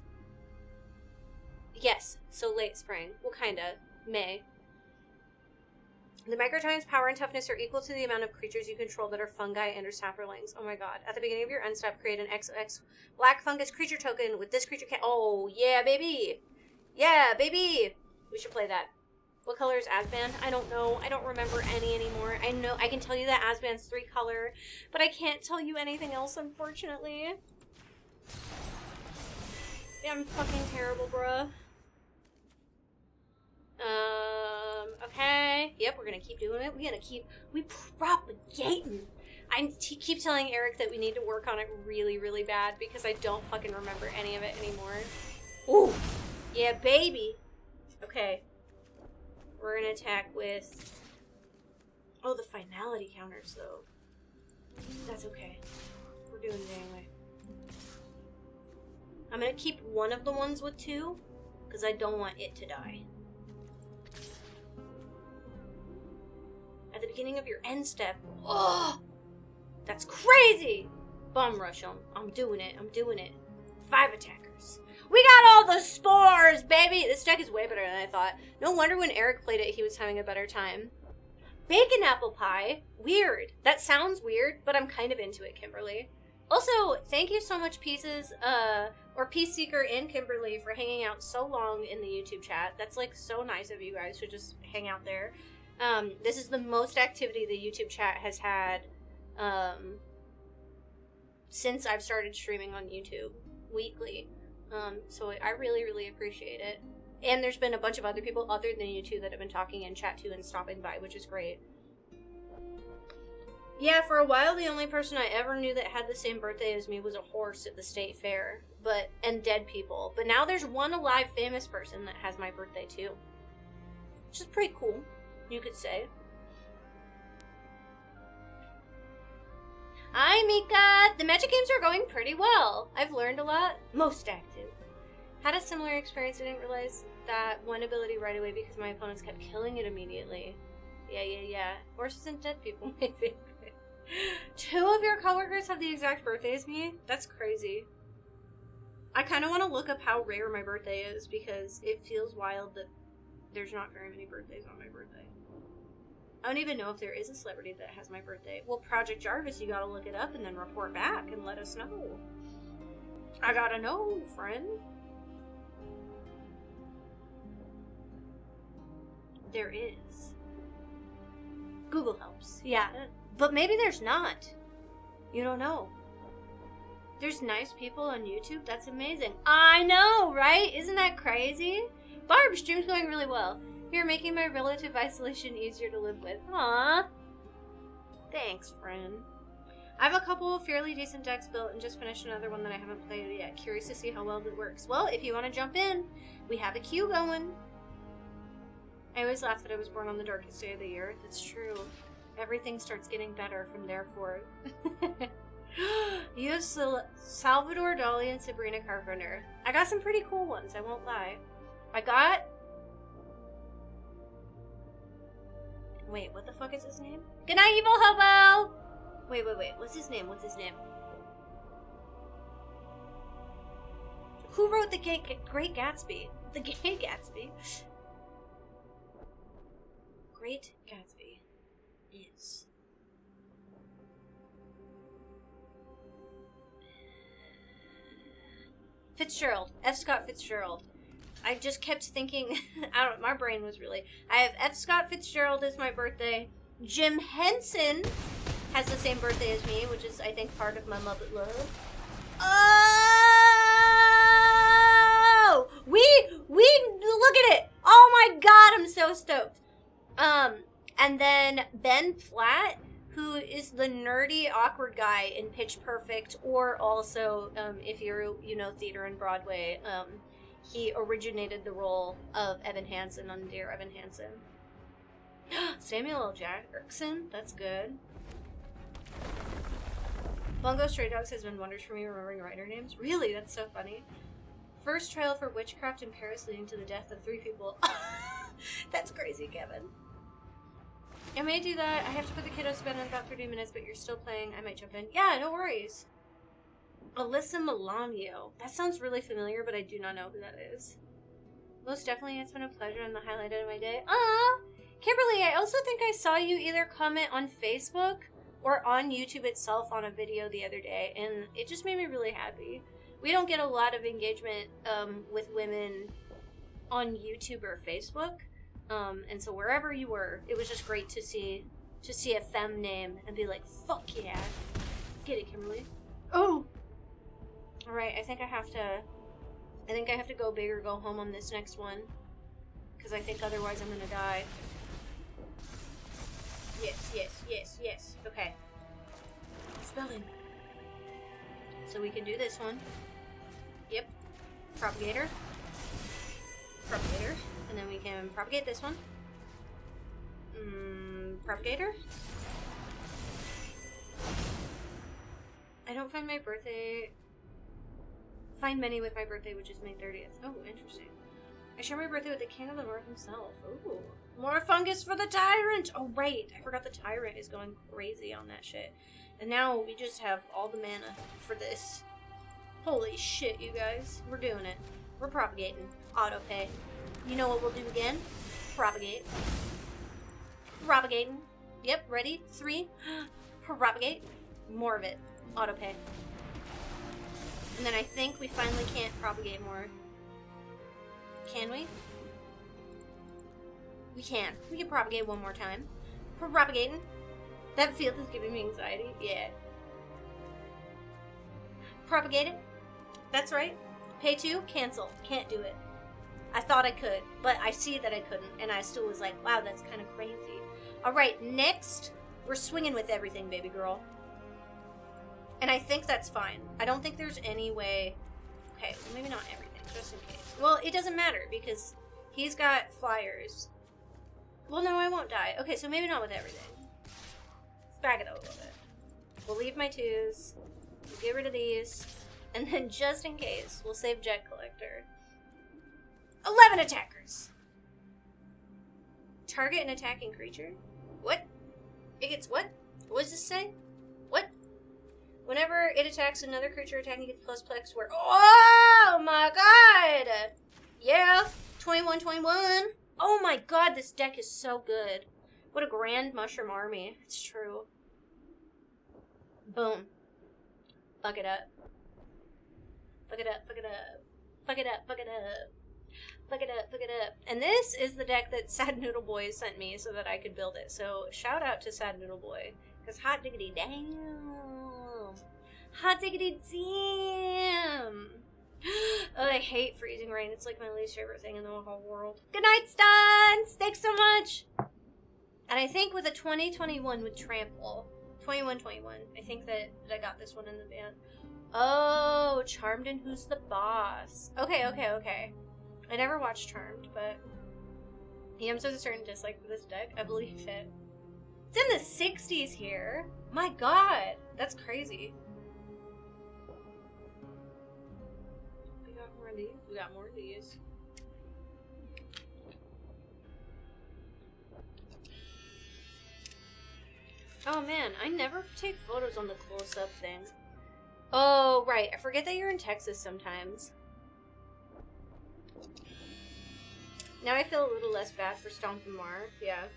Yes, so late spring. Well, kinda. May. The micro tyrant's power and toughness are equal to the amount of creatures you control that are fungi and or saplings. Oh my god. At the beginning of your end step, create an XX black fungus creature token with this creature Oh, yeah, baby! Yeah, baby! We should play that. What color is Asban? I don't know. I don't remember any anymore. I know I can tell you that Asban's 3 color, but I can't tell you anything else, unfortunately. Yeah, I'm fucking terrible, bruh. Okay. Yep, we're gonna keep doing it. We propagating. I keep telling Eric that we need to work on it really, really bad because I don't fucking remember any of it anymore. Ooh. Yeah, baby. Okay. We're gonna attack with... Oh, the finality counters, though. That's okay. We're doing it anyway. I'm gonna keep one of the ones with 2, because I don't want it to die. At the beginning of your end step. Oh! That's crazy! Bomb rush them. I'm doing it. 5 attackers. We got all the spores, baby! This deck is way better than I thought. No wonder when Eric played it, he was having a better time. Bacon apple pie? Weird. That sounds weird, but I'm kind of into it, Kimberly. Also, thank you so much, Pieces, or Peace Seeker and Kimberly for hanging out so long in the YouTube chat. That's, like, so nice of you guys to just hang out there. This is the most activity the YouTube chat has had, since I've started streaming on YouTube weekly. So I really, really appreciate it. And there's been a bunch of other people other than you two that have been talking in chat too and stopping by, which is great. Yeah, for a while the only person I ever knew that had the same birthday as me was a horse at the state fair, and dead people. But now there's one alive famous person that has my birthday too. Which is pretty cool, you could say. Hi, Mika! The Magic games are going pretty well. I've learned a lot. Most active. Had a similar experience. I didn't realize that one ability right away because my opponents kept killing it immediately. Yeah. Horses and dead people, my favorite. 2 of your coworkers have the exact birthday as me? That's crazy. I kind of want to look up how rare my birthday is because it feels wild that there's not very many birthdays on my birthday. I don't even know if there is a celebrity that has my birthday. Well, Project Jarvis, you gotta look it up and then report back and let us know. I gotta know, friend. There is. Google helps. Yeah, but maybe there's not. You don't know. There's nice people on YouTube? That's amazing. I know, right? Isn't that crazy? Barb, stream's going really well. You're making my relative isolation easier to live with. Aww. Thanks, friend. I have a couple of fairly decent decks built and just finished another one that I haven't played yet. Curious to see how well it works. Well, if you want to jump in, we have a queue going. I always laugh that I was born on the darkest day of the year. That's true. Everything starts getting better from there forward. You have Salvador Dali and Sabrina Carpenter. I got some pretty cool ones, I won't lie. I got... Wait, what the fuck is his name? Good night, Evil Hobo! Wait. What's his name? Who wrote the Great Gatsby? The Gay Gatsby? Great Gatsby is... Fitzgerald. F. Scott Fitzgerald. I just kept thinking, my brain was really... I have F. Scott Fitzgerald as my birthday. Jim Henson has the same birthday as me, which is, I think, part of my mother love. Oh! We look at it! Oh my god, I'm so stoked. And then Ben Platt, who is the nerdy, awkward guy in Pitch Perfect, or also, if you know theater and Broadway, he originated the role of Evan Hansen on Dear Evan Hansen. Samuel L. Jackson, that's good. Bungo Stray Dogs has been wonders for me remembering writer names. Really? That's so funny. First trial for witchcraft in Paris leading to the death of 3 people. That's crazy, Kevin. I may do that. I have to put the kiddos to bed in about 30 minutes, but you're still playing. I might jump in. Yeah, no worries. Alyssa Milano. That sounds really familiar, but I do not know who that is. Most definitely, it's been a pleasure and the highlight of my day. Kimberly, I also think I saw you either comment on Facebook or on YouTube itself on a video the other day, and it just made me really happy. We don't get a lot of engagement with women on YouTube or Facebook, and so wherever you were, it was just great to see a femme name and be like, fuck yeah. Get it, Kimberly. Oh! Alright, I think I have to go big or go home on this next one. Because I think otherwise I'm gonna die. Yes. Okay. Spelling. So we can do this one. Yep. Propagator. And then we can propagate this one. Propagator. I don't find many with my birthday, which is May 30th. Oh, interesting. I share my birthday with the King of the North himself. Ooh. More fungus for the Tyrant! Oh, right. I forgot the Tyrant is going crazy on that shit. And now we just have all the mana for this. Holy shit, you guys. We're doing it. We're propagating. Auto-pay. You know what we'll do again? Propagate. Propagating. Yep, ready? 3. Propagate. More of it. Auto-pay. And then I think we finally can't propagate more. Can we? We can. We can propagate one more time. Propagating. That field is giving me anxiety. Yeah. Propagate it. That's right. Pay 2. Cancel. Can't do it. I thought I could, but I see that I couldn't, and I still was like, wow, that's kind of crazy. Alright, next, we're swinging with everything, baby girl. And I think that's fine. I don't think there's any way... Okay, well, maybe not everything, just in case. Well, it doesn't matter, because he's got flyers. Well, no, I won't die. Okay, so maybe not with everything. Let's back it up a little bit. We'll leave my 2s. We'll get rid of these. And then, just in case, we'll save Jet Collector. 11 attackers! Target an attacking creature? What? It gets what? What does this say? What? Whenever it attacks another creature attacking, it gets ++. Where? Oh my god! Yeah! 21/21. Oh my god, this deck is so good. What a grand mushroom army. It's true. Boom. Fuck it up. Fuck it up, fuck it up. Fuck it up, fuck it up. Fuck it up, fuck it up. And this is the deck that Sad Noodle Boy sent me so that I could build it. So shout out to Sad Noodle Boy. Because hot diggity damn. Hot diggity damn. Oh, I hate freezing rain. It's like my least favorite thing in the whole world. Good night, Stuns! Thanks so much! And I think with a 2021 with Trample, 21/21, I think that I got this one in the van. Oh, Charmed and Who's the Boss? Okay. I never watched Charmed, but Yams has a certain dislike for this deck. I believe it. It's in the 60s here. My god, that's crazy. We got more of these. We got more of these. Oh man, I never take photos on the close-up thing. Oh, right. I forget that you're in Texas sometimes. Now I feel a little less bad for Stomp and Mar. Yeah.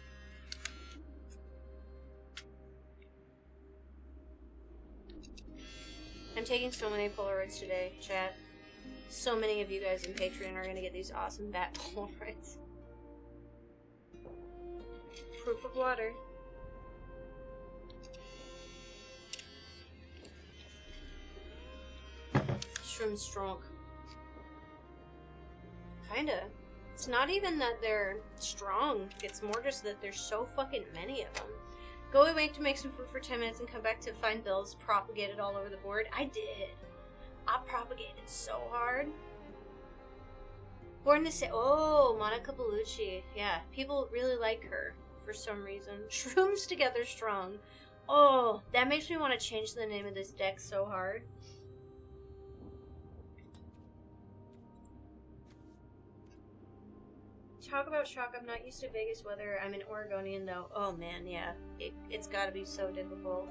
I'm taking so many Polaroids today, chat. So many of you guys in Patreon are going to get these awesome bat Polaroids. Proof of water. Shroom strong. Kinda. It's not even that they're strong. It's more just that there's so fucking many of them. Go away to make some food for 10 minutes and come back to find bills propagated all over the board. I did. I propagated so hard. Born to say, oh, Monica Bellucci. Yeah, people really like her for some reason. Shrooms together strong. Oh, that makes me want to change the name of this deck so hard. Talk about shock. I'm not used to Vegas weather. I'm an Oregonian, though. Oh, man, yeah. It's gotta be so difficult.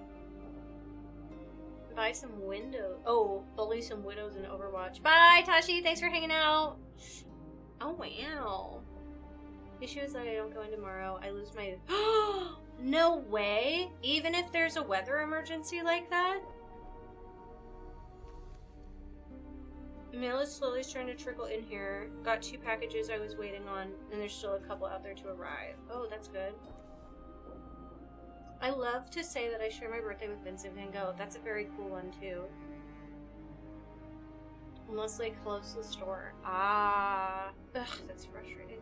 Buy some windows. Oh, bully some widows in Overwatch. Bye, Tashi. Thanks for hanging out. Oh, wow. Issue is that I don't go in tomorrow. I lose my... No way? Even if there's a weather emergency like that? Mail is slowly starting to trickle in here. Got 2 packages I was waiting on, and there's still a couple out there to arrive. Oh, that's good. I love to say that I share my birthday with Vincent Van Gogh. That's a very cool one, too. Unless they close the store. Ah. Ugh, that's frustrating.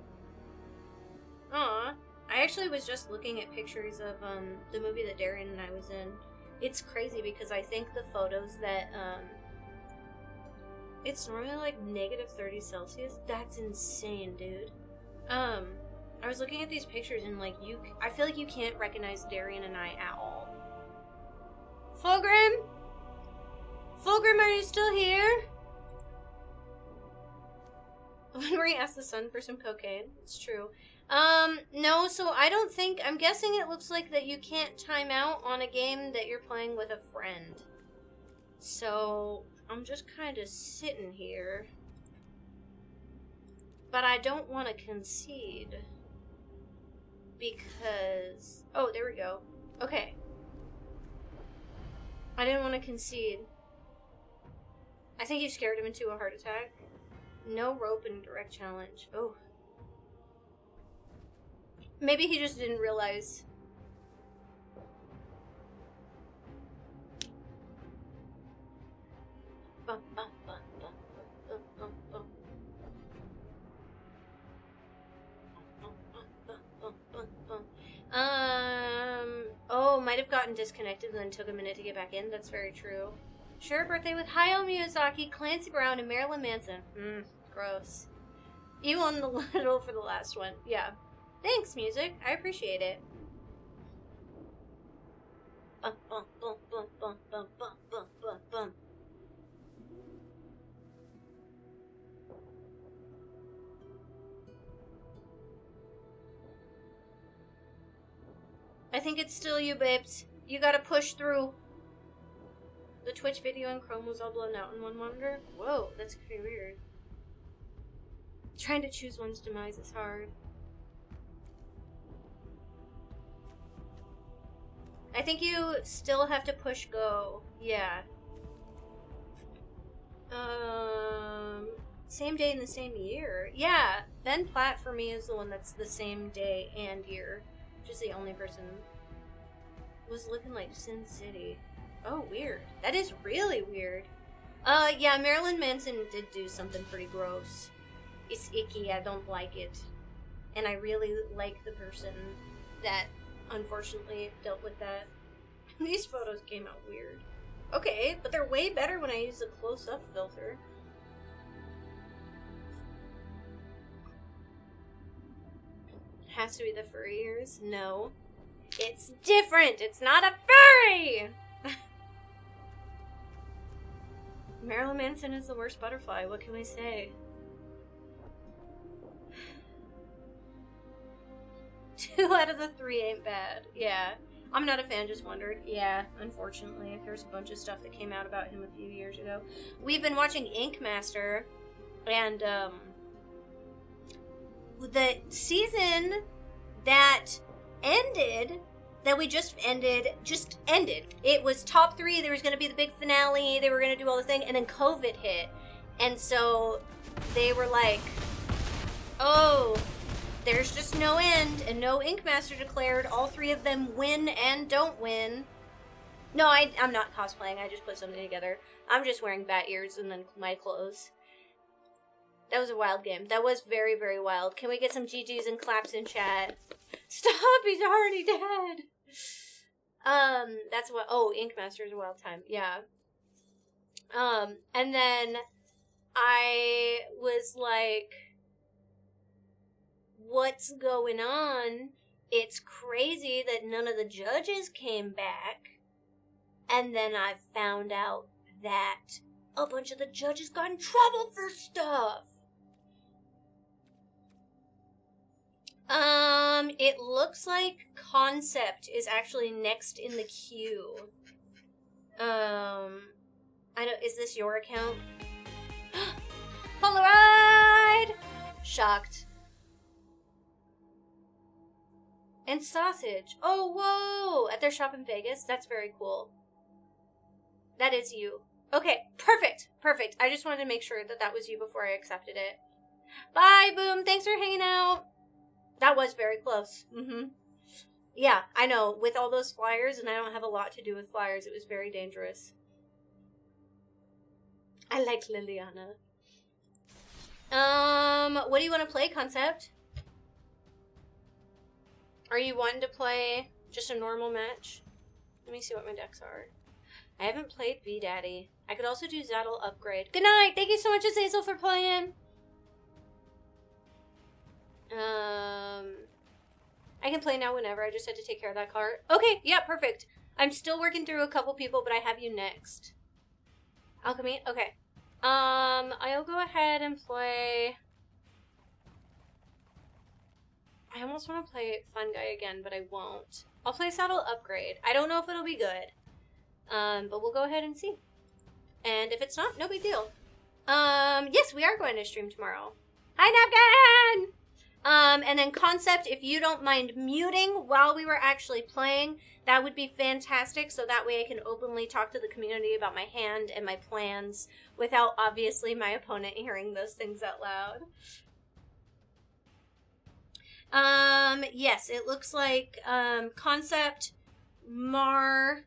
Aw. I actually was just looking at pictures of the movie that Darian and I was in. It's crazy because I think the photos that it's normally like negative 30 Celsius. That's insane, dude. I was looking at these pictures and like I feel like you can't recognize Darian and I at all. Fulgrim? Fulgrim, are you still here? When Marie asked the sun for some cocaine. It's true. No, so I don't think, I'm guessing it looks like that you can't time out on a game that you're playing with a friend. So, I'm just kind of sitting here. But I don't want to concede. Because, oh, there we go. Okay. I didn't want to concede. I think you scared him into a heart attack. No rope and direct challenge. Oh. Maybe he just didn't realize. Oh, might have gotten disconnected and then took a minute to get back in. That's very true. Share a birthday with Hayao Miyazaki, Clancy Brown, and Marilyn Manson. Gross. You won the little for the last one. Yeah. Thanks, music. I appreciate it. Bum, bum, bum, bum, bum, bum, bum, bum, bum, bum. I think it's still you, babes. You gotta push through. The Twitch video in Chrome was all blown out in one monitor? Whoa, that's pretty weird. Trying to choose one's demise is hard. I think you still have to push go. Yeah. Same day in the same year. Yeah, Ben Platt for me is the one that's the same day and year. Just the only person was looking like Sin City. Oh, weird. That is really weird. Yeah, Marilyn Manson did do something pretty gross. It's icky, I don't like it. And I really like the person that unfortunately dealt with that. These photos came out weird. Okay, but they're way better when I use the close-up filter. Has to be the furry ears? No. It's different! It's not a furry! Marilyn Manson is the worst butterfly, what can we say? 2 out of the 3 ain't bad. Yeah. I'm not a fan, just wondered. Yeah, unfortunately. There's a bunch of stuff that came out about him a few years ago. We've been watching Ink Master, and, the season that ended, that we just ended. It was top 3, there was going to be the big finale, they were going to do all the thing, and then COVID hit. And so they were like, oh, there's just no end, and no Ink Master declared. All 3 of them win and don't win. No, I'm not cosplaying, I just put something together. I'm just wearing bat ears and then my clothes. That was a wild game. That was very, very wild. Can we get some GGs and claps in chat? Stop, he's already dead! That's what, oh, Ink Master is a wild time, yeah. And then I was like, what's going on? it's crazy that none of the judges came back. And then I found out that a bunch of the judges got in trouble for stuff. It looks like Concept is actually next in the queue. Is this your account? Polaroid! Shocked. And Sausage. Oh, whoa! At their shop in Vegas? That's very cool. That is you. Okay, perfect. Perfect. I just wanted to make sure that that was you before I accepted it. Bye, Boom. Thanks for hanging out. That was very close. Mm-hmm. Yeah, I know. With all those flyers, and I don't have a lot to do with flyers, it was very dangerous. I like Liliana. What do you want to play, Concept? Are you wanting to play just a normal match? Let me see what my decks are. I haven't played V-Daddy. I could also do Zaddle Upgrade. Good night! Thank you so much, Azazel, for playing! I can play now whenever. I just had to take care of that cart. Okay, yeah, perfect. I'm still working through a couple people, but I have you next. Alchemy? Okay. I'll go ahead and play... I almost want to play Fun Guy again, but I won't. I'll play Saddle Upgrade. I don't know if it'll be good. But we'll go ahead and see. And if it's not, no big deal. Yes, we are going to stream tomorrow. Hi, Napkin! And then Concept, if you don't mind muting while we were actually playing, that would be fantastic, so that way I can openly talk to the community about my hand and my plans without, obviously, my opponent hearing those things out loud. Yes, it looks like, Concept, Mar,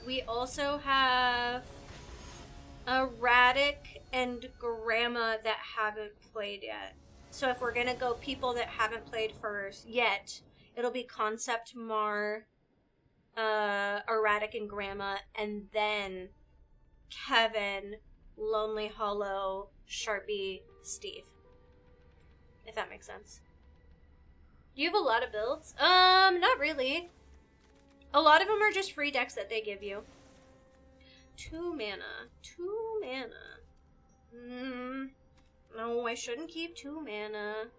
we also have Erratic and Grandma that haven't played yet. So if we're gonna go people that haven't played first yet, it'll be Concept, Mar, Erratic and Grandma, and then Kevin, Lonely Hollow, Sharpie, Steve. If that makes sense. Do you have a lot of builds? Not really. A lot of them are just free decks that they give you. 2 mana. 2 mana. No, I shouldn't keep 2 mana.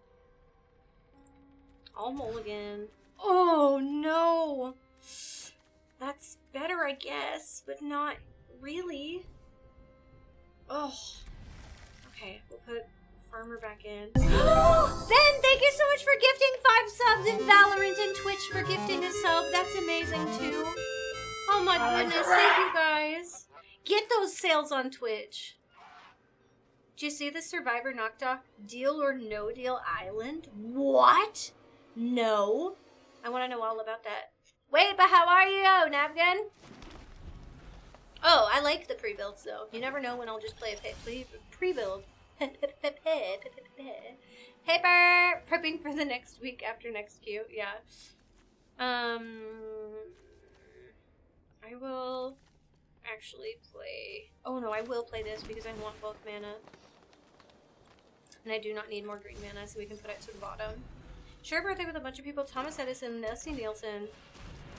I'll mulligan. Oh, no. That's better, I guess, but not really. Oh. Okay, we'll put Farmer back in. Ben, thank you so much for gifting 5 subs in Valorant, and Twitch for gifting a sub. That's amazing, too. Oh my goodness, thank you guys. Get those sales on Twitch. Did you see the Survivor Knockdown Deal or No Deal Island? What? No. I want to know all about that. Wait, but how are you, Napkin? Oh, I like the pre-builds, though. You never know when I'll just play a pre-build. Paper! Prepping for the next week after next queue. Yeah. I will actually play... Oh, no, I will play this because I want both mana. And I do not need more green mana, so we can put it to the bottom. Share birthday with a bunch of people. Thomas Edison, Nessie Nielsen,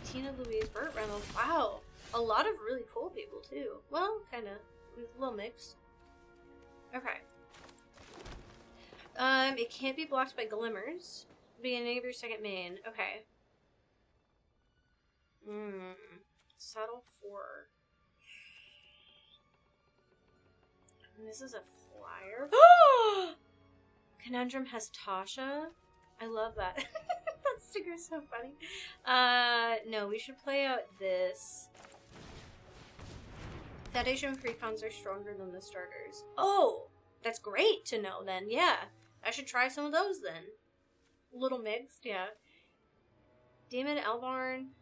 Tina Louise, Burt Reynolds. Wow. A lot of really cool people, too. Well, kind of. A little mix. Okay. It can't be blocked by glimmers. Beginning of your second main. Okay. Subtle 4. And this is a flyer. Conundrum has Tasha. I love that. That sticker's so funny. No, we should play out this. Foundation Precons are stronger than the starters. Oh! That's great to know then, yeah. I should try some of those then. Little mixed, yeah. Damon Albarn.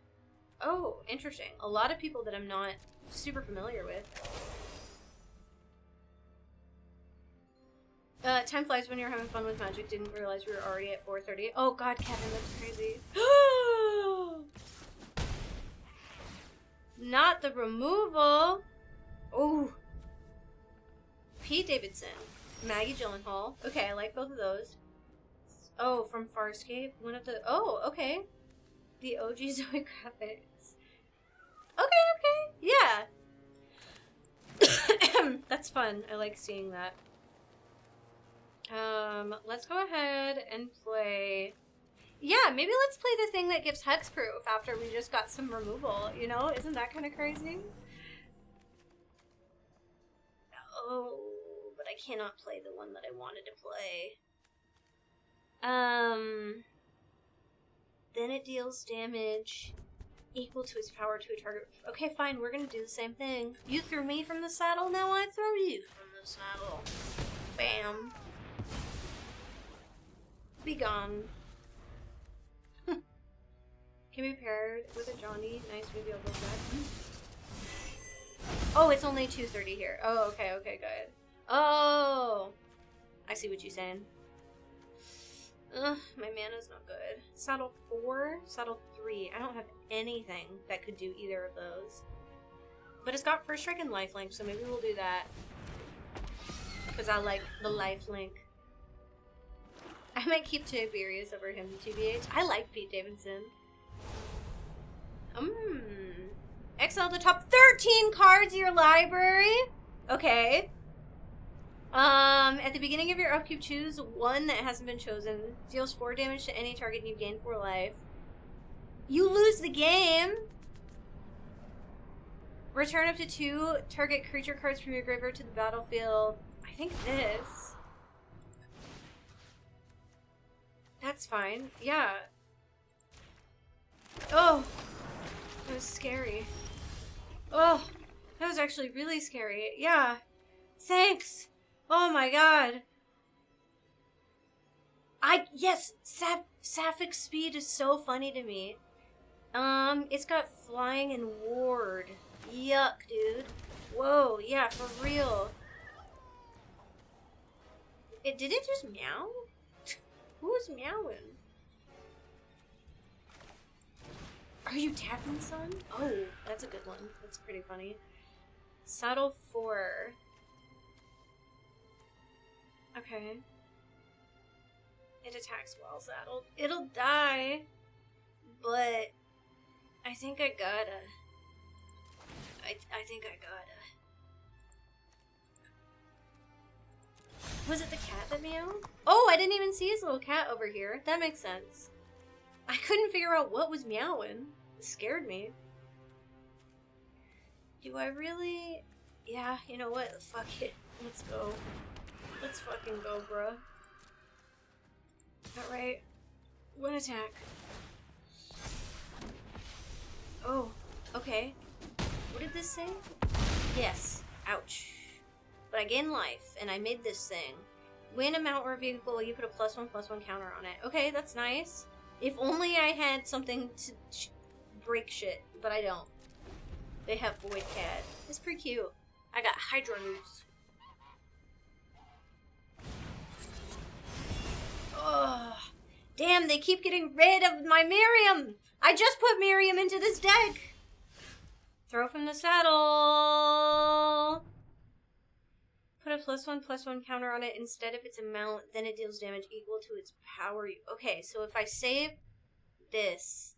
Oh, interesting. A lot of people that I'm not super familiar with. Time flies when you're having fun with Magic. Didn't realize we were already at 4:30. Oh god, Kevin, that's crazy. Not the removal. Oh. Pete Davidson. Maggie Gyllenhaal. Okay, I like both of those. Oh, from Farscape? One of the... Oh, okay. The OG Zoe graphics. Okay. Yeah. That's fun. I like seeing that. Let's go ahead and play... Yeah, maybe let's play the thing that gives hexproof after we just got some removal, you know? Isn't that kind of crazy? Oh, but I cannot play the one that I wanted to play. Then it deals damage equal to its power to a target. Okay, fine, we're gonna do the same thing. You threw me from the saddle, now I throw you from the saddle. Bam. Be gone. Can be paired with a Johnny. Nice, maybe I'll go back. Oh, it's only 2:30 here. Oh, okay, good. Oh! I see what you're saying. Ugh, my mana's not good. Saddle 4, saddle 3. I don't have anything that could do either of those. But it's got first strike and lifelink, so maybe we'll do that. Because I like the lifelink. I might keep Tiberius over him, TBH. I like Pete Davidson. Exile the top 13 cards of your library. Okay. At the beginning of your upkeep, choose one that hasn't been chosen. Deals 4 damage to any target and you gain 4 life. You lose the game. Return up to 2 target creature cards from your graveyard to the battlefield. I think this. That's fine. Yeah. Oh. That was scary. Oh. That was actually really scary. Yeah. Thanks. Oh my god. Yes, Sapphic Speed is so funny to me. It's got flying and ward. Yuck, dude. Whoa, yeah, for real. Did it just meow? Who was meowing? Are you tapping, son? Oh, that's a good one. That's pretty funny. Saddle 4. Okay. It attacks while saddled. It'll die, but I think I gotta. I think I gotta. Was it the cat that meowed? Oh, I didn't even see his little cat over here. That makes sense. I couldn't figure out what was meowing. It scared me. Do I really? Yeah, you know what? Fuck it. Let's go. Let's fucking go, bruh. Alright. One attack. Oh, okay. What did this say? Yes. Ouch. But I gain life, and I made this thing. Win a mount or a vehicle, you put a +1/+1 counter on it. Okay, that's nice. If only I had something to break shit, but I don't. They have Void Cat. It's pretty cute. I got Hydros. Oh, damn, they keep getting rid of my Miriam! I just put Miriam into this deck! Throw from the saddle! Put a +1/+1 counter on it instead of its amount, then it deals damage equal to its power. Okay, so if I save this,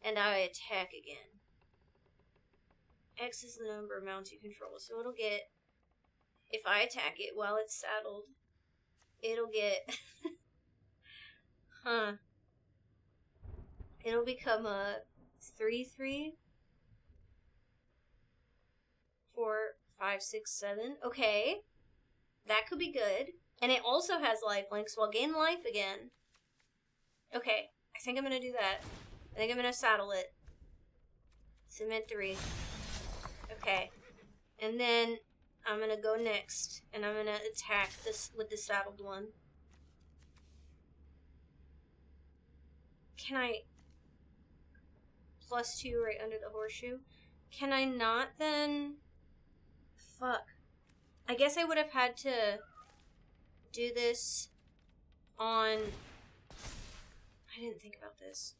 and I attack again, X is the number of mounts you control, so it'll get, if I attack it while it's saddled, it'll get... Huh. It'll become a 3/3. 4, 5, 6, 7. Okay. That could be good. And it also has lifelink, so I'll gain life again. Okay. I think I'm gonna do that. I think I'm gonna saddle it. Cement 3. Okay. And then I'm gonna go next. And I'm gonna attack this with the saddled one. Can I... +2 right under the horseshoe? Can I not then... Fuck. I guess I would have had to do this on... I didn't think about this.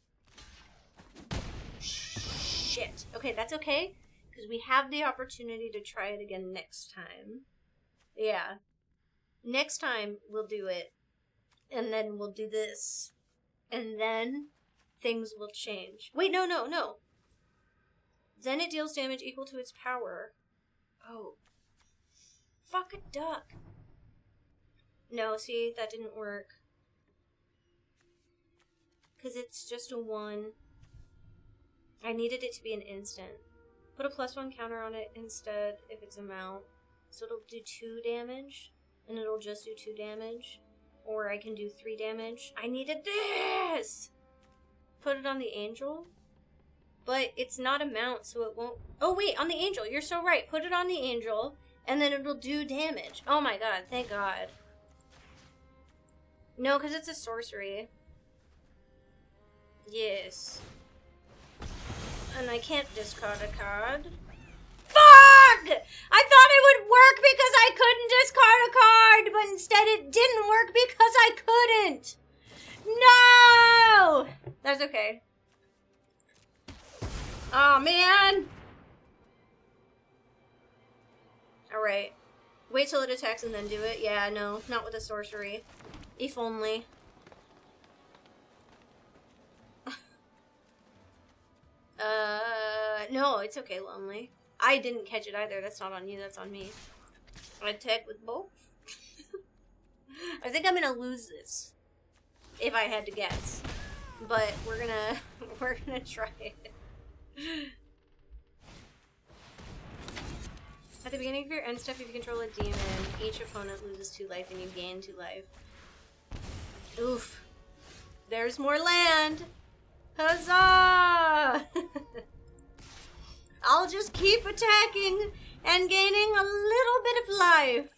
Shit. Okay, that's okay. Because we have the opportunity to try it again next time. Yeah. Next time, we'll do it And then we'll do this. And then things will change. Wait, no. Then it deals damage equal to its power. Oh. Fuck a duck. No, see, that didn't work. Because it's just a 1. I needed it to be an instant. Put a +1 counter on it instead if it's a mount. So it'll do 2 damage. And it'll just do 2 damage. Or I can do 3 damage. I needed this! Put it on the angel. But it's not a mount, so it won't... Oh, wait, on the angel. You're so right. Put it on the angel, and then it'll do damage. Oh my god, thank god. No, because it's a sorcery. Yes. And I can't discard a card. Fuck! I thought it would work because I couldn't discard a card, but instead it didn't work because I couldn't. No! That's okay. Oh, man! Alright. Wait till it attacks and then do it. Yeah, no, not with a sorcery. If only. No, it's okay, Lonely. I didn't catch it either. That's not on you, that's on me. I attack with both. I think I'm gonna lose this. If I had to guess. But we're gonna try it. At the beginning of your end step, if you control a demon, each opponent loses 2 life and you gain 2 life. Oof. There's more land! Huzzah! I'll just keep attacking and gaining a little bit of life.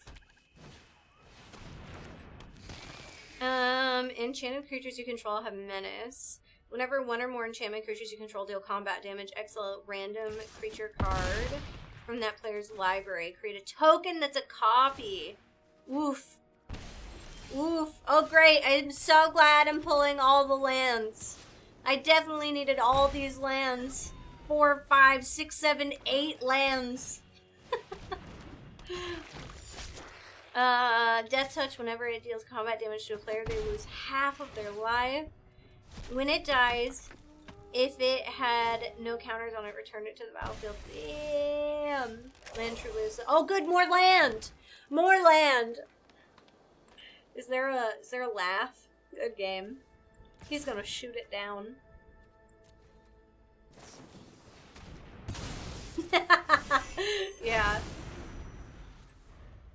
Enchanted creatures you control have menace. Whenever 1 or more enchantment creatures you control deal combat damage, exile a random creature card from that player's library. Create a token that's a copy. Woof. Woof. Oh great, I'm so glad I'm pulling all the lands. I definitely needed all these lands. 4, 5, 6, 7, 8 lands. Death Touch, whenever it deals combat damage to a player, they lose half of their life. When it dies, if it had no counters on it, return it to the battlefield. Damn. Land truly is... Oh, good, more land! More land! Is there a laugh? Good game. He's gonna shoot it down. Yeah.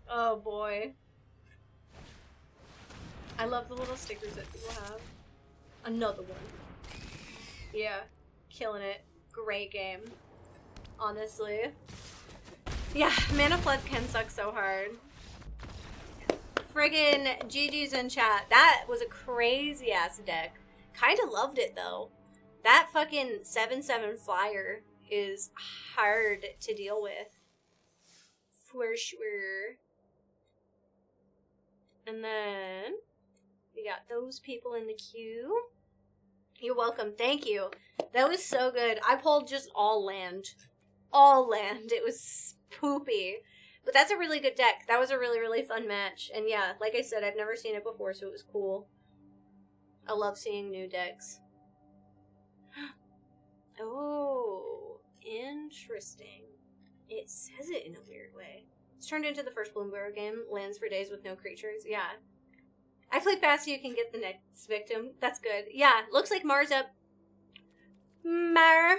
Oh boy. I love the little stickers that people have. Another one. Yeah. Killing it. Great game. Honestly. Yeah, Mana Floods can suck so hard. Friggin' GG's in chat. That was a crazy ass deck. Kinda loved it though. That fucking 7/7 flyer is hard to deal with. For sure. And then we got those people in the queue. You're welcome. Thank you. That was so good. I pulled just all land. All land. It was poopy. But that's a really good deck. That was a really, really fun match. And yeah, like I said, I've never seen it before, so it was cool. I love seeing new decks. Oh, interesting. It says it in a weird way. It's turned into the first Bloomburrow game. Lands for days with no creatures. Yeah. I play fast so you can get the next victim. That's good. Yeah, looks like Mar's up. Mar.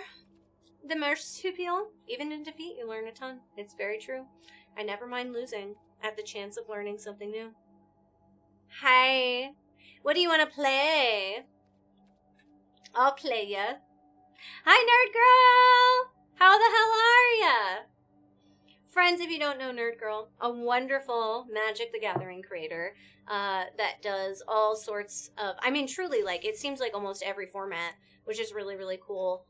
The marsupial. Even in defeat, you learn a ton. It's very true. I never mind losing at the chance of learning something new. Hi. What do you want to play? I'll play ya. Hi, Nerd Girl! How the hell are ya? Friends, if you don't know Nerd Girl, a wonderful Magic the Gathering creator that does all sorts of... I mean, truly, like, it seems like almost every format, which is really, really cool.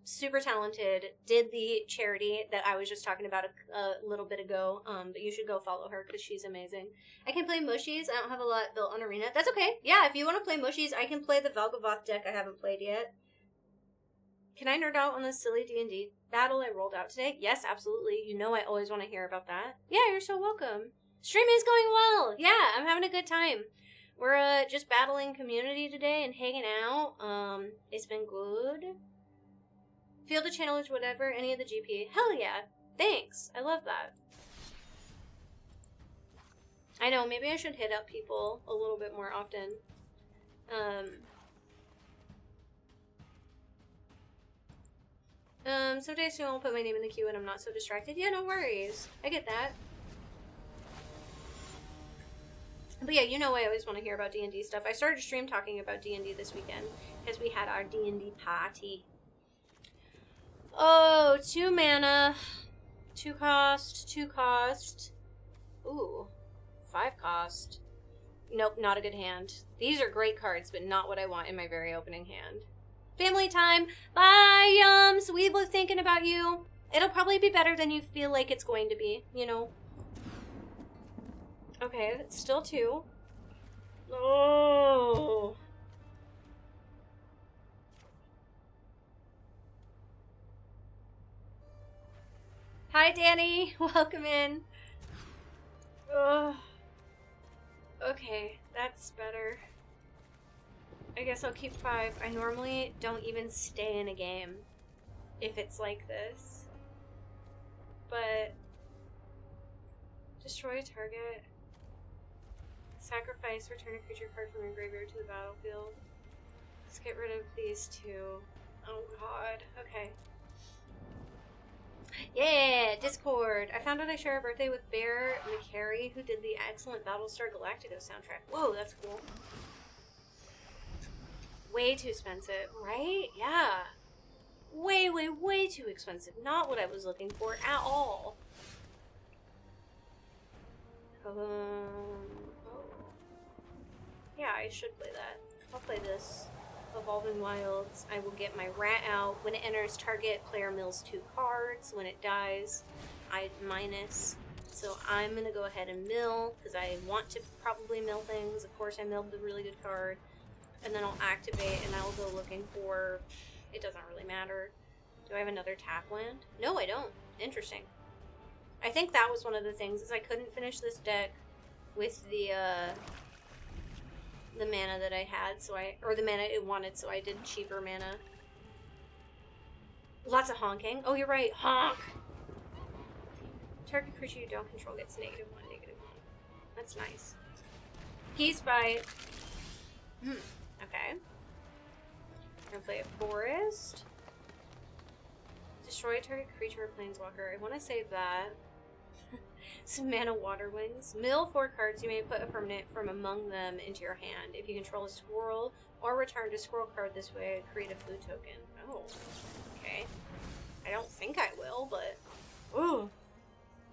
Super talented, did the charity that I was just talking about a little bit ago, but you should go follow her because she's amazing. I can play Mushies. I don't have a lot built on Arena. That's okay. Yeah, if you want to play Mushies, I can play the Valgavoth deck I haven't played yet. Can I nerd out on this silly D&D battle I rolled out today? Yes, absolutely. You know I always want to hear about that. Yeah, you're so welcome. Streaming is going well. Yeah, I'm having a good time. We're just battling community today and hanging out. It's been good. Feel the challenge, whatever, any of the GP. Hell yeah. Thanks. I love that. I know, maybe I should hit up people a little bit more often. Someday soon I'll put my name in the queue and I'm not so distracted. Yeah, no worries. I get that. But yeah, you know I always want to hear about D&D stuff. I started a stream talking about D&D this weekend because we had our D&D party. Oh, 2 mana. 2 cost, 2 cost. Ooh, 5 cost. Nope, not a good hand. These are great cards, but not what I want in my very opening hand. Family time. Bye, Yums. We were thinking about you. It'll probably be better than you feel like it's going to be, you know. Okay, it's still 2. Oh. Hi, Danny. Welcome in. Ugh. Okay, that's better. I guess I'll keep 5. I normally don't even stay in a game if it's like this. But destroy a target. Sacrifice, return a creature card from your graveyard to the battlefield. Let's get rid of these 2. Oh god. Okay. Yeah, Discord. I found out I share a birthday with Bear McCary, who did the excellent Battlestar Galactica soundtrack. Whoa, that's cool. Way too expensive, right? Yeah. Way, way, way too expensive. Not what I was looking for at all. Oh. Yeah, I should play that. I'll play this. Evolving Wilds. I will get my rat out. When it enters target, player mills 2 cards. When it dies, I minus. So I'm going to go ahead and mill, because I want to probably mill things. Of course, I milled the really good card. And then I'll activate, and I'll go looking for... It doesn't really matter. Do I have another tap land? No, I don't. Interesting. I think that was one of the things, is I couldn't finish this deck with the mana that I had, or the mana it wanted, so I did cheaper mana. Lots of honking. Oh, you're right. Honk! Target creature you don't control gets -1, -1. That's nice. Peace fight. Okay. I'm gonna play a forest. Destroy a target creature or planeswalker. I want to save that. Some mana water wings. Mill 4 cards. You may put a permanent from among them into your hand. If you control a squirrel or return a squirrel card this way, create a food token. Oh. Okay. I don't think I will, but... Ooh.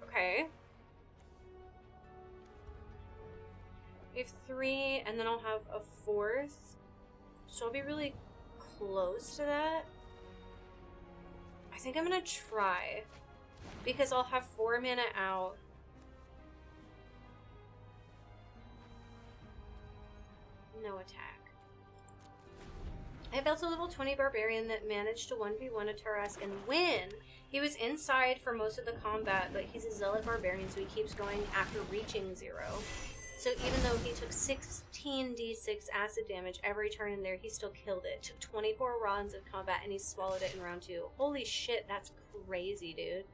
Okay. We have 3, and then I'll have a 4th. So I'll be really close to that. I think I'm gonna try. Because I'll have 4 mana out. No attack. I built a level 20 barbarian that managed to 1v1 a Tarrasque and win. He was inside for most of the combat, but he's a zealot barbarian, so he keeps going after reaching 0. So even though he took 16 d6 acid damage every turn in there, he still killed it. Took 24 rounds of combat, and he swallowed it in round 2. Holy shit, that's crazy, dude.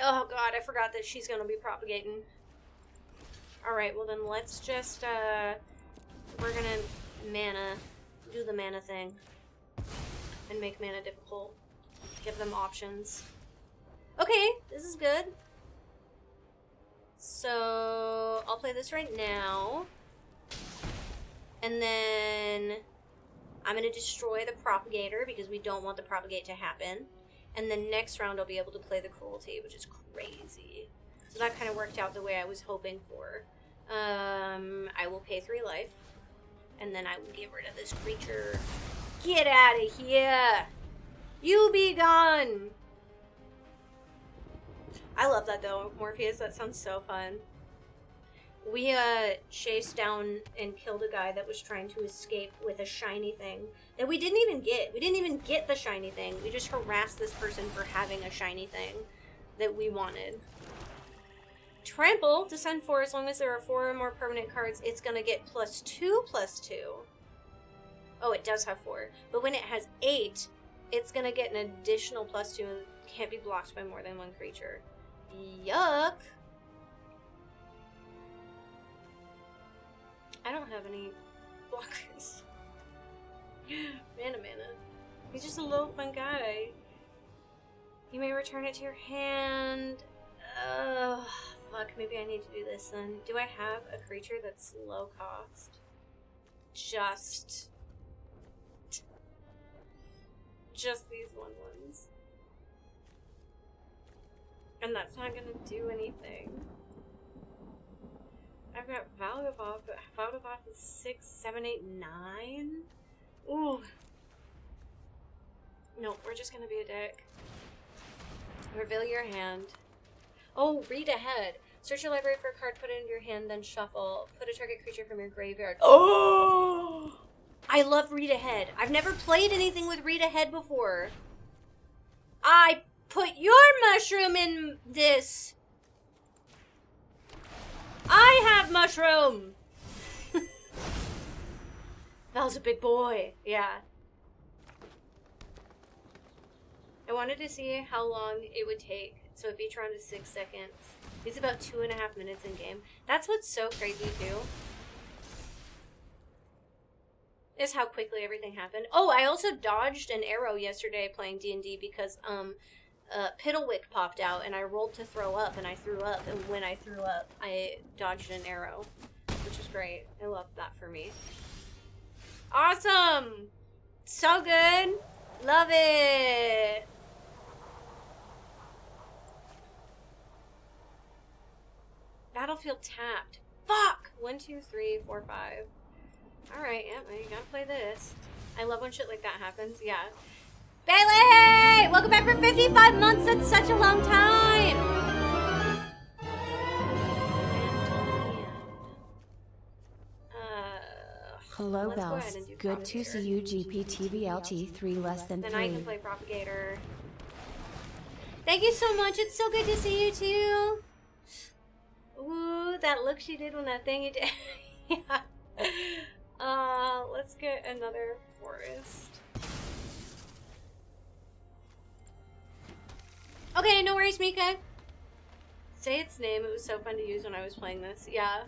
Oh god, I forgot that she's gonna be propagating. Alright, well then let's just, we're gonna do the mana thing. And make mana difficult. Give them options. Okay, this is good. So, I'll play this right now. And then I'm gonna destroy the propagator because we don't want the propagate to happen. And then next round I'll be able to play the cruelty, which is crazy. So that kind of worked out the way I was hoping for. I will pay 3 life. And then I will get rid of this creature. Get out of here! You be gone! I love that though, Morpheus. That sounds so fun. We chased down and killed a guy that was trying to escape with a shiny thing that we didn't even get. We didn't even get the shiny thing. We just harassed this person for having a shiny thing that we wanted. Trample to send 4 as long as there are 4 or more permanent cards. It's gonna get +2/+2. Oh, it does have 4. But when it has 8, it's gonna get an additional +2 and can't be blocked by more than 1 creature. Yuck! I don't have any blockers. Mana. He's just a little fun guy. You may return it to your hand. Ugh, fuck, maybe I need to do this then. Do I have a creature that's low cost? Just these 1/1s. And that's not gonna do anything. I've got Valgavoth, but Valgavoth is 6, 7, 8, 9? Ooh. No, we're just gonna be a dick. Reveal your hand. Oh, read ahead. Search your library for a card, put it into your hand, then shuffle. Put a target creature from your graveyard. Oh! I love read ahead. I've never played anything with read ahead before. I put your mushroom in this. I have mushroom. Val's a big boy. Yeah. I wanted to see how long it would take. So if each round is 6 seconds, it's about 2.5 minutes in game. That's what's so crazy too. Is how quickly everything happened. Oh, I also dodged an arrow yesterday playing D&D because Piddlewick popped out and I rolled to throw up and I threw up, and when I threw up I dodged an arrow, which is great. I love that for me. Awesome! So good! Love it! Battlefield tapped. Fuck! 1, 2, 3, 4, 5. Alright, yeah, well, you gotta play this. I love when shit like that happens, yeah. Bailey! Welcome back for 55 months! That's such a long time! Hello, Bells. Good to see you, GPTVLT 3 less than 3. Then I can play Propagator. Thank you so much. It's so good to see you, too. Ooh, that look she did when that thing you did. Yeah. Let's get another forest. Okay, no worries, Mika. Say its name. It was so fun to use when I was playing this. Yeah.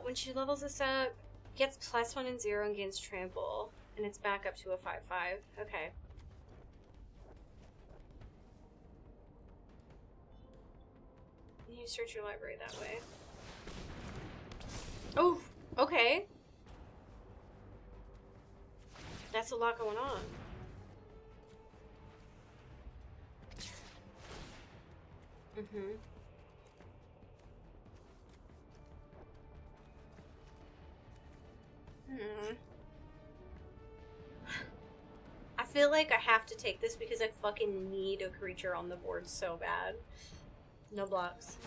When she levels this up, gets +1 and 0 and gains trample. And it's back up to a 5/5. Okay. You search your library that way. Oh, okay. That's a lot going on. Mm-hmm. I feel like I have to take this because I fucking need a creature on the board so bad. No blocks.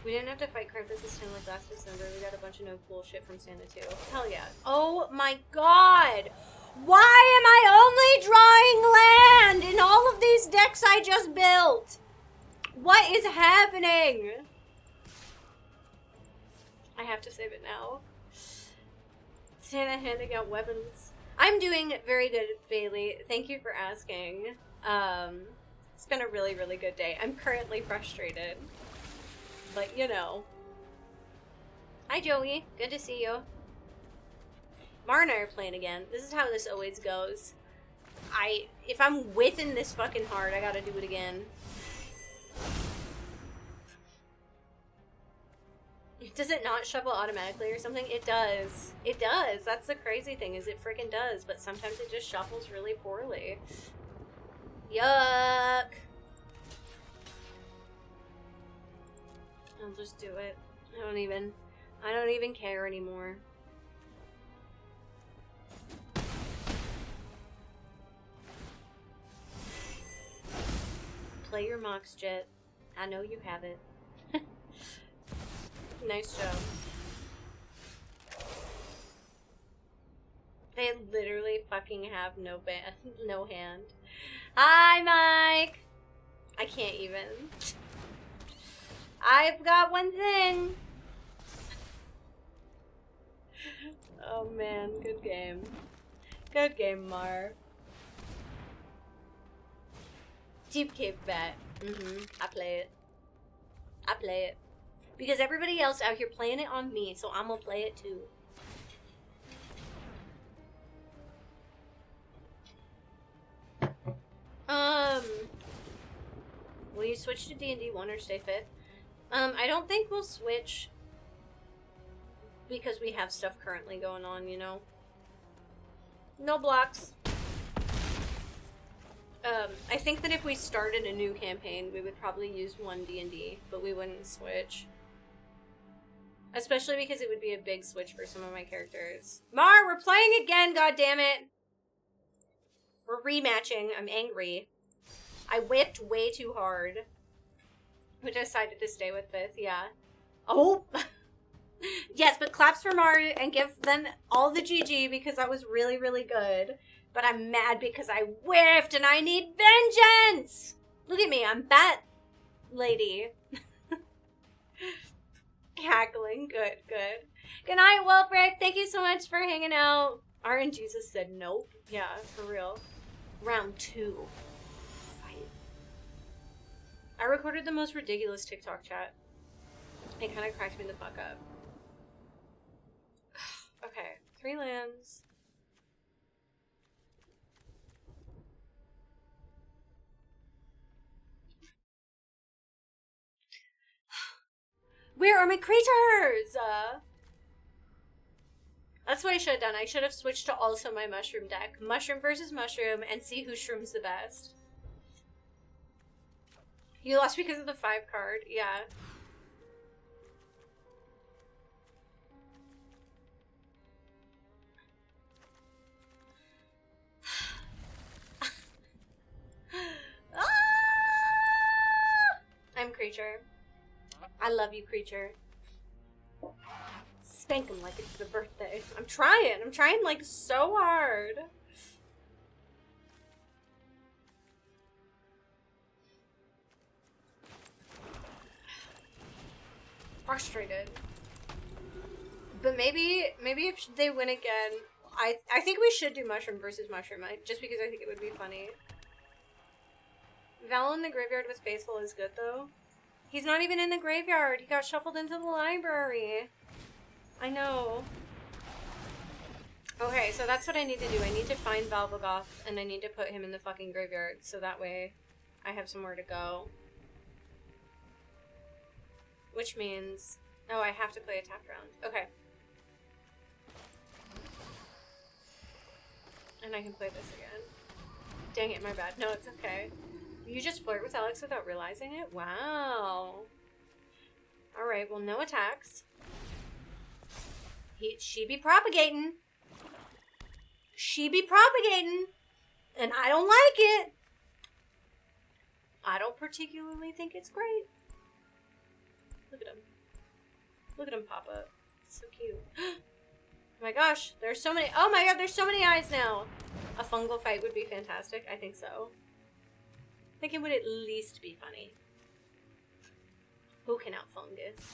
We didn't have to fight Krampus this time like last December. We got a bunch of no cool shit from Santa too. Hell yeah. Oh my god! Why am I only drawing land in all of these decks I just built? What is happening? I have to save it now. Santa handing out weapons. I'm doing very good, Bailey. Thank you for asking. It's been a really, really good day. I'm currently frustrated. But, you know. Hi, Joey. Good to see you. Mara and I are playing again. This is how this always goes. If I'm whiffing this fucking hard, I gotta do it again. Does it not shuffle automatically or something? It does. It does. That's the crazy thing, is it freaking does. But sometimes it just shuffles really poorly. Yuck. I'll just do it. I don't even care anymore. Play your Mox Jet. I know you have it. Nice job. They literally fucking have no hand. Hi, Mike! I can't even. I've got one thing. Oh man, good game. Good game, Mar. Deep Cave Bet. I play it. I play it. Because everybody else out here playing it on me, so I'm gonna play it too. Will you switch to D&D 1 or stay fit? I don't think we'll switch because we have stuff currently going on, you know? No blocks. I think that if we started a new campaign, we would probably use one D&D, but we wouldn't switch. Especially because it would be a big switch for some of my characters. Mar, we're playing again, goddammit! We're rematching. I'm angry. I whipped way too hard. Which I decided to stay with this, yeah. Oh! Yes, but claps for Mar and give them all the GG because that was really, really good. But I'm mad because I whiffed and I need vengeance! Look at me, I'm Bat Lady. Cackling, good, good. Good night, Wilfred. Thank you so much for hanging out. RNG Jesus said nope. Yeah, for real. Round 2. Fight. I recorded the most ridiculous TikTok chat. It kind of cracked me the fuck up. Okay, 3 lands. Where are my creatures? That's what I should have done. I should have switched to also my mushroom deck. Mushroom versus mushroom and see who shrooms the best. You lost because of the 5 card. Yeah. I'm Creature. I love you, Creature. Spank him like it's the birthday. I'm trying like so hard. Frustrated. But maybe if they win again, I think we should do mushroom versus mushroom, just because I think it would be funny. Val in the graveyard with Faithful is good though. He's not even in the graveyard. He got shuffled into the library. I know. Okay, so that's what I need to do. I need to find Valvagoth, and I need to put him in the fucking graveyard, so that way I have somewhere to go. Which means... Oh, I have to play a tapped round. Okay. And I can play this again. Dang it, my bad. No, it's okay. You just flirt with Alex without realizing it? Wow. Alright, well, no attacks. She be propagating. She be propagating. And I don't like it. I don't particularly think it's great. Look at him. Look at him pop up. It's so cute. Oh my gosh, there's so many. Oh my god, there's so many eyes now. A fungal fight would be fantastic. I think so. I think it would at least be funny. Who can out fungus?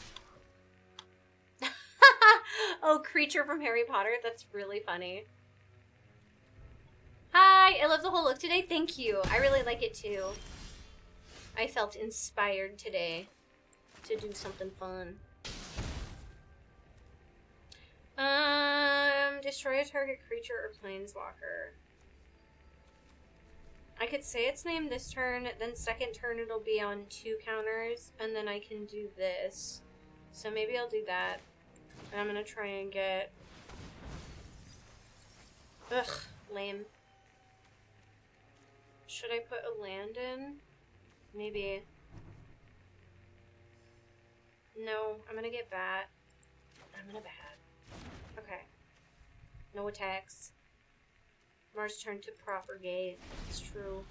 Oh, Creature from Harry Potter. That's really funny. Hi, I love the whole look today. Thank you. I really like it too. I felt inspired today to do something fun. Destroy a target creature or planeswalker. I could say its name this turn, then second turn it'll be on 2 counters, and then I can do this. So maybe I'll do that. And I'm gonna try and get... Ugh, lame. Should I put a land in? Maybe. No, I'm gonna get bat. I'm gonna bat. Okay. No attacks. Mars turn to propagate. It's true.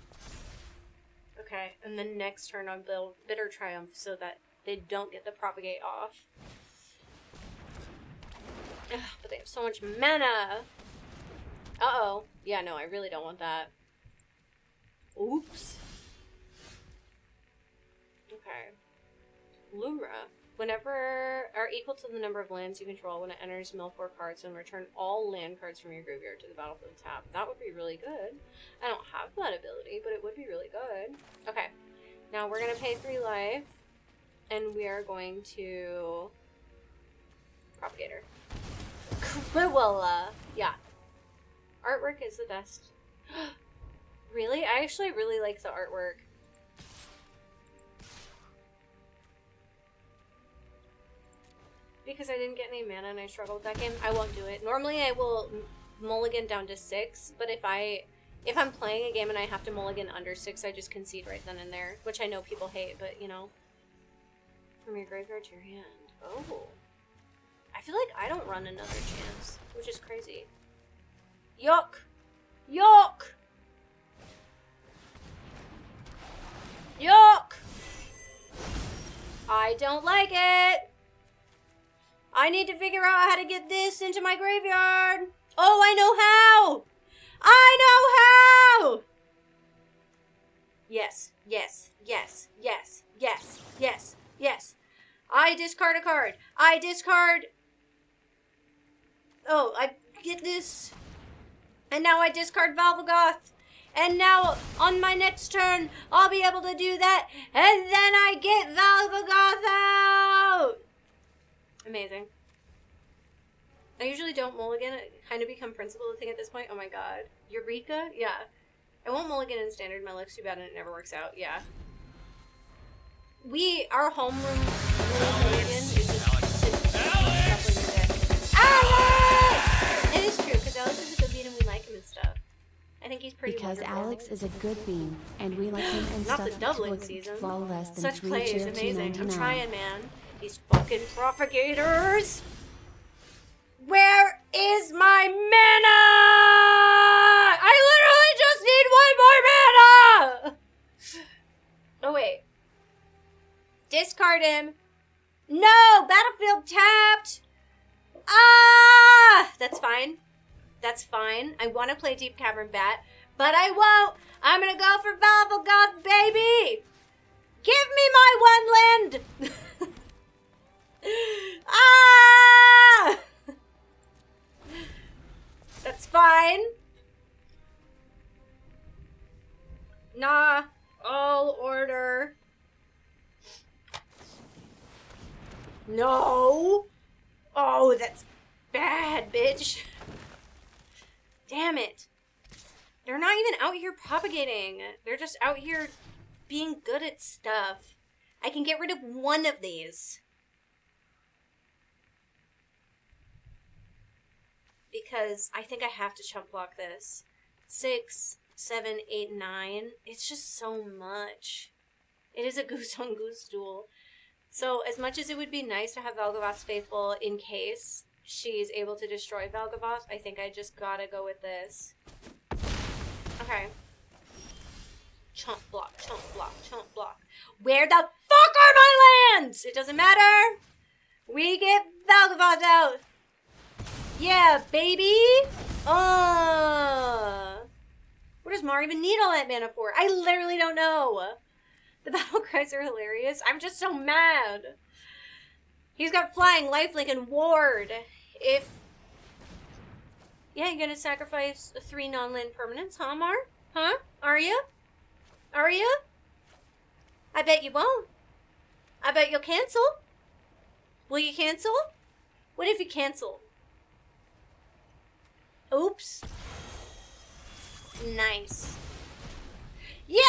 Okay, and then next turn I'll build Bitter Triumph so that they don't get the propagate off. Ugh, but they have so much mana! Uh-oh. Yeah, no, I really don't want that. Oops. Okay. Lumra. Whenever are equal to the number of lands you control when it enters mill 4 cards and return all land cards from your graveyard to the battlefield tab. That would be really good. I don't have that ability, but it would be really good. Okay. Now we're gonna pay 3 life. And we are going to Propagator. Cruella. Yeah. Artwork is the best. Really? I actually really like the artwork. Because I didn't get any mana and I struggled with that game, I won't do it. Normally I will mulligan down to 6, but if I'm playing a game and I have to mulligan under 6, I just concede right then and there. Which I know people hate, but you know. From your graveyard to your hand. Oh. I feel like I don't run another chance, which is crazy. Yuck! Yuck! Yuck! I don't like it! I need to figure out how to get this into my graveyard! Oh, I know how! I know how! Yes, yes, yes, yes, yes, yes, yes. I discard a card. I discard... Oh, I get this. And now I discard Valvagoth. And now, on my next turn, I'll be able to do that. And then I get Valvagoth out! Amazing. I usually don't mulligan. It kind of become principal thing at this point. Oh my god. Eureka? Yeah. I won't mulligan in standard. My luck's too bad and it never works out. Yeah. Our homeroom mulligan is just Alex! It is true, because Alex is a good bean and we like him and stuff. I think he's pretty Because wonderful. Alex is a good bean, and we like him and Not stuff the doubling to season. fall less than Such 3 play is tier amazing. I'm 299. trying, man. These fucking propagators! Where is my mana? I literally just need 1 more mana! Oh, wait. Discard him. No! Battlefield tapped! Ah! That's fine. That's fine. I want to play Deep Cavern Bat, but I won't. I'm gonna go for Valvagoth, baby! Give me my 1 land! Ah! That's fine. Nah. All order. No. Oh, that's bad, bitch. Damn it. They're not even out here propagating. They're just out here being good at stuff. I can get rid of 1 of these. Because I think I have to chump block this. 6, 7, 8, 9. It's just so much. It is a goose on goose duel. So as much as it would be nice to have Valgavoth's Faithful in case she's able to destroy Valgavoth, I think I just gotta go with this. Okay. Chump block, chump block, chump block. Where the fuck are my lands? It doesn't matter. We get Valgavoth out. Yeah, baby. What does Mar even need all that mana for? I literally don't know. The battle cries are hilarious. I'm just so mad. He's got Flying, Lifelink, and Ward. Yeah, you're gonna sacrifice 3 non-land permanents, huh, Mar? Huh? Are you? Are you? I bet you won't. I bet you'll cancel. Will you cancel? What if you cancel? Oops. Nice. Yeah!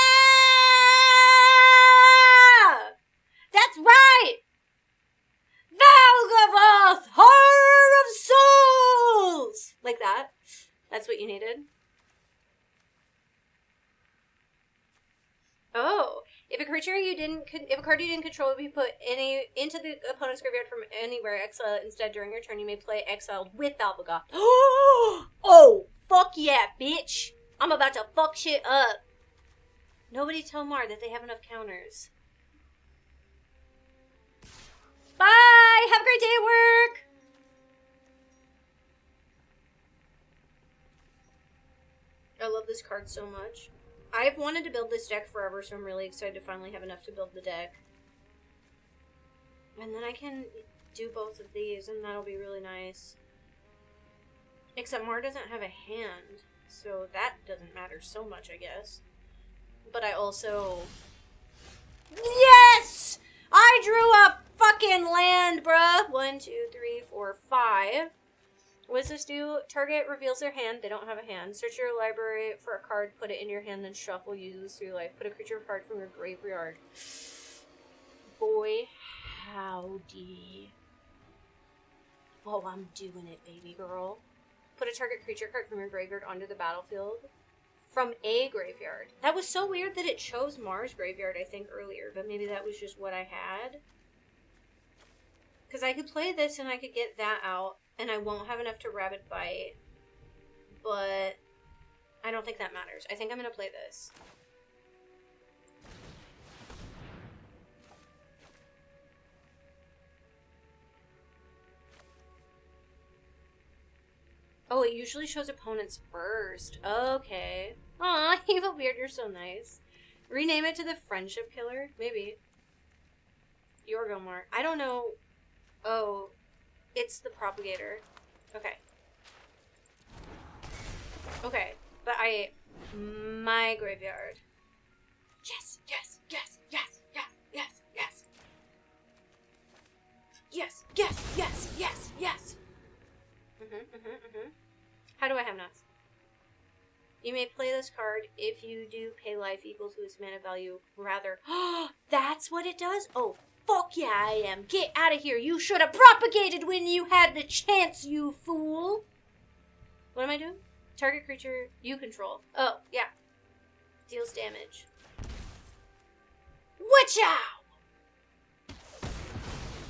That's right! Valgavoth, Horror of Souls! Like that. That's what you needed. Oh. If a card you didn't control would be put into the opponent's graveyard from anywhere, exile it instead during your turn, you may play exiled with Valvagoth. Oh, fuck yeah, bitch! I'm about to fuck shit up. Nobody tell Mar that they have enough counters. Bye! Have a great day at work! I love this card so much. I've wanted to build this deck forever, so I'm really excited to finally have enough to build the deck. And then I can do both of these, and that'll be really nice. Except Mar doesn't have a hand, so that doesn't matter so much, I guess. But I also... Yes! I drew a fucking land, bruh! 1, 2, 3, 4, 5. What does this do? Target reveals their hand. They don't have a hand. Search your library for a card, put it in your hand, then shuffle. Use this through your life. Put a creature card from your graveyard. Boy, howdy. Oh, I'm doing it, baby girl. Put a target creature card from your graveyard onto the battlefield. From a graveyard. That was so weird that it chose Mars graveyard, I think, earlier. But maybe that was just what I had. Because I could play this and I could get that out. And I won't have enough to Rabid Bite. But I don't think that matters. I think I'm going to play this. Oh, it usually shows opponents first. Okay. Aw, Evil Beard, you're so nice. Rename it to the Friendship Killer? Maybe. Yorgomar. I don't know. Oh, it's the Propagator. Okay. Okay, but my graveyard. Yes, yes, yes, yes, yes, yes, yes. Yes, yes, yes, yes, yes. How do I have nuts? You may play this card. If you do, pay life equals lose mana value. Rather, that's what it does? Oh, fuck yeah, I am. Get out of here. You should have propagated when you had the chance, you fool. What am I doing? Target creature you control. Oh, yeah. Deals damage. Watch out!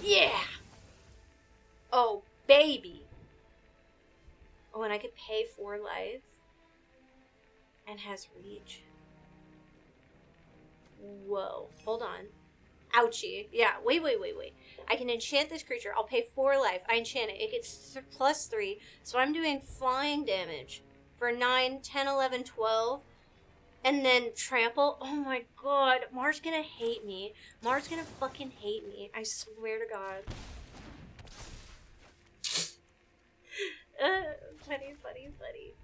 Yeah! Oh, baby. Oh, and I could pay 4 life. And has reach. Whoa. Hold on. Ouchie. Yeah, wait. I can enchant this creature. I'll pay 4 life. I enchant it. It gets +3. So I'm doing flying damage for 9, 10, 11, 12. And then trample. Oh my god. Mar's gonna hate me. Mar's gonna fucking hate me. I swear to god. Funny.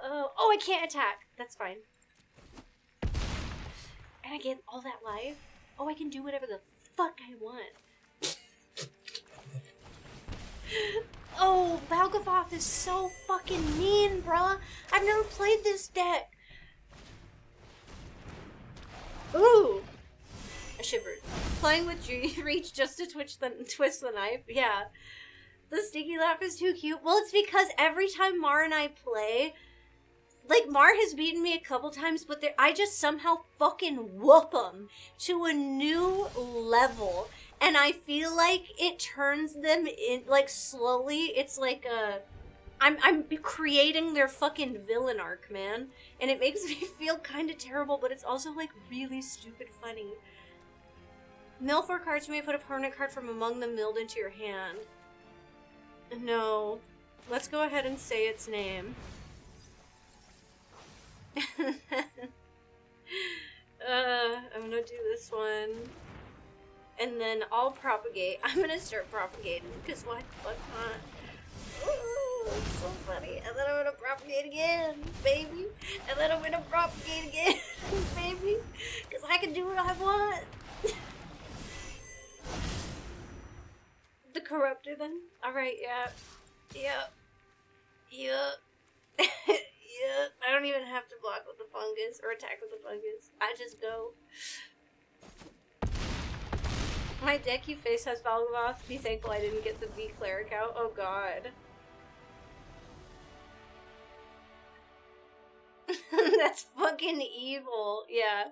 Oh, I can't attack. That's fine. And I get all that life. Oh, I can do whatever the fuck I want. Oh, Valgavoth is so fucking mean, bruh. I've never played this deck. Ooh. I shivered. Playing with reach just to twist the knife. Yeah. The sticky laugh is too cute. Well, it's because every time Mar and I play, like, Mar has beaten me a couple times, but I just somehow fucking whoop them to a new level. And I feel like it turns them in, like, slowly. It's like I'm creating their fucking villain arc, man. And it makes me feel kind of terrible, but it's also, like, really stupid funny. Mill 4 cards, you may put a permanent card from among them milled into your hand. No. Let's go ahead and say its name. I'm gonna do this one. And then I'll propagate. I'm gonna start propagating, because why the fuck not? Ooh, it's so funny. And then I'm gonna propagate again, baby. And then I'm gonna propagate again, baby. Because I can do what I want. The Corruptor, then? Alright, yeah. Yep. I don't even have to block with the fungus or attack with the fungus. I just go. My deck you face has Valgavoth. Be thankful I didn't get the V Cleric out. Oh god. That's fucking evil. Yeah.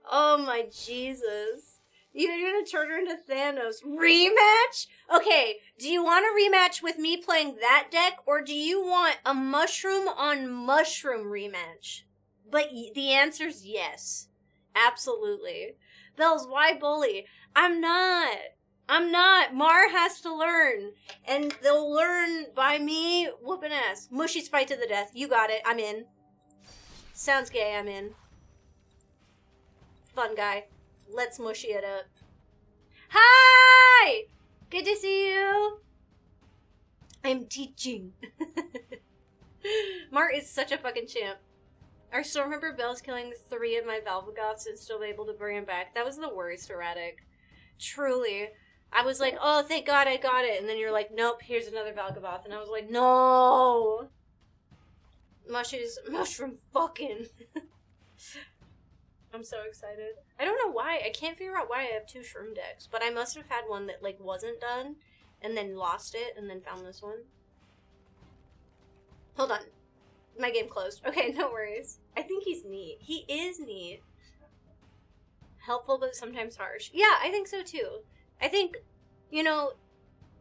Oh my Jesus. You're gonna turn her into Thanos. Rematch? Okay, do you want a rematch with me playing that deck, or do you want a mushroom on mushroom rematch? But the answer's yes. Absolutely. Bells, why bully? I'm not. Mar has to learn. And they'll learn by me whooping ass. Mushy's fight to the death. You got it. I'm in. Sounds gay. I'm in. fun guy. Let's mushy it up. Hi! Good to see you. I'm teaching. Mart is such a fucking champ. I still remember Bells killing 3 of my Valvagoths and still able to bring him back. That was the worst, Erratic. Truly. I was like, oh, thank God I got it. And then you're like, nope, here's another Valgavoth. And I was like, no. Mushy's mushroom fucking. I'm so excited. I don't know why. I can't figure out why I have 2 shroom decks. But I must have had one that, like, wasn't done. And then lost it. And then found this one. Hold on. My game closed. Okay, no worries. I think he's neat. He is neat. Helpful, but sometimes harsh. Yeah, I think so, too. I think, you know,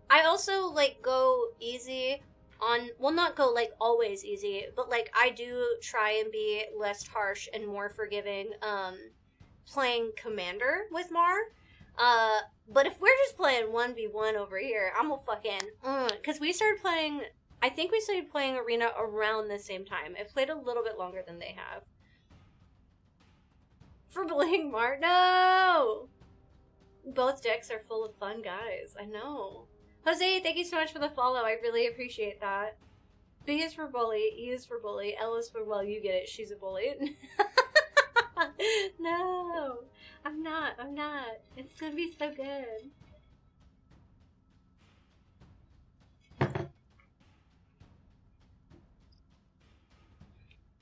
I also, like, go easy on, well, not go, like, always easy, but, like, I do try and be less harsh and more forgiving, playing Commander with Mar. But if we're just playing 1v1 over here, I'm gonna fucking, because we started playing, I think we started playing Arena around the same time. I've played a little bit longer than they have. For bullying Mar, no! Both decks are full of fun guys. I know. Jose, thank you so much for the follow. I really appreciate that. B is for bully. E is for bully. L is for, well, you get it. She's a bully. No. I'm not. It's gonna be so good.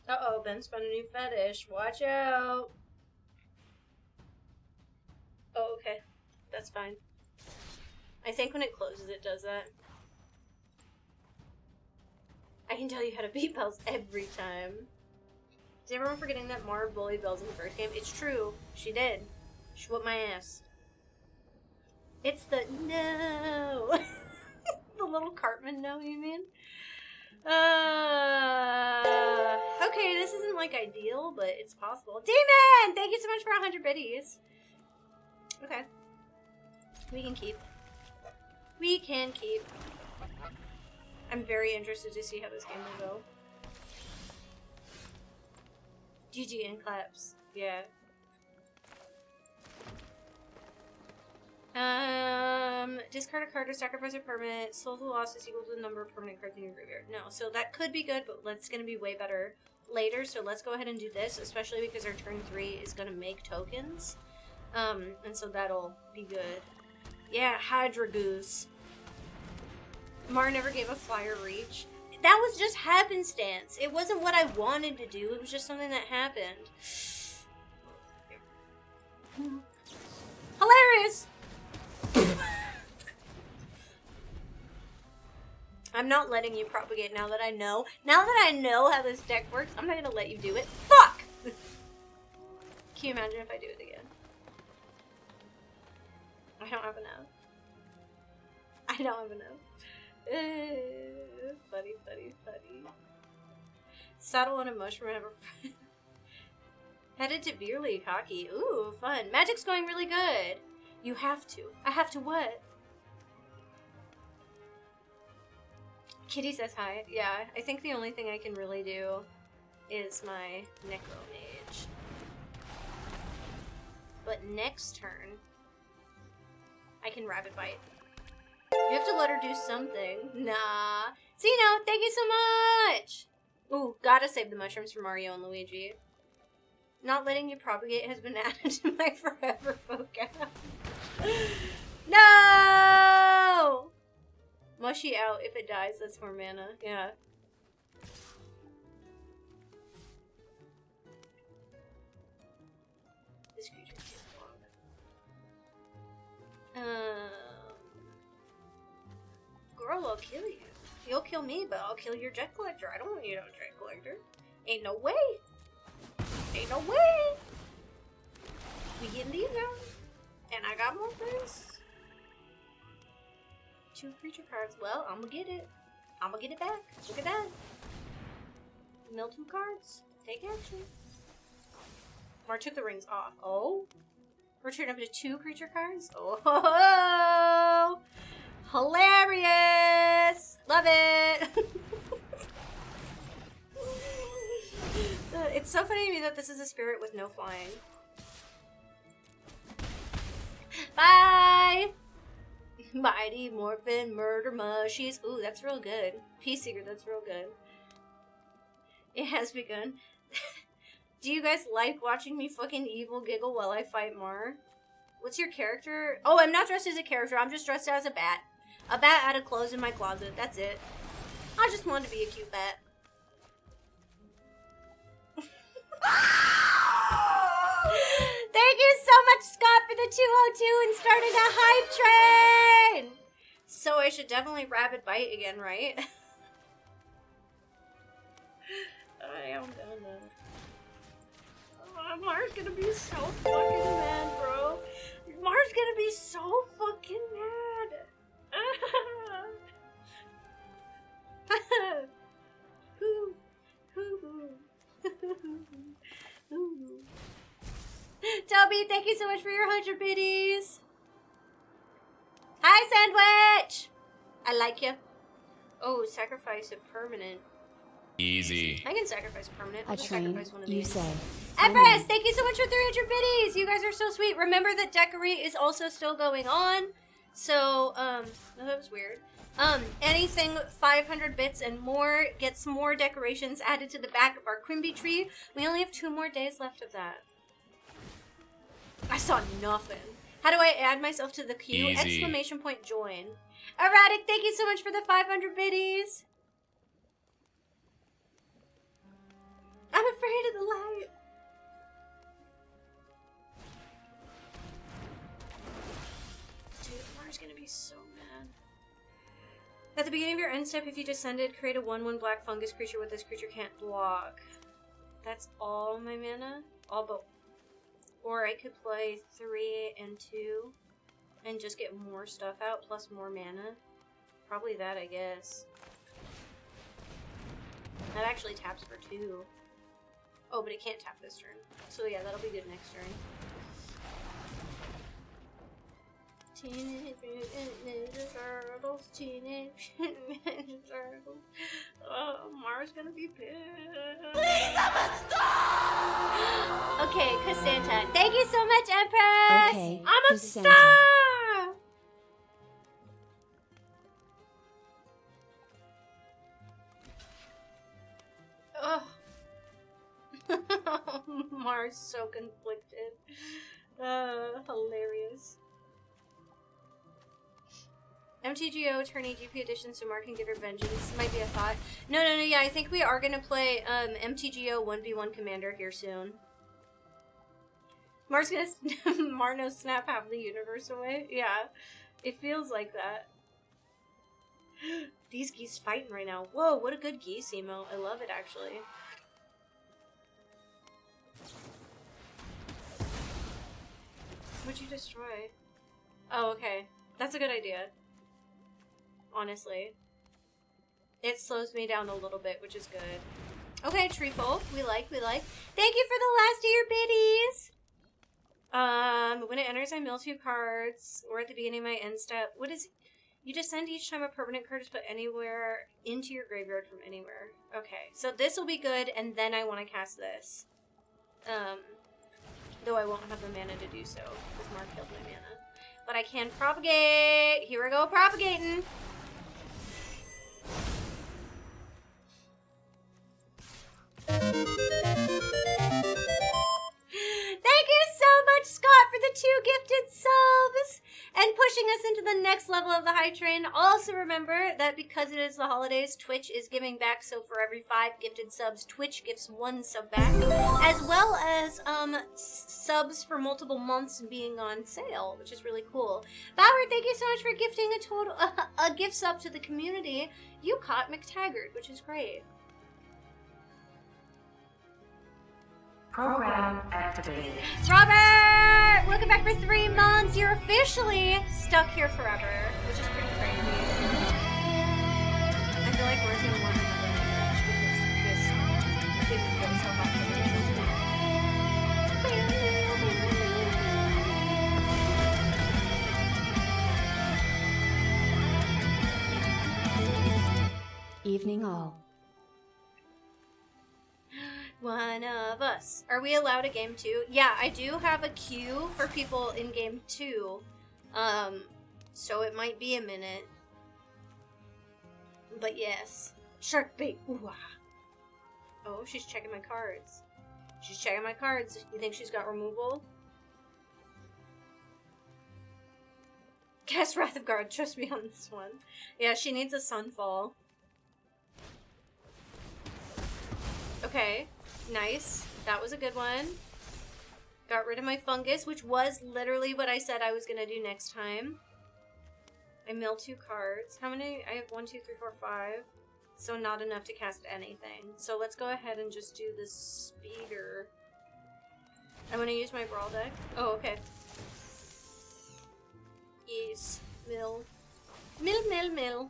Uh-oh, Ben's found a new fetish. Watch out. Oh, okay. That's fine. I think when it closes, it does that. I can tell you how to beat Bells every time. Is everyone forgetting that Mar bullied Bells in the first game? It's true. She did. She whooped my ass. It's the no. The little Cartman no, you mean? Okay, this isn't, like, ideal, but it's possible. Demon! Thank you so much for 100 biddies. Okay. We can keep. We can keep. I'm very interested to see how this game will go. GG and claps. Yeah. Discard a card or sacrifice a permanent. Soul to loss is equal to the number of permanent cards in your graveyard. No, so that could be good, but that's going to be way better later. So let's go ahead and do this, especially because our turn 3 is going to make tokens. And so that'll be good. Yeah, Hydra Goose. Mar never gave a flyer reach. That was just happenstance. It wasn't what I wanted to do. It was just something that happened. Hilarious! I'm not letting you propagate now that I know. Now that I know how this deck works, I'm not gonna let you do it. Fuck! Can you imagine if I do it again? I don't have enough. I don't have enough. Funny. Saddle on a mushroom. Have a headed to Beer League hockey. Ooh, fun. Magic's going really good. You have to. I have to what? Kitty says hi. Yeah, I think the only thing I can really do is my Necro Mage. But next turn, I can Rabbit Bite. You have to let her do something. Nah. Zeno, thank you so much! Ooh, gotta save the mushrooms for Mario and Luigi. Not letting you propagate has been added to my forever vocab. No! Mushy out. If it dies, that's more mana. Yeah. This creature can't walk. Girl, I'll kill you. You'll kill me, but I'll kill your jet collector. I don't want you to have a jet collector. Ain't no way. Ain't no way. We getting these out. And I got more things. 2 creature cards. Well, I'm gonna get it. I'm gonna get it back. Look at that. Mill 2 cards. Take action. Mar took the rings off. Oh. Return up to 2 creature cards. Oh. Hilarious. Love it. It's so funny to me that this is a spirit with no flying. Bye! Mighty Morphin Murder Mushies. Ooh, that's real good. Peace Seeker, that's real good. It has begun. Do you guys like watching me fucking evil giggle while I fight Mar? What's your character? Oh, I'm not dressed as a character. I'm just dressed as a bat. A bat out of clothes in my closet. That's it. I just wanted to be a cute bat. Thank you so much, Scott, for the 202 and starting a hype train! So I should definitely rapid bite again, right? I am gonna. Oh, Mar's gonna be so fucking mad, bro. Mar's gonna be so fucking mad. Toby, thank you so much for your 100 biddies. Hi, Sandwich. I like you. Oh, sacrifice a permanent. Easy. I can sacrifice permanent. A train, sacrifice one of you these. say. Empress, thank you so much for 300 biddies. You guys are so sweet. Remember that Decorate is also still going on. So, oh, that was weird. Anything 500 bits and more gets more decorations added to the back of our Quimby tree. We only have 2 more days left of that. I saw nothing. How do I add myself to the queue? Easy. Exclamation point join. Erratic, thank you so much for the 500 biddies. I'm afraid of the light. Dude, Mar's gonna be so mad. At the beginning of your end step, if you descended, create a 1/1 black fungus creature with this creature can't block. That's all my mana? All but... Or I could play 3 and 2 and just get more stuff out plus more mana. Probably that, I guess. That actually taps for 2. Oh, but it can't tap this turn. So yeah, that'll be good next turn. Teenage Mutant Ninja Turtles, Teenage Mutant Ninja Turtles. Oh, Mara's gonna be pissed. Please, I'm a star! Okay, Cassandra. Thank you so much, Empress! Okay, I'm a Cassandra. star! Ugh. Mars so conflicted. Hilarious. MTGO attorney GP edition so Mark can get her vengeance. Might be a thought. No, yeah, I think we are gonna play MTGO 1v1 Commander here soon. Mar's gonna Marno snap half the universe away. Yeah, it feels like that. These geese fighting right now. Whoa, what a good geese emote. I love it actually. What'd you destroy? Oh, okay. That's a good idea. Honestly. It slows me down a little bit, which is good. Okay, Treeful. We like. Thank you for the last of your biddies! When it enters, I mill 2 cards, or at the beginning of my end step. What is... You descend each time a permanent card is put anywhere into your graveyard from anywhere. Okay, so this will be good, and then I want to cast this. Though I won't have the mana to do so, because Mark killed my mana. But I can propagate! Here we go, propagating! Thank you so much, Scott, for the 2 gifted subs! And pushing us into the next level of the hype train. Also remember that because it is the holidays, Twitch is giving back. So for every 5 gifted subs, Twitch gives 1 sub back. As well as subs for multiple months being on sale, which is really cool. Bauer, thank you so much for gifting a gift sub to the community. You caught McTaggart, which is great. Program activated. Robert! Welcome back for 3 months. You're officially stuck here forever, which is pretty crazy. I feel like we're gonna want another match because this didn't feel so much. Evening all. One of us. Are we allowed a game 2? Yeah, I do have a queue for people in game 2. So it might be a minute. But yes. Shark bait. Ooh, ah. Oh, she's checking my cards. She's checking my cards. You think she's got removal? Cast Wrath of God. Trust me on this one. Yeah, she needs a Sunfall. Okay. Nice. That was a good one. Got rid of my fungus, which was literally what I said I was going to do next time. I mill 2 cards. How many? I have 1, 2, 3, 4, 5. So not enough to cast anything. So let's go ahead and just do this speeder. I'm going to use my Brawl deck. Oh, okay. Yes. Mill. Mill, mill, mill.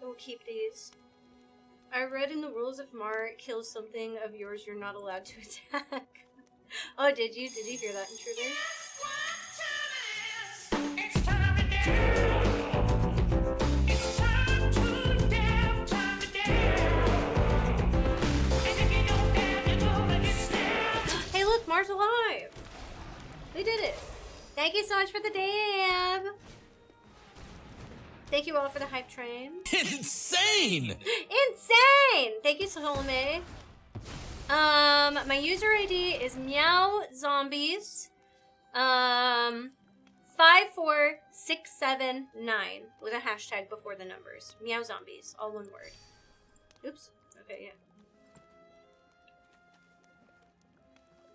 We'll keep these. I read in the rules if Mar kills something of yours, you're not allowed to attack. Oh, did you? Did you hear that, Intruder? Hey, look, Mar's alive! They did it! Thank you so much for the dab! Thank you all for the hype train. Insane! Insane! Thank you, Salome. My user ID is Meow Zombies. 54679 with a hashtag before the numbers. Meow Zombies, all one word. Oops. Okay, yeah.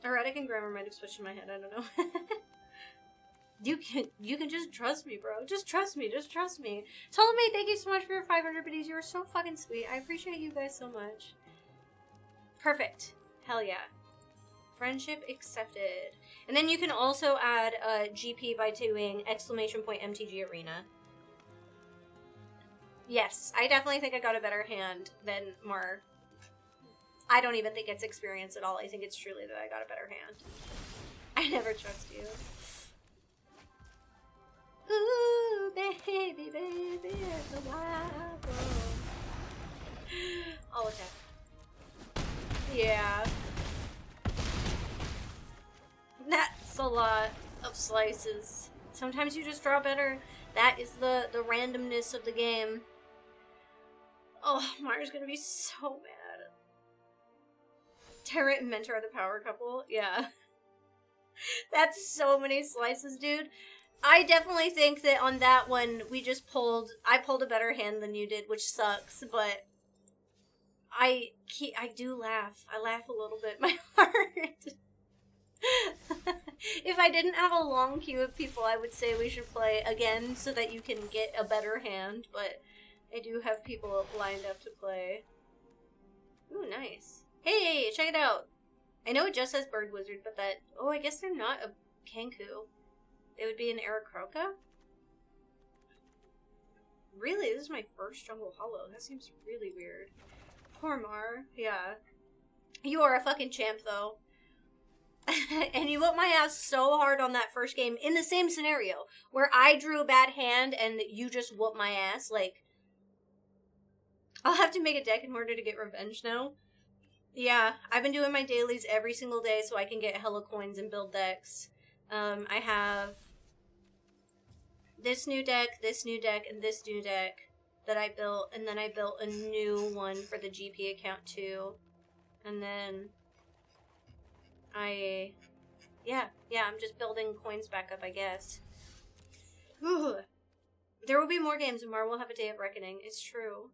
Erratic and grammar might have switched in my head. I don't know. You can just trust me, bro. Just trust me. Just trust me. Ptolemy, thank you so much for your 500 biddies. You are so fucking sweet. I appreciate you guys so much. Perfect. Hell yeah. Friendship accepted. And then you can also add GP by doing !MTG Arena. Yes, I definitely think I got a better hand than Mar. I don't even think it's experience at all. I think it's truly that I got a better hand. I never trust you. Ooh, baby, baby, it's a wild world. I'll attack. Yeah. That's a lot of slices. Sometimes you just draw better. That is the randomness of the game. Oh, Mario's gonna be so mad. Terra and Mentor are the power couple? Yeah. That's so many slices, dude. I definitely think that on that one, I pulled a better hand than you did, which sucks, but I do laugh. I laugh a little bit, my heart. If I didn't have a long queue of people, I would say we should play again so that you can get a better hand, but I do have people lined up to play. Ooh, nice. Hey, check it out. I know it just says Bird Wizard, but oh, I guess they're not a Kenku. It would be an Aarakocra? Really? This is my first Jungle Hollow. That seems really weird. Poor Mar. Yeah. You are a fucking champ, though. And you whooped my ass so hard on that first game in the same scenario, where I drew a bad hand and you just whooped my ass. Like, I'll have to make a deck in order to get revenge now. Yeah, I've been doing my dailies every single day so I can get hella coins and build decks. I have this new deck, and this new deck that I built, and then I built a new one for the GP account too. And then I'm just building coins back up, I guess. Whew. There will be more games and Mar will have a day of reckoning. It's true.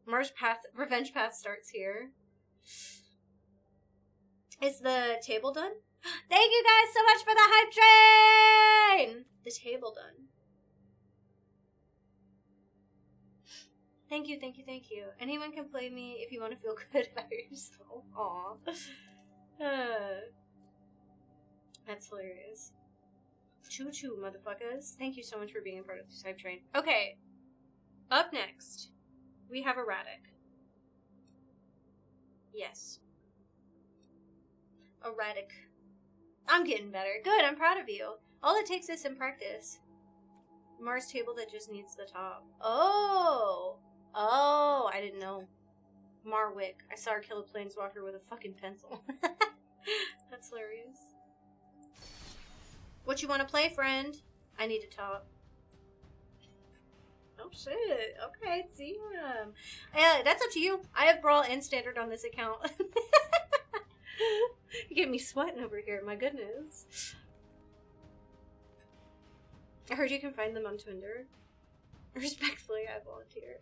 Mar's revenge path starts here. Is the table done? Thank you guys so much for the hype train! The table done. Thank you. Anyone can play me if you want to feel good about yourself. Aw. That's hilarious. Choo-choo, motherfuckers. Thank you so much for being a part of this hype train. Okay. Up next, we have Erratic. Yes. Erratic. I'm getting better. Good, I'm proud of you. All it takes is some practice. Mars table that just needs the top. Oh! Oh, I didn't know. Marwick. I saw her kill a planeswalker with a fucking pencil. That's hilarious. What you want to play, friend? I need a top. Oh shit. Okay, see him. Yeah, that's up to you. I have Brawl and Standard on this account. You get me sweating over here, my goodness. I heard you can find them on Twinder. Respectfully, I volunteer.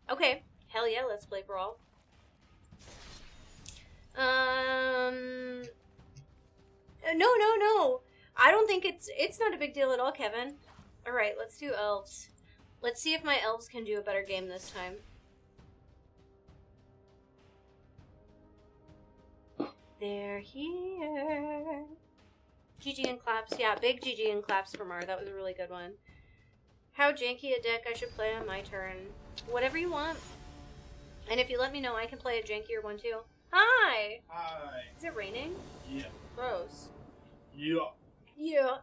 Okay, hell yeah, let's play Brawl. No. I don't think it's not a big deal at all, Kevin. Alright, let's do elves. Let's see if my elves can do a better game this time. They're here. GG and claps. Yeah, big GG and claps for Mar. That was a really good one. How janky a deck I should play on my turn. Whatever you want. And if you let me know, I can play a jankier one too. Hi! Hi. Is it raining? Yeah. Gross. Yeah. Yeah.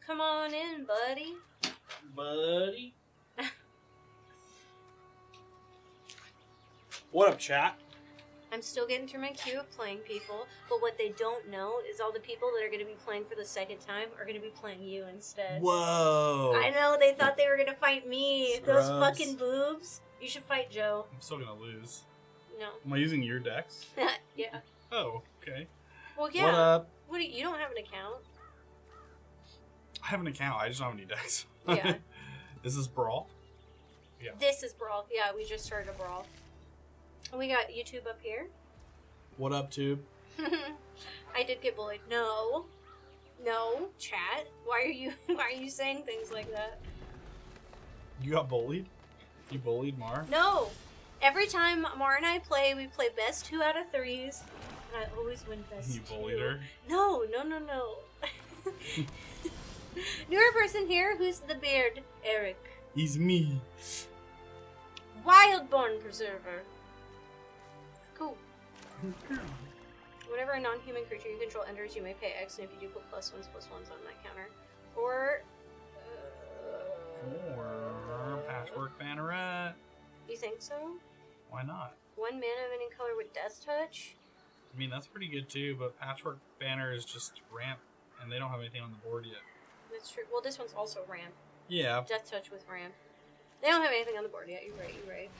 Come on in, buddy. Buddy. What up, chat? I'm still getting through my queue of playing people, but what they don't know is all the people that are going to be playing for the second time are going to be playing you instead. Whoa. I know, they thought they were going to fight me. Scrubs. Those fucking boobs. You should fight Joe. I'm still gonna lose. No. Am I using your decks? Yeah. Oh, okay. Well, yeah. What up? What do you don't have an account? I have an account. I just don't have any decks. Yeah. Is this Brawl? Yeah. This is Brawl. Yeah, we just started a Brawl. We got YouTube up here. What up, Tube? I did get bullied. No, chat. Why are you saying things like that? You got bullied? You bullied Mar? No. Every time Mar and I play, we play best 2 out of 3s, and I always win best. You bullied her? No. Newer person here. Who's the beard? Eric. He's me. Wildborn Preserver. Cool. Whenever a non-human creature you control enters, you may pay X, and if you do, put +1/+1s on that counter. Or Patchwork Banneret. you think so? Why not? 1 mana of any color with Death Touch? I mean, that's pretty good too, but Patchwork Banner is just ramp, and they don't have anything on the board yet. That's true. Well, this one's also ramp. Yeah. Death Touch with ramp. They don't have anything on the board yet. You're right.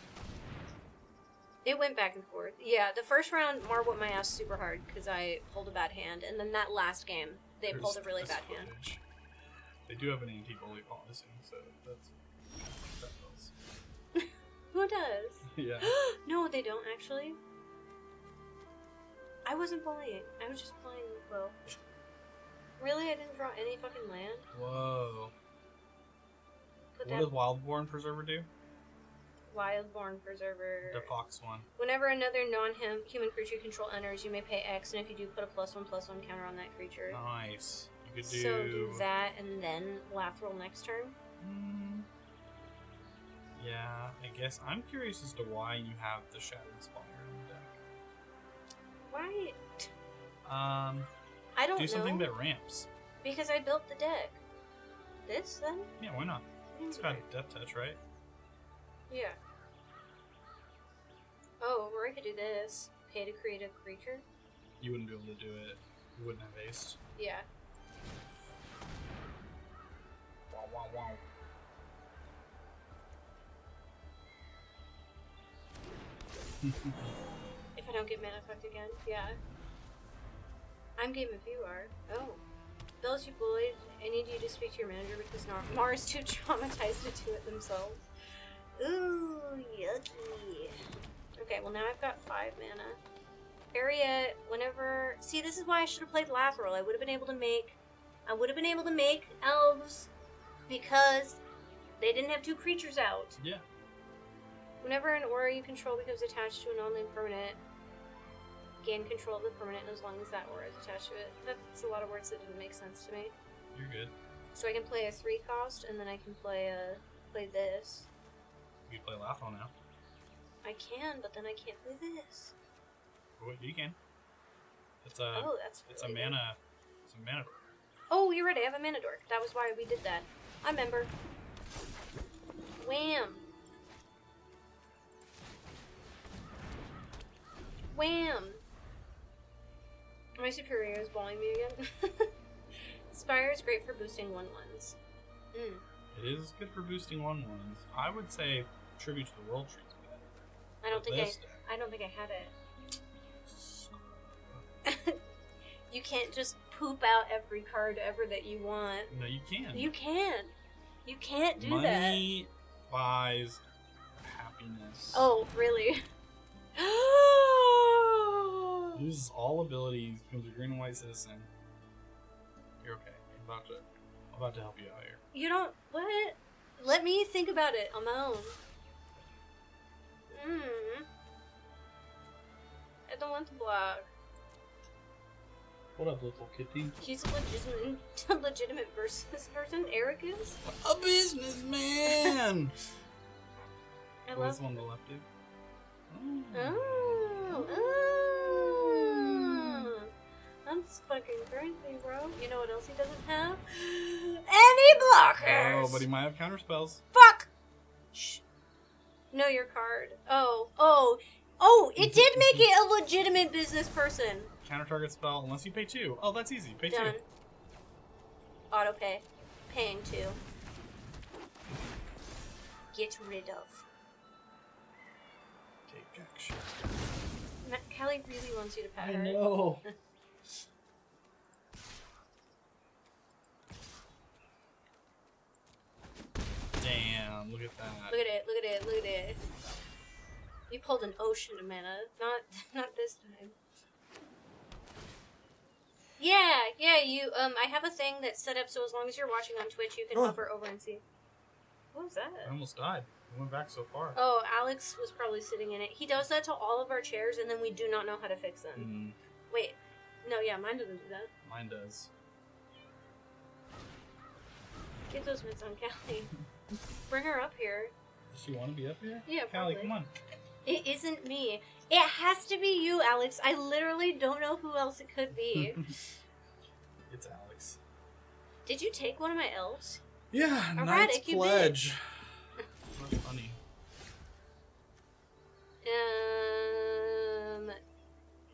It went back and forth. Yeah, the first round, Mar whooped my ass super hard because I pulled a bad hand, and then that last game, they pulled a really bad hand. They do have an anti-bully policy, so that helps. Who does? Yeah. No, they don't actually. I wasn't bullying. I was just playing well. Really? I didn't draw any fucking land? Whoa. Put What that does Wildborn Preserver do? Wildborn Preserver. The fox one. Whenever another non-human creature you control enters, you may pay X, and if you do, put a +1/+1 counter on that creature. Nice. You could do... So do that, and then Lathril next turn. Yeah, I guess. I'm curious as to why you have the Shattered Spire in the deck. Why? I don't know. Do something that ramps. Because I built the deck. This, then? Yeah, why not? It's got Death Touch, right? Yeah. Oh, or I could do this. Pay to create a creature. You wouldn't be able to do it. You wouldn't have haste. Yeah. Wow. If I don't get mana fucked again, yeah. I'm game if you are. Oh. Bills, you bullied. I need you to speak to your manager because Mar is too traumatized to do it themselves. Ooh, yucky. Okay, well now I've got 5 mana. Area, whenever... See, this is why I should have played Lathril. I would have been able to make elves because they didn't have 2 creatures out. Yeah. Whenever an aura you control becomes attached to a non-land permanent, gain control of the permanent as long as that aura is attached to it. That's a lot of words that didn't make sense to me. You're good. So I can play a 3 cost, and then I can play this. You can play Lathal now. I can, but then I can't play this. What you can. It's Oh, that's it's really a mana. It's a mana. Oh, you're right. I have a mana dork. That was why we did that. I remember. Wham. Wham. My superior is balling me again. Spire is great for boosting 1/1s. It is good for boosting 1/1s. I would say Tribute to the World Tree's better. I don't think This I don't think I have it. You can't just poop out every card ever that you want. No, you can. You can. You can't do Money buys happiness. Oh, really? Loses all abilities, becomes a green and white citizen. You're okay. I'm about to help you out here. You don't. What? Let me think about it on my own. I don't want to block. What up, little kitty? She's a legitimate versus person. Eric is. A businessman! I What love. was the one on the left, dude? That's fucking crazy, bro. You know what else he doesn't have? Any blockers! Oh, but he might have counter spells. Fuck! Shh. Know your card. Oh, it did make it a legitimate business person. Counter target spell, unless you pay 2. Oh, that's easy. Pay 2. Done. Auto pay. Paying 2. Get rid of. Take action. Callie really wants you to pat her. I know. Damn, look at that. Look at it. You pulled an ocean of mana. Not this time. Yeah, you, I have a thing that's set up so as long as you're watching on Twitch, you can hover over and see. What was that? I almost died. I went back so far. Oh, Alex was probably sitting in it. He does that to all of our chairs, and then we do not know how to fix them. Wait. No, yeah, mine doesn't do that. Mine does. Get those mitts on Callie. Bring her up here. Does she want to be up here? Yeah, Callie, probably. come on. It isn't me. It has to be you, Alex. I literally don't know who else it could be. It's Alex. Did you take one of my elves? Yeah, Alright, Knight's Icky Pledge. That's funny.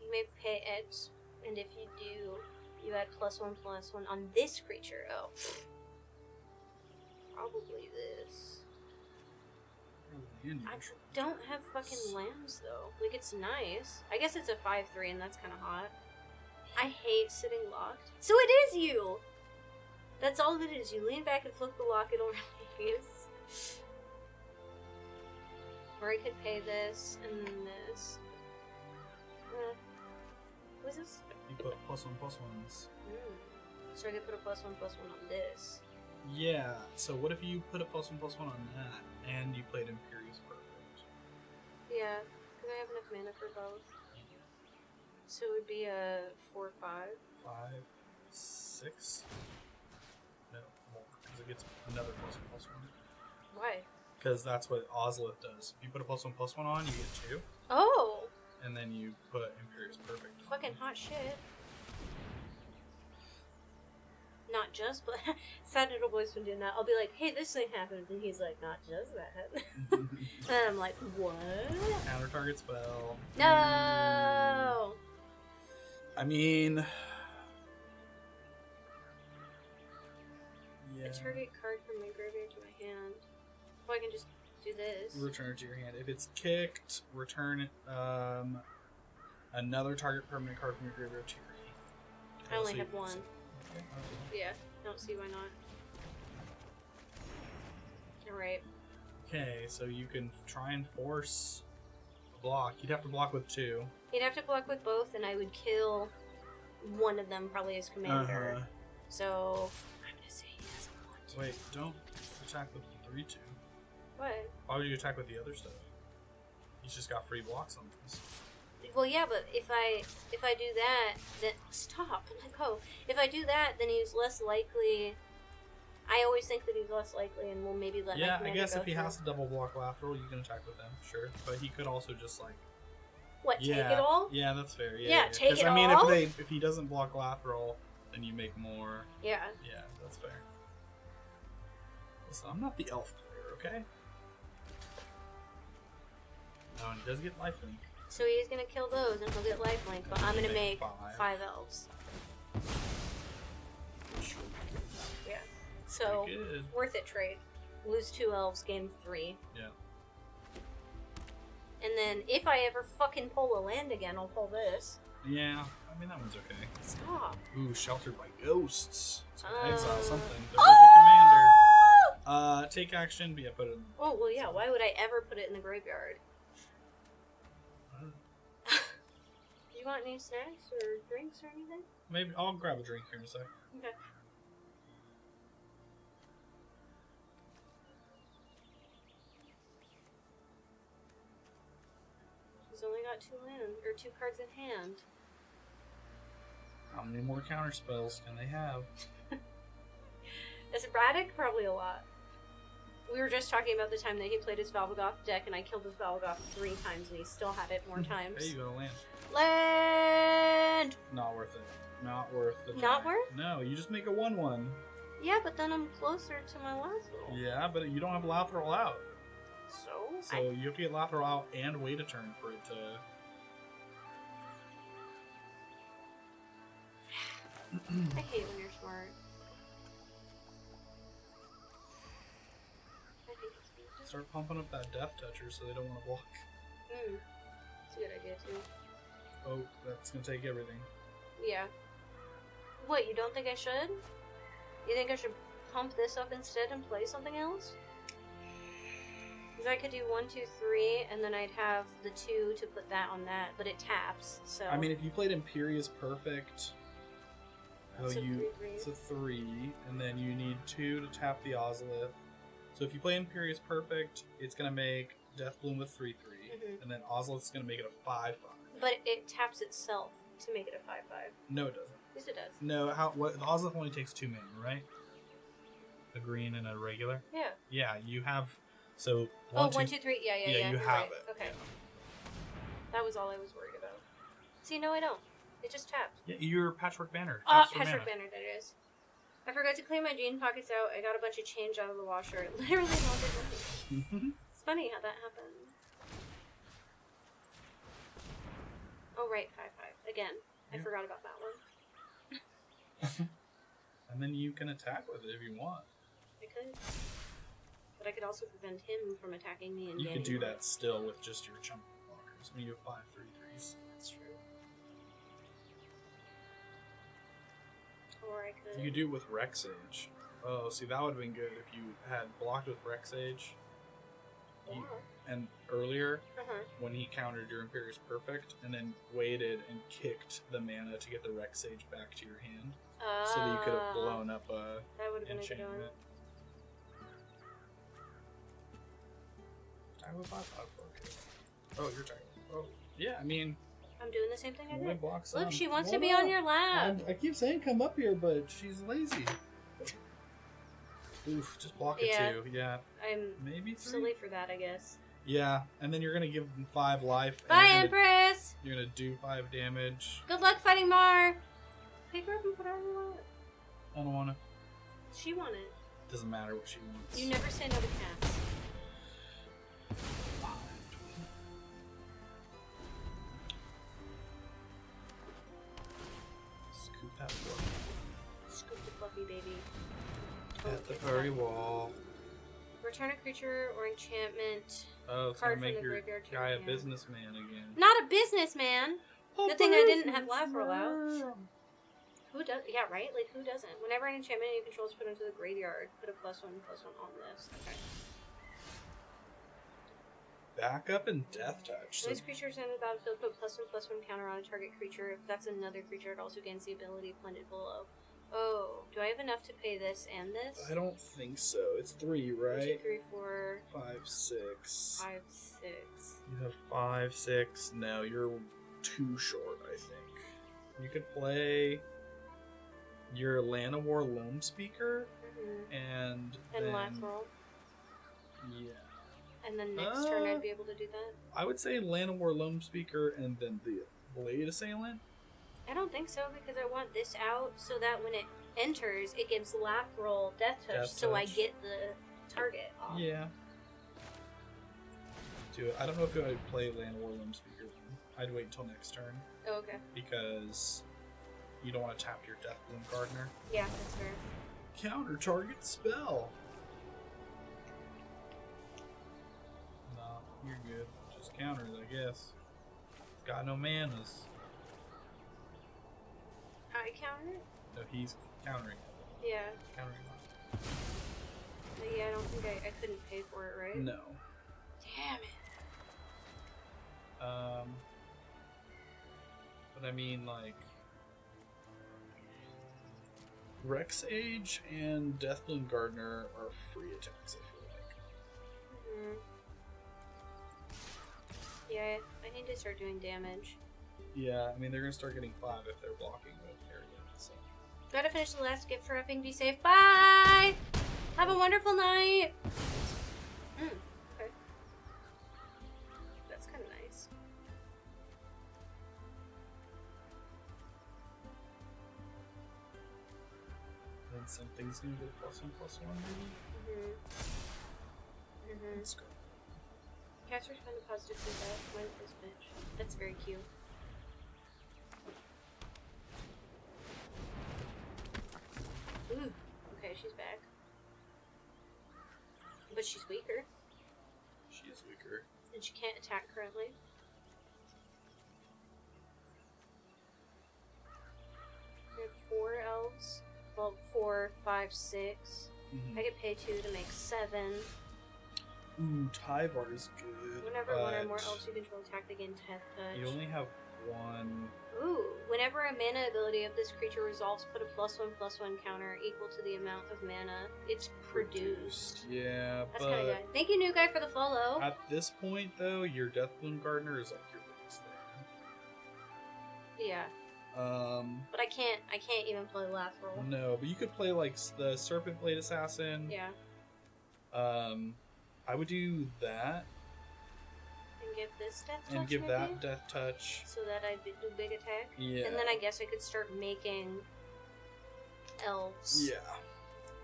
You may pay X, and if you do, you add +1/+1 on this creature. Oh. Probably this. I don't have fucking lambs, though. Like, it's nice. I guess it's a 5/3, and that's kind of hot. I hate sitting locked. So it is you! That's all it is. You lean back and flip the lock, it'll release. Or I could pay this, and then this. What is this? You put +1/+1s. So I could put a +1/+1 on this. Yeah, so what if you put a +1/+1 on that, and you played Imperious Perfect? Yeah, because I have enough mana for both. So it would be a 4/5. 5, 6? No, more, because it gets another +1/+1. Why? Because that's what Ozlith does. If you put a +1/+1 on, you get 2, Oh! and then you put Imperious Perfect on. Fucking hot shit. Not just, but Sad Little Boy's been doing that. I'll be like, hey, this thing happened, and he's like, not just that. And I'm like, what? Counter target spell. No! I mean... Yeah. A target card from my graveyard to my hand. Well, I can just do this. Return it to your hand. If it's kicked, return another target permanent card from your graveyard to your hand. I only So have you- one. Yeah, don't see why not. Alright. Okay, so you can try and force a block. You'd have to block with 2. You'd have to block with both, and I would kill one of them, probably as commander. So, I'm gonna say he doesn't want to. Wait, don't attack with 3/2. What? Why would you attack with the other stuff? He's just got free blocks on this. Well, yeah, but if I do that, then stop. Let go. If I do that, then he's less likely. I always think that he's less likely, and will maybe let. Yeah, my I guess go if he through. has to double block lateral, you can attack with him, sure. But he could also just like. What? Yeah, Take it all? Yeah, that's fair. Yeah, take 'Cause, it I mean, all? if he doesn't block lateral, then you make more. Yeah. Yeah, that's fair. Listen, I'm not the elf player, okay? No, and he does get lifelink. So he's gonna kill those and he'll get lifelink, but I'm gonna make 5 elves. Yeah. So, Good. worth it trade. Lose 2 elves, gain 3. Yeah. And then, if I ever fucking pull a land again, I'll pull this. Yeah, I mean, that one's okay. Stop. Ooh, sheltered by ghosts. It's gonna Uh, exile something. There's your commander. Take action, but yeah, put it in. Oh, well, yeah, why would I ever put it in the graveyard? You want any snacks or drinks or anything? Maybe I'll grab a drink here in a sec. Okay. He's only got 2 land or 2 cards in hand. How many more counter spells can they have? Is it Braddock? Probably a lot. We were just talking about the time that he played his Valvagoth deck, and I killed his Valvagoth 3 times, and he still had it more times. Hey, you got a land. Land! Not worth it. Not worth it. Not worth? No, you just make a 1/1. Yeah, but then I'm closer to my last roll. Yeah, but you don't have Lathril out. So? So you have to get Lathril out and wait a turn for it to... I hate when you're smart. I think it's Start pumping up that Death Toucher so they don't want to block. It's a good idea, too. Oh, that's going to take everything. Yeah. What, you don't think I should? You think I should pump this up instead and play something else? Because I could do 1, 2, 3, and then I'd have the 2 to put that on that, but it taps, so... I mean, if you played Imperious Perfect... It's a 3/3. It's a 3, and then you need 2 to tap the Ozolith. So if you play Imperious Perfect, it's going to make Deathbloom with 3/3, and then Ozolith's going to make it a 5/5. But it taps itself to make it a 5/5. No, it doesn't. Yes, it does. No, the Ozolith only takes 2 mana, right? A green and a regular? Yeah. Yeah, you have... So, 1, 2, 3. Yeah, you you're have right. it. Okay. Yeah. That was all I was worried about. See, no, I don't. It just tapped. Yeah, your Patchwork Banner. Oh, taps for Patchwork mana. Banner, that is. I forgot to clean my jean pockets out. I got a bunch of change out of the washer. It literally melted nothing. It's funny how that happens. Oh, right, 5/5. Again. I Yeah. forgot about that one. And then you can attack with it if you want. I could. But I could also prevent him from attacking me and You could getting do more. that still with just your chunk blockers. I mean, you have 5 3/3s. That's true. Or I could... You could do it with Rexage. Oh, see, that would have been good if you had blocked with Rexage. And earlier, when he countered your Imperious Perfect, and then waited and kicked the mana to get the Rexage back to your hand. So that you could have blown up a that would have been a good enchantment. one. I would buy 5 focus. Oh, you're talking. Oh, yeah, I mean... I'm doing the same thing I only did. block some. Look, she wants Well, to be no. on your lap. I keep saying come up here, but she's lazy. Oof, just block it Yeah. too. Yeah, I'm maybe 3? silly for that, I guess. Yeah, and then you're gonna give them 5 life. And Bye, you're gonna, Empress! you're gonna do 5 damage. Good luck fighting Mar! Pick her up and put her on your lap. I don't wanna. She wanted. Doesn't matter what she wants. You never say no to cats. Scoop that fluffy. Scoop the fluffy baby. At the it's furry done. wall. Return a creature or enchantment. Oh, it's Card gonna make from the your graveyard to guy your a hand. businessman again. Not a businessman! Good thing I didn't have Lathril out. Who does? Yeah, right? Like, who doesn't? Whenever an enchantment you control is put into the graveyard, put a +1/+1 on this. Okay. Backup and Death Touch. So These creatures enter the battlefield, put +1/+1 counter on a target creature. If that's another creature, it also gains the ability blended below. Oh, do I have enough to pay this and this? I don't think so. It's 3, 1, 2, right? 3, 4, 5, 6. 5, 6. You have 5, 6. No, you're too short, I think. You could play your Llanowar Loam Speaker and And then, Lathril. Yeah. And then next turn I'd be able to do that. I would say Llanowar Loam Speaker and then the Blade Assailant. I don't think so, because I want this out so that when it enters, it gives lateral death touch, Death so I touch. get the target off. Yeah. Do it. I don't know if I'd play Land Warlooms Speaker one. I'd wait until next turn, Oh, okay. because you don't want to tap your Deathbloom Gardener. Yeah, that's fair. Counter target spell. Nah, you're good. Just counters, I guess. Got no manas. I counter? No, he's countering. Yeah. Countering mine. But yeah, I don't think I couldn't pay for it, right? No. Damn it. But I mean, like, Rex Age and Deathbloom Gardener are free attacks, I feel like. Yeah, I need to start doing damage. Yeah, I mean, they're gonna start getting 5 if they're blocking with area, so. Gotta finish the last gift wrapping. Be safe. Bye! Have a wonderful night! Okay. That's kind of nice. Then something's gonna go +1/+1, maybe? Let's go. Cats respond to positive feedback. When this bitch. That's very cute. Ooh. Okay, she's back. But she's weaker. She is weaker. And she can't attack currently. We have 4 elves. Well, 4, 5, 6. I could pay 2 to make 7. Ooh, Tyvar is good. Whenever one or more but elves you control attack again, death touch. you only have 1. Ooh, whenever a mana ability of this creature resolves, put a +1/+1 counter equal to the amount of mana it's produced. Yeah, That's kind of good. Thank you, new guy, for the follow. at this point, though, your Deathbloom Gardener is like your biggest thing. Yeah, but I can't even play lateral. No, but you could play like the Serpent Blade Assassin. Yeah, I would do that and give this death touch. and give maybe? that Death Touch. So that I do big attack. Yeah. And then I guess I could start making elves. Yeah.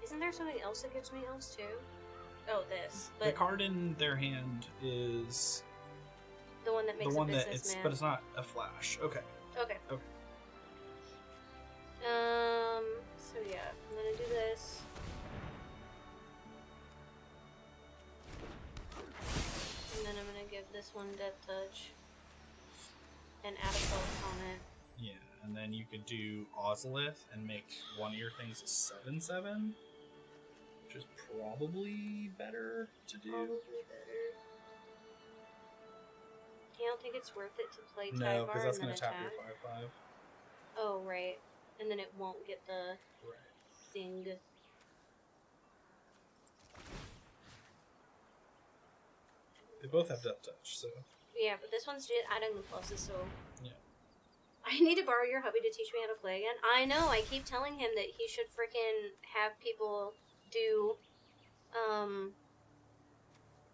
Isn't there something else that gives me elves too? Oh, this. The But card in their hand is the one that makes the one a that businessman. it's, but it's not a flash. Okay. Okay. Okay. So yeah, I'm gonna do this. And then I'm gonna give this one death touch. And add a pulse on it. Yeah, and then you could do Ozolith and make one of your things a 7/7, which is probably better to do. Probably better. You don't think it's worth it to play No, Tyvar because that's and going then to tap attack? your 5/5. Oh, right. And then it won't get the Right. thing. They both have Death Touch, so. Yeah, but this one's just adding the pluses, so... Yeah. I need to borrow your hubby to teach me how to play again. I know, I keep telling him that he should frickin' have people do,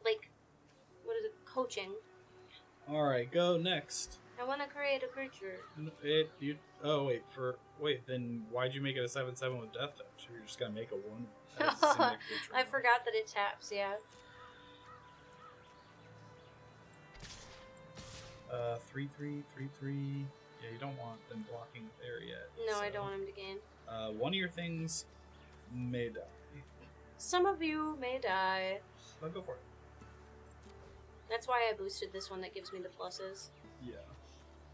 like, what is it, coaching. Alright, go next. I want to create a creature. Then why'd you make it a 7/7 with Death Touch? You're just gonna make a 1. as a single creature I now. forgot that it taps, yeah. 3/3, 3/3. Yeah, you don't want them blocking there yet. No, so. I don't want him to gain. One of your things may die. Some of you may die. But go for it. That's why I boosted this one that gives me the pluses. Yeah.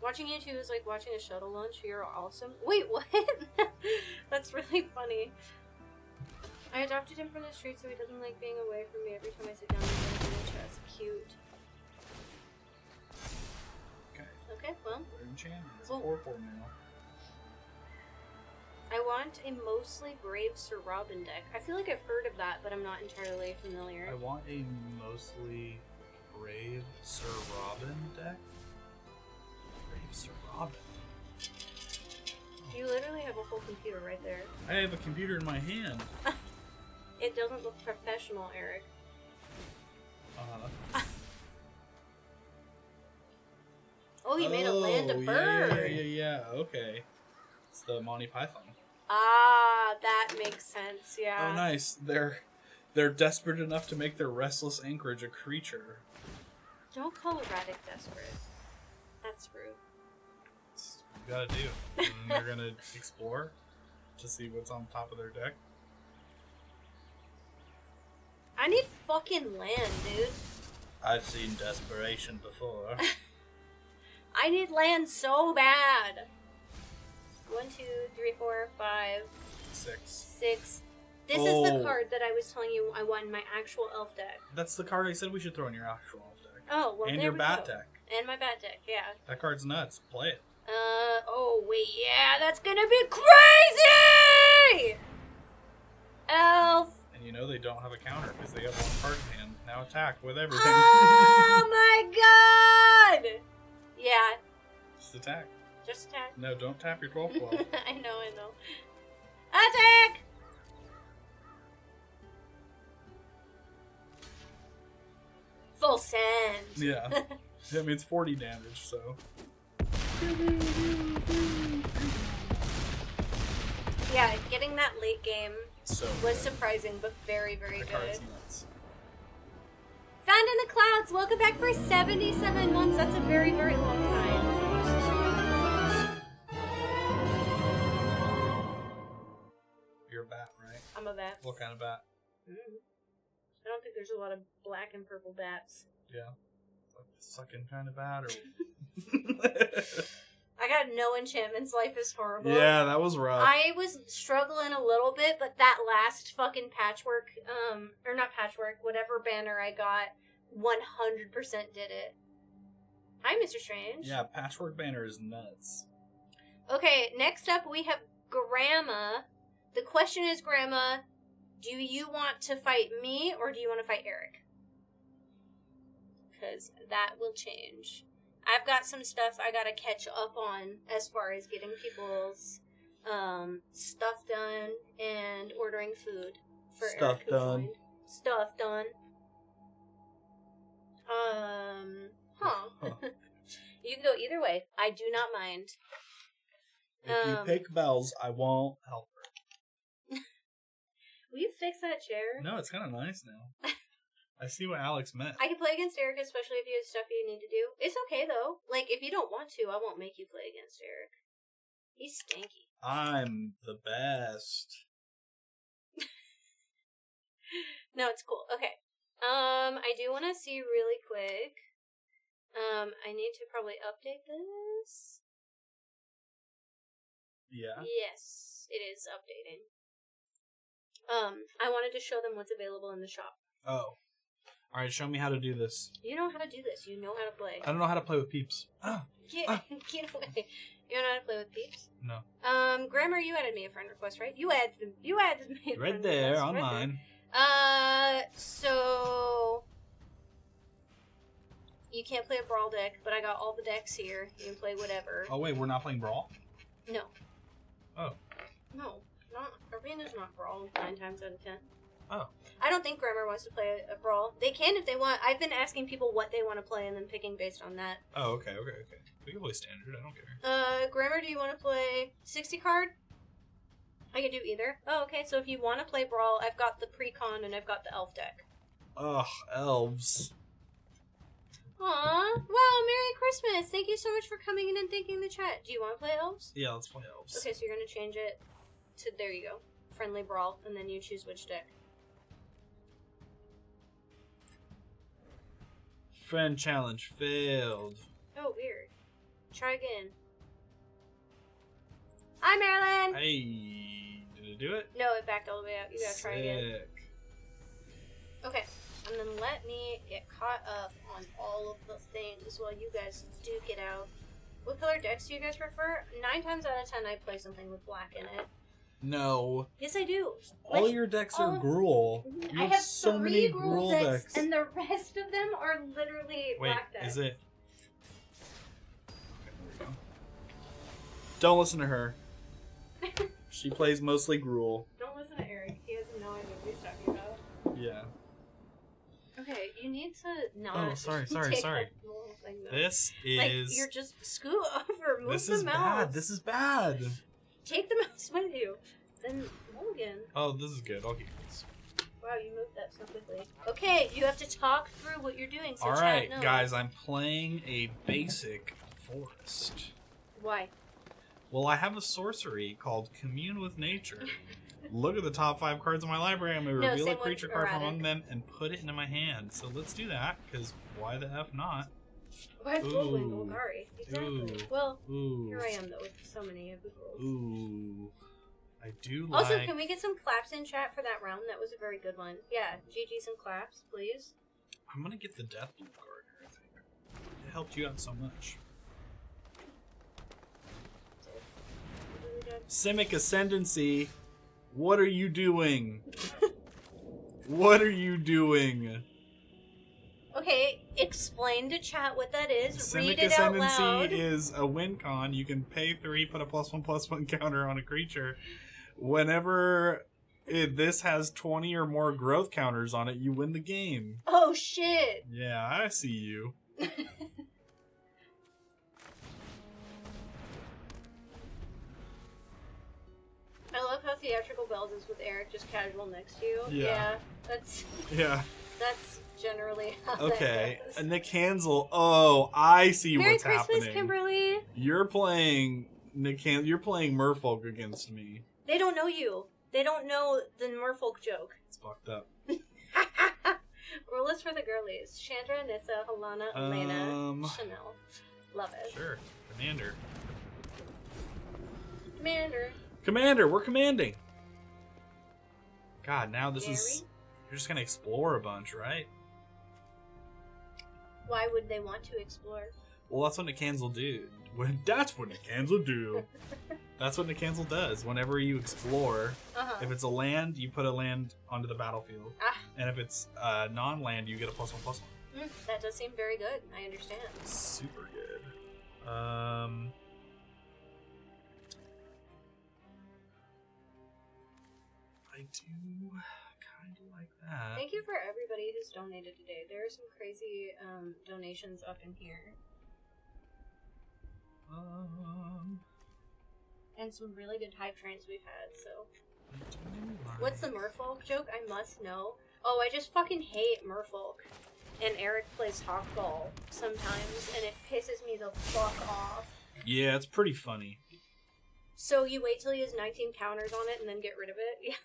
Watching you two is like watching a shuttle launch. You're awesome. Wait, what? That's really funny. I adopted him from the street so he doesn't like being away from me every time I sit down and play in the chest. Cute. Okay. Okay, well. We're in champion. It's Well- 4/4 now. I want a mostly brave Sir Robin deck. I feel like I've heard of that, but I'm not entirely familiar. I want a mostly brave Sir Robin deck. Brave Sir Robin. You literally have a whole computer right there. I have a computer in my hand. It doesn't look professional, Eric. Uh-huh. Oh, he made a land of bird. Yeah. Okay. It's the Monty Python. Ah, that makes sense, yeah. Oh, nice. They're desperate enough to make their restless anchorage a creature. Don't call a Raddick desperate. That's rude. That's what you gotta do. And they're gonna explore to see what's on top of their deck. I need fucking land, dude. I've seen desperation before. I need land so bad. 1, 2, 3, 4, 5, 6. This is the card that I was telling you I want in my actual elf deck. That's the card I said we should throw in your actual elf deck. Oh, well, and there your we bat go. deck. And my bat deck, yeah. That card's nuts. Play it. Oh, wait, yeah, that's gonna be crazy! Elf. And you know they don't have a counter because they have one card in hand. Now attack with everything. Oh my god! Yeah. Just attack. Just attack. No, don't tap your 12 12. I know. Attack! Full send. Yeah. I mean, it's 40 damage, so. Yeah, getting that late game So was good. surprising, but very, very The good. card's nuts. Found in the Clouds, welcome back for 77 months. That's a very, very long time. You're a bat, right? I'm a bat. What kind of bat? I don't think there's a lot of black and purple bats. Yeah. Like the sucking kind of bat, or. I got no enchantments. Life is horrible. Yeah, that was rough. I was struggling a little bit, but that last fucking patchwork, or not patchwork, whatever banner I got, 100% did it. Hi, Mr. Strange. Yeah, Patchwork Banner is nuts. Okay, next up we have Grandma. The question is, Grandma, do you want to fight me or do you want to fight Eric? Because that will change. I've got some stuff I gotta catch up on as far as getting people's stuff done and ordering food for Stuff Eric who done. joined. Stuff done. You can go either way. I do not mind. If you pick bells, I won't help her. Will you fix that chair? No, it's kind of nice now. I see what Alex meant. I can play against Eric, especially if you have stuff you need to do. It's okay, though. Like, if you don't want to, I won't make you play against Eric. He's stanky. I'm the best. No, it's cool. Okay. I do want to see really quick. I need to probably update this. Yeah. Yes, it is updating. I wanted to show them what's available in the shop. Oh. Alright, show me how to do this. You know how to do this. You know how to play. I don't know how to play with peeps. Ah. Get away. You don't know how to play with peeps? No. Grammar, you added me a friend request, right? You added me a friend Right there, request. online. So you can't play a brawl deck, but I got all the decks here. You can play whatever. Oh, wait, we're not playing Brawl? No. Oh. No, not Arena's not brawl 9 times out of 10. Oh. I don't think Grammar wants to play a brawl. They can if they want. I've been asking people what they want to play and then picking based on that. Oh, okay. We can play standard, I don't care. Grammar, do you want to play 60 card? I can do either. Oh, okay, so if you want to play brawl, I've got the pre-con and I've got the elf deck. Ugh, elves. Aw, well, Merry Christmas! Thank you so much for coming in and thanking the chat. Do you want to play elves? Yeah, let's play elves. Okay, so you're gonna change it to, there you go, friendly brawl, and then you choose which deck. Friend challenge failed. Oh, weird. Try again. Hi, Marilyn! Hey, did it do it? No, it backed all the way out. You gotta try again. Sick. Okay, and then let me get caught up on all of the things while you guys duke it out. What color decks do you guys prefer? 9 times out of 10, I play something with black in it. No. Yes, I do. All Like, your decks all are of- Gruul. You I have so 3 many Gruul Gruul decks, and the rest of them are literally Wait, black decks. is it? Okay, there we go. Don't listen to her. She plays mostly Gruul. Don't listen to Eric. He has no idea what he's talking about. Yeah. Okay, you need to not. Oh, sorry. take the whole thing, though. This Like, is. you're just scoot over. Move This the is mouse. bad. This is bad. Take the mouse with you. Then Mulligan. Oh, this is good. I'll keep this. Wow, you moved that so quickly. Okay, you have to talk through what you're doing. So All chat right, knows. guys. I'm playing a basic forest. Why? Well, I have a sorcery called Commune with Nature. Look at the top 5 cards in my library. I'm going to reveal a same one, creature card from erratic. among them and put it into my hand. So let's do that, because why the F not? Why Bullwind Ooh. Golgari? Exactly. Ooh. Well, Ooh. here I am though with so many of the rules. Ooh. I do Also, like... can we get some claps in chat for that round? That was a very good one. Yeah, GG some claps, please. I'm going to get the Deathloop card here, I think. It helped you out so much. Simic Ascendancy, what are you doing? What are you doing? Okay, explain to chat what that is. Simic Read it out Ascendancy loud. is a win con. You can pay 3, put a +1/+1 counter on a creature. Whenever this has 20 or more growth counters on it, you win the game. Oh shit! Yeah, I see you. I love how theatrical Bells is with Eric just casual next to you. Yeah. That's Yeah. generally how Okay. that goes. Nick Hansel. Oh, I see Merry what's Christmas, happening. Kimberly. You're playing Nick Hansel. You're playing Merfolk against me. They don't know you. They don't know the Merfolk joke. It's fucked up. Rule is for the girlies. Chandra, Nissa, Alana, Elena, Chanel. Love it. Sure. Commander. Commander. Commander, we're commanding. God, now this Gary? is... You're just gonna explore a bunch, right? Why would they want to explore? Well, that's what Nick Hansel do. That's what Nick Hansel do. That's what Nick Hansel does. Whenever you explore, if it's a land, you put a land onto the battlefield. Ah. And if it's non-land, you get a +1/+1. That does seem very good. I understand. Super good. I do kind of like that. Thank you for everybody who's donated today. There are some crazy donations up in here. And some really good hype trains we've had, so. I do like... What's the Merfolk joke? I must know. Oh, I just fucking hate Merfolk. And Eric plays Hawkball sometimes, and it pisses me the fuck off. Yeah, it's pretty funny. So you wait till he has 19 counters on it and then get rid of it? Yeah.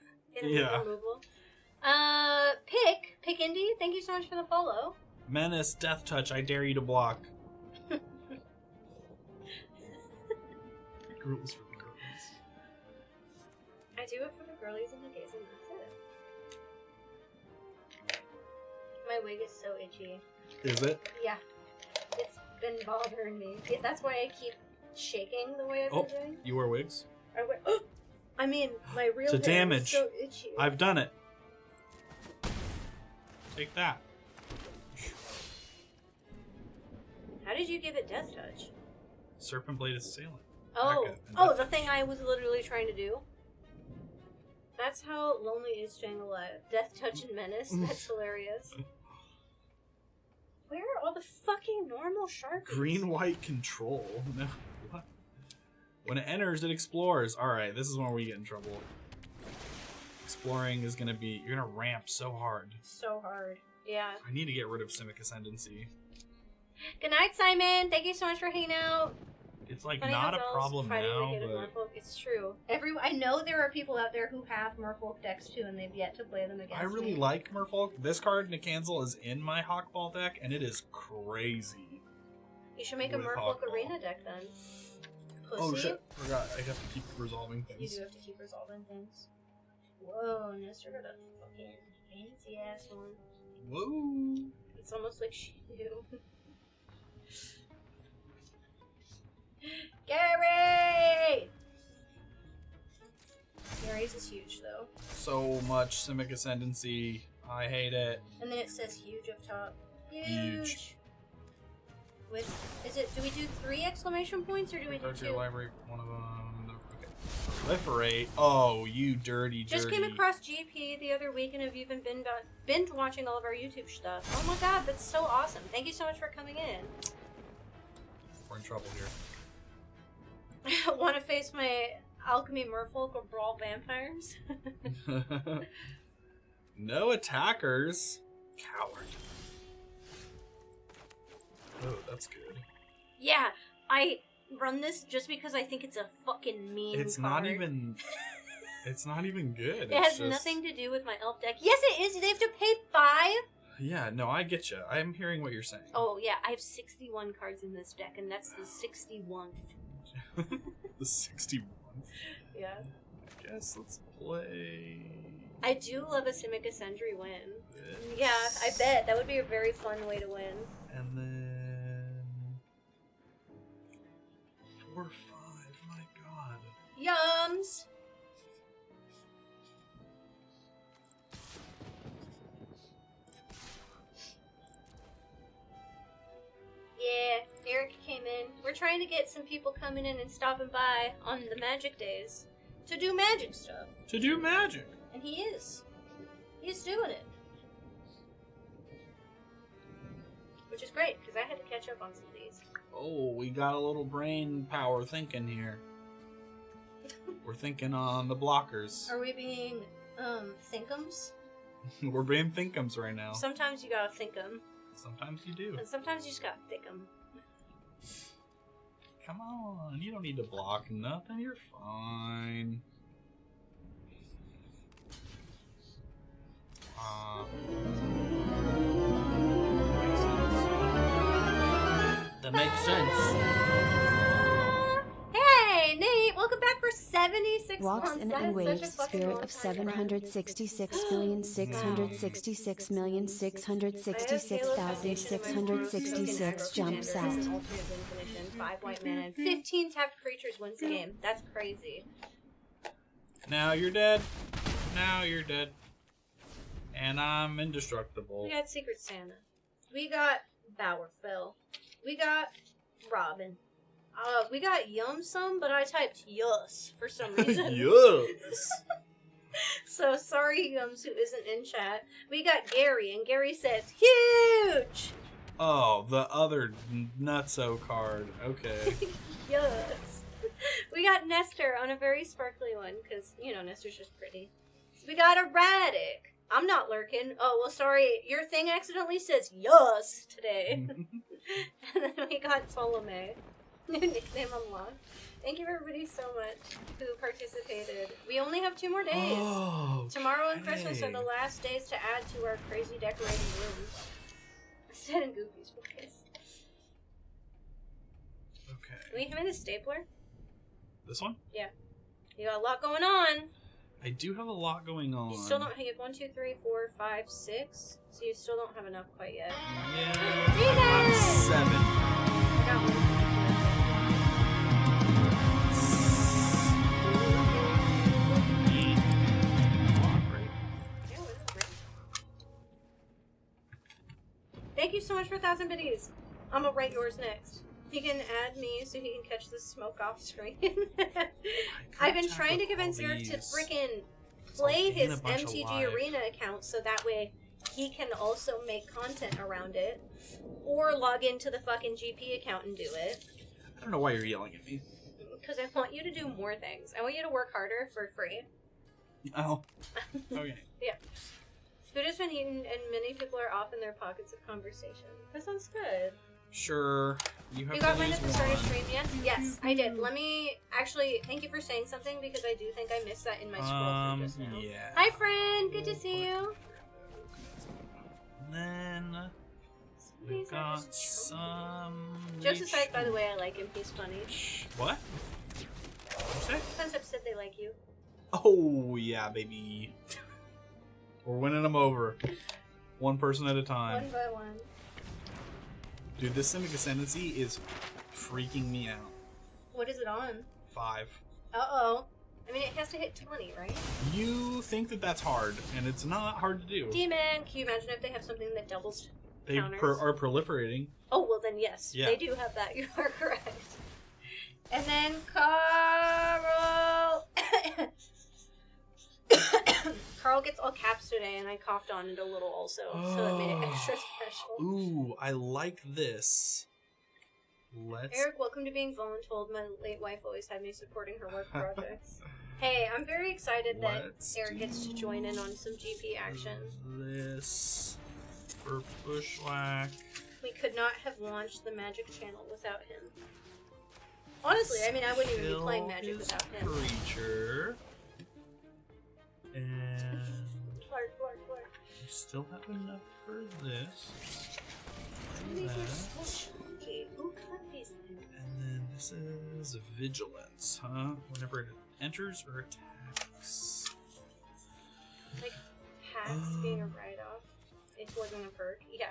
Yeah. Removal. Pick Indie, thank you so much for the follow. Menace, Death Touch, I dare you to block. Rules for the girlies. I do it for the girlies and the gays, and that's it. My wig is so itchy. Is it? Yeah. It's been bothering me. That's why I keep shaking the way I've been doing. You wear wigs? I mean, my real To hair damage. is so itchy. I've done it. Take that. How did you give it Death Touch? Serpent Blade Assailant. Oh, Back up. oh, the thing I was literally trying to do. That's how lonely is Jangala. Death Touch and Menace. That's hilarious. Where are all the fucking normal sharpies? Green-white control. No. What? When it enters, it explores. Alright, this is when we get in trouble. Exploring is gonna be... You're gonna ramp so hard. So hard. Yeah. I need to get rid of Simic Ascendancy. Good night, Simon. Thank you so much for hanging out. It's like Funny not how a Bell's problem fighting the now, hate of but... Merfolk. It's true. I know there are people out there who have Merfolk decks too, and they've yet to play them against I really me. like Merfolk. This card, Nick Hansel, is in my Hawkball deck, and it is crazy. You should make a with Merfolk Hawkball. arena deck then. Pussy. Oh shit, forgot. I have to keep resolving You things. do have to keep resolving things. Whoa, Nestor got a fucking fancy ass one. Whoa. It's almost like she knew. Gary! Gary's is huge though. So much Simic Ascendancy. I hate it. And then it says huge up top. Huge. With, do we do 3 exclamation points or do we do Go to 2? your library, one of them. Okay. Proliferate? Oh, you dirty. Just came across GP the other week and have even been binge watching all of our YouTube stuff. Oh my god, that's so awesome. Thank you so much for coming in. We're in trouble here. Want to face my alchemy merfolk or brawl vampires? No attackers. Coward. Oh, that's good. Yeah, I run this just because I think it's a fucking meme It's card. not even. It's not even good. It has just... nothing to do with my elf deck. Yes, it is. They have to pay 5. Yeah, no, I get you. I'm hearing what you're saying. Oh yeah, I have 61 cards in this deck, and that's the 61st. The 61. Yeah. I guess let's play. I do love a Simic Ascendry win. This. Yeah, I bet that would be a very fun way to win. And then 4-5. My God. Yums. Yeah, Eric came in. We're trying to get some people coming in and stopping by on the magic days to do magic stuff. To do magic. And he is. He's doing it. Which is great, because I had to catch up on some of these. Oh, we got a little brain power thinking here. We're thinking on the blockers. Are we being, thinkums? We're being thinkums right now. Sometimes you gotta think 'em, Sometimes you do. and sometimes you just gotta think 'em. Come on, you don't need to block nothing. You're fine. That makes sense. Hey, Nate! Welcome back for 76 Walks months. in That a is wave such a fucking spirit long of time, 766,666,666,666 jumps out. 5 white mana and 15 tapped creatures wins the game. That's crazy. Now you're dead. Now you're dead. And I'm indestructible. We got Secret Santa. We got Bowerfell. We got Robin. We got Yum Sum, but I typed Yus for some reason. Yes. So sorry, Yums, who isn't in chat. We got Gary, and Gary says, huge! Oh, the other nutso card. Okay. Yes. We got Nestor on a very sparkly one, because, you know, Nestor's just pretty. We got Erratic. I'm not lurking. Oh, well, sorry. Your thing accidentally says Yus today. And then we got Ptolemy. New nickname unlocked. Thank you everybody so much who participated. We only have 2 more days. Oh, Tomorrow and Christmas are the last days to add to our crazy decorating room. Instead in Goofy's place. Okay. Can we hand me the stapler? This one? Yeah. You got a lot going on. I do have a lot going on. You still don't have 1, 2, 3, 4, 5, 6. So you still don't have enough quite yet. Yeah. Read I'm it! 7. I got 1, 2, 3. Thank you so much for 1,000 biddies. I'm gonna write yours next. He can add me so he can catch the smoke off screen. I've been trying to convince Eric to freaking play his MTG Arena account so that way he can also make content around it. Or log into the fucking GP account and do it. I don't know why you're yelling at me. Because I want you to do more things. I want you to work harder for free. Oh. Okay. Yeah. Food has been eaten and many people are off in their pockets of conversation. That sounds good. Sure. You have You to got mine lose at the start of one. stream, yes? Yes, I did. Let me... Actually, thank you for saying something because I do think I missed that in my scroll through just now. Yeah. Hi, friend! Good to see you. And then we've got some. Joseph Ike, by the way, I like him. He's funny. What? What'd you say? Concept said they like you. Oh yeah, baby. We're winning them over, one person at a time. One by one. Dude, this Simic Ascendancy is freaking me out. What is it on? 5. Uh-oh. I mean, it has to hit 20, right? You think that that's hard, and it's not hard to do. Demon, can you imagine if they have something that doubles They counters? are proliferating. Oh, well then yes. Yeah. They do have that. You are correct. And then Carl Carl gets all caps today, and I coughed on it a little also, so that made it extra special. Ooh, I like this. Let's. Eric, welcome to being voluntold. My late wife always had me supporting her work projects. Hey, I'm very excited that Eric gets to join in on some GP action. This for Bushwhack. We could not have launched the Magic channel without him. Honestly, I mean, I wouldn't even be playing Magic without him. Creature. And Clark. we still have enough for this. These That. are so chunky. Who cut these things? And then this is Vigilance, huh? Whenever it enters or attacks. Like, hacks being a write-off. It wasn't a perk. Yeah.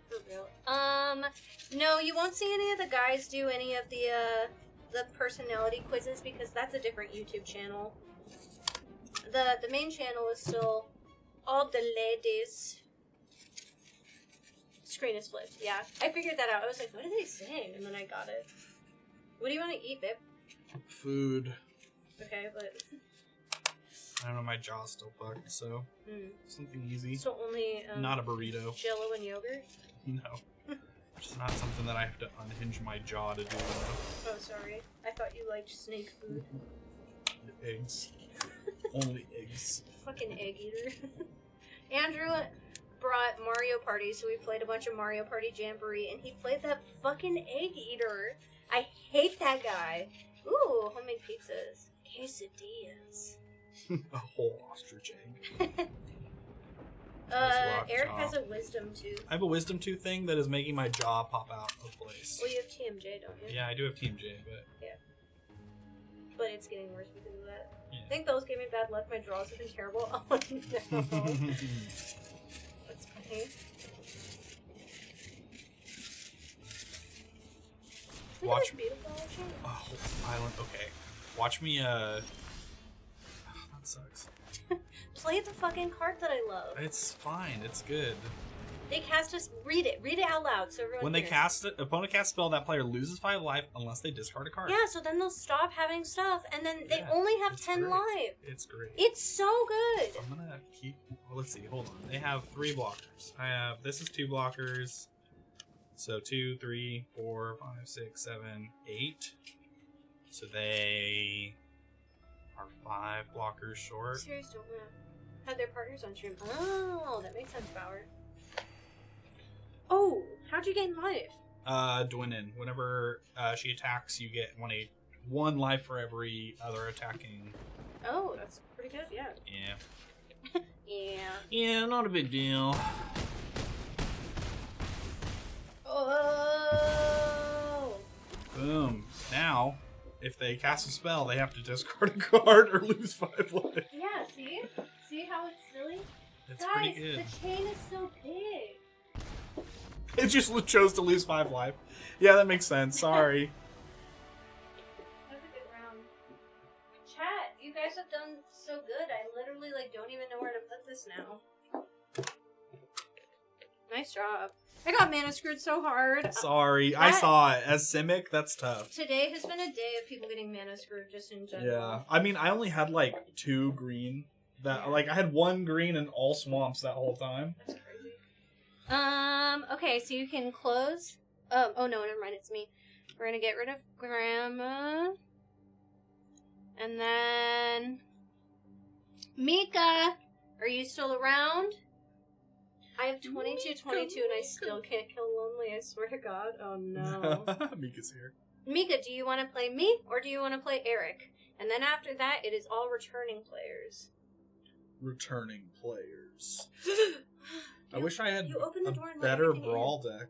For real. No, you won't see any of the guys do any of the personality quizzes because that's a different YouTube channel. The main channel is still all the ladies. Screen is flipped. Yeah, I figured that out. I was like, what are they saying? And then I got it. What do you want to eat, babe? Food. Okay, but I don't know, my jaw's still fucked, so something easy. so only Not a burrito. Jello and yogurt. No. Just not something that I have to unhinge my jaw to do. Oh, sorry. I thought you liked snake food. Eggs. Only eggs. Fucking egg eater. Andrew brought Mario Party, so we played a bunch of Mario Party Jamboree, and he played that fucking egg eater. I hate that guy. Ooh, homemade pizzas. Quesadillas. A whole ostrich egg. Eric has a wisdom tooth. I have a wisdom tooth thing that is making my jaw pop out of place. Well, you have TMJ, don't you? Yeah, I do have Team J, but But it's getting worse because of that. yeah. I think those gave me bad luck. My draws have been terrible. Oh, no. That's funny. Look at Watch this beautiful ocean. Oh, island. Okay. Watch me, that sucks. Play the fucking card that I love. It's fine. It's good. They cast us. Read it. Read it out loud so everyone When they hears. cast it, opponent casts spell, that player loses 5 life unless they discard a card. Yeah, so then they'll stop having stuff, and then they Yeah, only have it's 10 great. life. It's great. It's so good. I'm gonna keep. Well, let's see. Hold on. They have 3 blockers. I have. This is 2 blockers. So 2, 3, 4, 5, 6, 7, 8. So they are 5 blockers short. Serious, don't know. Had their partners on stream. Oh, that makes sense, Bauer. Oh, how'd you gain life? Dwinin. Whenever she attacks, you get 1 life for every other attacking. Oh, that's pretty good, yeah. Yeah. Yeah. Yeah, not a big deal. Oh! Boom. Now, if they cast a spell, they have to discard a card or lose 5 life. Yeah, see? See how it's silly? It's Guys, pretty good. the chain is so big. It just chose to lose 5 life. Yeah, that makes sense. Sorry. That was a good round. Chat, you guys have done so good. I literally, don't even know where to put this now. Nice job. I got mana screwed so hard. Sorry. I saw it. As Simic, that's tough. Today has been a day of people getting mana screwed just in general. Yeah. I mean, I only had 2 green. That I had 1 green and all swamps that whole time. That's crazy. Okay, so you can close. Oh no, never mind, it's me. We're gonna get rid of Grandma. And then Mika, are you still around? I have 22, and I still can't kill Lonely, I swear to God. Oh no. Mika's here. Mika, do you want to play me, or do you want to play Eric? And then after that, it is all returning players. Returning players. I wish I had You open the door a and let better everything in. brawl deck.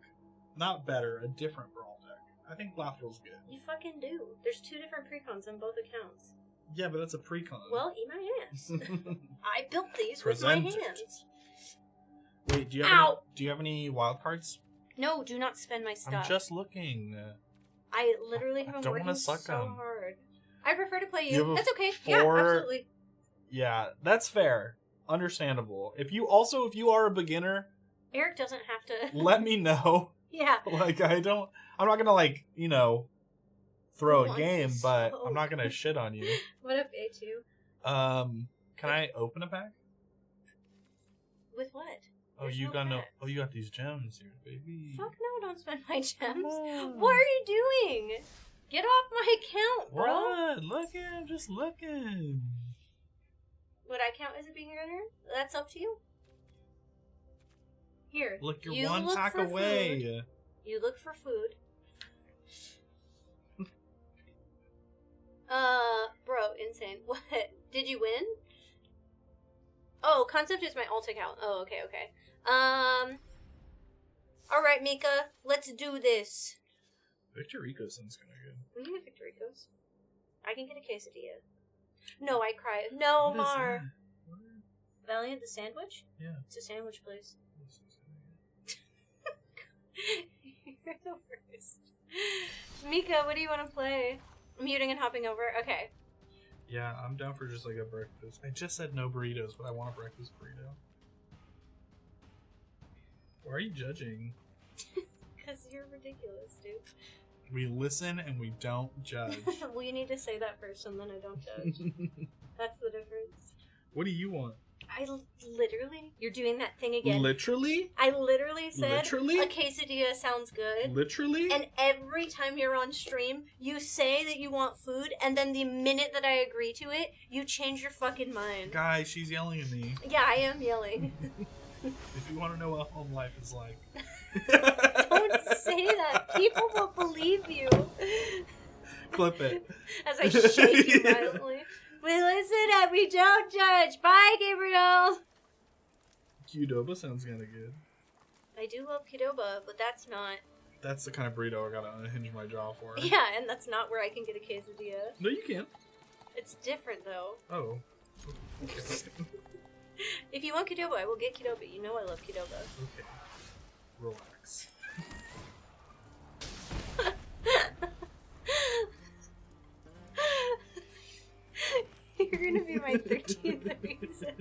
Not better, a different brawl deck. I think Lathrill's good. You fucking do. There's 2 different precons on both accounts. Yeah, but that's a precon. Well, eat my ass. I built these Present with it. my hands. Wait, do you have Ow! do you have any wild cards? No, do not spend my stuff. I'm just looking. I literally I have been don't working wanna suck so 'em. hard. I prefer to play You you. have a That's okay. Yeah, 4 absolutely. Yeah, that's fair. Understandable. If you are a beginner, Eric doesn't have to. let me know. Yeah. I'm not gonna throw Who a game, wants to but smoke? I'm not gonna shit on you. What up, A2? Can I open a pack? With what? Oh, There's you no got no. pack. Oh, you got these gems here, baby. Fuck no, don't spend my gems. Come on. What are you doing? Get off my account, bro. What? Looking, just looking. Would I count as a beginner? That's up to you. Here. Look, you're you one look tack for away. Food. You look for food. Bro, insane. What? Did you win? Oh, concept is my alt account. Oh, okay. Alright, Mika, let's do this. Victor Rico sounds kind of good. We can get Victoricos. I can get a quesadilla. No, I cry. No, What is Mar. that? What? Valiant the sandwich? Yeah. It's a sandwich place. You're the worst. Mika, what do you want to play? Muting and hopping over? Okay. Yeah, I'm down for just like a breakfast. I just said no burritos, but I want a breakfast burrito. Why are you judging? Because you're ridiculous, dude. We listen and we don't judge. Well, you need to say that first and then I don't judge. That's the difference. What do you want? I literally... You're doing that thing again. Literally? I literally said Literally? a quesadilla sounds good. Literally? And every time you're on stream, you say that you want food, and then the minute that I agree to it, you change your fucking mind. Guys, she's yelling at me. Yeah, I am yelling. If you want to know what home life is like. Don't say that. People will believe you. Clip it. As I shake you violently. We listen and we don't judge. Bye, Gabriel. Qdoba sounds kind of good. I do love Qdoba, but that's not... That's the kind of burrito I gotta unhinge my jaw for. Yeah, and that's not where I can get a quesadilla. No, you can't. It's different, though. Oh. Okay. If you want Qdoba, I will get Qdoba. You know I love Qdoba. Okay. Relax. You're gonna be my 13th reason.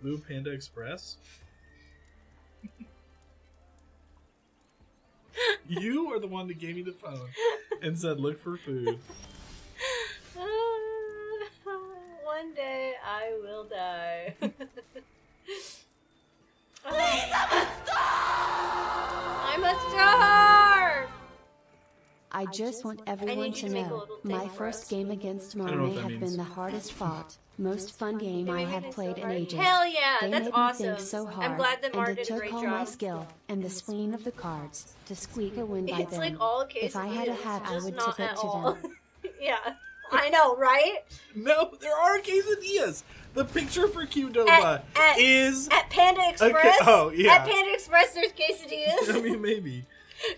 Blue Panda Express? You are the one that gave me the phone and said look for food. One day I will die. I'm a star! I just want everyone need you to to make a know, little thing my for first us. game against Mar don't know what may that have means. been the hardest fought, most fun game They I made have it played so in hard. ages. Hell yeah, They that's made awesome. me think so hard, I'm glad that Mar and did it a took great all job. my skill and the spleen of the cards to squeak a win by It's them. like all quesadillas, If I had a hat, I just would not tip it at to all. them. Yeah, I know, right? No, there are quesadillas. The picture for Qdoba At- is. At Panda Express? Okay, oh, yeah. At Panda Express, there's quesadillas. I mean, maybe.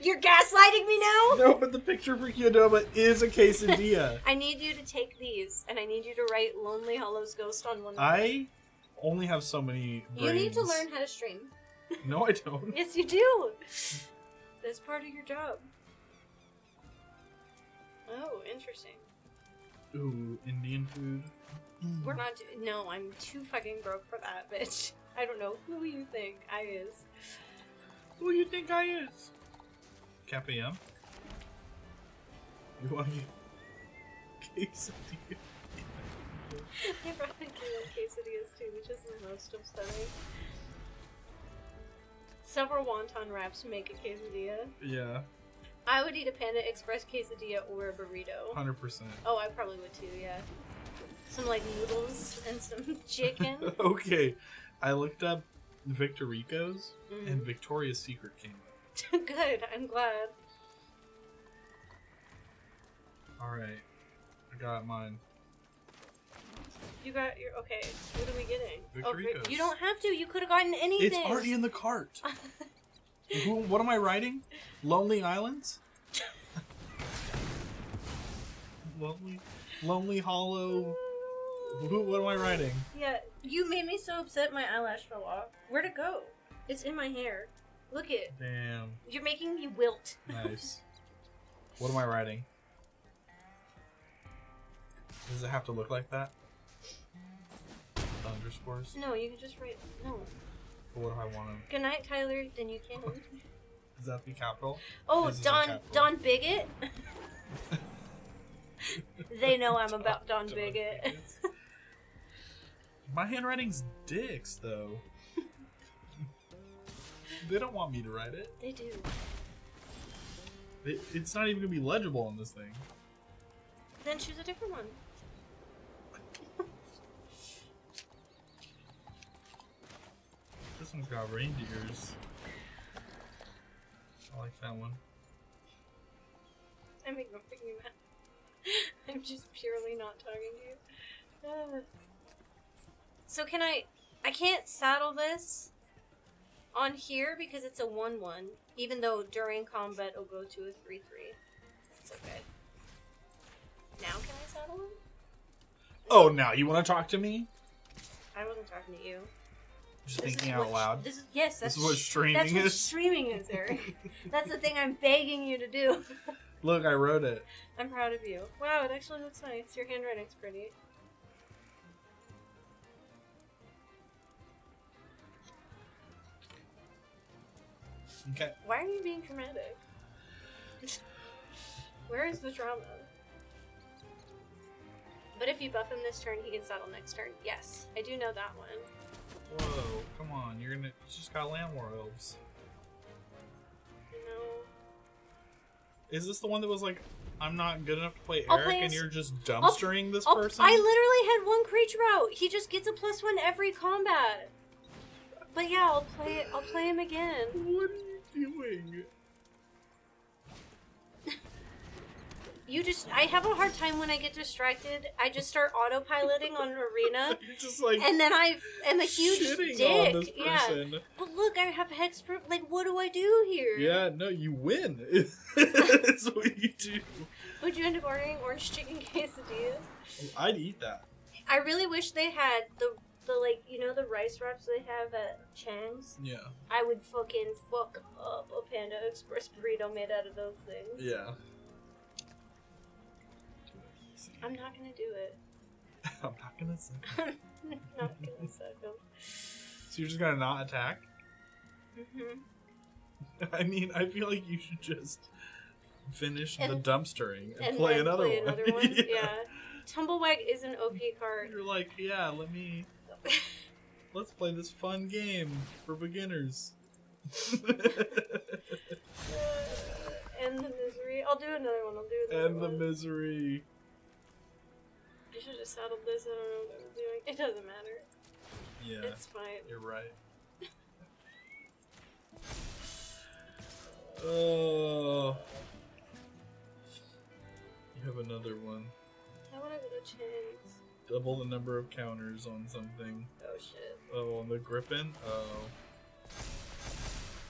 You're gaslighting me now? No, but the picture for Qdoba is a quesadilla. I need you to take these, and I need you to write Lonely Hollow's Ghost on one of them. I only have so many brains. You need to learn how to stream. No, I don't. Yes, you do. That's part of your job. Oh, interesting. Ooh, Indian food. We're not. No, I'm too fucking broke for that, bitch. I don't know who you think I is. Who you think I is? Capiem? You want to get quesadilla? They brought in quesadillas too, which is the most upsetting. Several wonton wraps make a quesadilla. Yeah, I would eat a Panda Express quesadilla or a burrito. 100%. Oh, I probably would too, yeah. Some, like, noodles and some chicken. Okay, I looked up Victor Rico's, Mhm. and Victoria's Secret came up. Good, I'm glad. Alright, I got mine. You got your... Okay, what are we getting? Victorico's. You don't have to, you could have gotten anything. It's already in the cart. What am I writing? Lonely Islands? Lonely Hollow. What am I writing? Yeah, you made me so upset my eyelash fell off. Where'd it go? It's in my hair. Look it. Damn. You're making me wilt. Nice. What am I writing? Does it have to look like that? Underscores? No, you can just write... No. What do I want to... Good night, Tyler. Then you can. Is that the capital? Oh, This is Don capital. Don Bigot. They know I'm about Don Bigot. Bigots. My handwriting's dicks, though. They don't want me to write it. They do. It's not even gonna be legible on this thing. Then choose a different one. This one's got reindeers. I like that one. I'm ignoring you, man. I'm just purely not talking to you. So can I can't saddle this on here because it's a 1-1. Even though during combat it'll go to a 3-3. It's okay. Now can I saddle him? Oh, now you want to talk to me? I wasn't talking to you. Just This thinking is out what- loud. This is, yes, This is what streaming that's what is. streaming is, Eric. That's the thing I'm begging you to do. Look, I wrote it. I'm proud of you. Wow, it actually looks nice. Your handwriting's pretty. Okay. Why are you being dramatic? Where is the drama? But if you buff him this turn, he can settle next turn. Yes, I do know that one. Whoa, come on. You just got land war elves. No. Is this the one that was like, I'm not good enough to play I'll Eric play and as- you're just dumpstering this Oh, person? I literally had one creature out. He just gets a +1 every combat. But yeah, I'll play him again. What are you doing? I have a hard time when I get distracted. I just start autopiloting on Arena. You're just like And then I am a huge shitting dick. on this Yeah. person. But look, I have Hexproof. Like, what do I do here? Yeah, no, you win. That's what you do. Would you end up ordering orange chicken quesadillas? I'd eat that. I really wish they had the like, you know, the rice wraps they have at Chang's? Yeah. I would fucking fuck up a Panda Express burrito made out of those things. Yeah. I'm not gonna do it. I'm not gonna say. I'm not gonna suck them. So you're just gonna not attack? Mm-hmm. I mean, I feel like you should just finish the And- dumpstering and, And play then another play one. another one? Yeah. Tumblewag is an OP card. You're like, yeah, let's play this fun game for beginners. And the misery. I'll do another one. And the misery. I should have settled this. I don't know what I was doing. It doesn't matter. Yeah, It's fine. you're right. Oh. You have another one. I want to go to Chang's. Double the number of counters on something. Oh shit. Oh, on the Griffin? Oh.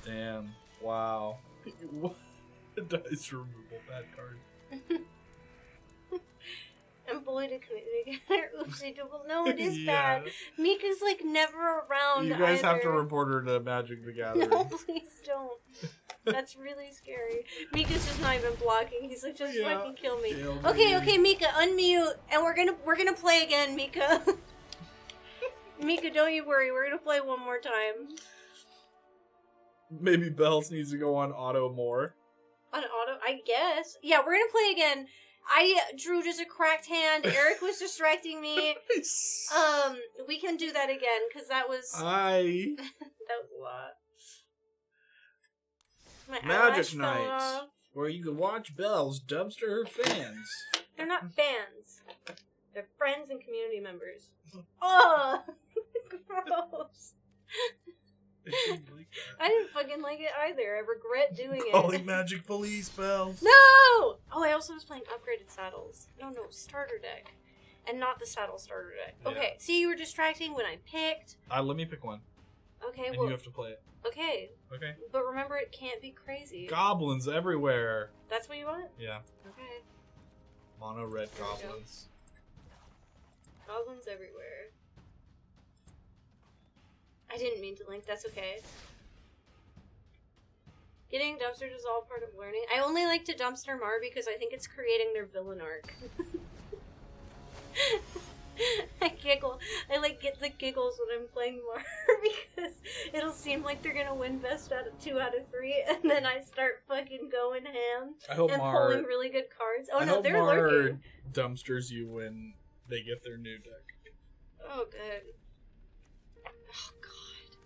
Damn. Wow. Dice removal. Bad card. I'm bullied to community together. Oopsie double. No, it is Yeah. bad. Mika's like never around. You guys have to either. report her to Magic the Gathering. No, please don't. That's really scary. Mika's just not even blocking. He's like, just Yeah. fucking kill me. Kill Okay, me. Mika, unmute, and we're gonna play again, Mika. Mika, don't you worry. We're gonna play one more time. Maybe Bells needs to go on auto more. On auto, I guess. Yeah, we're gonna play again. I drew just a cracked hand. Eric was distracting me. We can do that again because that was Uh, that was a lot. My eyelash Magic fell Nights, off. where you can watch Bells dumpster her fans. They're not fans. They're friends and community members. Oh, gross. I didn't like that. I didn't fucking like it either. I regret doing Calling it. Magic Police, Bells. No! Oh, I also was playing upgraded saddles. No, starter deck. And not the saddle starter deck. Yeah. Okay, see, you were distracting when I picked. Let me pick one, Okay, and well, you have to play it. okay. Okay. But remember, it can't be crazy. Goblins everywhere. That's what you want? Yeah. Okay. Mono red There we go. goblins. Goblins everywhere. I didn't mean to link, that's okay. Getting dumpstered is all part of learning. I only like to dumpster Mar because I think it's creating their villain arc. I giggle. I like get the giggles when I'm playing more because it'll seem like they're gonna win best out of 2 out of 3, and then I start fucking going ham I hope and Mar. pulling really good cards. Oh I no, hope they're Mar lurking. dumpsters you when they get their new deck. Oh good. Oh god.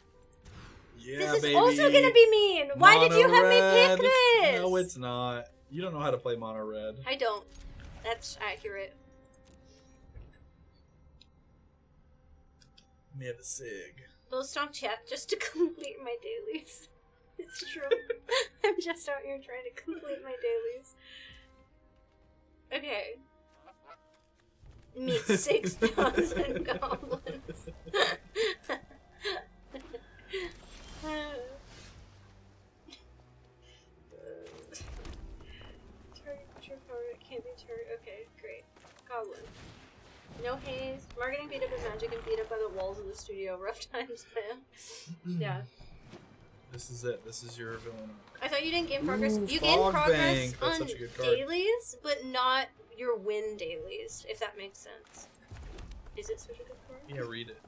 Yeah, This is baby. also gonna be mean. Why did you have me pick Mono-red. this? No, it's not. You don't know how to play mono red. I don't. That's accurate. Me have a sig. Little stomp chat just to complete my dailies. It's true. I'm just out here trying to complete my dailies. Okay. Meet 6,000 goblins. Target your power, it can't be target. Okay, great. Goblin. No haze. Marketing beat up in magic and beat up by the walls of the studio. Rough times, man. Yeah. This is it. This is your villain. I thought you didn't gain progress. Ooh, You gain Fog progress Bank. That's on such a good card. dailies, but not your win dailies, if that makes sense. Is it such a good card? Yeah, read it.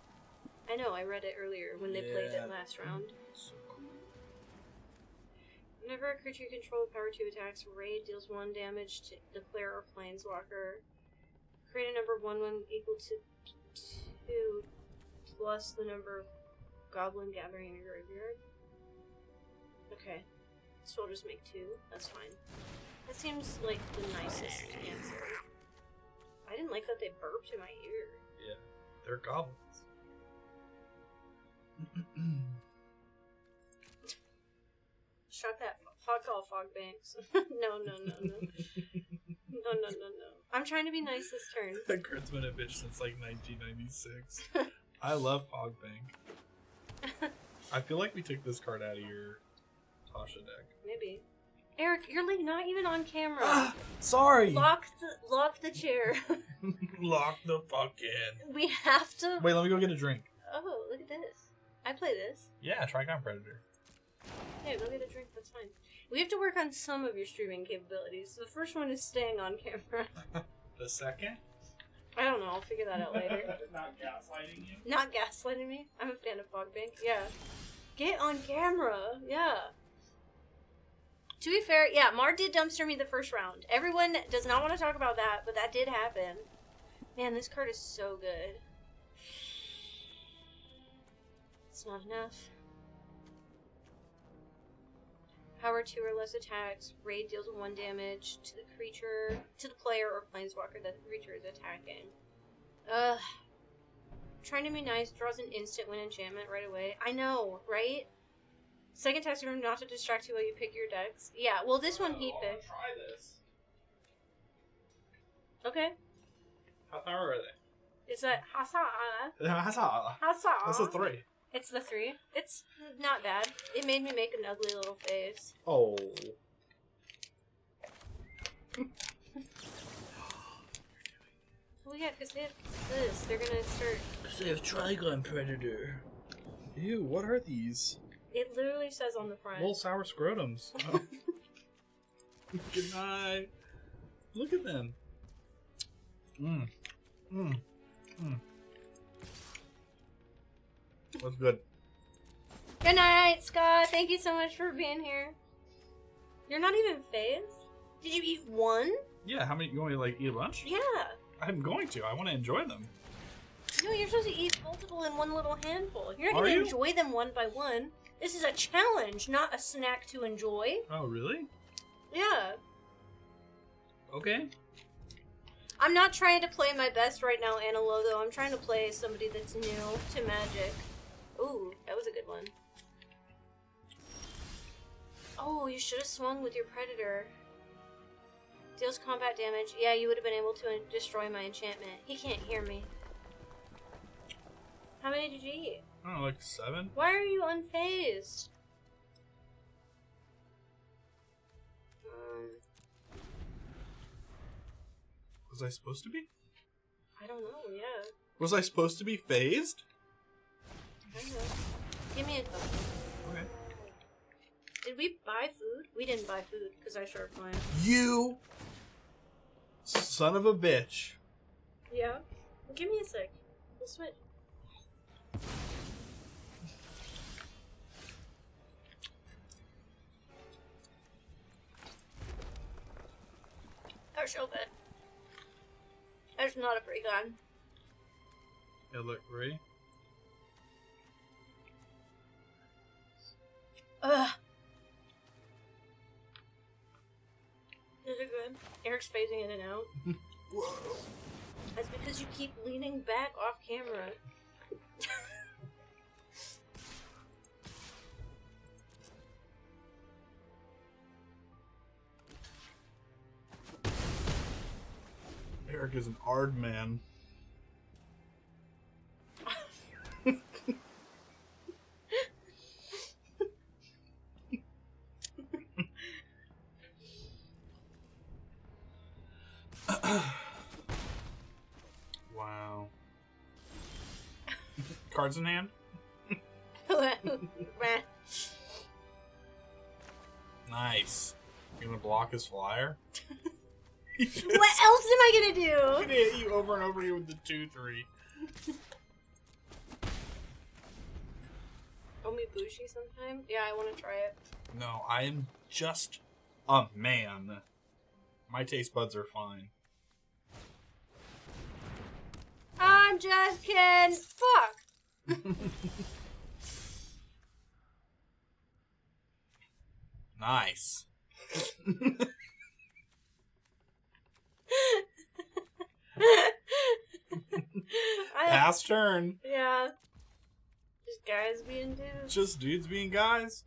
I know, I read it earlier when they played Yeah. it last round. So cool. Whenever a creature you control with power 2 attacks, raid deals 1 damage to the player or planeswalker. Create a number 1/1 equal to 2 plus the number of goblin gathering in your graveyard. Okay. So we'll just make 2. That's fine. That seems like the nicest answer. I didn't like that they burped in my ear. Yeah, they're goblins. Shut that. Fuck all fog banks. No. No. I'm trying to be nice this turn. That card's been a bitch since like 1996. I love Fog Bank. I feel like we took this card out of your Tasha deck. Maybe. Eric, you're like not even on camera. Ah, sorry. Lock the chair. Lock the fuck in. We have to. Wait, let me go get a drink. Oh, look at this. I play this. Yeah, Trigon Predator. Yeah, go get a drink. That's fine. We have to work on some of your streaming capabilities. The first one is staying on camera. The second? I don't know. I'll figure that out later. Not gaslighting you. Not gaslighting me. I'm a fan of Fogbank. Yeah. Get on camera. Yeah. To be fair, yeah, Mar did dumpster me the first round. Everyone does not want to talk about that, but that did happen. Man, this card is so good. It's not enough. Power 2 or less attacks. Raid deals 1 damage to the creature, to the player or planeswalker that the creature is attacking. Trying to be nice, draws an instant win enchantment right away. I know, right? Second text room not to distract you while you pick your decks. Yeah, well this one he picked. Try this. Okay. How far are they? Is that Hasa? That's Hasa. a 3. It's the 3. It's not bad. It made me make an ugly little face. Oh. Well, yeah, because they have this. They're gonna start. They have Trigon Predator. Ew, what are these? It literally says on the front. Little sour scrotums. Good night. Look at them. That's good. Good night, Scott. Thank you so much for being here. You're not even phased? Did you eat one? Yeah, how many? You want me to like eat a bunch? Yeah. I'm going to. I want to enjoy them. No, you're supposed to eat multiple in one little handful. You're not Are going to you? enjoy them one by one. This is a challenge, not a snack to enjoy. Oh, really? Yeah. Okay. I'm not trying to play my best right now, Analo, though. I'm trying to play somebody that's new to Magic. Ooh, that was a good one. Oh, you should have swung with your Predator. Deals combat damage. Yeah, you would have been able to destroy my enchantment. He can't hear me. How many did you eat? I don't know, like 7? Why are you unfazed? Was I supposed to be? I don't know, yeah. Was I supposed to be phased? I don't know. Give me a couple. Okay. Did we buy food? We didn't buy food because I started playing. You son of a bitch. Yeah? Give me a sec. We'll switch. brush over it. It's not a pretty gun. Yeah, look, ready? Ugh. Is it good? Eric's phasing in and out. Whoa. That's because you keep leaning back off camera. Eric is an ard man. Wow. Cards in hand? Nice. You gonna block his flyer? What else am I gonna I'm do? gonna hit you over and over here with the 2-3. Omi Bushi sometime? Yeah, I want to try it. No, I am just a man. My taste buds are fine. I'm just kidding. Fuck. Nice. Pass turn. Yeah. Just guys being dudes. Just dudes being guys.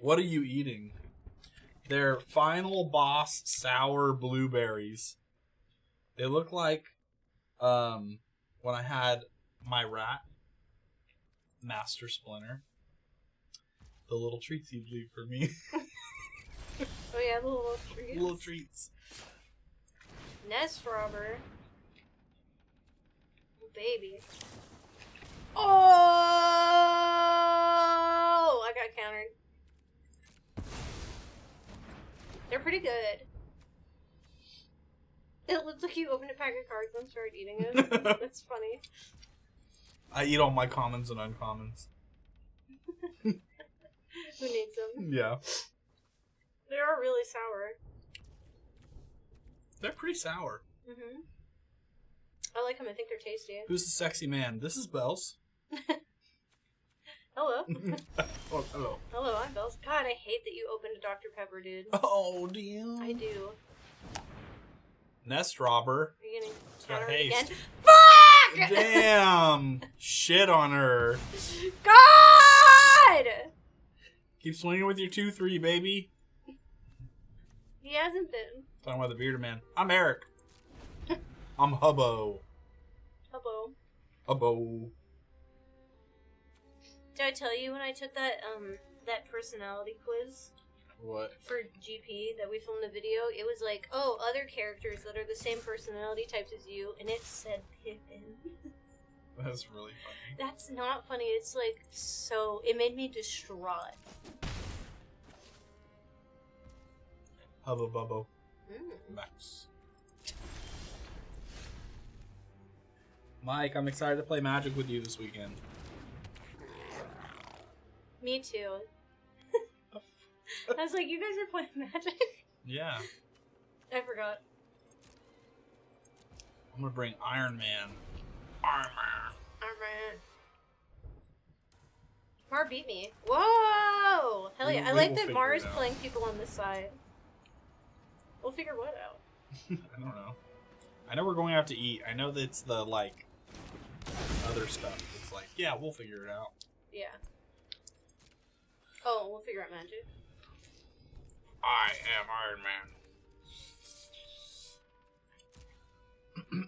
What are you eating? They're final boss sour blueberries. They look like when I had my rat, Master Splinter. The little treats you'd leave for me. Oh yeah, the little treats. Little treats. Nest robber. Baby. Oh! I got countered. They're pretty good. It looks like you opened a pack of cards and started eating it. That's funny. I eat all my commons and uncommons. Who needs them? Yeah. They are really sour. They're pretty sour. Mm-hmm. I like them. I think they're tasty. Who's the sexy man? This is Bells. Hello. Oh, hello. Hello, I'm Bells. God, I hate that you opened a Dr. Pepper, dude. Oh, do you? I do. Nest robber. Are you getting Got countered haste. again? Fuck! Damn! Shit on her. God! Keep swinging with your 2-3, baby. He hasn't been. Talking about the bearded man. I'm Eric. I'm Hubbo. Hello. Hubbo. Did I tell you when I took that that personality quiz What? for GP that we filmed the video? It was like, oh, other characters that are the same personality types as you, and it said Pippin. That's really funny. That's not funny. It's like so. It made me distraught. Hubbo Bubbo. Mm. Max. Mike, I'm excited to play Magic with you this weekend. Me too. I was like, you guys are playing Magic? Yeah. I forgot. I'm gonna bring Iron Man. Iron Man. Alright. Mar beat me. Whoa! Hell yeah. I We like will that figure Mar it is out. playing people on this side. We'll figure what out? I don't know. I know we're going out to eat. I know that it's the, like, other stuff. It's like, yeah, we'll figure it out. Yeah. Oh, we'll figure out Magic. I am Iron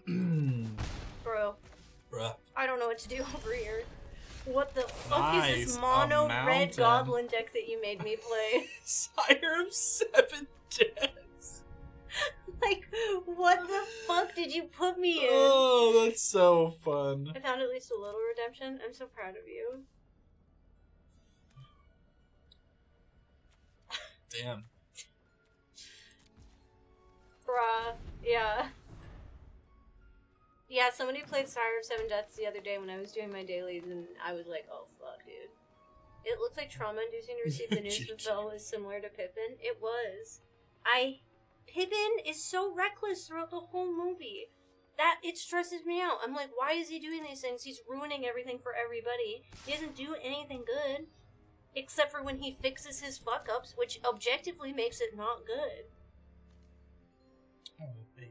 Man. Bro, Bruh. I don't know what to do over here. What the fuck is Nice, this a mono red mountain. goblin deck that you made me play? Sire of 7 Deaths. Like, what the fuck did you put me in? Oh, that's so fun. I found at least a little redemption. I'm so proud of you. Damn. Bruh. Yeah. Yeah, somebody played Sire of 7 Deaths the other day when I was doing my dailies, and I was like, oh fuck, dude. It looked like trauma-inducing to receive the news that Belle was similar to Pippin. It was. I Pippin is so reckless throughout the whole movie. That, it stresses me out. I'm like, why is he doing these things? He's ruining everything for everybody. He doesn't do anything good. Except for when he fixes his fuck-ups, which objectively makes it not good. Oh, baby.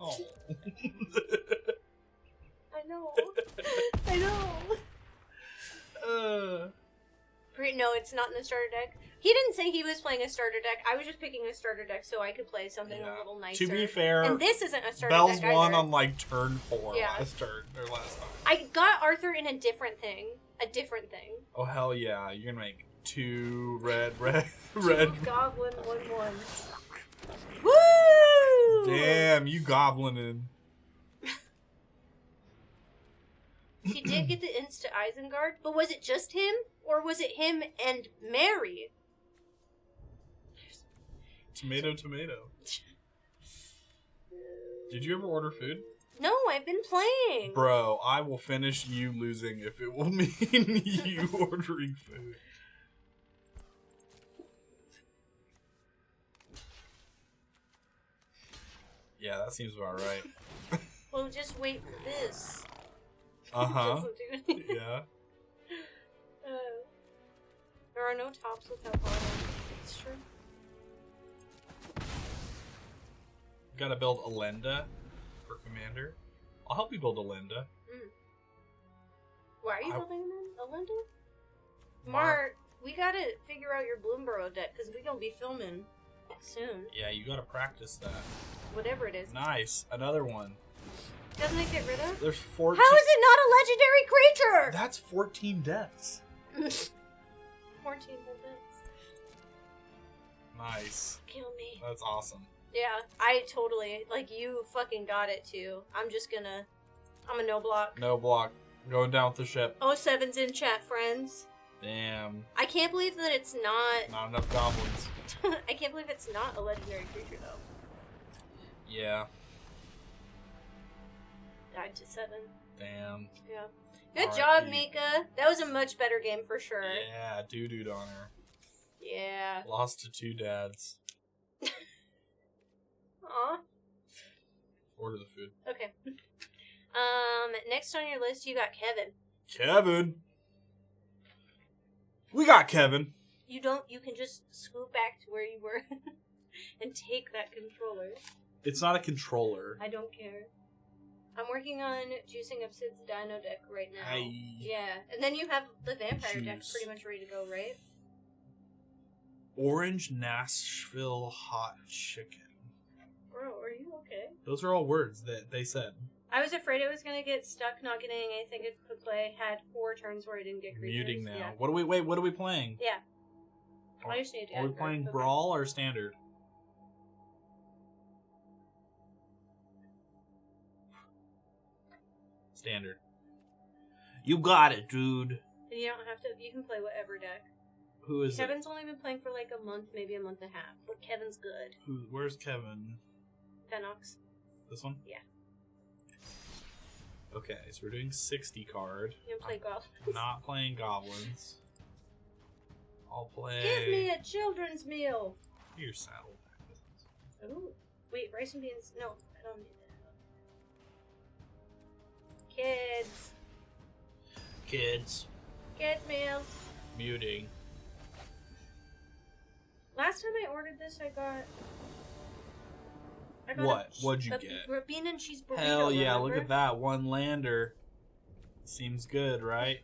Oh. I know. I know. No, it's not in the starter deck. He didn't say he was playing a starter deck. I was just picking a starter deck so I could play something a little nicer. To be fair, and this isn't a starter Bells deck won either. on like turn 4 Yeah. last turn or last time. I got Arthur in a different thing. Oh hell yeah! You're gonna make 2 red. Two goblin 1/1. Woo! Damn, you goblinin'. He did get the insta Isengard, but was it just him? Or was it him and Mary? Tomato. Did you ever order food? No, I've been playing. Bro, I will finish you losing if it will mean you ordering food. Yeah, that seems about right. Well, just wait for this. Uh-huh. Doesn't do anything. Yeah. There are no tops without bottoms. It's true. Gotta build Elenda for commander. I'll help you build Elenda. Why are you building a Linda? Mart, we gotta figure out your Bloomborough deck, because we gonna be filming soon. Yeah, you gotta practice that. Whatever it is. Nice. Another one. Doesn't it get rid of? There's 14. How is it not a legendary creature? That's 14 deaths. 14 bullets. Nice. Kill me. That's awesome. Yeah, I totally, like, you fucking got it too. I'm a no block. No block. Going down with the ship. 07's in chat, friends. Damn. I can't believe that it's not. Not enough goblins. I can't believe it's not a legendary creature, though. Yeah. Died to 7. Damn. Yeah. Good R.I.P. job, Mika. That was a much better game for sure. Yeah, doo-dooed on her. Yeah. Lost to 2 dads. Aw. Order the food. Okay. Next on your list, you got Kevin. Kevin! We got Kevin! You can just scoot back to where you were and take that controller. It's not a controller. I don't care. I'm working on juicing up Sid's Dino deck right now. Yeah, and then you have the vampire deck Juice. pretty much ready to go, right? Orange Nashville hot chicken. Bro, are you okay? Those are all words that they said. I was afraid I was gonna get stuck not getting anything good to play. Had 4 turns where I didn't get creatures. Muting now. Yeah. What are we playing? Yeah. I just need to Are we add playing her. Okay. Brawl or Standard? Standard. You got it, dude. And you don't have to. You can play whatever deck. Who is Kevin's only been playing for like a month, maybe a month and a half. But Kevin's good. it? Where's Kevin? Fenox. This one? Yeah. Okay, so we're doing 60 card. You can play golf. Not playing goblins. I'll play. Give me a children's meal. Your saddle. Ooh. Wait, rice and beans. No, I don't need that. Kids. Kids. Kids meals. Muting. Last time I ordered this, I got What? What'd you a get? bean and cheese burrito. Hell yeah, look remember? at that. One lander. Seems good, right?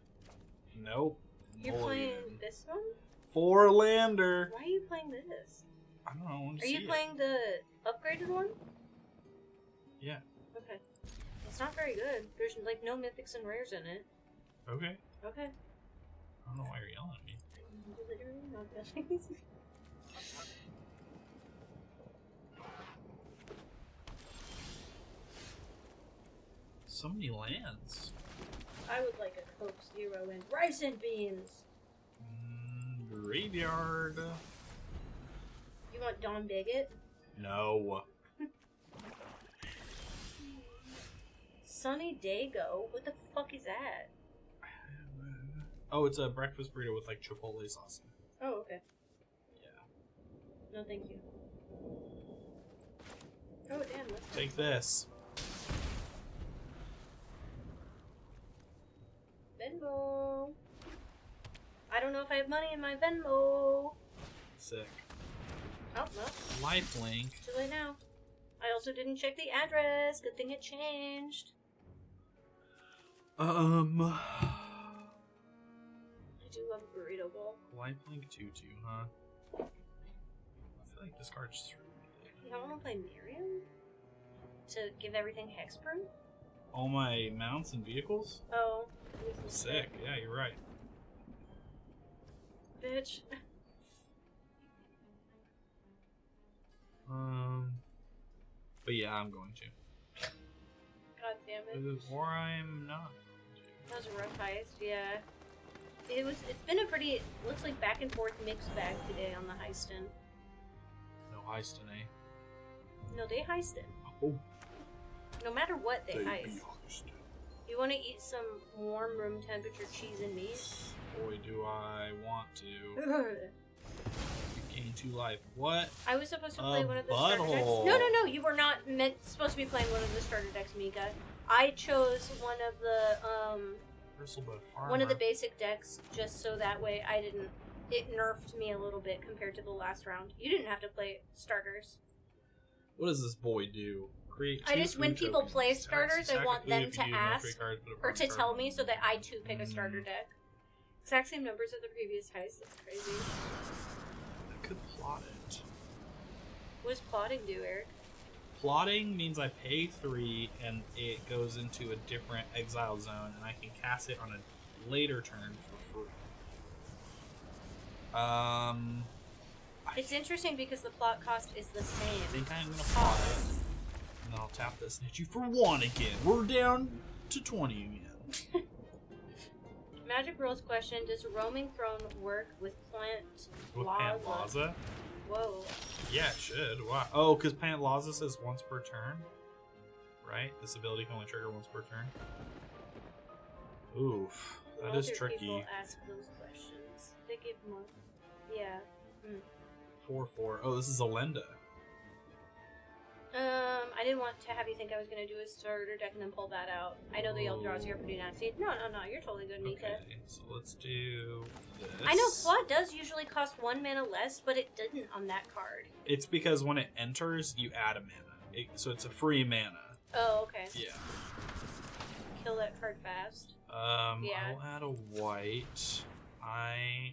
Nope. You're playing this one? 4 lander. Why are you playing this? I don't know. I want to Are see you playing the upgraded one? Yeah. Okay. It's not very good. There's like no mythics and rares in it. Okay. Okay. I don't know why you're yelling at me. Literally not yelling. So many lands. I would like a Coke Zero and rice and beans. Graveyard. You want Don Bigot? No. Sunny Dago? What the fuck is that? Oh, it's a breakfast burrito with like chipotle sauce. Oh, okay. Yeah. No, thank you. Oh, damn. That's Take this. Venmo. I don't know if I have money in my Venmo. Sick. Oh, well. Lifelink. Too late now. I also didn't check the address. Good thing it changed. I do love a burrito bowl. Lifelink 2-2, huh? I feel like this card's just really good. You don't want to play Miriam? To give everything hexproof? All my mounts and vehicles? Oh. Sick. Yeah, you're right. Bitch. But yeah, I'm going to. God damn it. Or I'm not. That was a rough heist, yeah. It's been a pretty, looks like back and forth mixed bag today on the heistin'. No heistin', eh? No, they heisted. Oh. No matter what, they heist. heisted. You want to eat some warm room temperature cheese and meat? Boy, do I want to. Gain 2 life. What? I was supposed to play one of the butthole. starter decks. No, you were not supposed to be playing one of the starter decks, Mika. I chose one of the one of the basic decks just so that way it nerfed me a little bit compared to the last round. You didn't have to play starters. What does this boy do? Create 2 when food people tokens. play starters, I Sack want food them if you to do ask 3 cards, but a or to card tell on me it. so that I too pick a starter deck. Exact same numbers of the previous heist. That's crazy. I could plot it. What does plotting do, Eric? Plotting means I pay 3 and it goes into a different exile zone and I can cast it on a later turn for free. It's interesting because the plot cost is the I same. think I'm gonna plot it. And then I'll tap this and hit you for 1 again. We're down to 20 again. Magic Rules question: does Roaming Throne work with Plant With Plaza? Pantlaza? Whoa. Yeah, it should. Why? Oh, because Pantlaza says once per turn? Right? This ability can only trigger once per turn? Oof. That is Other tricky. People ask those questions. They give more. Yeah. 4/4. Oh, this is Alenda. I didn't want to have you think I was going to do a starter deck and then pull that out. I know the yellow draws here pretty nasty. No, you're totally good, Mika. Okay, so let's do this. I know plot does usually cost 1 mana less, but it didn't on that card. It's because when it enters, you add a mana. So it's a free mana. Oh, okay. Yeah. Kill that card fast. Yeah. I'll add a white.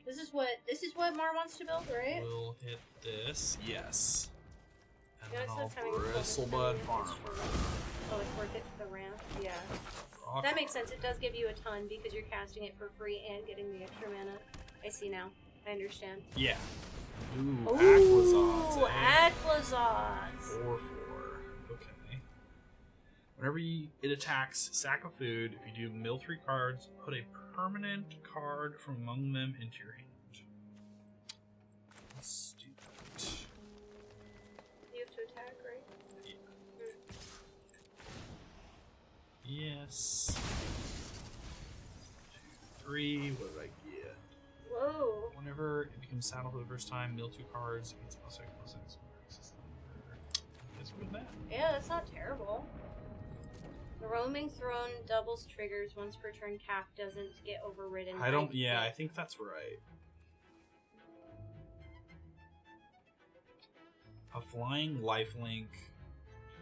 This is what Mar wants to build, right? Will hit this. Yes. And You then know, I'll it's having a Bristlebud Farm. Oh, it's worth it for the ramp? Yeah. That makes sense. It does give you a ton because you're casting it for free and getting the extra mana. I see now. I understand. Yeah. Ooh, Aquazons. Aquazons. Eh? Aquazons. 4/4. Okay. Whenever it attacks, sack a food. If you do mill 3 cards, put a permanent card from among them into your hand. Let's do that. You have to attack, right? Yes. 2, 3. What did I get? Whoa. Whenever it becomes saddle for the first time, mill 2 cards. It's +6/+6. That's good bad. Yeah, that's not terrible. The Roaming Throne doubles triggers once per turn. Cap doesn't get overridden. I don't. Yeah, I think that's right. A flying lifelink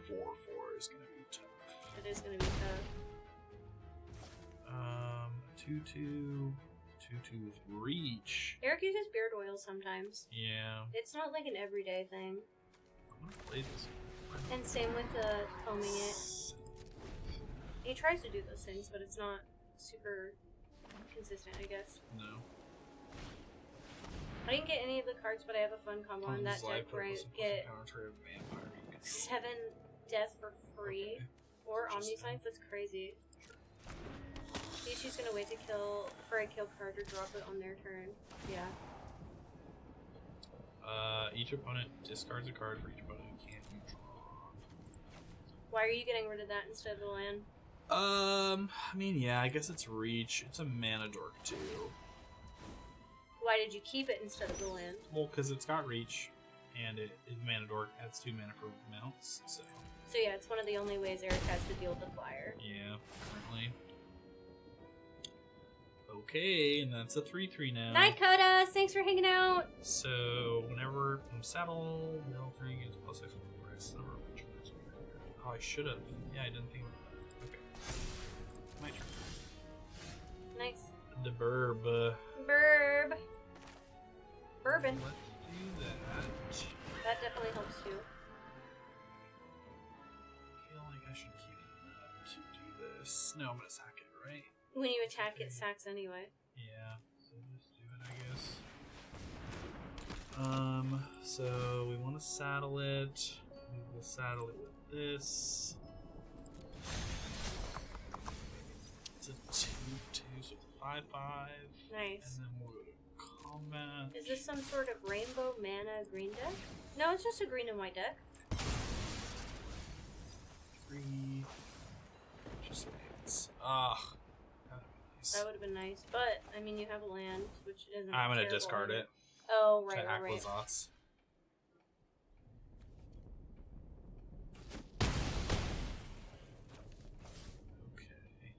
4/4 is gonna be tough. It is gonna be tough. 2/2 with reach. Eric uses beard oil sometimes. Yeah. It's not like an everyday thing. I'm gonna play this. And same with combing it. He tries to do those things, but it's not super consistent, I guess. No. I didn't get any of the cards, but I have a fun combo on that deck where I get 7 death for free. Okay. Or Omniscience, that's crazy. She's gonna wait to kill for a kill card or drop it on their turn. Yeah. Each opponent discards a card for each opponent who can't you draw. Why are you getting rid of that instead of the land? I mean, yeah, I guess it's reach. It's a mana dork too. Why did you keep it instead of the land? Well, because it's got reach, and it is mana dork, adds 2 mana for mounts, so. So yeah, it's one of the only ways Eric has to deal with the flyer. Yeah, currently. Okay, and that's a 3/3 now. Night Codas! Thanks for hanging out! So, whenever I'm saddled, middle 3 gives +6 on the price. Oh, I should have. Yeah, I didn't think about that. Okay. My turn. Nice. The burb. Burb. Bourbon. Let's do that. That definitely helps too. I feel like I should keep it to do this. No, I'm gonna sack it, right? When you attack, it sacks anyway. Yeah, so just do it, I guess. So we want to saddle it. We will saddle it with this. It's a 2/2, so it's a 5/5. Nice. And then we'll go to combat. Is this some sort of rainbow mana green deck? No, it's just a green and white deck. 3. Just lands. Ugh. That'd be nice. That would have been nice, but I mean, you have a land, which isn't. I'm gonna terrible. discard it. Oh, right, To right, right. Aquazats. Okay.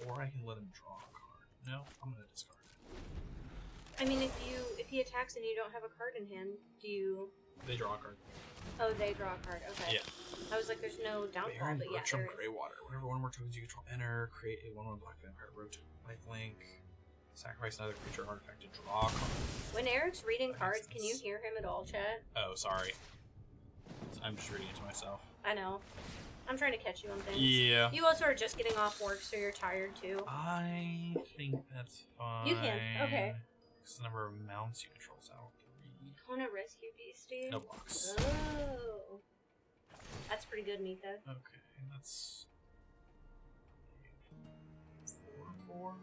Or I can let him draw a card. No, I'm gonna discard it. I mean, if he attacks and you don't have a card in hand, do you? They draw a card. Oh, they draw a card. Okay. Yeah. I was like, there's no downfall, Baron but yeah. Bertram there is. Greywater. Whenever one more tokens you control enter, create a 1/1 black vampire road lifelink. Sacrifice another creature artifact to draw a card. When Eric's reading That cards, makes can you sense. hear him at all, chat? Oh, sorry. I'm just reading it to myself. I know. I'm trying to catch you on things. Yeah. You also are just getting off work, so you're tired too. I think that's fine. You can. Okay. Because the number of mounts you control is out 3. Kona Rescue Beastie. No blocks. Oh. That's pretty good, Mika. Okay, that's 4/4.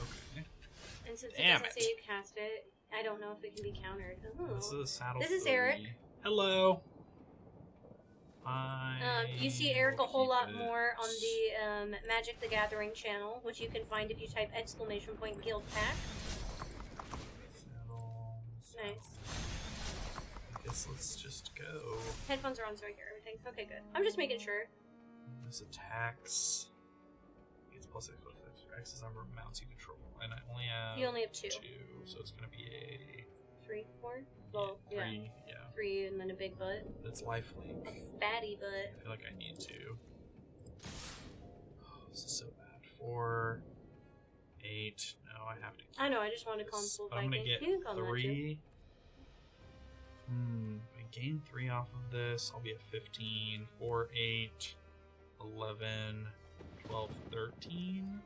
Okay. And since Damn it doesn't it. say you cast it, I don't know if it can be countered. Ooh. This is saddle. This is 3. Eric. Hello. You see Eric a whole lot keep it. more on the Magic the Gathering channel, which you can find if you type !guild pack. Saddle, Nice. I guess let's just go. Headphones are on, so I hear everything. Okay, good. I'm just making sure. This attacks. It's +6 X is the number of mounts you control, and I only have. You only have 2. 2, so it's gonna be a 3, 4? Well, yeah. 3. Yeah. 3 and then a big butt. That's lifelink. Fatty butt. I feel like I need to. Oh, this is so bad. 4, 8. No, I have to. Keep I know, I just want to this. console But I'm gonna Viking. get You can call that too. 3. I gain 3 off of this. I'll be at 15. 4, 8, 11, 12, 13.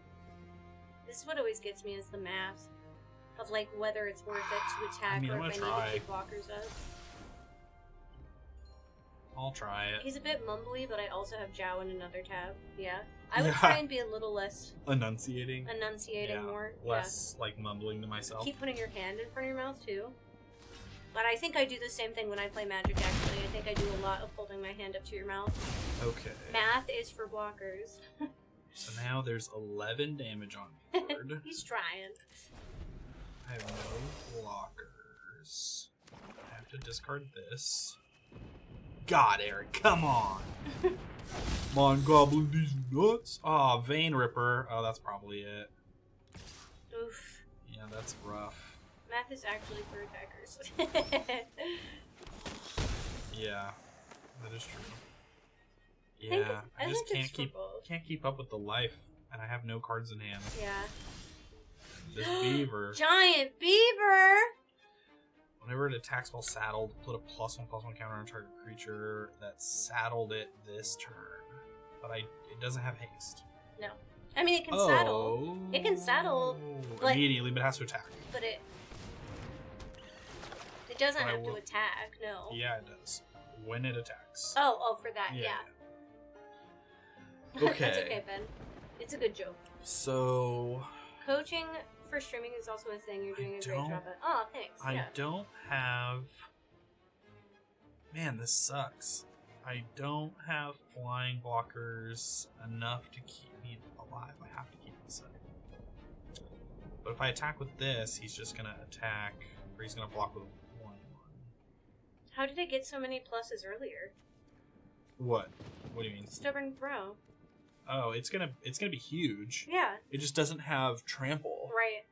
This is what always gets me is the math of like whether it's worth it to attack I mean, or I'm if I gonna need to try. keep blockers up. I'll try it. He's a bit mumbly, but I also have Jow in another tab. Yeah. I would Yeah. try and be a little less Enunciating. enunciating Yeah, more. less like mumbling to Yeah. myself. Keep putting your hand in front of your mouth too. But I think I do the same thing when I play Magic actually. I think I do a lot of holding my hand up to your mouth. Okay. Math is for blockers. So now there's 11 damage on board. He's trying. I have no blockers. I have to discard this. God, Eric, come on! Come on, Goblin, these nuts! Oh, Vein Ripper. Oh, that's probably it. Oof. Yeah, that's rough. Math is actually for attackers. Yeah, that is true. think Yeah, I I just think it's for both. can't keep up with the life, and I have no cards in hand. Yeah. This beaver. Giant beaver! Whenever it attacks while saddled, put a +1/+1 counter on target creature that saddled it this turn. But it doesn't have haste. No. I mean, it can saddle. It can saddle, but- immediately, but it has to attack. But it doesn't But I have to will- attack, no. Yeah, it does. When it attacks. Oh, for that, yeah. That's Okay. okay, Ben. It's a good joke. So Coaching for streaming is also a thing. You're doing a great don't- job at. Oh, thanks. I yeah. don't have. Man, this sucks. I don't have flying blockers enough to keep me alive. I have to keep this up. But if I attack with this, he's just gonna attack Or he's gonna block with 1/1. How did it get so many pluses earlier? What? What do you mean? Stubborn Throw. Oh, it's gonna be huge. Yeah. It just doesn't have trample. Right.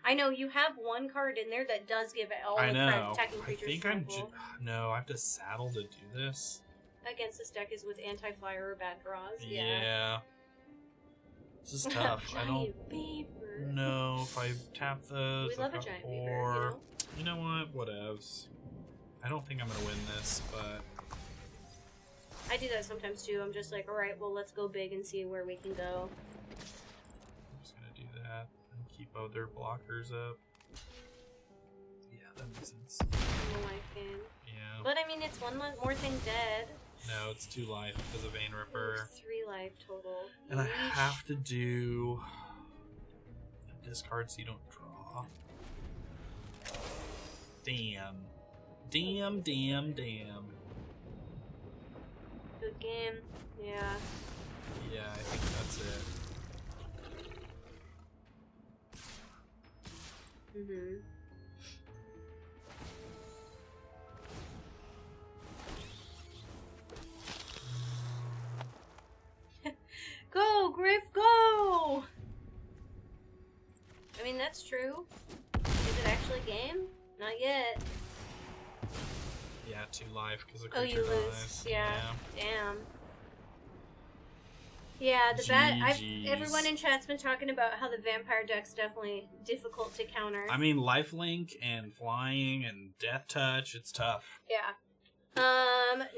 I know you have one card in there that does give all I the know. attacking I creatures think trample. no, I have to saddle to do this. Against this deck is with anti-flyer or bad draws. Yeah. This is tough. I don't Giant beaver. know if I tap those. We love I've a got giant 4. beaver, You know what? Whatevs. I don't think I'm gonna win this, but I do that sometimes too. I'm just like, alright, well, let's go big and see where we can go. I'm just gonna do that and keep other blockers up. Yeah, that makes sense. In the life game. Yeah. But I mean, it's one more thing dead. No, it's 2 life because of Vein Ripper. There's 3 life total. And I Yeesh. have to do a discard so you don't draw. Damn. Damn. Good game. Yeah. Yeah, I think that's it. Mm-hmm. Go, Griff, go! I mean, that's true. Is it actually game? Not yet. Yeah, 2 life because the Oh, creature you lose. dies. Yeah. Damn. Yeah, the GGs. everyone in chat's been talking about how the vampire deck's definitely difficult to counter. I mean, lifelink and flying and death touch, it's tough. Yeah.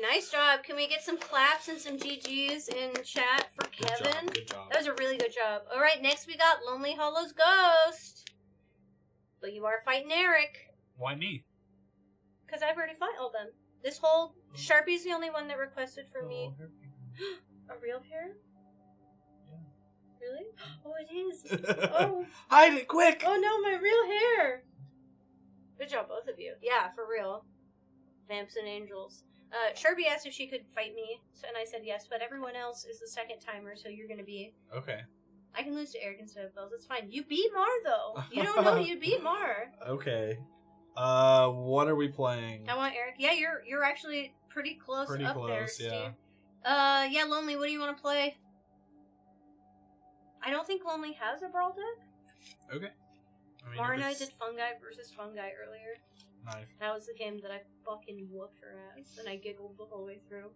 Nice job. Can we get some claps and some GGs in chat for Good Kevin? job. Good job. That was a really good job. Alright, next we got Lonely Hollow's Ghost. But you are fighting Eric. Why me? Because I've already fought all them. This whole Sharpie's the only one that requested for me. A real hair? Yeah. Really? Oh, it is. Oh. Hide it quick! Oh no, my real hair! Good job, both of you. Yeah, for real. Vamps and Angels. Sharpie asked if she could fight me, and I said yes, but everyone else is the second timer, so you're gonna be... Okay. I can lose to Eric instead of Bells, it's fine. You beat Mar, though! You don't know you beat Mar! Okay. What are we playing? I want Eric. Yeah, you're actually pretty close Pretty up close, there, yeah. Steve. Yeah, Lonely, what do you want to play? I don't think Lonely has a brawl deck. Okay. I mean, Mar if and I it's- did Fungi versus Fungi earlier. Nice. That was the game that I fucking whooped her ass, and I giggled the whole way through.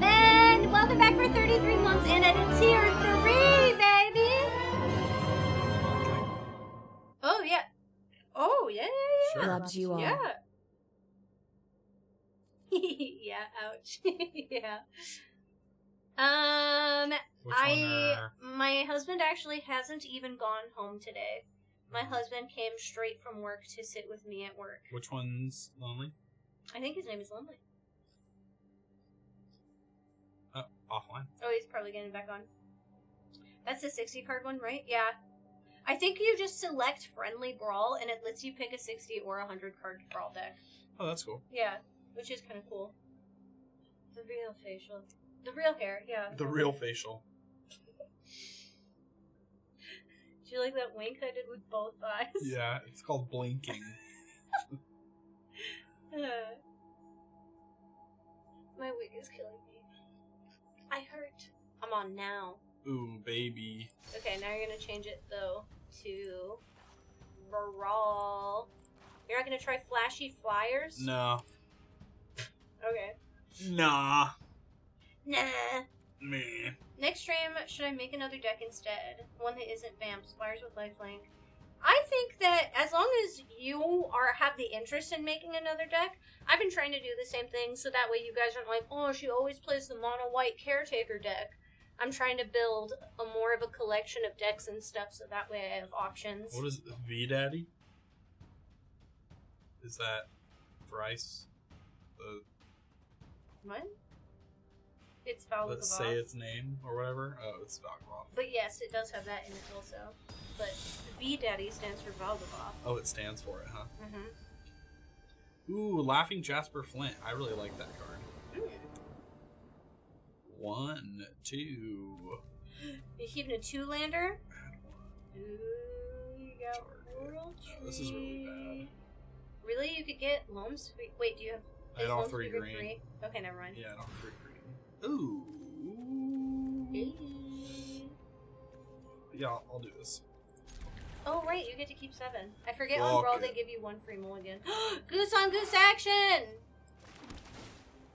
Ben, welcome back for 33 months and at a tier 3, baby! Oh, yeah. Oh, yeah. Sure. Loves you all. Yeah. Yeah, ouch. Yeah. Which one are... My husband actually hasn't even gone home today. My husband came straight from work to sit with me at work. Which one's lonely? I think his name is Lonely. Offline. Oh, he's probably getting back on. That's the 60 card one, right? Yeah. I think you just select Friendly Brawl, and it lets you pick a 60 or a 100 card brawl deck. Oh, that's cool. Yeah, which is kind of cool. The real facial. The real hair, yeah. The real facial. Do you like that wink I did with both eyes? Yeah, it's called blinking. My wig is killing me. I hurt. I'm on now. Ooh, baby. Okay, now you're gonna change it though to Brawl. You're not gonna try Flashy Flyers? No. Okay. Nah. Nah. Meh. Next stream, should I make another deck instead? One that isn't Vamps, Flyers with Lifelink. I think that as long as you have the interest in making another deck, I've been trying to do the same thing so that way you guys aren't like, oh, she always plays the mono white caretaker deck. I'm trying to build a more of a collection of decks and stuff so that way I have options. What is it? V-Daddy? Is that Bryce? What? It's Valgavoth. Let's say its name or whatever. Oh, it's Valgavoth. But yes, it does have that in it also. But V Daddy stands for Valgavoth. Oh, it stands for it, huh? Mm-hmm. Ooh, Laughing Jasper Flint. I really like that card. 1, 2. You keeping a 2-lander? Ooh, you Yeah, target. World This is really bad. Tree. Really? You could get Loam Sweet. Wait, do you have. I had is all Loam 3 Sweeper green. 3? Okay, never mind. Yeah, I don't 3 green. Ooh. Hey. Yeah, I'll do this. Oh, right, you get to keep 7. I forget Fuck on Brawl it. they give you 1 free mulligan. Goose on Goose action!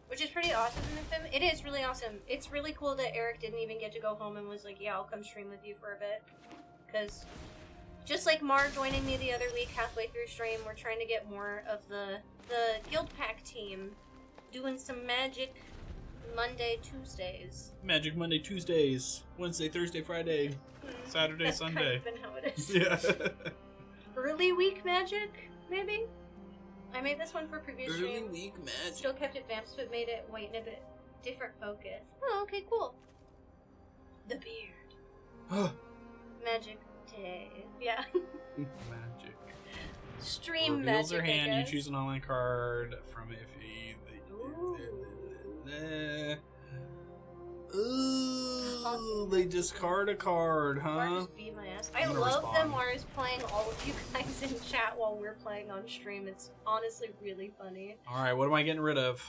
Which is pretty awesome in the film. It is really awesome. It's really cool that Eric didn't even get to go home and was like, yeah, I'll come stream with you for a bit. Because just like Mar joining me the other week halfway through stream, we're trying to get more of the Guild Pack team doing some Magic Monday, Tuesdays. Magic Monday, Tuesdays, Wednesday, Thursday, Friday, Saturday, That's Sunday. kind of been how it is. Yeah. Early week Magic, maybe? I made this one for previous Early stream. week magic. Still kept it vamps, but made it white and a bit different focus. Oh, okay, cool. The beard. Magic day. Yeah. Magic. Stream Reveals magic. her hand. I You guess. choose an online card from if you. Ooh, they discard a card, huh? Mars beat my ass. I I'm gonna love that respond. Mars playing all of you guys in chat while we're playing on stream. It's honestly really funny. All right, what am I getting rid of?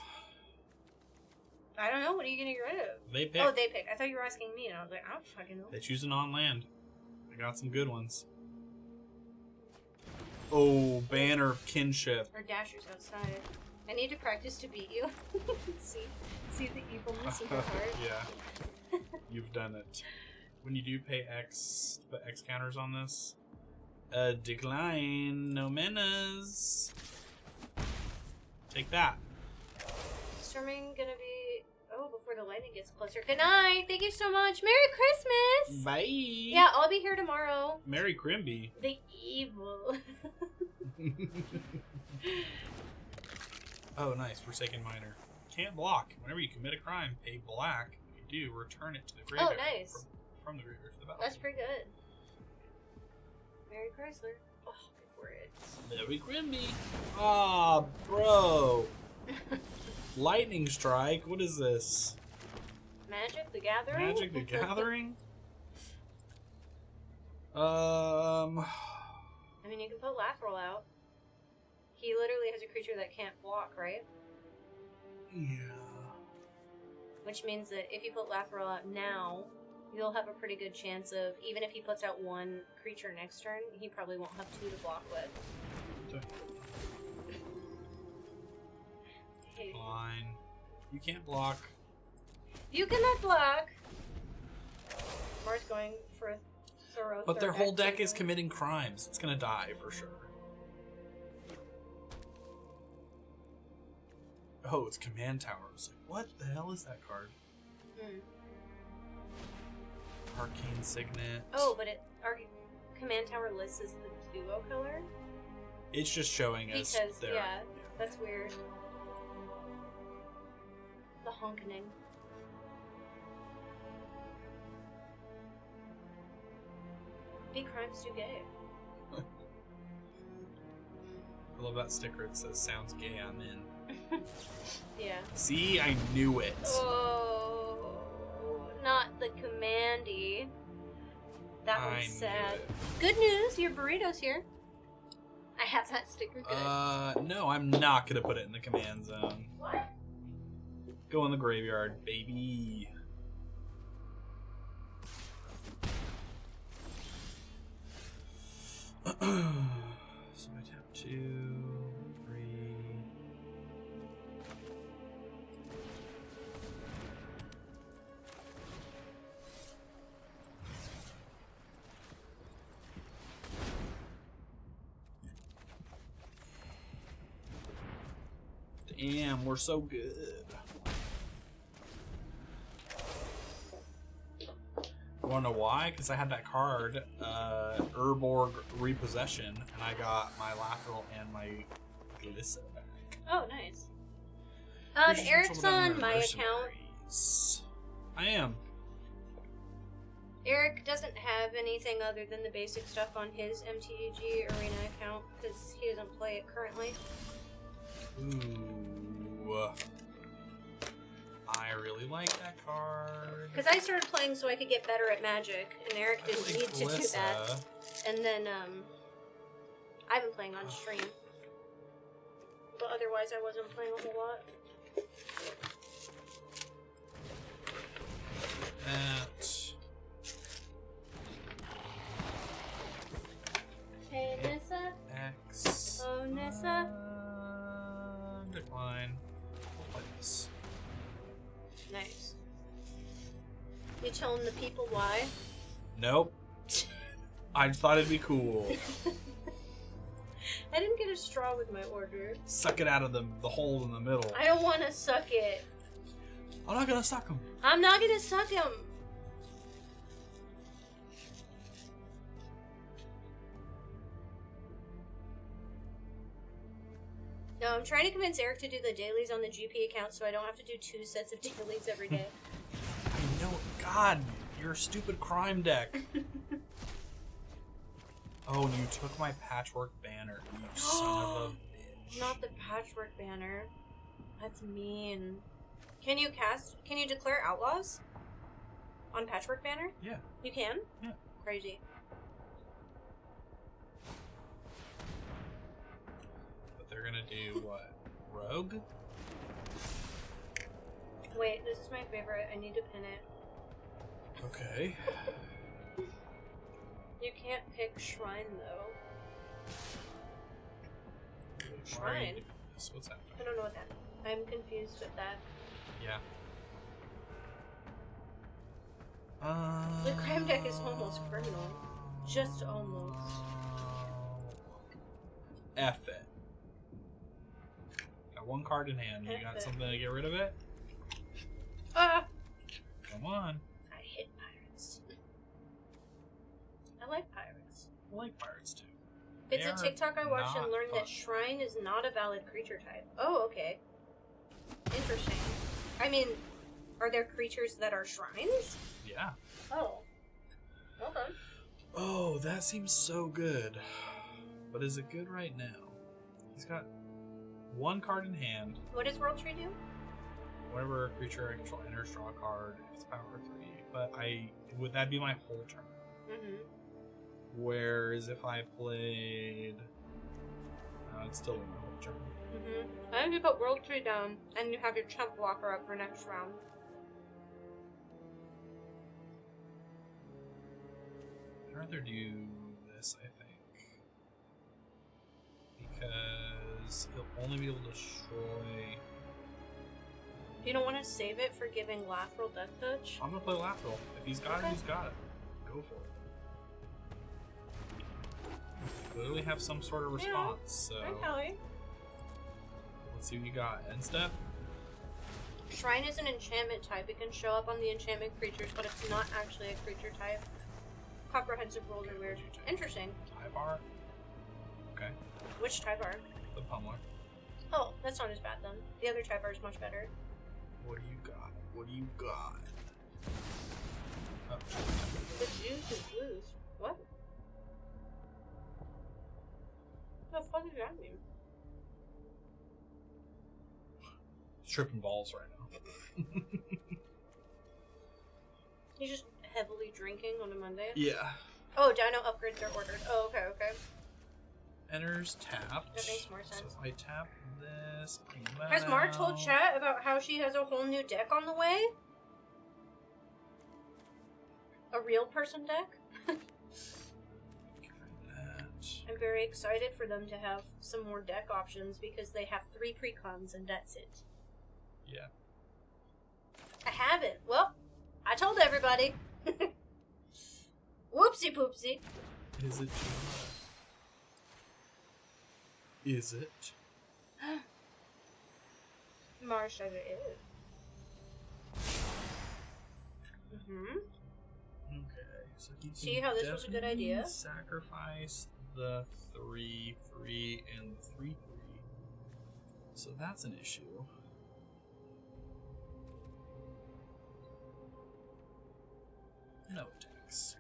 I don't know. What are you gonna get rid of? They pick. Oh, they pick. I thought you were asking me, and I was like, I don't fucking know. They choose an on land. I got some good ones. Oh, banner of kinship. Or Dasher's outside. I need to practice to beat you. see the evilness of your heart. Yeah, you've done it. When you do pay X, put X counters on this. Decline, no menas. Take that. Storming gonna be before the lightning gets closer. Good night. Thank you so much. Merry Christmas. Bye. Yeah, I'll be here tomorrow. Merry Crimby. The evil. Oh, nice. Forsaken Miner. Can't block. Whenever you commit a crime, pay black. If you do, return it to the graveyard. Oh, nice. From the graveyard to the battlefield. That's pretty good. Merry Chrysler. Oh, before it. Merry Crimby. Ah, bro. Lightning Strike. What is this? Magic the Gathering? Magic the Gathering? I mean, you can put Lathril out. He literally has a creature that can't block, right? Yeah. Which means that if you put Lathril out now, you'll have a pretty good chance of, even if he puts out 1 creature next turn, he probably won't have 2 to block with. Hey. Fine. You can't block. You cannot block! Mars going for a thorough But their third whole deck action. is committing crimes. It's gonna die for sure. Oh, it's Command Tower. I was like, what the hell is that card? Arcane Signet. Oh, but our Command Tower lists as the duo color? It's just showing us Because, their... yeah, that's weird. The honkening. Be crimes too gay. I love that sticker. It says, sounds gay, I'm in. Yeah. See? I knew it. Oh, not the commandy. That I one's knew sad. it. Good news, your burrito's here. I have that sticker good. No, I'm not gonna put it in the command zone. What? Go in the graveyard, baby. So I tap 2, 3. Damn, we're so good. You wanna know why? Because I had that card, Urborg Repossession, and I got my Lateral and my Glissa back. Oh, nice. Creatures Eric's controlled by on my account. mercenaries. I am. Eric doesn't have anything other than the basic stuff on his MTG Arena account because he doesn't play it currently. Ooh. I really like that card. Because I started playing so I could get better at Magic, and Eric didn't need to do that. And then, I've been playing on stream. But otherwise I wasn't playing a whole lot. That. Hey, Nissa. X. Oh, Nissa. Decline. We'll play this. Nice. You telling the people why? Nope. I just thought it'd be cool. I didn't get a straw with my order. Suck it out of the hole in the middle. I don't want to suck it. I'm not gonna suck them. I'm not gonna suck him. No, I'm trying to convince Eric to do the dailies on the GP account so I don't have to do 2 sets of dailies every day. I know. God, you're a stupid crime deck. Oh, and you took my patchwork banner, you son of a bitch. Not the patchwork banner. That's mean. Can you declare outlaws? On patchwork banner? Yeah. You can? Yeah. Crazy. But they're gonna do what? Rogue? Wait, this is my favorite. I need to pin it. Okay. You can't pick Shrine, though. Why are you Shrine? doing this? What's happening? I don't know what that means. I'm confused with that. Yeah. The crime deck is almost criminal. Just almost. F it. Got 1 card in hand. You F got it. something to get rid of it? Ah! Come on. I hate pirates. I like pirates. I like pirates too. It's They a are TikTok I watched and not learned fun. that Shrine is not a valid creature type. Oh, okay. Interesting. I mean, are there creatures that are shrines? Yeah. Oh. Okay. Oh, that seems so good. But is it good right now? He's got 1 card in hand. What does World Tree do? Whenever a creature I control enters, draw a card. It's power 3. But would that be my whole turn? Mm-hmm. Whereas if I played, it's still my whole turn. Mm-hmm. I think you put World Tree down, and you have your chump blocker up for next round. I'd rather do this, I think, because he'll only be able to destroy. You don't want to save it for giving Lateral Death Touch? I'm gonna play lateral. If he's got Okay. it, he's got it. Go for it. Clearly have some sort of response. So Okay. let's see what you got. End step. Shrine is an enchantment type. It can show up on the enchantment creatures, but it's not actually a creature type. Comprehensive rules are weird. Interesting. Tyvar. Okay. Which Tyvar? The pummeler. Oh, that's not as bad then. The other Tyvar is much better. What do you got? What do you got? Oh, The juice is loose. What? The fuck does that mean? tripping balls right now. He's just heavily drinking on a Monday? Yeah. Oh, Dino upgrades are ordered. Oh, okay, okay. Enters tapped. That makes more sense. So if I tap this, bring that Has Mar told out. chat about how she has a whole new deck on the way? A real person deck? That. I'm very excited for them to have some more deck options because they have 3 precons and that's it. Yeah. I haven't. Well, I told everybody. Whoopsie poopsie. Is it? Is it? Mar said it is. Mm-hmm. Okay. So he can See how this was a good definitely idea? Sacrifice the 3/3 and the 3/3. So that's an issue. No attacks.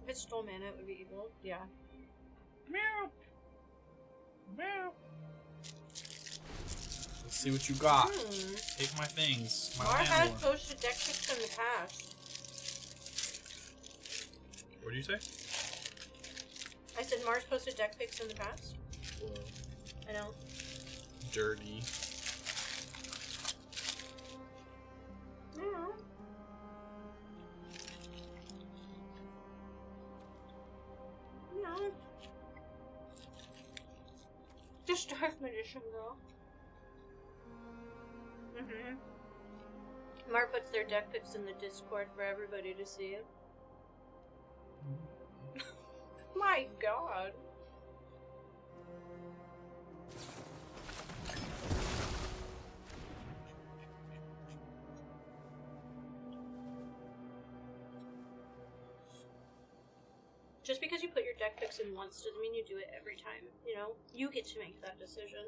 If it stole mana, it would be evil. Yeah. Meow. Meow. Let's see what you got. Take my things. My Mar has landlord. posted deck picks in the past. What did you say? I said Mars posted deck pics in the past. Whoa. I know. Dirty. Yeah. No. Just Dark Magician girl. Mm-hmm. Mar puts their deck pics in the Discord for everybody to see. My god. Just because you put your deck picks in once doesn't mean you do it every time, you know? You get to make that decision.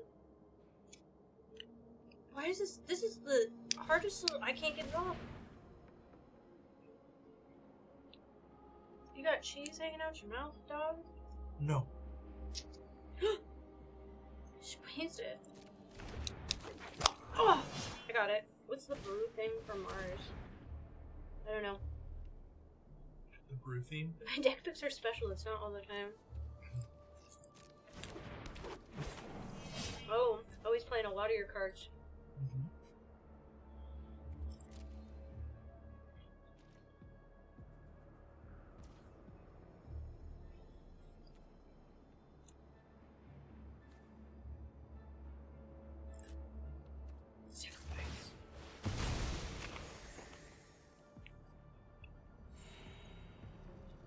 Why is this? This is the hardest. I can't get it off. You got cheese hanging out your mouth, dog? No. Squeezed it. Oh, I got it. What's the brew thing from Mars? I don't know. The brew theme? My deck picks are special. It's not all the time. Oh, always playing a lot of your cards. Mm-hmm.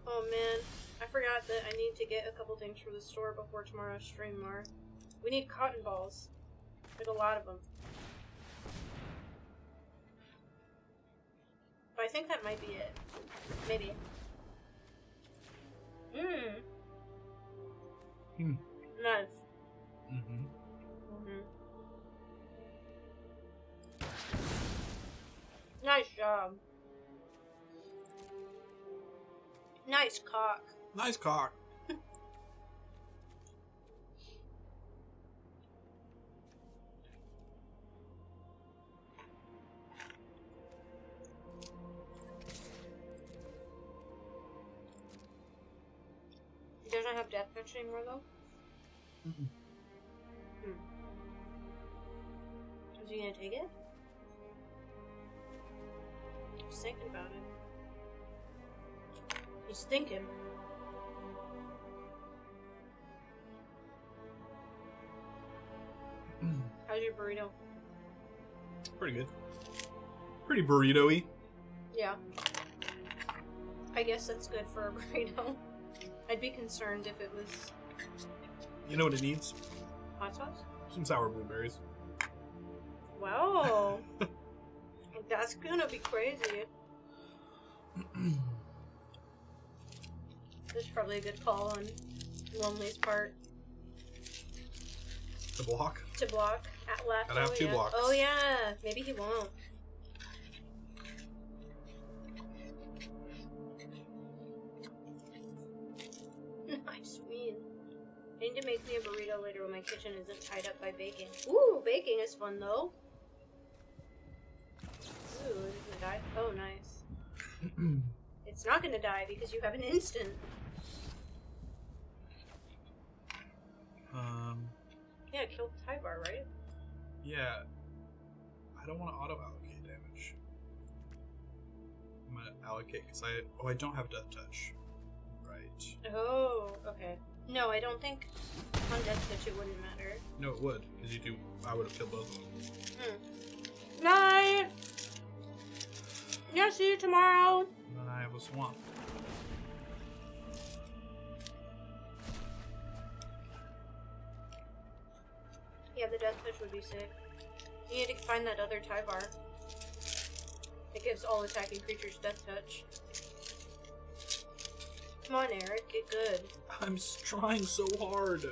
Oh man, I forgot that I need to get a couple things from the store before tomorrow's stream, Mar. We need cotton balls. Like a lot of them. But I think that might be it. Maybe. Mmm. Hmm. Nice. Mm-hmm. Mm-hmm. Nice job. Nice cock. Nice cock. He doesn't have death touch anymore though? Mm-mm. Is he gonna take it? He's thinking about it. He's thinking. How's your burrito? Pretty good. Pretty burrito-y. Yeah. I guess that's good for a burrito. I'd be concerned if it was You know what it needs? hot sauce. Some sour blueberries. Wow. That's gonna be crazy. This is probably a good call on Lonely's part. The block. To block at left. Gotta have two yeah. blocks. Oh yeah. Maybe he won't. Nice win. I need to make me a burrito later when my kitchen isn't tied up by baking. Ooh, baking is fun though. Ooh, is it gonna die? Oh, nice. It's not gonna die because you have an instant. Yeah, kill the tie bar, right? Yeah. I don't want to auto-allocate damage. I'm gonna allocate because I don't have death touch. Right. Oh, okay. No, I don't think on death touch it wouldn't matter. No, it would, because I would have killed both of them. Night! Yeah, see you tomorrow! And then I have a swamp. Yeah, the death touch would be sick. You need to find that other tie bar. It gives all attacking creatures death touch. Come on, Eric, get good. I'm trying so hard.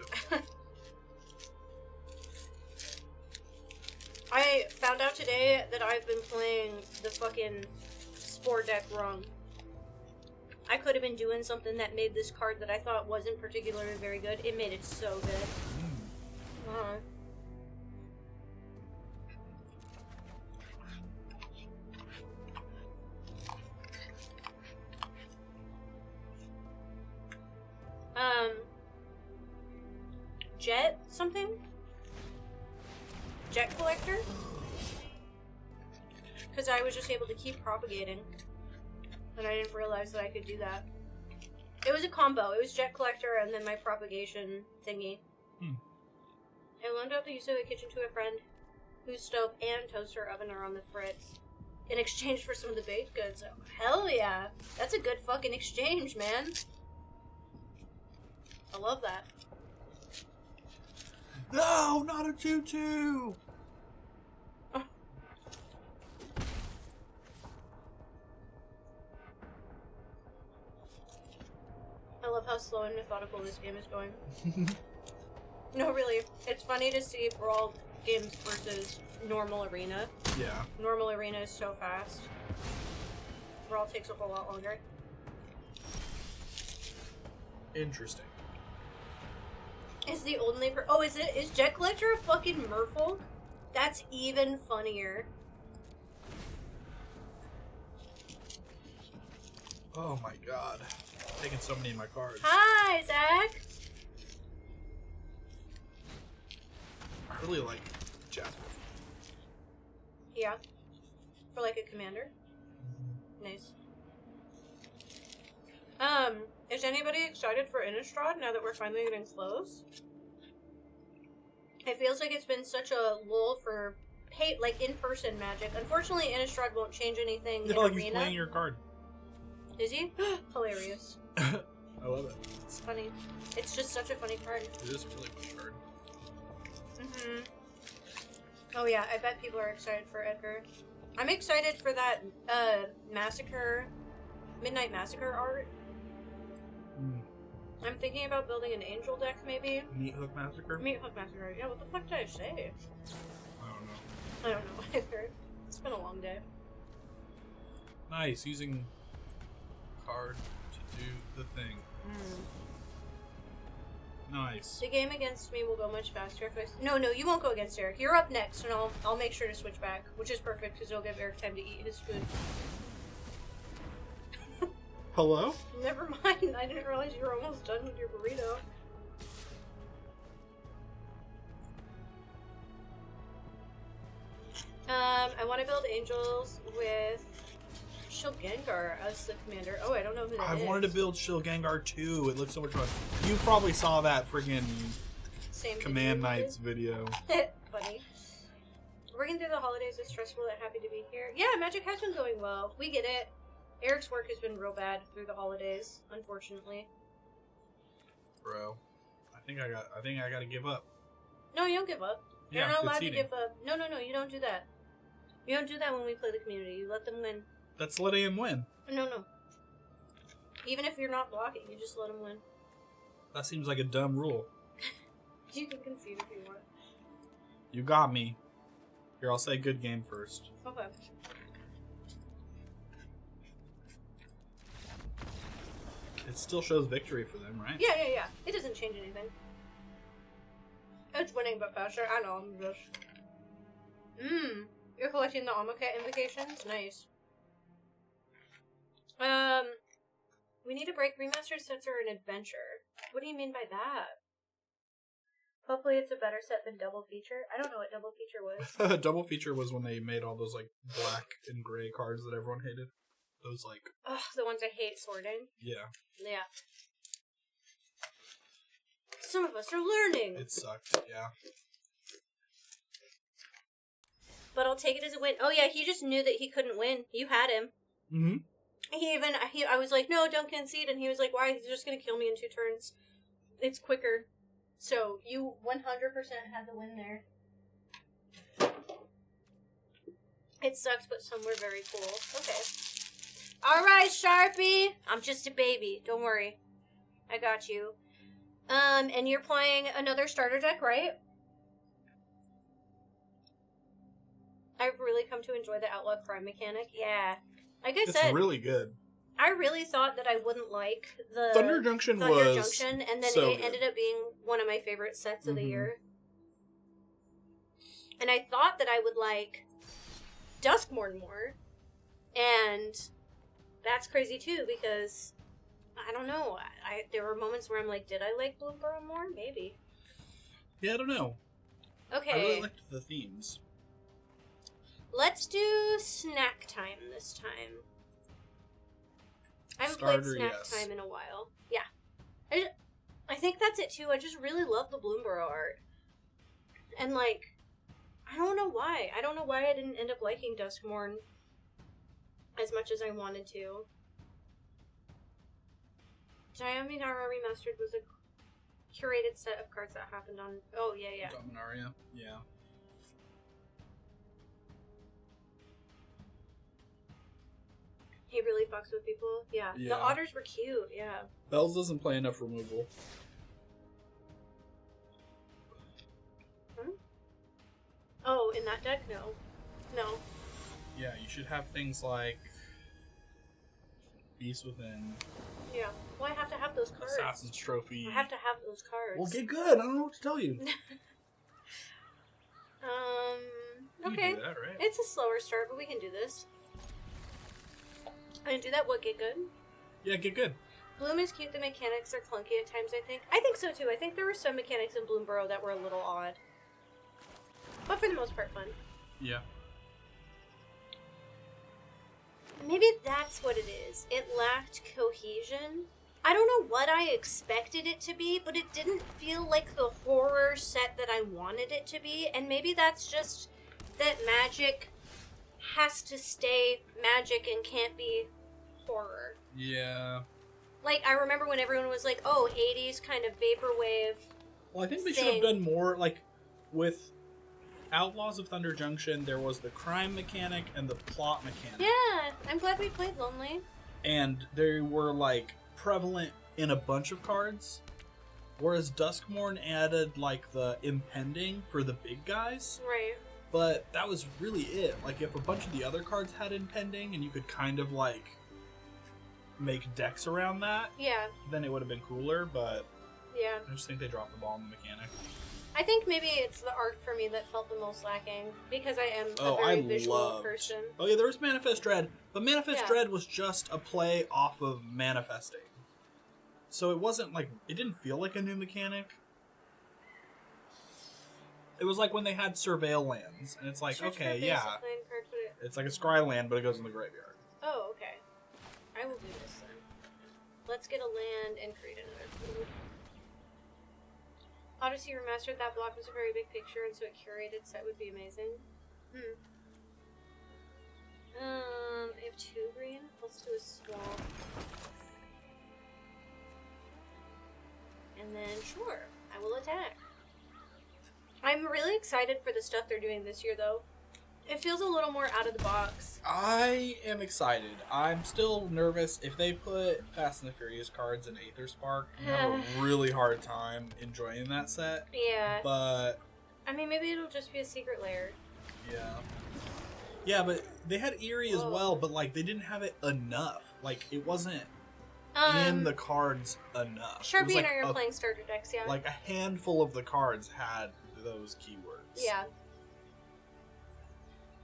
I found out today that I've been playing the fucking Spore deck wrong. I could have been doing something that made this card that I thought wasn't particularly very good. It made it so good. Jet something? Jet collector? Because I was just able to keep propagating. And I didn't realize that I could do that. It was a combo. It was jet collector and then my propagation thingy. I loaned out the use of the kitchen to a friend whose stove and toaster oven are on the fritz in exchange for some of the baked goods. Oh, hell yeah. That's a good fucking exchange, man. I love that. No, not a tutu! I love how slow and methodical this game is going. No, really. It's funny to see Brawl games versus normal arena. Yeah. Normal arena is so fast. Brawl takes a whole lot longer. Interesting. Is the only oh, is Jet Collector a fucking merfolk? That's even funnier. Oh my god. Taking so many of my cards. Hi, Zach! I really like Jasmine. Yeah. For like a commander. Nice. Is anybody excited for Innistrad now that we're finally getting close? It feels like it's been such a lull for like in-person Magic. Unfortunately, Innistrad won't change anything in Like Arena. he's playing your card. Is he? Hilarious. I love it. It's funny. It's just such a funny card. It is a really funny card. Mm-hmm. Oh yeah, I bet people are excited for Edgar. I'm excited for that Massacre, Midnight Massacre art. I'm thinking about building an angel deck, maybe. Meat Hook Massacre? Meat Hook Massacre. Yeah, what the fuck did I say? I don't know. I don't know either. It's been a long day. Nice, using card to do the thing. Nice. The game against me will go much faster if I... No, you won't go against Eric. You're up next, and I'll make sure to switch back, which is perfect, because it'll give Eric time to eat his food. Hello? Never mind, I didn't realize you were almost done with your burrito. I want to build angels with Shilgengar as the commander. Oh, I don't know who that is. I wanted to build Shilgengar too. It looks so much fun. You probably saw that friggin' Same Command video. Knights video. Funny. Working through the holidays is stressful and happy to be here. Yeah, Magic has been going well. We get it. Eric's work has been real bad through the holidays, unfortunately. Bro, I think I gotta give up. No, you don't give up. Yeah, You're not allowed to conceding. give up. No, you don't do that. You don't do that when we play the community. You let them win. That's letting him win. No. Even if you're not blocking, you just let them win. That seems like a dumb rule. You can concede if you want. You got me. Here, I'll say good game first. Okay. It still shows victory for them, right? Yeah. It doesn't change anything. It's winning, but faster. I know, I'm just... You're collecting the Amoket invocations? Nice. We need to break remastered sets or an adventure. What do you mean by that? Hopefully it's a better set than Double Feature. I don't know what Double Feature was. Double Feature was when they made all those like black and gray cards that everyone hated. Those like... Ugh, the ones I hate sorting. Yeah. Yeah. Some of us are learning. It sucked, yeah. But I'll take it as a win. Oh yeah, he just knew that he couldn't win. You had him. Mm-hmm. I was like, no, don't concede, and he was like, why? He's just gonna kill me in 2 turns. It's quicker. So, you 100% had the win there. It sucks, but some were very cool. Okay. Alright, Sharpie! I'm just a baby. Don't worry. I got you. And you're playing another starter deck, right? I've really come to enjoy the Outlaw Crime mechanic. Yeah. Like I said, It's really good. I really thought that I wouldn't like the Thunder Junction Thunder was Junction, and then so it good. ended up being one of my favorite sets of the Mhm. year. And I thought that I would like Duskmourn more, and that's crazy too because I don't know. There were moments where I'm like, did I like Bloomburrow more? Maybe. Yeah, I don't know. Okay. I really liked the themes. Let's do snack time this time. I haven't played Starter, snack yes. time in a while. Yeah. I think that's it too. I just really love the Bloomborough art. And like, I don't know why. I don't know why I didn't end up liking Duskmorn as much as I wanted to. Dominaria Remastered was a curated set of cards that happened on... Oh, yeah. Dominaria, yeah. He really fucks with people. Yeah. Yeah. The otters were cute, yeah. Bells doesn't play enough removal. Oh, in that deck? No. No. Yeah, you should have things like Beast Within, Yeah. Well, I have to have those cards. Assassin's Trophy. I have to have those cards. Well, get good. I don't know what to tell you. You Okay. can do that, right? It's a slower start, but we can do this. I can do that. What, get good? Yeah, get good. Bloom is cute. The mechanics are clunky at times, I think. I think so, too. I think there were some mechanics in Bloomborough that were a little odd. But for the most part, fun. Yeah. Maybe that's what it is. It lacked cohesion. I don't know what I expected it to be, but it didn't feel like the horror set that I wanted it to be. And maybe that's just that Magic has to stay Magic and can't be horror. Yeah. Like, I remember when everyone was like, oh, 80s kind of vaporwave. Well, I think they should have done more, like, with Outlaws of Thunder Junction, there was the crime mechanic and the plot mechanic. Yeah, I'm glad we played Lonely. And they were, like, prevalent in a bunch of cards. Whereas Duskmorn added, like, the impending for the big guys. Right. But that was really it. Like, if a bunch of the other cards had impending and you could kind of, like, make decks around that, Yeah. then it would have been cooler, but Yeah. I just think they dropped the ball on the mechanic. I think maybe it's the art for me that felt the most lacking, because I am a very visual person. Oh yeah, there was Manifest Dread, but Manifest Yeah. Dread was just a play off of manifesting. So it wasn't like, it didn't feel like a new mechanic. It was like when they had Surveil lands, and it's like, Search for okay, basic yeah, land card, put it- it's like a scry land, but it goes in the graveyard. Oh, okay. I will do this then. Let's get a land and create another food. Odyssey Remastered, that block was a very big picture, and so a curated set would be amazing. I have 2 green. Let's do a swamp. And then, sure, I will attack. I'm really excited for the stuff they're doing this year, though. It feels a little more out of the box. I am excited. I'm still nervous. If they put Fast and the Furious cards in Aether Spark, I have a really hard time enjoying that set. Yeah. But I mean, maybe it'll just be a secret lair. yeah. Yeah, but they had Eerie as well, but like they didn't have it enough. Like it wasn't in the cards enough. It Sharpie was and like I are playing starter decks, yeah. like a handful of the cards had those keywords. Yeah.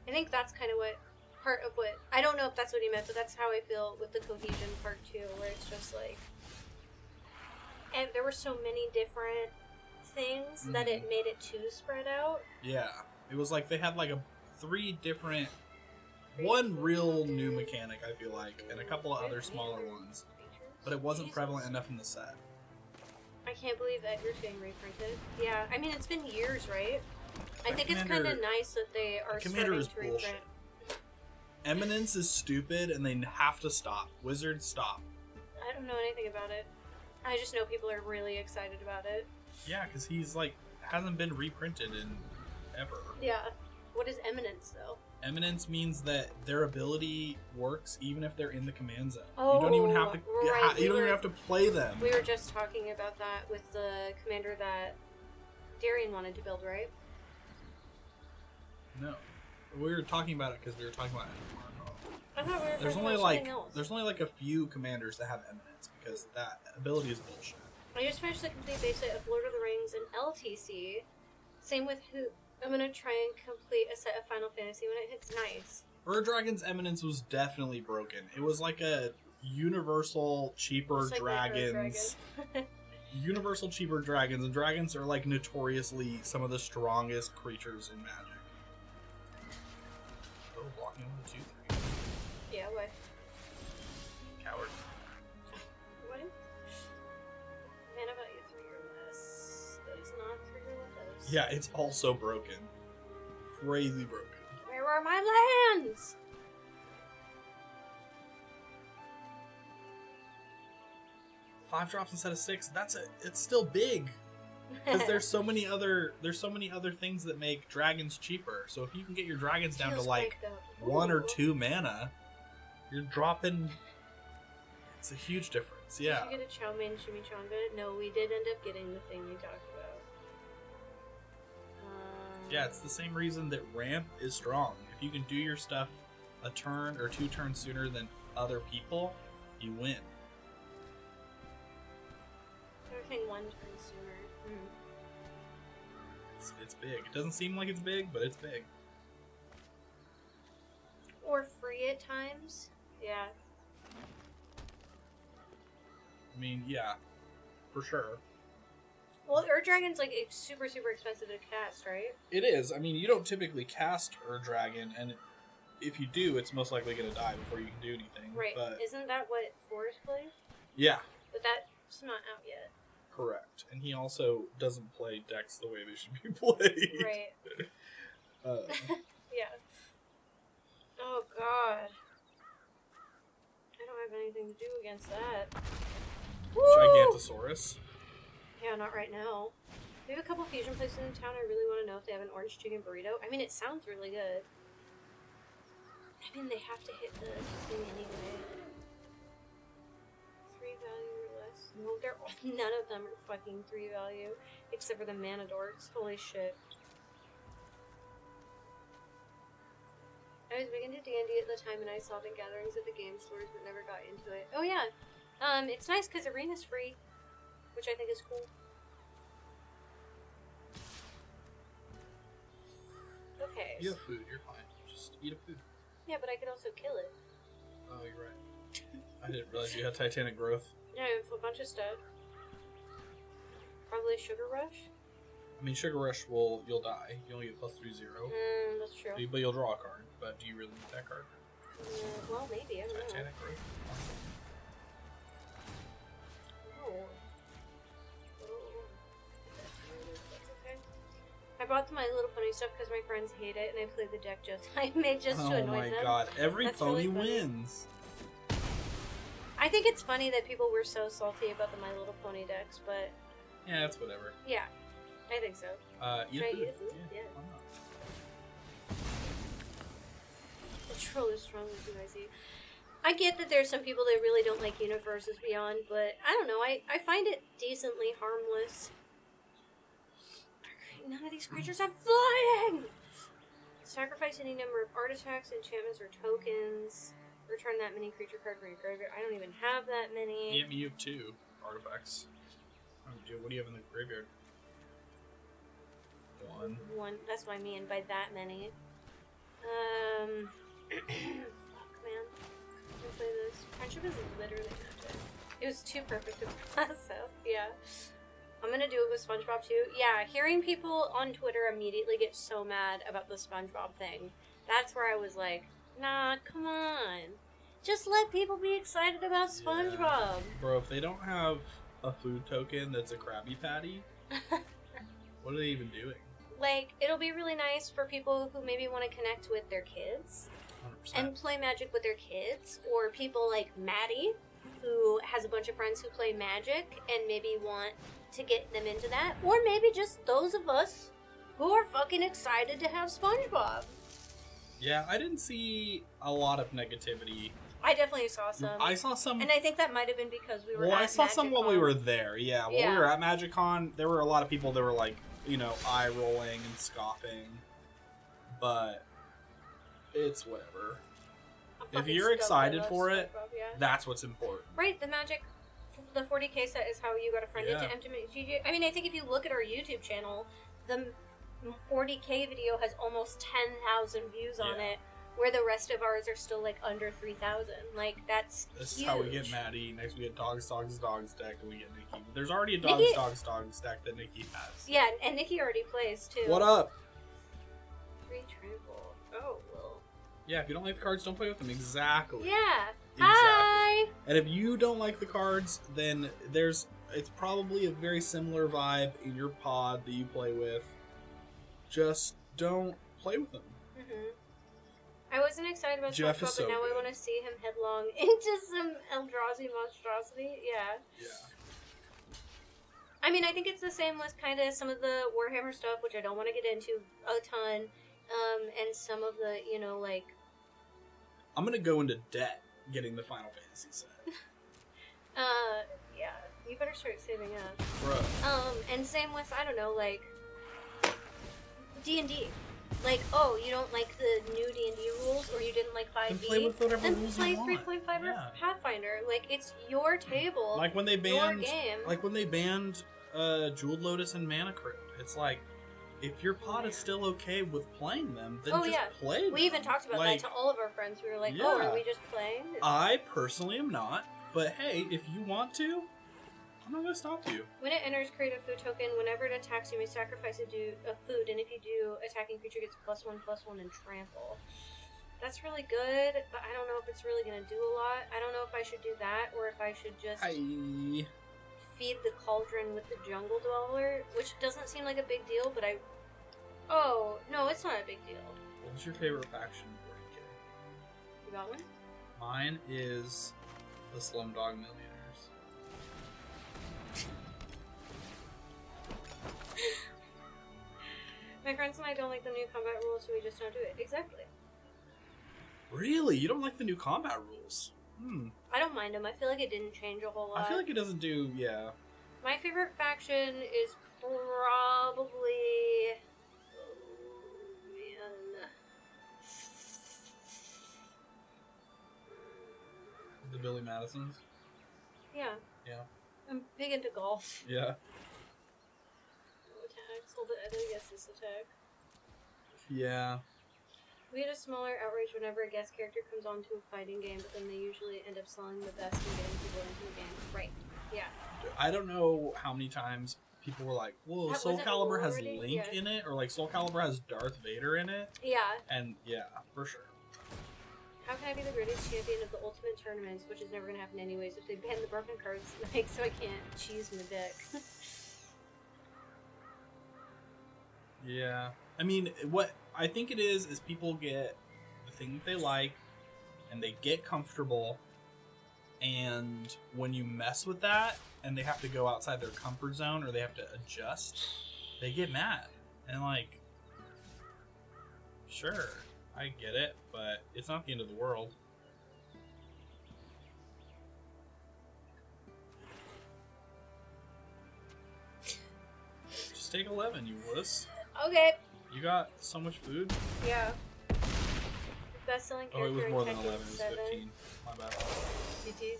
I think that's kind of what, part of what, I don't know if that's what he meant, but that's how I feel with the cohesion part too, where it's just like, and there were so many different things that it made it too spread out. Yeah. It was like they had like 3 different, one real new mechanic, I feel like, and a couple of other smaller ones. But it wasn't prevalent enough in the set. I can't believe that Edgar's getting reprinted. Yeah, I mean, it's been years, right? I That think it's kind of nice that they are Commander starting is to reprint. bullshit. Eminence is stupid, and they have to stop. Wizard, stop. I don't know anything about it. I just know people are really excited about it. Yeah, because he's like hasn't been reprinted in ever. Yeah. What is Eminence, though? Eminence means that their ability works even if they're in the command zone. Oh, you don't even have to. right, You don't even have to play them. We were just talking about that with the commander that Darian wanted to build, right? No, we were talking about it because we were talking about. I thought we were There's talking only about like something else. there's only like a few commanders that have Eminence because that ability is bullshit. I just finished the complete base set of Lord of the Rings and LTC. Same with who. I'm gonna try and complete a set of Final Fantasy when it hits nice. Ur Dragon's Eminence was definitely broken. It was like a universal cheaper Just like my Ur dragons. Dragon. universal cheaper dragons, and dragons are like notoriously some of the strongest creatures in Magic. Oh, blocking 1, 2, 3. Yeah, what? Coward. What? Mana value 3 or less. That is not 3 or less. Yeah, it's also broken. Crazy broken. Where are my lands? Five drops instead of 6. It's still big. Because there's so many other things that make dragons cheaper. So if you can get your dragons down to like 1 or 2 mana, you're dropping. It's a huge difference. Yeah. Did you get a chow mein chimichanga? No, we did end up getting the thing you talked about. Yeah, it's the same reason that ramp is strong. If you can do your stuff a turn or 2 turns sooner than other people, you win. Everything 1 turn sooner. It's big. It doesn't seem like it's big, but it's big. Or free at times. Yeah. I mean, yeah, for sure. Well, Ur Dragon's like it's super expensive to cast, right? It is. I mean, you don't typically cast Ur Dragon, and if you do, it's most likely going to die before you can do anything. Right. But Isn't that what Forest plays? yeah, But that's not out yet. correct. And he also doesn't play decks the way they should be played. Right. Yeah. Oh god. I don't have anything to do against that. Woo! Gigantosaurus. Yeah, not right now. We have a couple fusion places in town. I really want to know if they have an orange chicken burrito. I mean, it sounds really good. I mean, they have to hit the thing anyway. 3 value or less. No, none of them are fucking 3 value. Except for the mana dorks. Holy shit. I was big into D&D at the time and I saw the gatherings at the game stores but never got into it. Oh yeah. It's nice because Arena's free. Which I think is cool. Okay. You have food, you're fine. Just eat a food. Yeah, but I could also kill it. Oh, you're right. I didn't realize you had Titanic growth. Yeah, I have a bunch of stuff. Probably Sugar Rush? I mean, Sugar Rush you'll die. You only get +3/+0. That's true. But you'll draw a card. But do you really need that card? Well, maybe. I don't know. Titanic growth. Oh. That's okay. I bought the My Little Pony stuff because my friends hate it, and I played the deck I made just to annoy them. Oh my god, every That's pony really funny. wins. I think it's funny that people were so salty about the My Little Pony decks, but Yeah, that's whatever. yeah, I think so. Eat Should I food. eat a food? Yeah. Why not? The troll is strong with you, I see. I get that there's some people that really don't like Universes Beyond, but I don't know, I find it decently harmless. None of these creatures have flying! Sacrifice any number of artifacts, enchantments, or tokens. Return that many creature card from your graveyard. I don't even have that many. Yeah, you have 2 artifacts. What do you have in the graveyard? 1. One. That's what I mean by that many. Fuck, man. I'll play this. Friendship is literally magic. It was too perfect to pass up. Yeah. I'm gonna do it with SpongeBob too. Yeah, hearing people on Twitter immediately get so mad about the SpongeBob thing. That's where I was like, nah, come on. Just let people be excited about SpongeBob. Yeah. Bro, if they don't have a food token that's a Krabby Patty, what are they even doing? Like, it'll be really nice for people who maybe want to connect with their kids 100%. and play Magic with their kids, or people like Maddie, who has a bunch of friends who play Magic and maybe want to get them into that, or maybe just those of us who are fucking excited to have SpongeBob. Yeah, I didn't see a lot of negativity. I definitely saw some. I saw some. And I think that might have been because we were Well, at I saw some while we MagicCon. were there. Yeah, while Yeah. we were at MagicCon, there were a lot of people that were like, eye rolling and scoffing. But it's whatever. I'm If fucking you're stoked I excited love for it, SpongeBob, yeah. that's what's important. Right, the Magic, the 40k set is how you got a friend Yeah. into MTGO. I mean, I think if you look at our YouTube channel, the 40k video has almost 10,000 views on Yeah. it, where the rest of ours are still like under 3,000. Like that's This huge. is how we get Maddie. Next we get Dogs deck, and we get Nikki. There's already a Nikki- Dogs deck that Nikki has. Yeah, and Nikki already plays too. What up? 3 trample. Oh well. Yeah, if you don't like the cards, don't play with them. Exactly. Yeah. Exactly. Hi. And if you don't like the cards, then it's probably a very similar vibe in your pod that you play with. Just don't play with them. Mm-hmm. I wasn't excited about Jeff SpongeBob, is so but now I good. want to see him headlong into some Eldrazi monstrosity. Yeah. Yeah. I mean, I think it's the same with kind of some of the Warhammer stuff, which I don't want to get into a ton, and some of the, you know, like... I'm gonna go into debt getting the Final Fantasy set. Yeah, you better start saving up. Bro. And same with, I don't know, like, D&D. Like, oh, you don't like the new D&D rules, or you didn't like 5e? Then play with whatever then rules play you want. 3.5 or Yeah. Pathfinder. Like, it's your table, Like when they your banned game. like when they banned Jeweled Lotus and Mana Crypt. It's like, if your pod is still okay with playing them, then Oh, just yeah. play them. We even talked about Like, that to all of our friends. We were like, oh, Yeah. are we just playing? I personally am not, but hey, if you want to, I'm not gonna stop you. When it enters, create a food token. Whenever it attacks, you may sacrifice a food, and if you do, attacking creature gets +1/+1 and trample. That's really good, but I don't know if it's really gonna do a lot. I don't know if I should do that, or if I should just feed the cauldron with the jungle dweller, which doesn't seem like a big deal, but I... Oh, no, it's not a big deal. What's your favorite faction, 40K? You got one? Mine is the Slumdog Millionaires. My friends and I don't like the new combat rules, so we just don't do it. Exactly. Really? You don't like the new combat rules? I don't mind them. I feel like it didn't change a whole lot. I feel like it doesn't do, yeah. My favorite faction is probably... Oh, man. The Billy Madisons? Yeah. Yeah. I'm big into golf. Yeah. Attacks. Hold it. I think guess this attack. Yeah. We get a smaller outrage whenever a guest character comes onto a fighting game, but then they usually end up selling the best and getting people into the game. Right. Yeah. I don't know how many times people were like, whoa, Was Soul it Calibur has already? Link Yeah. in it, or like Soul Calibur has Darth Vader in it. Yeah. And yeah, for sure. How can I be the greatest champion of the ultimate tournaments, which is never going to happen anyways if they ban the broken cards, like, so I can't cheese my deck. Yeah. I mean, what I think it is people get the thing that they like, and they get comfortable, and when you mess with that, and they have to go outside their comfort zone, or they have to adjust, they get mad. And like, sure, I get it, but it's not the end of the world. Just take 11, you wuss. Okay. You got so much food? Yeah. Best-selling Oh, it character was more in than Tekken 11, it was 7. 15. My bad.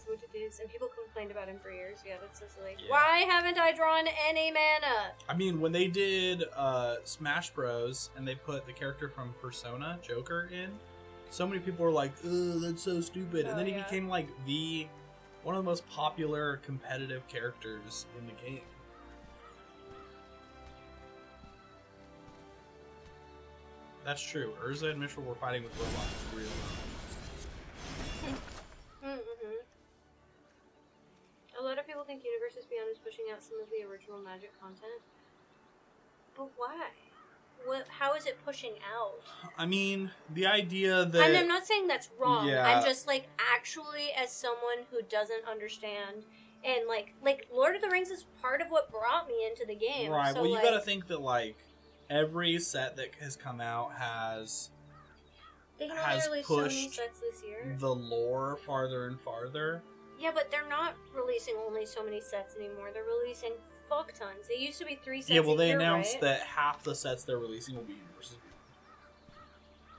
What it is, and people complained about him for years. Yeah, that's so silly. Yeah. Why haven't I drawn any mana? I mean, when they did Smash Bros. And they put the character from Persona, Joker, in, so many people were like, ugh, that's so stupid. And then he yeah. became like one of the most popular competitive characters in the game. That's true. Urza and Mitchell were fighting with robots for real. Mm-hmm. A lot of people think Universes Beyond is pushing out some of the original Magic content. But why? How is it pushing out? I mean, the idea that... And I'm not saying that's wrong. Yeah. I'm just, like, actually, as someone who doesn't understand, and, like, Lord of the Rings is part of what brought me into the game. Right, so, well, you like, gotta think that, like, every set that has come out has they can only has release so many pushed sets this year. the lore farther and farther. Yeah, but they're not releasing only so many sets anymore. They're releasing fuck tons. It used to be 3 sets Yeah, well, a they year, announced right? that half the sets they're releasing will be Universes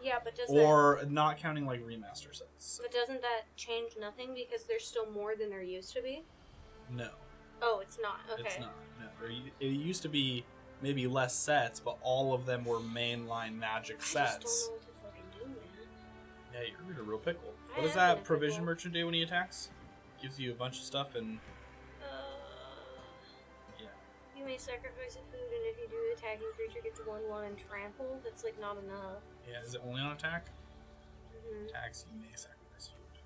Yeah, but Beyond. Or not counting, like, remaster sets. But doesn't that change nothing because there's still more than there used to be? No, Oh, it's not. Okay. it's not. No, it used to be maybe less sets, but all of them were mainline Magic I sets. just don't know what to fucking do, man. you're in a real pickle. I What does am in a that provision pickle. merchant do when he attacks? Gives you a bunch of stuff and yeah. You may sacrifice a food, and if you do, the attacking creature gets 1/1 and trample. That's like not enough. Yeah, is it only on attack? Mm-hmm. Attacks, you may sacrifice food.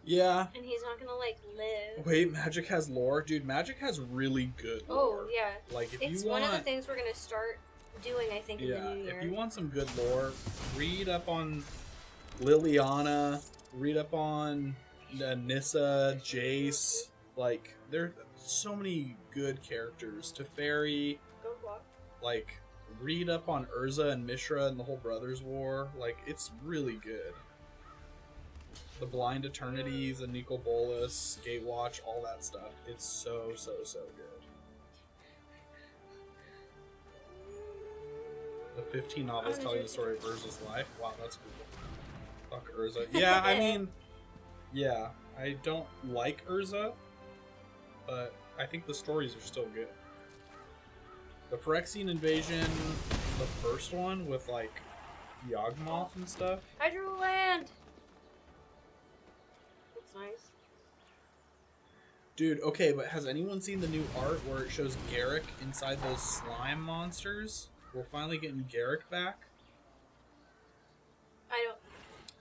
Yeah. And he's not gonna like live. Wait, Magic has lore? Dude, Magic has really good lore. Oh yeah, Like, if it's you want... one of the things we're gonna start doing. I think in Yeah, the new year. if you want some good lore, read up on Liliana, read up on Nissa, Jace. Like, there are so many good characters. Teferi, Go walk. like, read up on Urza and Mishra and the whole Brothers War. Like, it's really good. The Blind Eternities and Nicol Bolas, Gatewatch, all that stuff. It's so good. The 15 novels telling the story of Urza's life. Wow, that's cool. Fuck Urza. Yeah, I mean, yeah, I don't like Urza, but I think the stories are still good. The Phyrexian invasion, the first one with like Yawgmoth and stuff. I drew land. That's nice. Dude, okay, but has anyone seen the new art where it shows Garrick inside those slime monsters? We're finally getting Garrick back. I don't.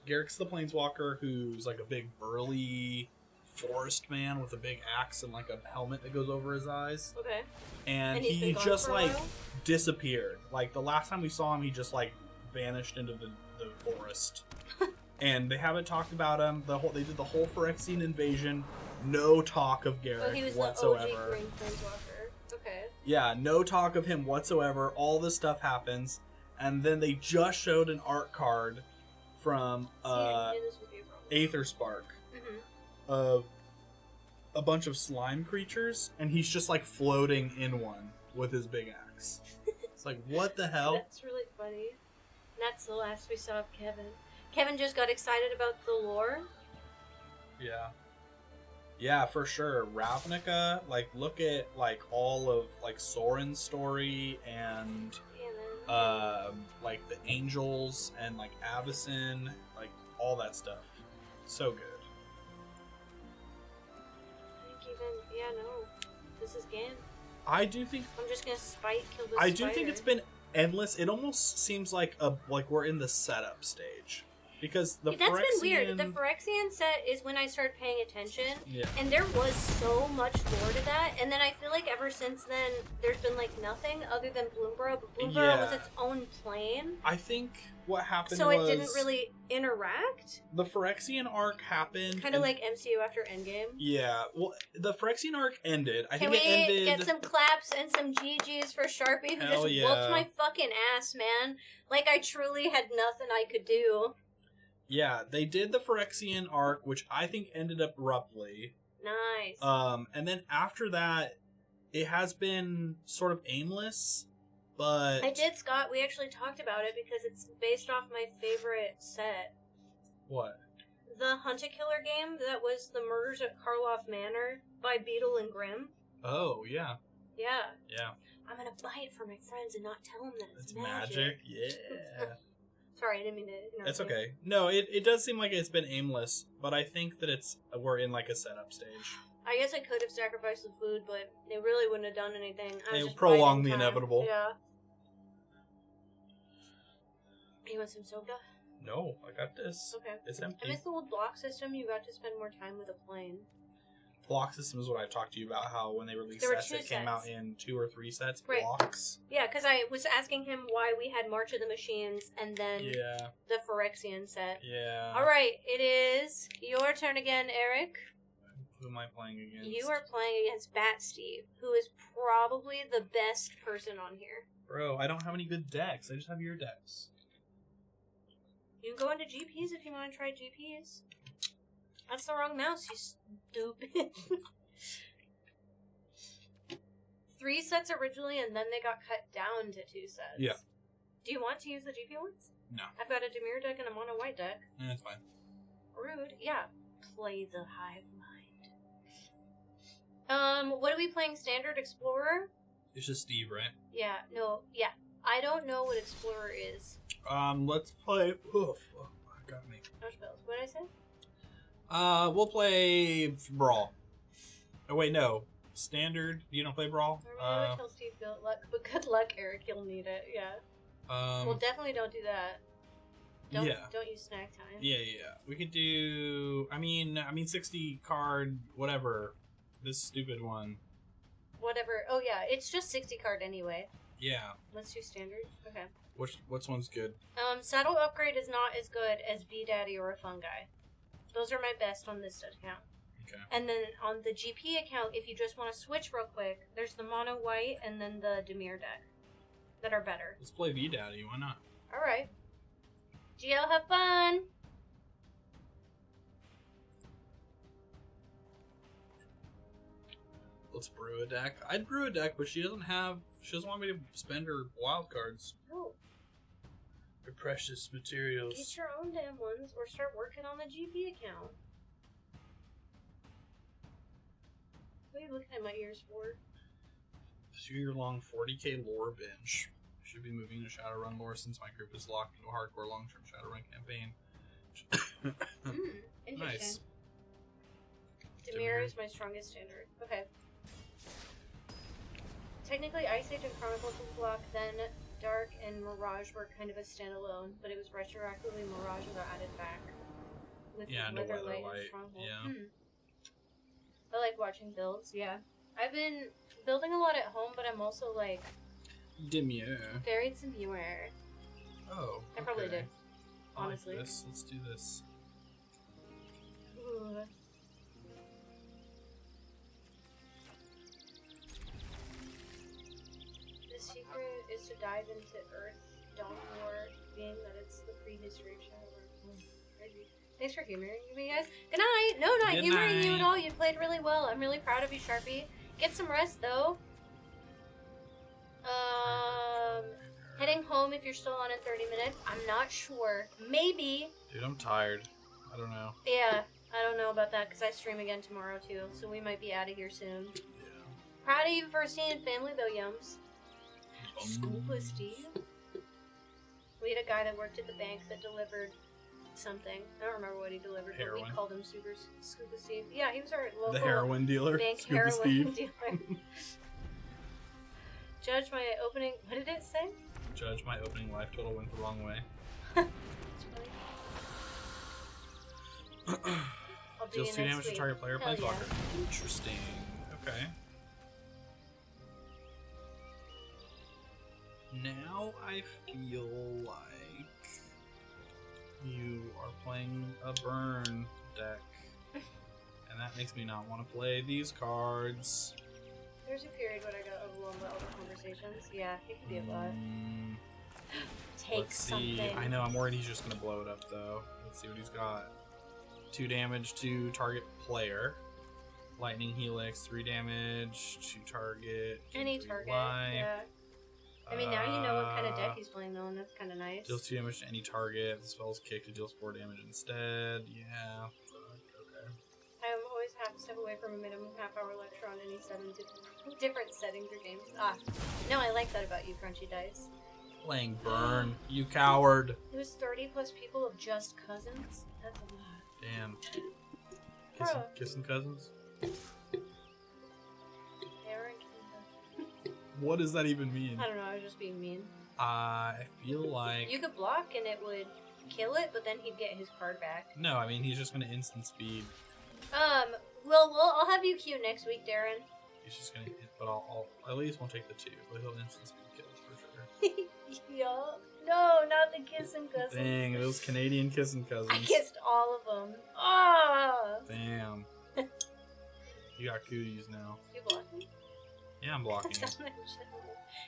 Garrick's the planeswalker who's like a big burly forest man with a big axe and like a helmet that goes over his eyes. Okay. And And he's he been gone just for a like while? disappeared. Like the last time we saw him, he just like vanished into the forest. And they haven't talked about him. They did the whole Phyrexian invasion. No talk of Garrick Oh, he was whatsoever. the OG Green Planeswalker. Okay. Yeah, no talk of him whatsoever. All this stuff happens, and then they just showed an art card from See, I knew this would be a problem. Aether Spark Mhm. of a bunch of slime creatures, and he's just like floating in one with his big axe. It's like, what the hell? That's really funny. And that's the last we saw of Kevin. Kevin just got excited about the lore. Yeah. Yeah, for sure. Ravnica, like, look at, like, all of, like, Soren's story and, And then like, the Angels and, like, Avacyn, like, all that stuff. So good. I think even no. This is Gan. I do think, I'm just gonna kill this I do spider. think it's been endless. It almost seems like we're in the setup stage. Because the That's been weird. Phyrexian- The Phyrexian set is when I started paying attention, Yeah. and there was so much lore to that. And then I feel like ever since then, there's been like nothing other than Bloomborough. But Bloomborough was Yeah. its own plane, I think what happened so was... it didn't really interact. The Phyrexian arc happened... Kind of and- like MCU after Endgame. Yeah, well, the Phyrexian arc ended. I Can think we it ended... get some claps and some GGs for Sharpie, who Hell just yeah. whooped my fucking ass, man? Like I truly had nothing I could do. Yeah, they did the Phyrexian arc, which I think ended abruptly. Nice. And then after that, it has been sort of aimless, but... I did, Scott. We actually talked about it because it's based off my favorite set. What? The Hunt-A-Killer game that was The Murders at Karloff Manor by Beetle and Grimm. Oh, yeah. Yeah. Yeah. I'm gonna buy it for my friends and not tell them that it's It's magic. Yeah. Sorry, I didn't mean to interrupt It's you. okay. No, it does seem like it's been aimless, but I think that we're in like a setup stage. I guess I could have sacrificed the food, but they really wouldn't have done anything. I was They just prolonged biding the time. inevitable. Yeah. You want some soda? No, I got this. Okay. It's I empty. miss the old block system. You got to spend more time with a plane. Block system is what I talked to you about, how when they released There were sets, two it came out sets. in 2 or 3 sets, Right. blocks. Yeah, because I was asking him why we had March of the Machines and then Yeah, the Phyrexian set. yeah. Alright, it is your turn again, Eric. Who am I playing against? You are playing against Bat Steve, who is probably the best person on here. Bro, I don't have any good decks. I just have your decks. You can go into GPs if you want to try GPs. That's the wrong mouse, you stupid. 3 sets originally, and then they got cut down to 2 sets. Yeah. Do you want to use the GP ones? No. I've got a Demir deck and a mono white deck. That's fine. Rude. Yeah. Play the hive mind. What are we playing? Standard Explorer? It's just Steve, right? Yeah. No. Yeah. I don't know what Explorer is. Let's play. Oof, oh, got me. No spells. What did I say? We'll play Brawl. Oh wait, no. Standard. You don't play Brawl? I would tell Steve good luck, but good luck, Eric. You'll need it. Yeah. Well, definitely don't do that. Don't use snack time. Yeah. We could do. I mean, 60 card, whatever. This stupid one. Whatever. Oh yeah, it's just 60 card anyway. Yeah. Let's do standard. Okay. Which one's good? Saddle upgrade is not as good as V Daddy or a Fungi. Those are my best on this account. Okay. And then on the GP account, if you just want to switch real quick, there's the Mono White and then the Demir deck that are better. Let's play V Daddy. Why not? All right. GL, have fun. Let's brew a deck. I'd brew a deck, but she doesn't want me to spend her wild cards. No. Her precious materials. Get your own damn ones or start working on the GP account. What are you looking at my ears for? 2-year-long 40k lore binge. Should be moving to Shadowrun lore since my group is locked into a hardcore long-term Shadowrun campaign. Interesting. Nice. Demir is my strongest standard. Okay. Technically, Ice Age and Chronicles was blocked, then Dark and Mirage were kind of a standalone, but it was retroactively Mirage that got added back. With no Weatherlight and Weatherlight. Stronghold. Yeah. I like watching builds, yeah. I've been building a lot at home, but I'm also like... Demir. Varied some viewer. Oh, I probably okay. did. Honestly. Let's do this. Ooh. The secret is to dive into Earth, Dawn War, being that it's the prehistory of Shadowrun. Crazy. Thanks for humoring me, guys. Good night! No, not Good humoring you night. at all. You played really well. I'm really proud of you, Sharpie. Get some rest, though. Heading home if you're still on in 30 minutes. I'm not sure. Maybe. Dude, I'm tired. I don't know. Yeah, I don't know about that because I stream again tomorrow too, so we might be out of here soon. Yeah. Proud of you for seeing family though, Yums. Scuba Steve. We had a guy that worked at the bank that delivered something. I don't remember what he delivered, but Heroin. we called him Scuba Steve. Yeah, he was our local The heroin dealer. bank Scuba heroin Steve. dealer. Judge my opening. What did it say? Judge my opening life total went the wrong way. It's really... I'll do Deals you 2 next damage to week. target player. Hell Planeswalker. Interesting. Okay. Now I feel like you are playing a burn deck. And that makes me not want to play these cards. There's a period when I got overwhelmed by all the conversations. Yeah, it could be a lot. Take Let's see. something. I know, I'm worried he's just going to blow it up, though. Let's see what he's got. 2 damage to target player. Lightning Helix, 3 damage to target. Any gain 3 target, life. yeah. I mean, now you know what kind of deck he's playing, though, and that's kind of nice. Deals 2 damage to any target. If the spell's kicked, it deals 4 damage instead. Yeah. Okay. I always have to step away from a minimum half-hour lecture on any 7 different settings or games. Ah, no, I like that about you, Crunchy Dice. Playing burn, you coward. It was 30 plus people of just cousins? That's a lot. Damn. Bruh. Kissing cousins? Aaron, What does that even mean? I don't know, I was just being mean. I feel like... You could block and it would kill it, but then he'd get his card back. No, I mean, he's just going to instant speed. I'll have you queue next week, Darren. He's just going to... But I'll at least won't take the 2. But he'll instant speed kills for sure. Yeah. No, not the kissing cousins. Dang, those Canadian kissing cousins. I kissed all of them. Ah! Damn. You got cooties now. You blocked me? Yeah, I'm blocking. Did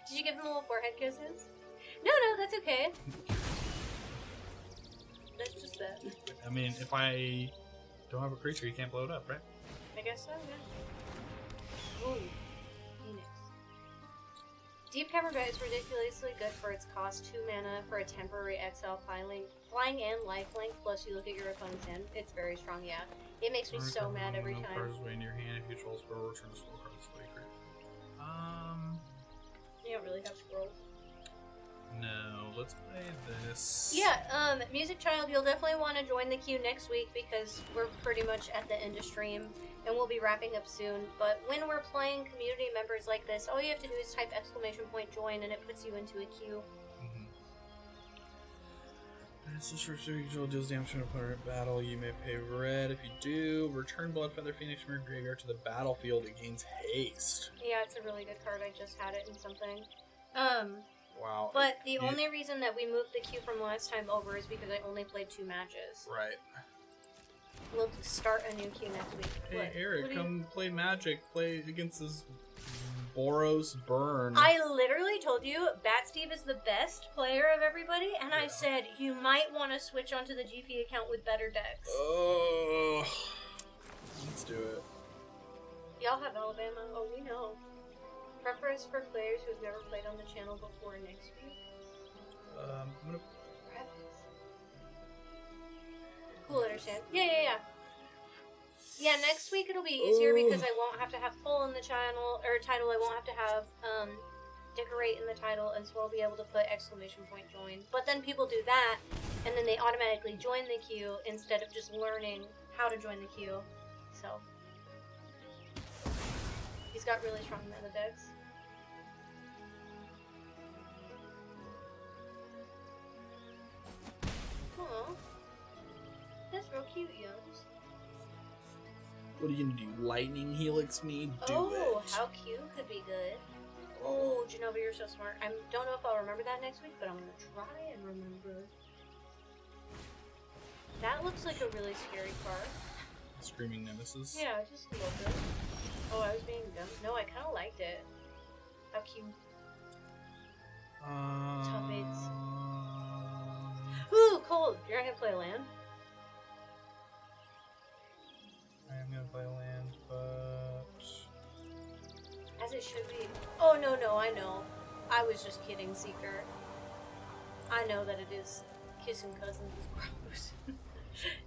you give them little forehead kisses? No, that's okay. That's just that. I mean, if I don't have a creature, you can't blow it up, right? I guess so, yeah. Ooh. Phoenix. Deep Cavern is ridiculously good for its cost 2 mana for a temporary exile flying and lifelink, plus you look at your opponent's hand. It's very strong, yeah. It makes me so mad every time. Cards away in your hand. If you control scroll, return a scroll card this way. You don't really have scroll. No, let's play this. Yeah, Music Child, you'll definitely want to join the queue next week because we're pretty much at the end of stream and we'll be wrapping up soon. But when we're playing community members like this, all you have to do is type !join and it puts you into a queue. It's just for usual deals damage to an opponent in battle. You may pay red if you do. Return Bloodfeather Phoenix from your graveyard to the battlefield. It gains haste. Yeah, it's a really good card. I just had it in something. Wow. But the only reason that we moved the queue from last time over is because I only played 2 matches. Right. We'll start a new queue next week. Hey, What? Eric, come play Magic. Play against this Boros Burn. I literally told you Bat Steve is the best player of everybody, and I said you might want to switch onto the GP account with better decks. Oh, let's do it. Y'all have Alabama. Oh, we know. Preference for players who've never played on the channel before next week. I'm gonna. Cool, understand. Yeah. Yeah, next week it'll be easier because I won't have to have poll in the channel or title. I won't have to have decorate in the title, and so I'll be able to put !join. But then people do that, and then they automatically join the queue instead of just learning how to join the queue. So he's got really strong mana decks. Aw, that's real cute, Youngs. What are you gonna do? Lightning Helix me? Do Oh, it. how cute could be good. Oh, Genova, you're so smart. I don't know if I'll remember that next week, but I'm gonna try and remember. That looks like a really scary card. Screaming Nemesis? Yeah, just a little bit. Oh, I was being dumb. No, I kind of liked it. How cute. Top eights. Ooh, cold. You're not gonna play land? I am gonna play land, but... As it should be. Oh, no, I know. I was just kidding, Seeker. I know that it is kissing cousins is gross.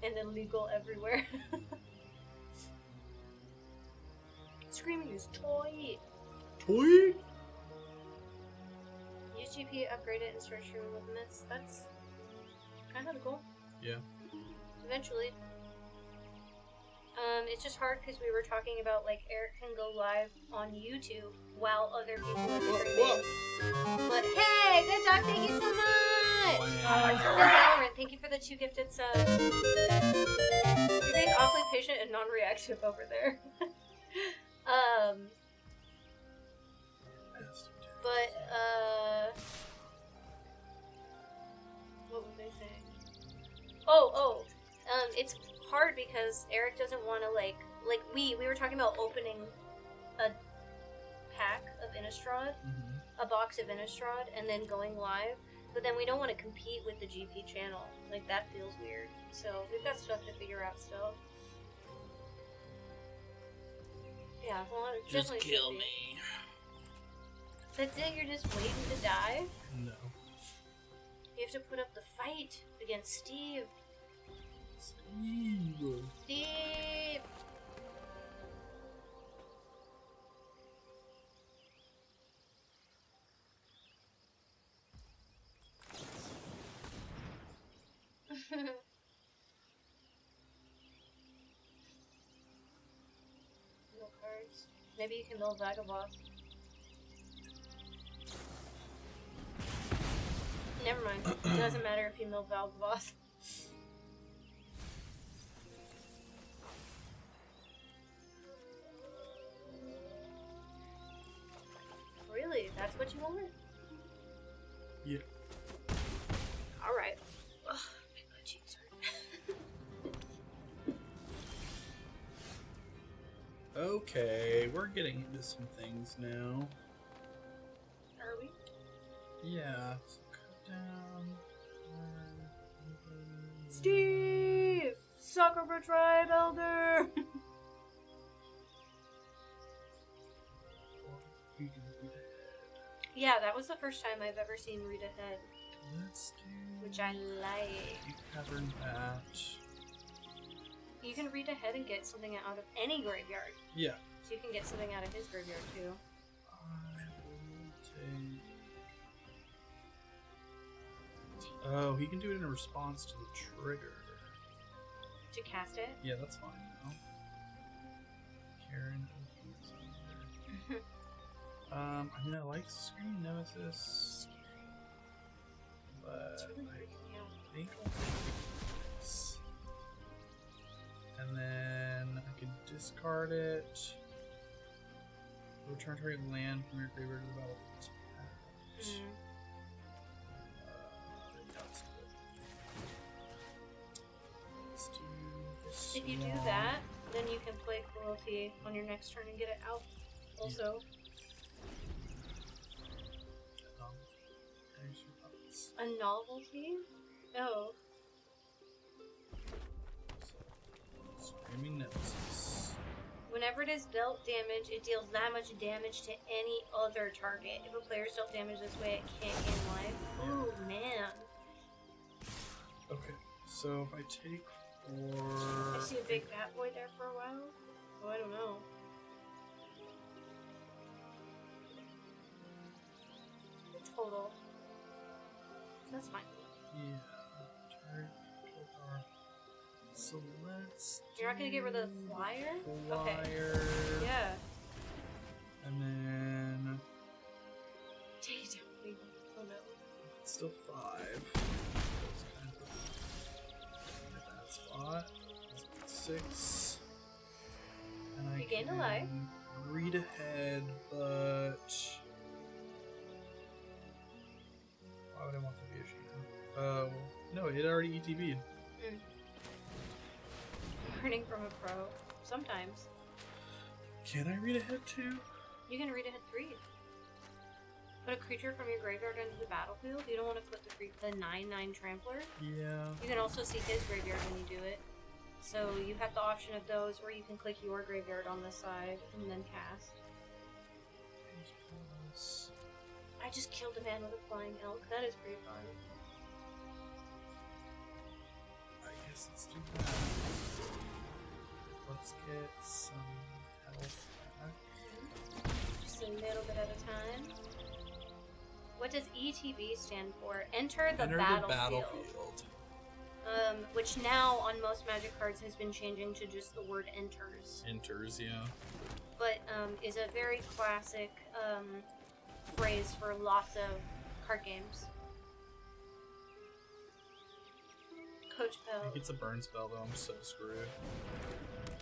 And illegal everywhere. Screaming is toy. Toy? Use GP, upgrade it, and start streaming with myths. That's kind of cool. Yeah. Eventually. It's just hard because we were talking about, like, Eric can go live on YouTube while other people are streaming. But hey, good talk, thank you so much! Valorant, thank you for the 2 gifted subs. You're being awfully patient and non-reactive over there. What was I saying? It's hard because Eric doesn't want to, like we were talking about opening a pack of Innistrad, a box of Innistrad, and then going live, but then we don't want to compete with the GP channel. Like, that feels weird. So, we've got stuff to figure out still. Yeah, well, it Just definitely kill should be. me. That's it? You're just waiting to die? No. You have to put up the fight against Steve. Steve. Steve! No cards. Maybe you can build Vagabond. Never mind. It doesn't matter if you mill Vagabond. Really? That's what you want? Yeah. Alright. Ugh, my cheeks hurt. Okay, we're getting into some things now. Are we? Yeah. So cut down. Steve! Sakura Tribe Elder! Yeah, that was the first time I've ever seen Read Ahead, Let's do. which I like. Cavern Bat. You can read ahead and get something out of any graveyard. Yeah. So you can get something out of his graveyard too. I will take. Oh, he can do it in response to the trigger. To cast it? Yeah, that's fine. No? Karen. I mean, I like Screen Nemesis, but It's really I freaking out. think I'll take this. And then I can discard it. Return target land from your graveyard to the battle. Let's do this. If you do that, then you can play Cruelty on your next turn and get it out. Also, a novelty? Oh. Screaming Nemesis. Whenever it is dealt damage, it deals that much damage to any other target. If a player is dealt damage this way, it can't gain life. Oh man. Okay, so if I take 4... I see a big fat boy there for a while. Oh, I don't know. Total. That's fine. Yeah. Turret, Tokar. So let's. You're not gonna get rid of the flyer? Flyer. Okay. Yeah. And then. Oh no. It's still 5. That's kind of a bad spot. 6. And I You gained a can life. read ahead, but. Why would I want the Vision? No, it already ETB'd. Learning from a pro. Sometimes. Can I read ahead too? You can read ahead 3. Put a creature from your graveyard into the battlefield. You don't want to put the 9/9 Trampler. Yeah. You can also see his graveyard when you do it. So you have the option of those, or you can click your graveyard on the side and then cast. I just killed a man with a flying elk. That is pretty fun. I guess let's do that. Let's get some health back. Just a little bit at a time. What does ETB stand for? Enter the battlefield. Which now on most Magic cards has been changing to just the word enters. Enters, yeah. But is a very classic phrase for lots of card games. Coach Bell. It gets a burn spell though, I'm so screwed.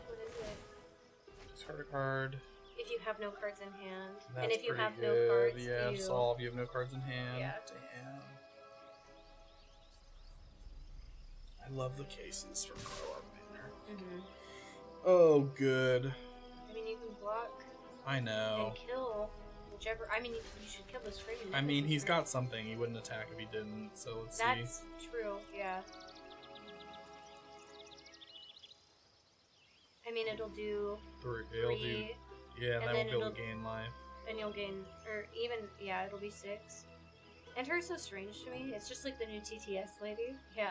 What is it? Discard a card. If you have no cards in hand. That's and if you pretty have good. no cards, yeah, you... solve. You have no cards in hand. Yeah. Damn. I love the cases from Pro Armor. Mm-hmm. Oh, good. I mean, you can block I know. and kill whichever. I mean, you should kill the screaming. I mean, he's right? got something. He wouldn't attack if he didn't. So let's see. That's true. Yeah. I mean, it'll do It'll do. 3, Yeah, and and then then we'll be able it'll- to gain life. and you'll gain, or even, yeah, it'll be 6. Enter is so strange to me. It's just like the new TTS lady. Yeah.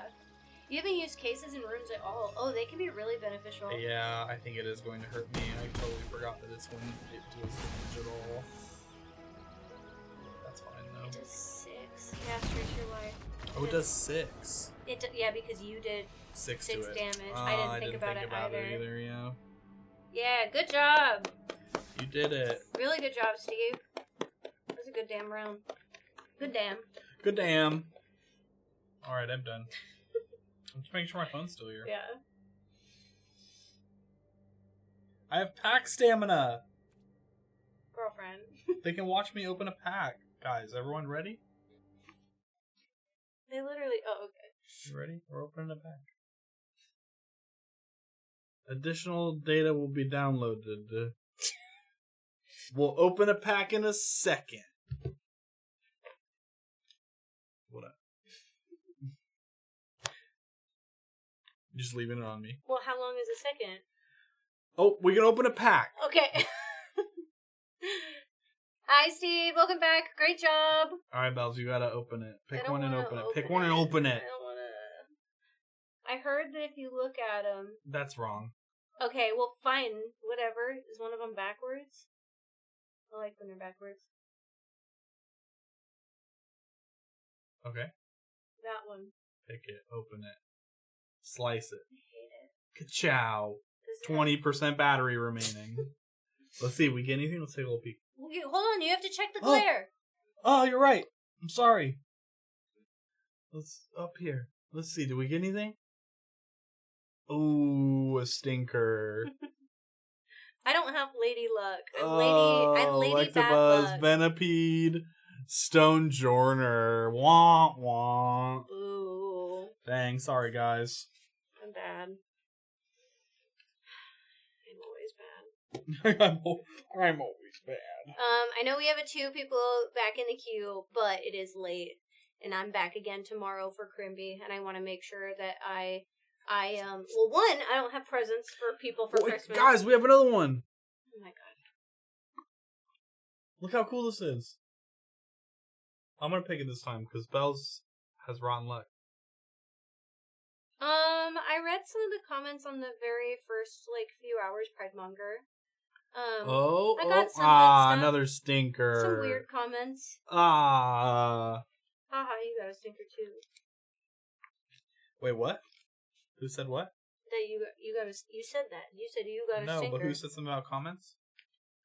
You haven't used cases and runes at all. Oh, they can be really beneficial. Yeah, I think it is going to hurt me. I totally forgot that it's when it deals damage at all. That's fine though. It does 6. Yeah, straight to your life. Oh, it does 6. Yeah, because you did 6 6 to it. damage. Oh, I didn't think about it either. Yeah. Yeah, good job. You did it. Really good job, Steve. That was a good damn round. Good damn. Good damn. Alright, I'm done. I'm just making sure my phone's still here. Yeah. I have pack stamina. Girlfriend. They can watch me open a pack. Guys, everyone ready? They literally. Oh, okay. You ready? We're opening a pack. Additional data will be downloaded. We'll open a pack in a second. What up? Just leaving it on me. Well, how long is a second? Oh, we can open a pack. Okay. Hi, Steve. Welcome back. Great job. All right, Bells, you gotta open it. I Pick don't one and wanna open it. Pick one and open it. I don't wanna. I heard that if you look at them. That's wrong. Okay, well, fine. Whatever. Is one of them backwards? I like when they're backwards. Okay. that one. Pick it, open it, slice it. I hate it. Ka-chow. Does it 20% battery remaining. Let's see if we get anything. Let's take a little peek. Okay, hold on, you have to check the glare. Oh, you're right. I'm sorry. Let's up here. Let's see. Do we get anything? Ooh, a stinker. I don't have lady luck. I'm lady bad luck. Venipede, Stone Jorner. Wah wah. Ooh. Dang, sorry guys. I'm bad. I'm always bad. I'm always bad. I know we have 2 people back in the queue, but it is late, and I'm back again tomorrow for Crimby, and I want to make sure that well, one, I don't have presents for people for Christmas. Guys, we have another one. Oh my god. Look how cool this is. I'm gonna pick it this time because Bells has rotten luck. I read some of the comments on the very first, few hours Pridemonger. I got some good stuff. Another stinker. Some weird comments. Haha, you got a stinker too. Wait, what? Who said what? That you said that. You said you got a stinker. No, but who said something about comments?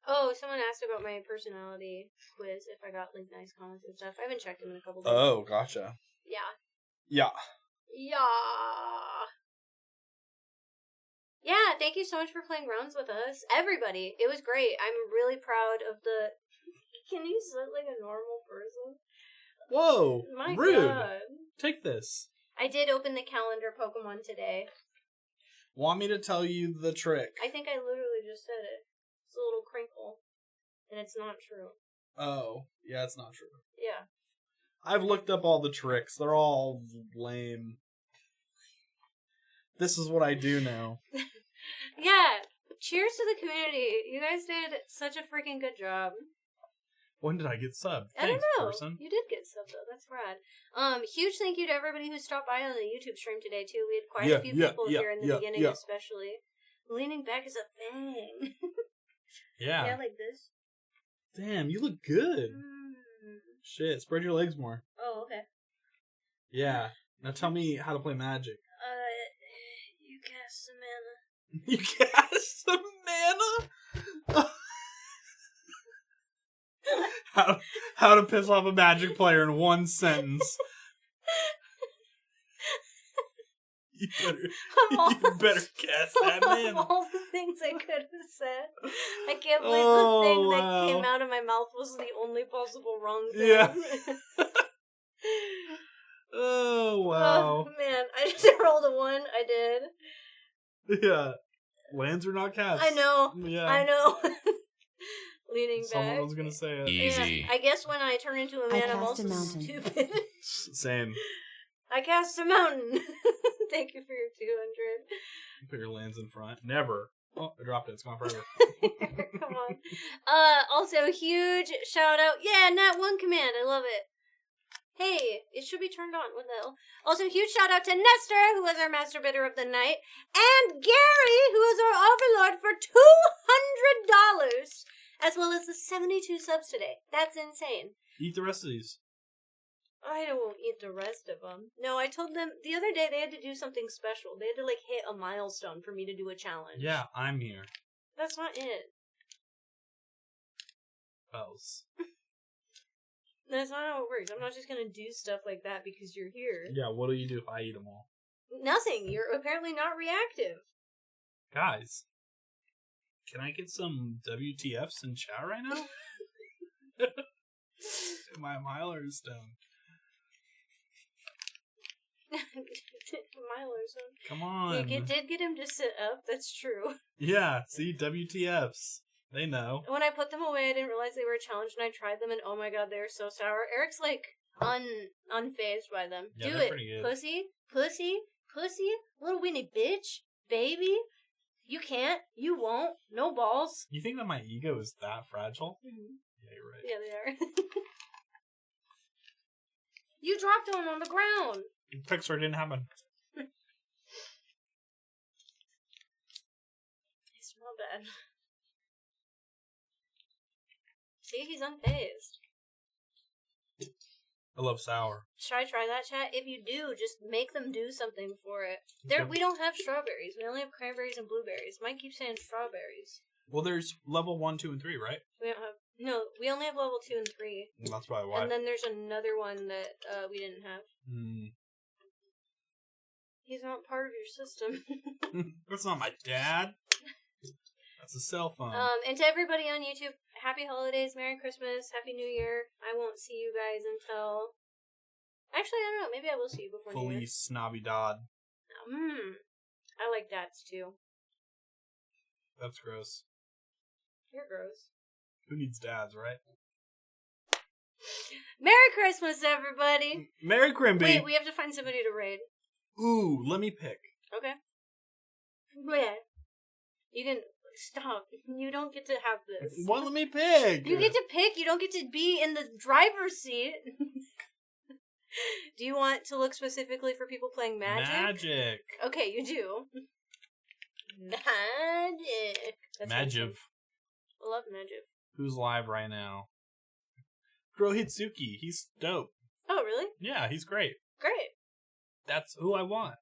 Oh, someone asked about my personality quiz, if I got, nice comments and stuff. I haven't checked them in a couple days. Oh, gotcha. Yeah. Yeah. Yeah, thank you so much for playing rounds with us. Everybody. It was great. I'm really proud of the... Can you sit like a normal person? Whoa! My rude. God. Take this. I did open the calendar Pokemon today. Want me to tell you the trick? I think I literally just said it. It's a little crinkle. And it's not true. Oh, yeah, it's not true. Yeah. I've looked up all the tricks. They're all lame. This is what I do now. Yeah. Cheers to the community. You guys did such a freaking good job. When did I get subbed? I don't Thanks, know. person. You did get subbed though. That's rad. Huge thank you to everybody who stopped by on the YouTube stream today too. We had quite a few people here in the beginning, especially. Leaning back is a thing. Yeah. Yeah, like this. Damn, you look good. Shit, spread your legs more. Oh, okay. Yeah. Now tell me how to play Magic. You cast some mana. You cast some mana? How to piss off a Magic player in one sentence. You better cast that mana. All the things I could have said. I can't believe the thing that came out of my mouth was the only possible wrong thing. Yeah. Oh, wow. Oh, man. I just rolled a 1. I did. Yeah. Lands are not cast. I know. Yeah. I know. Leaning back. Someone was gonna say it. Easy. Yeah, I guess when I turn into a man, I'm also stupid. Same. I cast a mountain. Thank you for your 200. Put your lands in front. Never. Oh, I dropped it. It's gone forever. Come on. Also, huge shout out. Yeah, Nat 1 command. I love it. Hey, it should be turned on. What the hell? Also, huge shout out to Nestor, who was our master bidder of the night, and Gary, who is our overlord for $200, as well as the 72 subs today. That's insane. Eat the rest of these. I won't eat the rest of them. No, I told them the other day they had to do something special. They had to, hit a milestone for me to do a challenge. Yeah, I'm here. That's not it. Bells. That's not how it works. I'm not just gonna do stuff like that because you're here. Yeah, what do you do if I eat them all? Nothing. You're apparently not reactive. Guys, can I get some WTFs in chat right now? My miler is stoned. Milers, Come on. You did get him to sit up. That's true. Yeah, see, WTFs. They know. When I put them away, I didn't realize they were a challenge, and I tried them, and oh my god, they were so sour. Eric's unfazed by them. Yeah, do they're it, pretty good. pussy, little weenie bitch, baby. You can't, you won't, no balls. You think that my ego is that fragile? Mm-hmm. Yeah, you're right. Yeah, they are. You dropped one on the ground. Pixar didn't happen. They smell bad. See, he's unfazed. I love sour. Should I try that, chat? If you do, just make them do something for it. Okay. We don't have strawberries. We only have cranberries and blueberries. Mike keeps saying strawberries. Well, there's level 1, 2, and 3, right? We don't have... No, we only have level 2 and 3. Well, that's probably why. And then there's another one that we didn't have. He's not part of your system. That's not my dad. That's a cell phone. And to everybody on YouTube, happy holidays, Merry Christmas, Happy New Year. I won't see you guys until... Actually, I don't know. Maybe I will see you before New Year. Felice Navidad. I like dads, too. That's gross. You're gross. Who needs dads, right? Merry Christmas, everybody! Merry Crimby! Wait, we have to find somebody to raid. Ooh, let me pick. Okay. Yeah. You can... Stop. You don't get to have this. What? Let me pick! You get to pick. You don't get to be in the driver's seat. Do you want to look specifically for people playing Magic? Magic. Okay, you do. Magic. That's Magic. I love Magic. Who's live right now? Hitsuki. He's dope. Oh, really? Yeah, he's great. Great. That's who I want.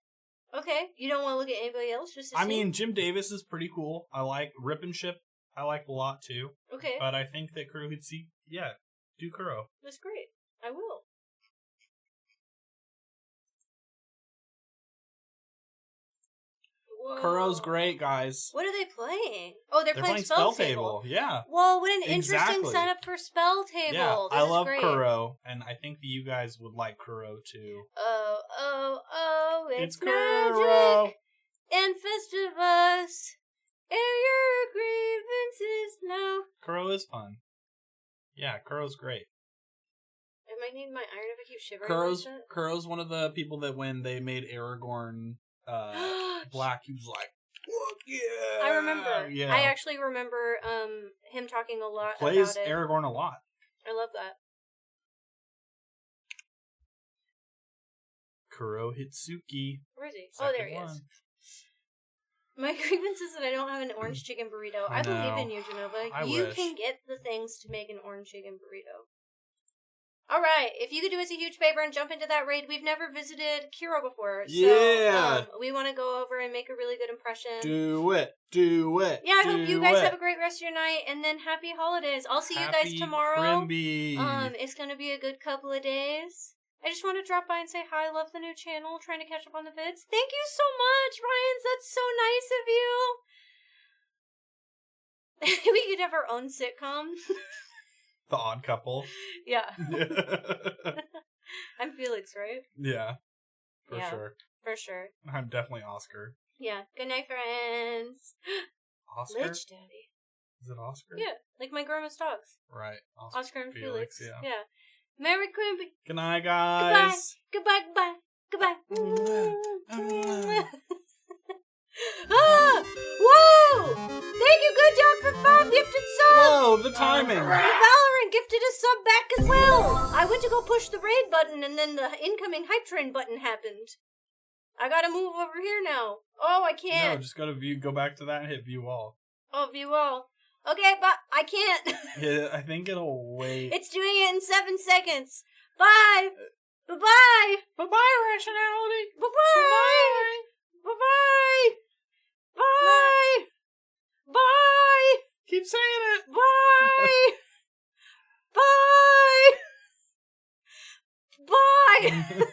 Okay. You don't want to look at anybody else just to see? I mean, Jim Davis is pretty cool. I like Rip and Ship. I like a lot too. Okay. But I think that Kurohitsuki, yeah, do Kuro. That's great. I will. Whoa. Kuro's great, guys. What are they playing? Oh, they're playing Spell Table. Yeah. Whoa, what an interesting Exactly. setup for Spell Table. Yeah, This I is love great. Kuro, and I think that you guys would like Kuro too. Oh, it's Kuro. magic and Festivus. Air your grievances now. Kuro is fun. Yeah, Kuro's great. I might need my iron if I keep shivering. Kuro's one of the people that when they made Aragorn black, he was like, "Fuck yeah!" I remember. Yeah. I actually remember him talking a lot Plays about it. Aragorn a lot. I love that. Kurohitsuki. Where is he? Second There he is. one. My grievance is that I don't have an orange chicken burrito. I believe in you, Genova. I You wish. can get the things to make an orange chicken burrito. Alright, if you could do us a huge favor and jump into that raid, we've never visited Kiro before. Yeah. So, we want to go over and make a really good impression. Do it. Do it. Yeah, I hope you guys do have it. a great rest of your night, and then happy holidays. I'll see you guys Happy tomorrow. Crimby. It's gonna be a good couple of days. I just want to drop by and say hi. I love the new channel. Trying to catch up on the vids. Thank you so much, Ryan. That's so nice of you. We could have our own sitcom. The Odd Couple. Yeah. I'm Felix, right? Yeah. For Yeah. sure. For sure. I'm definitely Oscar. Yeah. Good night, friends. Oscar? Lich Daddy. Is it Oscar? Yeah. Like my grandma's dogs. Right. Oscar and Felix. Yeah. Yeah. Merry Quimpy. Good night, guys. Goodbye. Goodbye. Whoa! Thank you, Good Dog, for 5 gifted subs! Whoa, the timing. And Valorant gifted a sub back as well! I went to go push the raid button and then the incoming hype train button happened. I gotta move over here now. Oh, I can't. No, just go to view, go back to that and hit view all. Oh, view all. Okay, but I can't. Yeah, I think it'll wait. It's doing it in 7 seconds. Bye! Bye-bye! Bye-bye, rationality. Bye-bye! Bye-bye! Bye! Bye! Keep saying it. Bye! Bye! Bye!